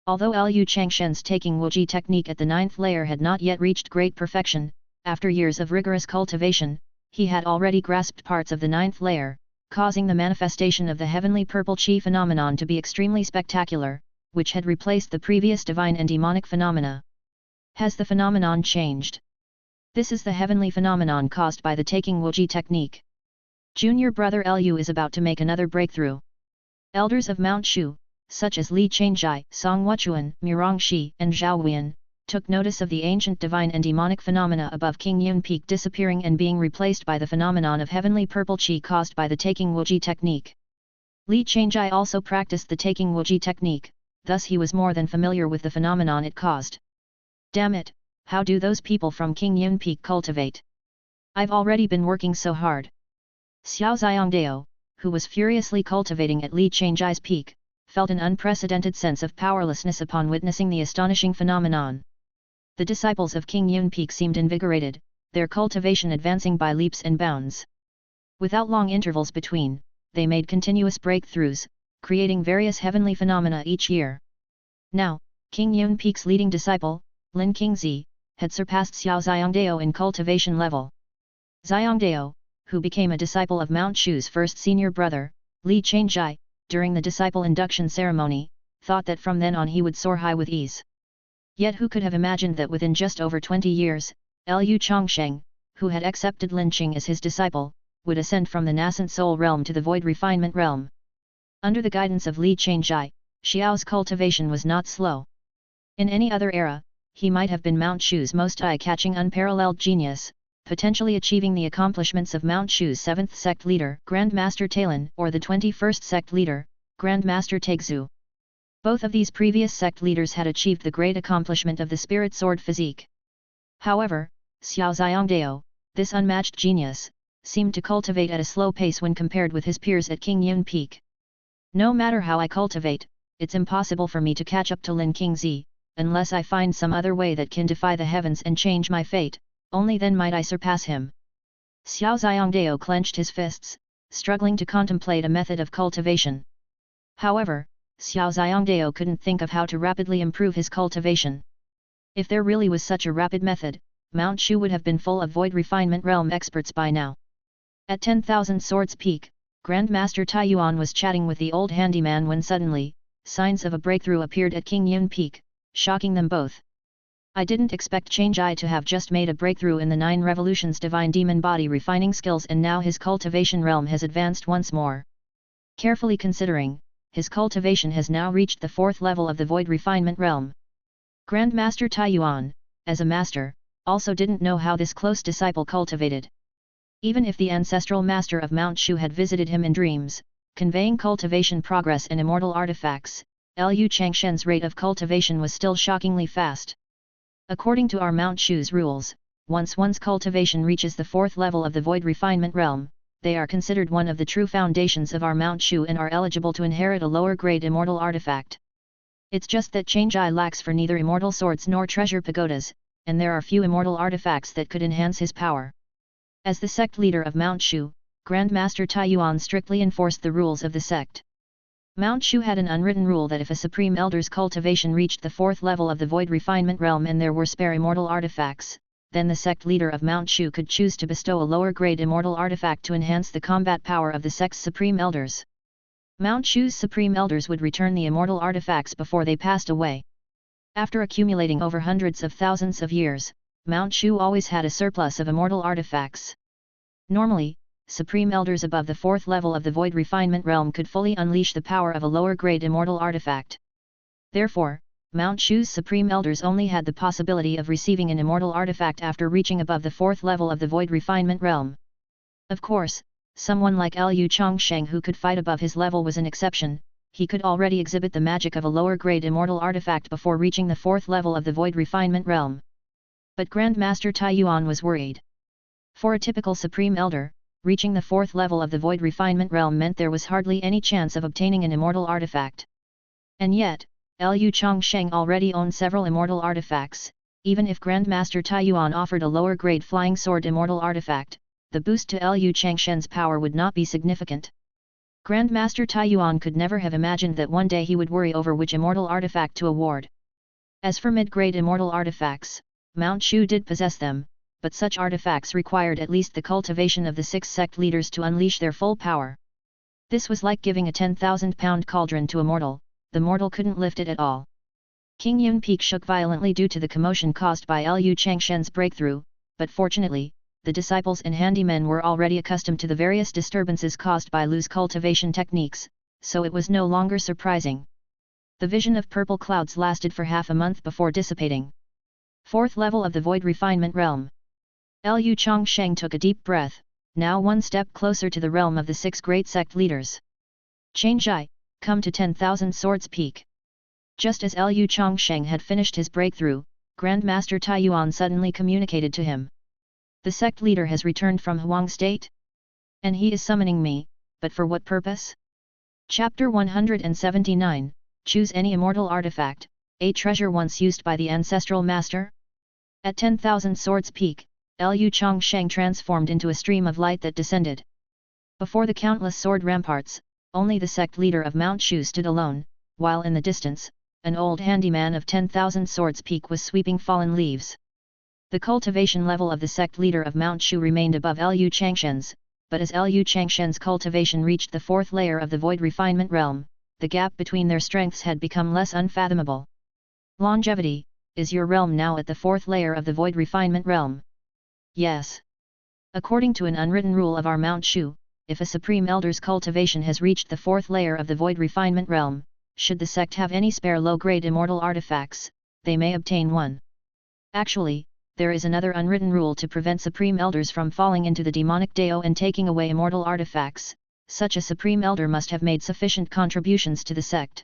Although Lu Changshen's taking Wuji technique at the 9th layer had not yet reached great perfection, after years of rigorous cultivation, he had already grasped parts of the 9th layer, causing the manifestation of the heavenly purple qi phenomenon to be extremely spectacular, which had replaced the previous divine and demonic phenomena. Has the phenomenon changed? This is the heavenly phenomenon caused by the taking Wuji technique. Junior brother Lu is about to make another breakthrough. Elders of Mount Shu, such as Li Changjai, Song Wuchuan, Mirongxi, and Zhao Huiyan, took notice of the ancient divine and demonic phenomena above King Yun Peak disappearing and being replaced by the phenomenon of heavenly purple qi caused by the taking Wuji technique. Li Changjai also practiced the taking Wuji technique, thus he was more than familiar with the phenomenon it caused. Damn it, how do those people from King Yun Peak cultivate? I've already been working so hard. Xiao Xiangdao, who was furiously cultivating at Li Changjai's peak, felt an unprecedented sense of powerlessness upon witnessing the astonishing phenomenon. The disciples of King Yunpeak seemed invigorated, their cultivation advancing by leaps and bounds. Without long intervals between, they made continuous breakthroughs, creating various heavenly phenomena each year. Now, King Yunpeak's leading disciple, Lin Qingzi, had surpassed Xiao Xiongdao in cultivation level. Xiongdao, who became a disciple of Mount Shu's first senior brother, Li Changzhi, during the disciple induction ceremony, thought that from then on he would soar high with ease. Yet who could have imagined that within just over 20 years, Lu Changsheng, who had accepted Lin Qing as his disciple, would ascend from the nascent soul realm to the void refinement realm. Under the guidance of Li Changzhi, Xiao's cultivation was not slow. In any other era, he might have been Mount Shu's most eye-catching unparalleled genius, potentially achieving the accomplishments of Mount Shu's 7th sect leader, Grand Master Talon, or the 21st sect leader, Grand Master Tegzu. Both of these previous sect leaders had achieved the great accomplishment of the spirit sword physique. However, Xiao Xiongdao, this unmatched genius, seemed to cultivate at a slow pace when compared with his peers at King Yunpeak. No matter how I cultivate, it's impossible for me to catch up to Lin Qingzi, unless I find some other way that can defy the heavens and change my fate, only then might I surpass him. Xiao Xiongdao clenched his fists, struggling to contemplate a method of cultivation. However, Xiao Xiongdao couldn't think of how to rapidly improve his cultivation. If there really was such a rapid method, Mount Shu would have been full of void refinement realm experts by now. At 10,000 Swords Peak, Grandmaster Taiyuan was chatting with the old handyman when suddenly, signs of a breakthrough appeared at King Yunpeak, shocking them both. I didn't expect Changzhi to have just made a breakthrough in the 9 revolutions divine demon body refining skills, and now his cultivation realm has advanced once more. Carefully considering, his cultivation has now reached the 4th level of the void refinement realm. Grandmaster Taiyuan, as a master, also didn't know how this close disciple cultivated. Even if the ancestral master of Mount Shu had visited him in dreams, conveying cultivation progress and immortal artifacts, Lu Changsheng's rate of cultivation was still shockingly fast. According to our Mount Shu's rules, once one's cultivation reaches the 4th level of the void refinement realm, they are considered one of the true foundations of our Mount Shu and are eligible to inherit a lower grade immortal artifact. It's just that Changzhi lacks for neither immortal swords nor treasure pagodas, and there are few immortal artifacts that could enhance his power. As the sect leader of Mount Shu, Grandmaster Taiyuan strictly enforced the rules of the sect. Mount Shu had an unwritten rule that if a Supreme Elder's cultivation reached the 4th level of the void refinement realm and there were spare immortal artifacts, then the sect leader of Mount Shu could choose to bestow a lower grade immortal artifact to enhance the combat power of the sect's Supreme Elders. Mount Shu's Supreme Elders would return the immortal artifacts before they passed away. After accumulating over hundreds of thousands of years, Mount Shu always had a surplus of immortal artifacts. Normally, Supreme Elders above the 4th level of the void refinement realm could fully unleash the power of a lower grade immortal artifact. Therefore, Mount Shu's Supreme Elders only had the possibility of receiving an immortal artifact after reaching above the 4th level of the void refinement realm. Of course, someone like Lu Changsheng who could fight above his level was an exception. He could already exhibit the magic of a lower grade immortal artifact before reaching the 4th level of the void refinement realm. But Grandmaster Taiyuan was worried. For a typical Supreme Elder, reaching the 4th level of the void refinement realm meant there was hardly any chance of obtaining an immortal artifact. And yet, Lu Changsheng already owned several immortal artifacts. Even if Grandmaster Taiyuan offered a lower grade flying sword immortal artifact, the boost to Lu Changsheng's power would not be significant. Grandmaster Taiyuan could never have imagined that one day he would worry over which immortal artifact to award. As for mid-grade immortal artifacts, Mount Shu did possess them, but such artifacts required at least the cultivation of the 6 sect leaders to unleash their full power. This was like giving a 10,000-pound cauldron to a mortal, the mortal couldn't lift it at all. King Yunpeak shook violently due to the commotion caused by Lu Changsheng's breakthrough, but fortunately, the disciples and handymen were already accustomed to the various disturbances caused by Lu's cultivation techniques, so it was no longer surprising. The vision of purple clouds lasted for half a month before dissipating. 4th level of the void refinement realm. Lu Changsheng took a deep breath, now one step closer to the realm of the 6 great sect leaders. Changzhi, come to 10,000 Swords Peak. Just as Lu Changsheng had finished his breakthrough, Grandmaster Taiyuan suddenly communicated to him. The sect leader has returned from Huang State? And he is summoning me, but for what purpose? Chapter 179, Choose any immortal artifact, a treasure once used by the ancestral master? At 10,000 swords peak, Lu Changsheng transformed into a stream of light that descended. Before the countless sword ramparts, only the sect leader of Mount Shu stood alone, while in the distance, an old handyman of 10,000 swords peak was sweeping fallen leaves. The cultivation level of the sect leader of Mount Shu remained above Lu Changsheng's, but as Lu Changsheng's cultivation reached the fourth layer of the void refinement realm, the gap between their strengths had become less unfathomable. Longevity, is your realm now at the fourth layer of the void refinement realm? Yes. According to an unwritten rule of our Mount Shu, if a Supreme Elder's cultivation has reached the fourth layer of the void refinement realm, should the sect have any spare low-grade immortal artifacts, they may obtain one. Actually, there is another unwritten rule to prevent Supreme Elders from falling into the demonic Dao and taking away immortal artifacts. Such a Supreme Elder must have made sufficient contributions to the sect.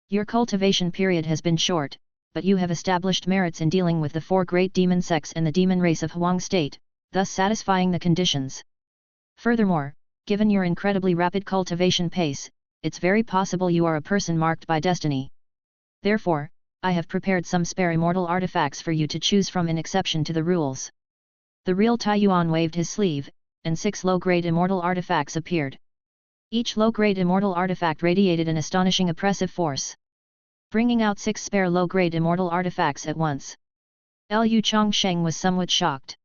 Your cultivation period has been short, but you have established merits in dealing with the four great demon sects and the demon race of Huang State, thus satisfying the conditions. Furthermore, given your incredibly rapid cultivation pace, it's very possible you are a person marked by destiny. Therefore, I have prepared some spare immortal artifacts for you to choose from in exception to the rules. The real Taiyuan waved his sleeve, and 6 low-grade immortal artifacts appeared. Each low-grade immortal artifact radiated an astonishing oppressive force, bringing out 6 spare low-grade immortal artifacts at once. Lu Changsheng was somewhat shocked.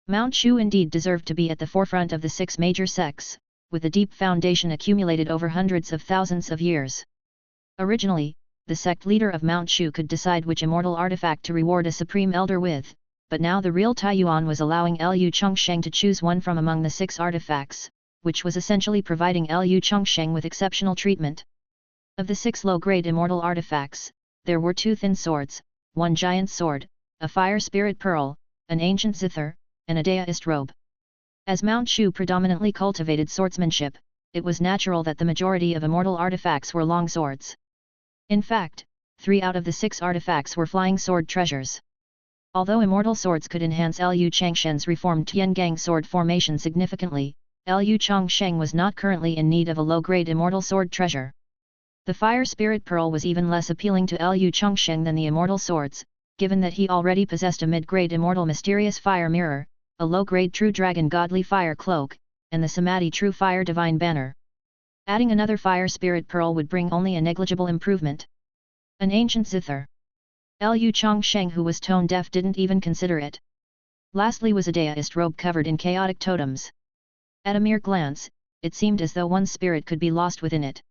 Mount Shu indeed deserved to be at the forefront of the 6 major sects, with a deep foundation accumulated over hundreds of thousands of years. Originally, the sect leader of Mount Shu could decide which immortal artifact to reward a Supreme Elder with, but now the real Taiyuan was allowing Lu Changsheng to choose one from among the 6 artifacts, which was essentially providing Lu Changsheng with exceptional treatment. Of the 6 low-grade immortal artifacts, there were 2 thin swords, 1 giant sword, a fire spirit pearl, an ancient zither, and a daoist robe. As Mount Shu predominantly cultivated swordsmanship, it was natural that the majority of immortal artifacts were long swords. In fact, 3 out of the 6 artifacts were flying sword treasures. Although immortal swords could enhance Lu Changsheng's reformed Tiangang sword formation significantly, Lu Changsheng was not currently in need of a low-grade immortal sword treasure. The fire spirit pearl was even less appealing to Lu Changsheng than the immortal swords, given that he already possessed a mid-grade immortal mysterious fire mirror, a low-grade true dragon godly fire cloak, and the Samadhi true fire divine banner. Adding another fire spirit pearl would bring only a negligible improvement. An ancient zither. Lu Changsheng, who was tone deaf, didn't even consider it. Lastly was a daoist robe covered in chaotic totems. At a mere glance, it seemed as though one's spirit could be lost within it.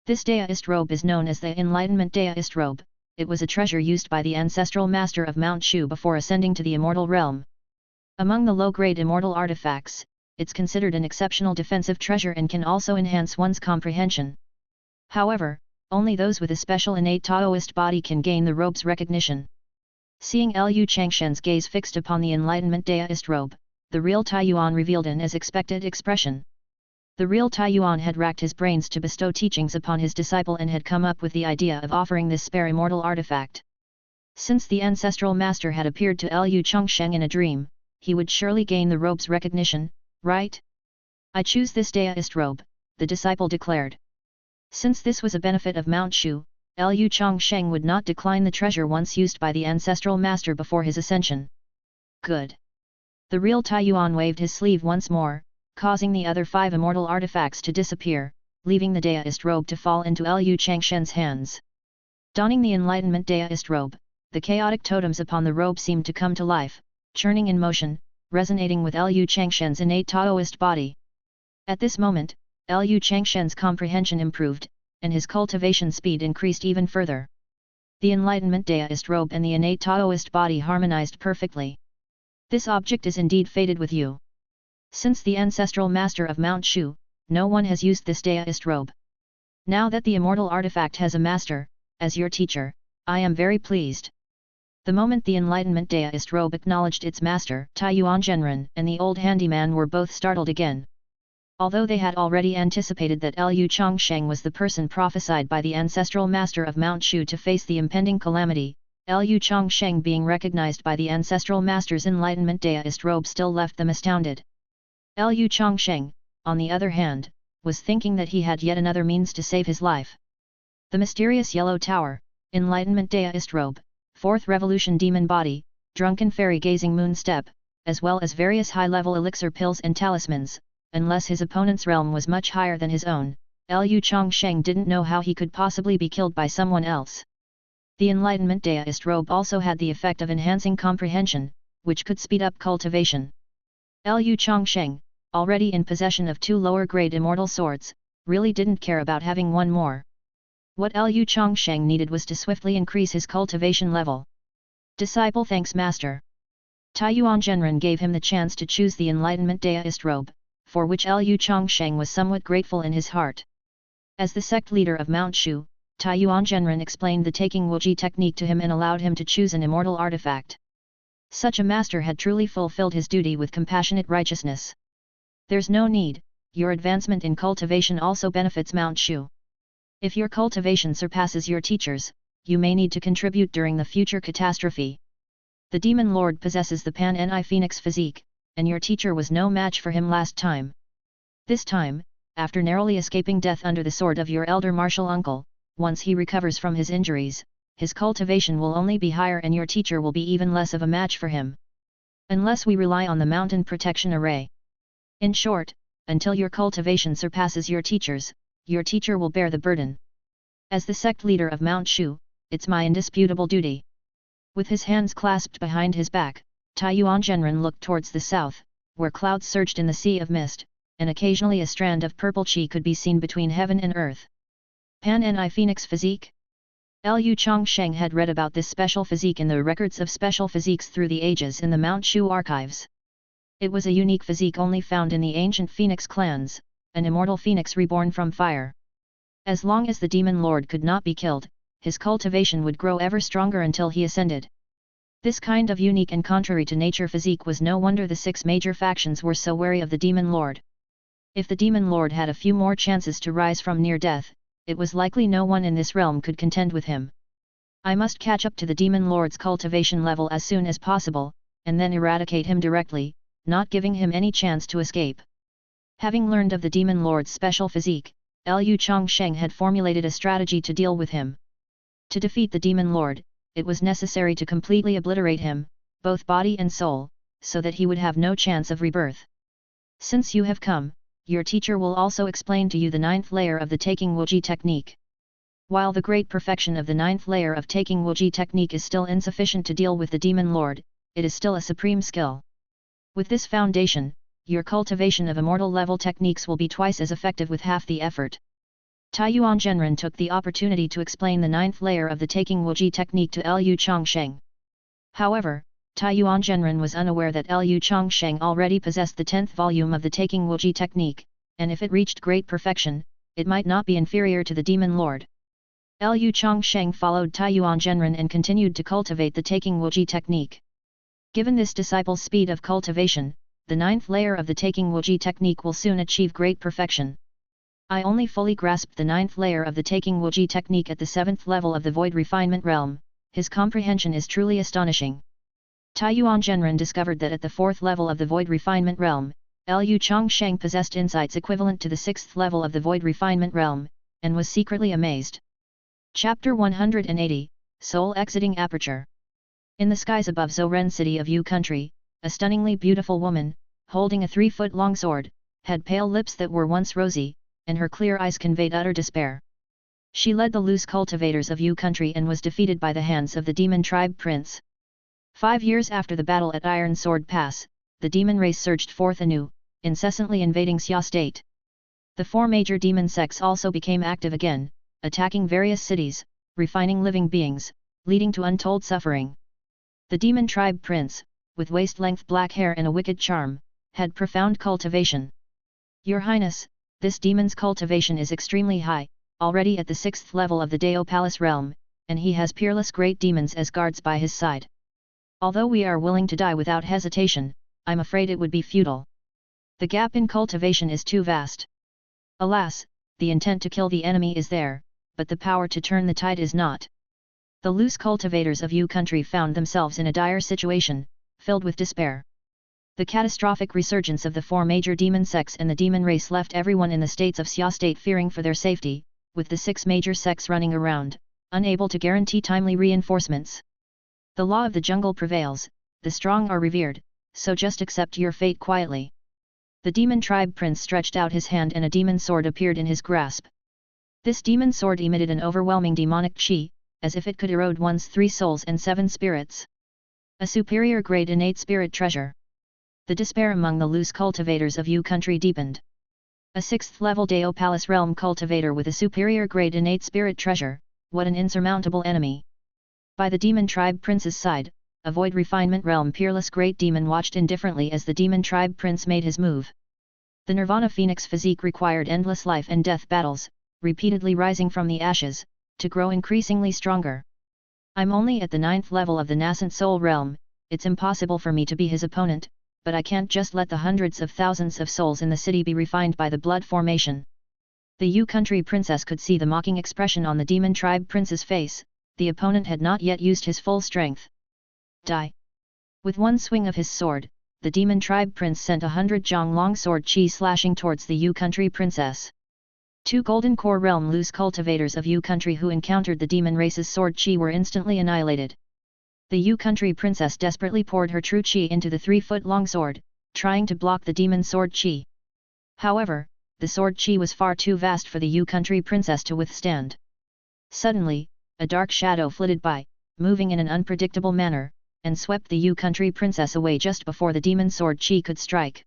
This daoist robe is known as the Enlightenment Daoist robe. It was a treasure used by the ancestral master of Mount Shu before ascending to the immortal realm. Among the low-grade immortal artifacts, it's considered an exceptional defensive treasure and can also enhance one's comprehension. However, only those with a special innate Taoist body can gain the robe's recognition. Seeing Lu Changsheng's gaze fixed upon the Enlightenment Daoist robe, the real Taiyuan revealed an as expected expression. The real Taiyuan had racked his brains to bestow teachings upon his disciple and had come up with the idea of offering this spare immortal artifact. Since the ancestral master had appeared to Lu Changsheng in a dream, he would surely gain the robe's recognition, right? I choose this daoist robe, the disciple declared. Since this was a benefit of Mount Shu, Lu Changsheng would not decline the treasure once used by the ancestral master before his ascension. Good. The real Taiyuan waved his sleeve once more, causing the other 5 immortal artifacts to disappear, leaving the daoist robe to fall into Lu Changsheng's hands. Donning the Enlightenment Daoist robe, the chaotic totems upon the robe seemed to come to life, churning in motion, resonating with Lu Changsheng's innate Taoist body. At this moment, Lu Changsheng's comprehension improved, and his cultivation speed increased even further. The Enlightenment Daoist robe and the innate Taoist body harmonized perfectly. This object is indeed fated with you. Since the ancestral master of Mount Shu, no one has used this daoist robe. Now that the immortal artifact has a master, as your teacher, I am very pleased. The moment the Enlightenment Daoist robe acknowledged its master, Taiyuan Zhenren and the old handyman were both startled again. Although they had already anticipated that Lu Changsheng was the person prophesied by the ancestral master of Mount Shu to face the impending calamity, Lu Changsheng being recognized by the ancestral master's Enlightenment Daoist robe still left them astounded. Lu Changsheng, on the other hand, was thinking that he had yet another means to save his life. The mysterious Yellow Tower, Enlightenment Deist Robe, Fourth Revolution Demon Body, Drunken Fairy Gazing Moon Step, as well as various high-level elixir pills and talismans. Unless his opponent's realm was much higher than his own, Lu Changsheng didn't know how he could possibly be killed by someone else. The Enlightenment Deist Robe also had the effect of enhancing comprehension, which could speed up cultivation. Lu Changsheng, already in possession of 2 lower-grade immortal swords, really didn't care about having one more. What Lu Changsheng needed was to swiftly increase his cultivation level. Disciple thanks Master. Taiyuan Zhenren gave him the chance to choose the Enlightenment Deist Robe, for which Lu Changsheng was somewhat grateful in his heart. As the sect leader of Mount Shu, Taiyuan Zhenren explained the taking Wuji technique to him and allowed him to choose an immortal artifact. Such a master had truly fulfilled his duty with compassionate righteousness. There's no need, your advancement in cultivation also benefits Mount Shu. If your cultivation surpasses your teacher's, you may need to contribute during the future catastrophe. The Demon Lord possesses the Pan-Ni Phoenix physique, and your teacher was no match for him last time. This time, after narrowly escaping death under the sword of your elder martial uncle, once he recovers from his injuries, his cultivation will only be higher and your teacher will be even less of a match for him. Unless we rely on the mountain protection array. In short, until your cultivation surpasses your teacher's, your teacher will bear the burden. As the sect leader of Mount Shu, it's my indisputable duty. With his hands clasped behind his back, Taiyuan Zhenren looked towards the south, where clouds surged in the sea of mist, and occasionally a strand of purple chi could be seen between heaven and earth. Pan-Ni Phoenix Physique? Lu Changsheng had read about this special physique in the records of special physiques through the ages in the Mount Shu archives. It was a unique physique only found in the ancient Phoenix clans, an immortal phoenix reborn from fire. As long as the Demon Lord could not be killed, his cultivation would grow ever stronger until he ascended. This kind of unique and contrary to nature physique was no wonder the 6 major factions were so wary of the Demon Lord. If the Demon Lord had a few more chances to rise from near death, it was likely no one in this realm could contend with him. I must catch up to the Demon Lord's cultivation level as soon as possible, and then eradicate him directly, not giving him any chance to escape. Having learned of the Demon Lord's special physique, Lu Changsheng had formulated a strategy to deal with him. To defeat the Demon Lord, it was necessary to completely obliterate him, both body and soul, so that he would have no chance of rebirth. Since you have come, your teacher will also explain to you the 9th layer of the Taking Wuji technique. While the great perfection of the 9th layer of Taking Wuji technique is still insufficient to deal with the Demon Lord, it is still a supreme skill. With this foundation, your cultivation of immortal level techniques will be twice as effective with half the effort. Taiyuan Zhenren took the opportunity to explain the 9th layer of the Taking Wuji technique to Lu Changsheng. However, Taiyuan Zhenren was unaware that Lu Changsheng already possessed the 10th volume of the Taking Wuji technique, and if it reached great perfection, it might not be inferior to the Demon Lord. Lu Changsheng followed Taiyuan Zhenren and continued to cultivate the Taking Wuji technique. Given this disciple's speed of cultivation, the 9th layer of the Taking Wuji technique will soon achieve great perfection. I only fully grasped the 9th layer of the Taking Wuji technique at the 7th level of the Void Refinement realm. His comprehension is truly astonishing. Taiyuan Zhenren discovered that at the 4th level of the Void Refinement realm, Lu Changsheng possessed insights equivalent to the 6th level of the Void Refinement realm, and was secretly amazed. Chapter 180, Soul Exiting Aperture. In the skies above Zhouren city of Yu country, a stunningly beautiful woman, holding a 3-foot-long sword, had pale lips that were once rosy, and her clear eyes conveyed utter despair. She led the loose cultivators of Yu country and was defeated by the hands of the demon tribe prince. 5 years after the battle at Iron Sword Pass, the demon race surged forth anew, incessantly invading Xia state. The 4 major demon sects also became active again, attacking various cities, refining living beings, leading to untold suffering. The demon tribe prince, with waist-length black hair and a wicked charm, had profound cultivation. Your Highness, this demon's cultivation is extremely high, already at the 6th level of the Dao Palace realm, and he has peerless great demons as guards by his side. Although we are willing to die without hesitation, I'm afraid it would be futile. The gap in cultivation is too vast. Alas, the intent to kill the enemy is there, but the power to turn the tide is not. The loose cultivators of Yu country found themselves in a dire situation, filled with despair. The catastrophic resurgence of the four major demon sects and the demon race left everyone in the states of Xia state fearing for their safety, with the 6 major sects running around, unable to guarantee timely reinforcements. The law of the jungle prevails, the strong are revered, so just accept your fate quietly. The demon tribe prince stretched out his hand and a demon sword appeared in his grasp. This demon sword emitted an overwhelming demonic chi, as if it could erode one's 3 souls and 7 spirits. A superior grade innate spirit treasure. The despair among the loose cultivators of Yu country deepened. A 6th level Dao Palace realm cultivator with a superior grade innate spirit treasure, what an insurmountable enemy. By the demon tribe prince's side, a void refinement realm peerless great demon watched indifferently as the demon tribe prince made his move. The Nirvana Phoenix physique required endless life and death battles, repeatedly rising from the ashes, to grow increasingly stronger. I'm only at the 9th level of the nascent soul realm, it's impossible for me to be his opponent, but I can't just let the hundreds of thousands of souls in the city be refined by the blood formation. The Yu country princess could see the mocking expression on the demon tribe prince's face, the opponent had not yet used his full strength. Die! With one swing of his sword, the demon tribe prince sent 100 Zhang long sword chi slashing towards the Yu country princess. 2 golden core realm loose cultivators of Yu country who encountered the demon race's sword chi were instantly annihilated. The Yu country princess desperately poured her true chi into the 3-foot-long sword, trying to block the demon sword chi. However, the sword chi was far too vast for the Yu country princess to withstand. Suddenly, a dark shadow flitted by, moving in an unpredictable manner, and swept the Yu country princess away just before the demon sword chi could strike.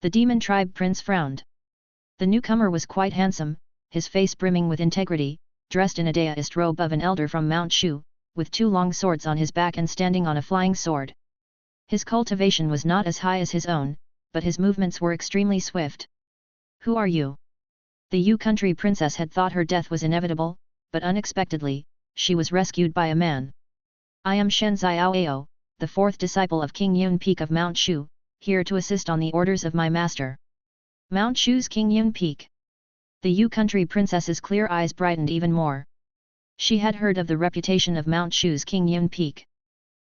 The demon tribe prince frowned. The newcomer was quite handsome, his face brimming with integrity, dressed in a daoist robe of an elder from Mount Shu, with 2 long swords on his back and standing on a flying sword. His cultivation was not as high as his own, but his movements were extremely swift. Who are you? The Yu country princess had thought her death was inevitable, but unexpectedly, she was rescued by a man. I am Shen Xiaoao, the 4th disciple of King Yun Peak of Mount Shu, here to assist on the orders of my master. Mount Shu's King Yun Peak. The Yu country princess's clear eyes brightened even more. She had heard of the reputation of Mount Shu's King Yun Peak.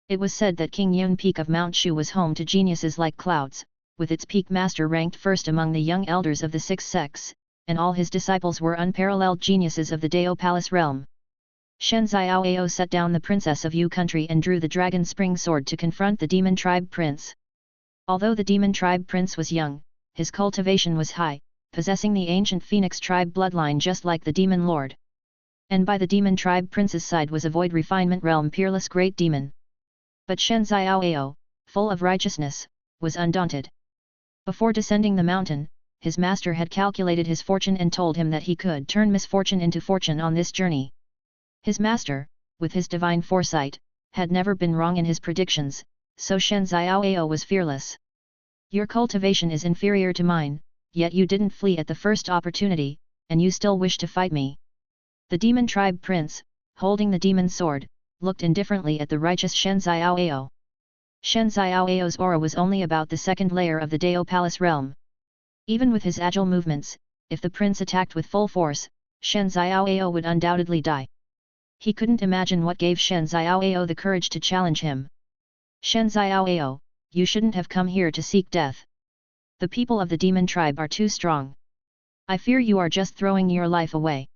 It was said that King Yun Peak of Mount Shu was home to geniuses like clouds, with its peak master ranked first among the young elders of the 6 sects, and all his disciples were unparalleled geniuses of the Dao Palace realm. Shen Xiaoao set down the princess of Yu country and drew the dragon spring sword to confront the demon tribe prince. Although the demon tribe prince was young, his cultivation was high, possessing the ancient phoenix tribe bloodline just like the demon lord. And by the demon tribe prince's side was a void refinement realm peerless great demon. But Shen Xiaoao, full of righteousness, was undaunted. Before descending the mountain, his master had calculated his fortune and told him that he could turn misfortune into fortune on this journey. His master, with his divine foresight, had never been wrong in his predictions, so Shen Xiaoao was fearless. Your cultivation is inferior to mine, yet you didn't flee at the first opportunity, and you still wish to fight me. The demon tribe prince, holding the demon sword, looked indifferently at the righteous Shen Xiaoao. Shen Xiaoao's aura was only about the 2nd layer of the Dao Palace realm. Even with his agile movements, if the prince attacked with full force, Shen Xiaoao would undoubtedly die. He couldn't imagine what gave Shen Xiaoao the courage to challenge him. Shen Xiaoao, you shouldn't have come here to seek death. The people of the demon tribe are too strong. I fear you are just throwing your life away.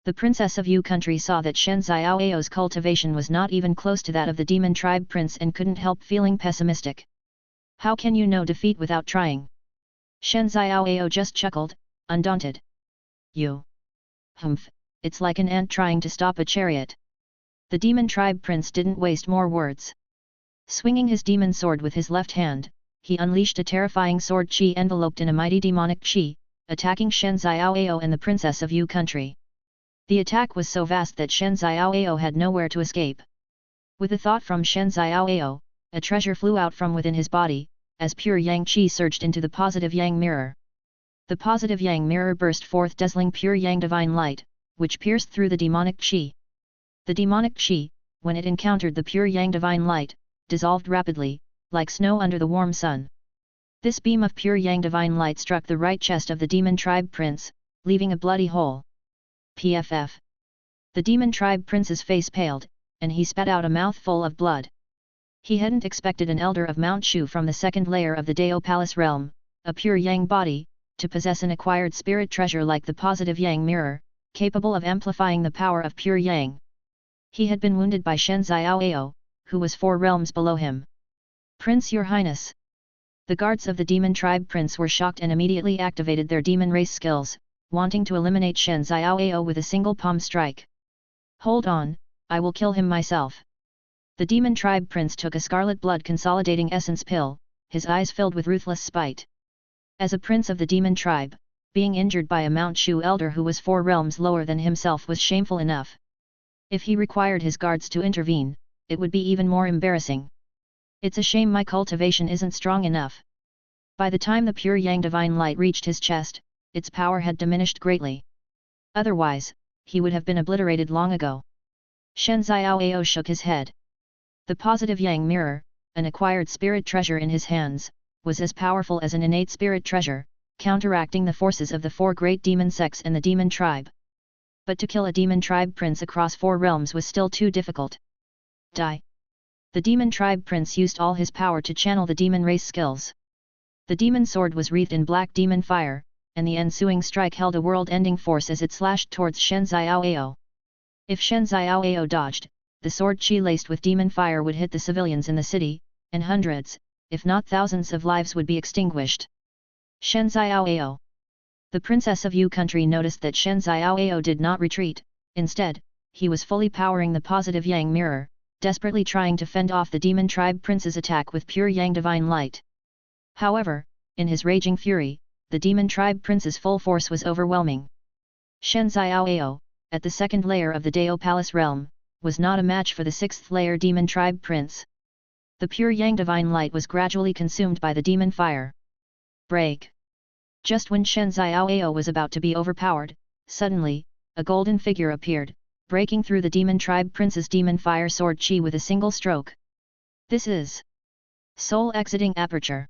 The princess of Yu country saw that Shen Xiaoao's cultivation was not even close to that of the demon tribe prince and couldn't help feeling pessimistic. How can you know defeat without trying? Shen Xiaoao just chuckled, undaunted. You. Humph, it's like an ant trying to stop a chariot. The demon tribe prince didn't waste more words. Swinging his demon sword with his left hand, he unleashed a terrifying sword chi enveloped in a mighty demonic chi, attacking Shen Xiaoao and the princess of Yu country. The attack was so vast that Shen Xiaoao had nowhere to escape. With a thought from Shen Xiaoao, a treasure flew out from within his body, as pure yang qi surged into the positive yang mirror. The positive yang mirror burst forth dazzling pure yang divine light, which pierced through the demonic qi. The demonic qi, when it encountered the pure yang divine light, dissolved rapidly, like snow under the warm sun. This beam of pure yang divine light struck the right chest of the demon tribe prince, leaving a bloody hole. PFF. The demon tribe prince's face paled, and he spat out a mouthful of blood. He hadn't expected an Elder of Mount Shu from the second layer of the Dao Palace realm, a pure Yang body, to possess an acquired spirit treasure like the positive Yang mirror, capable of amplifying the power of pure Yang. He had been wounded by Shen Xiaoao, who was 4 realms below him. Prince, Your Highness. The guards of the demon tribe prince were shocked and immediately activated their demon race skills, wanting to eliminate Shen Xiaoao with a single palm strike. Hold on, I will kill him myself. The demon tribe prince took a scarlet blood consolidating essence pill, his eyes filled with ruthless spite. As a prince of the demon tribe, being injured by a Mount Shu elder who was 4 realms lower than himself was shameful enough. If he required his guards to intervene, it would be even more embarrassing. It's a shame my cultivation isn't strong enough. By the time the pure Yang divine light reached his chest, its power had diminished greatly. Otherwise, he would have been obliterated long ago. Shen Xiaoao shook his head. The positive Yang mirror, an acquired spirit treasure in his hands, was as powerful as an innate spirit treasure, counteracting the forces of the 4 great demon sects and the demon tribe. But to kill a demon tribe prince across 4 realms was still too difficult. Die! The demon tribe prince used all his power to channel the demon race skills. The demon sword was wreathed in black demon fire, and the ensuing strike held a world-ending force as it slashed towards Shen Xiaoao. If Shen Xiaoao dodged, the sword chi laced with demon fire would hit the civilians in the city, and hundreds, if not thousands of lives would be extinguished. Shen Xiaoao. The princess of Yu country noticed that Shen Xiaoao did not retreat, instead, he was fully powering the positive Yang mirror, desperately trying to fend off the demon tribe prince's attack with pure Yang divine light. However, in his raging fury, the demon tribe prince's full force was overwhelming. Shen Xiaoao, at the second layer of the Dao Palace realm, was not a match for the 6th layer demon tribe prince. The pure Yang divine light was gradually consumed by the demon fire. Break! Just when Shen Xiaoao was about to be overpowered, suddenly, a golden figure appeared, breaking through the demon tribe prince's demon fire sword chi with a single stroke. This is soul exiting aperture.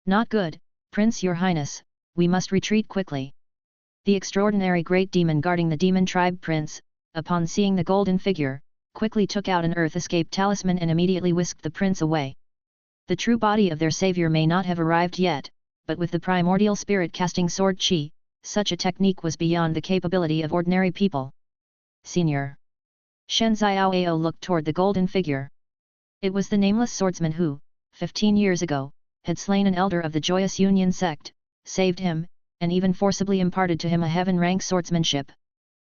Not good, Prince, Your Highness, we must retreat quickly. The extraordinary great demon guarding the demon tribe prince, upon seeing the golden figure, quickly took out an earth escape talisman and immediately whisked the prince away. The true body of their savior may not have arrived yet, but with the primordial spirit casting sword chi, such a technique was beyond the capability of ordinary people. Senior. Shen Xiaoao looked toward the golden figure. It was the nameless swordsman who, 15 years ago, had slain an elder of the Joyous Union sect, saved him, and even forcibly imparted to him a heaven-rank swordsmanship.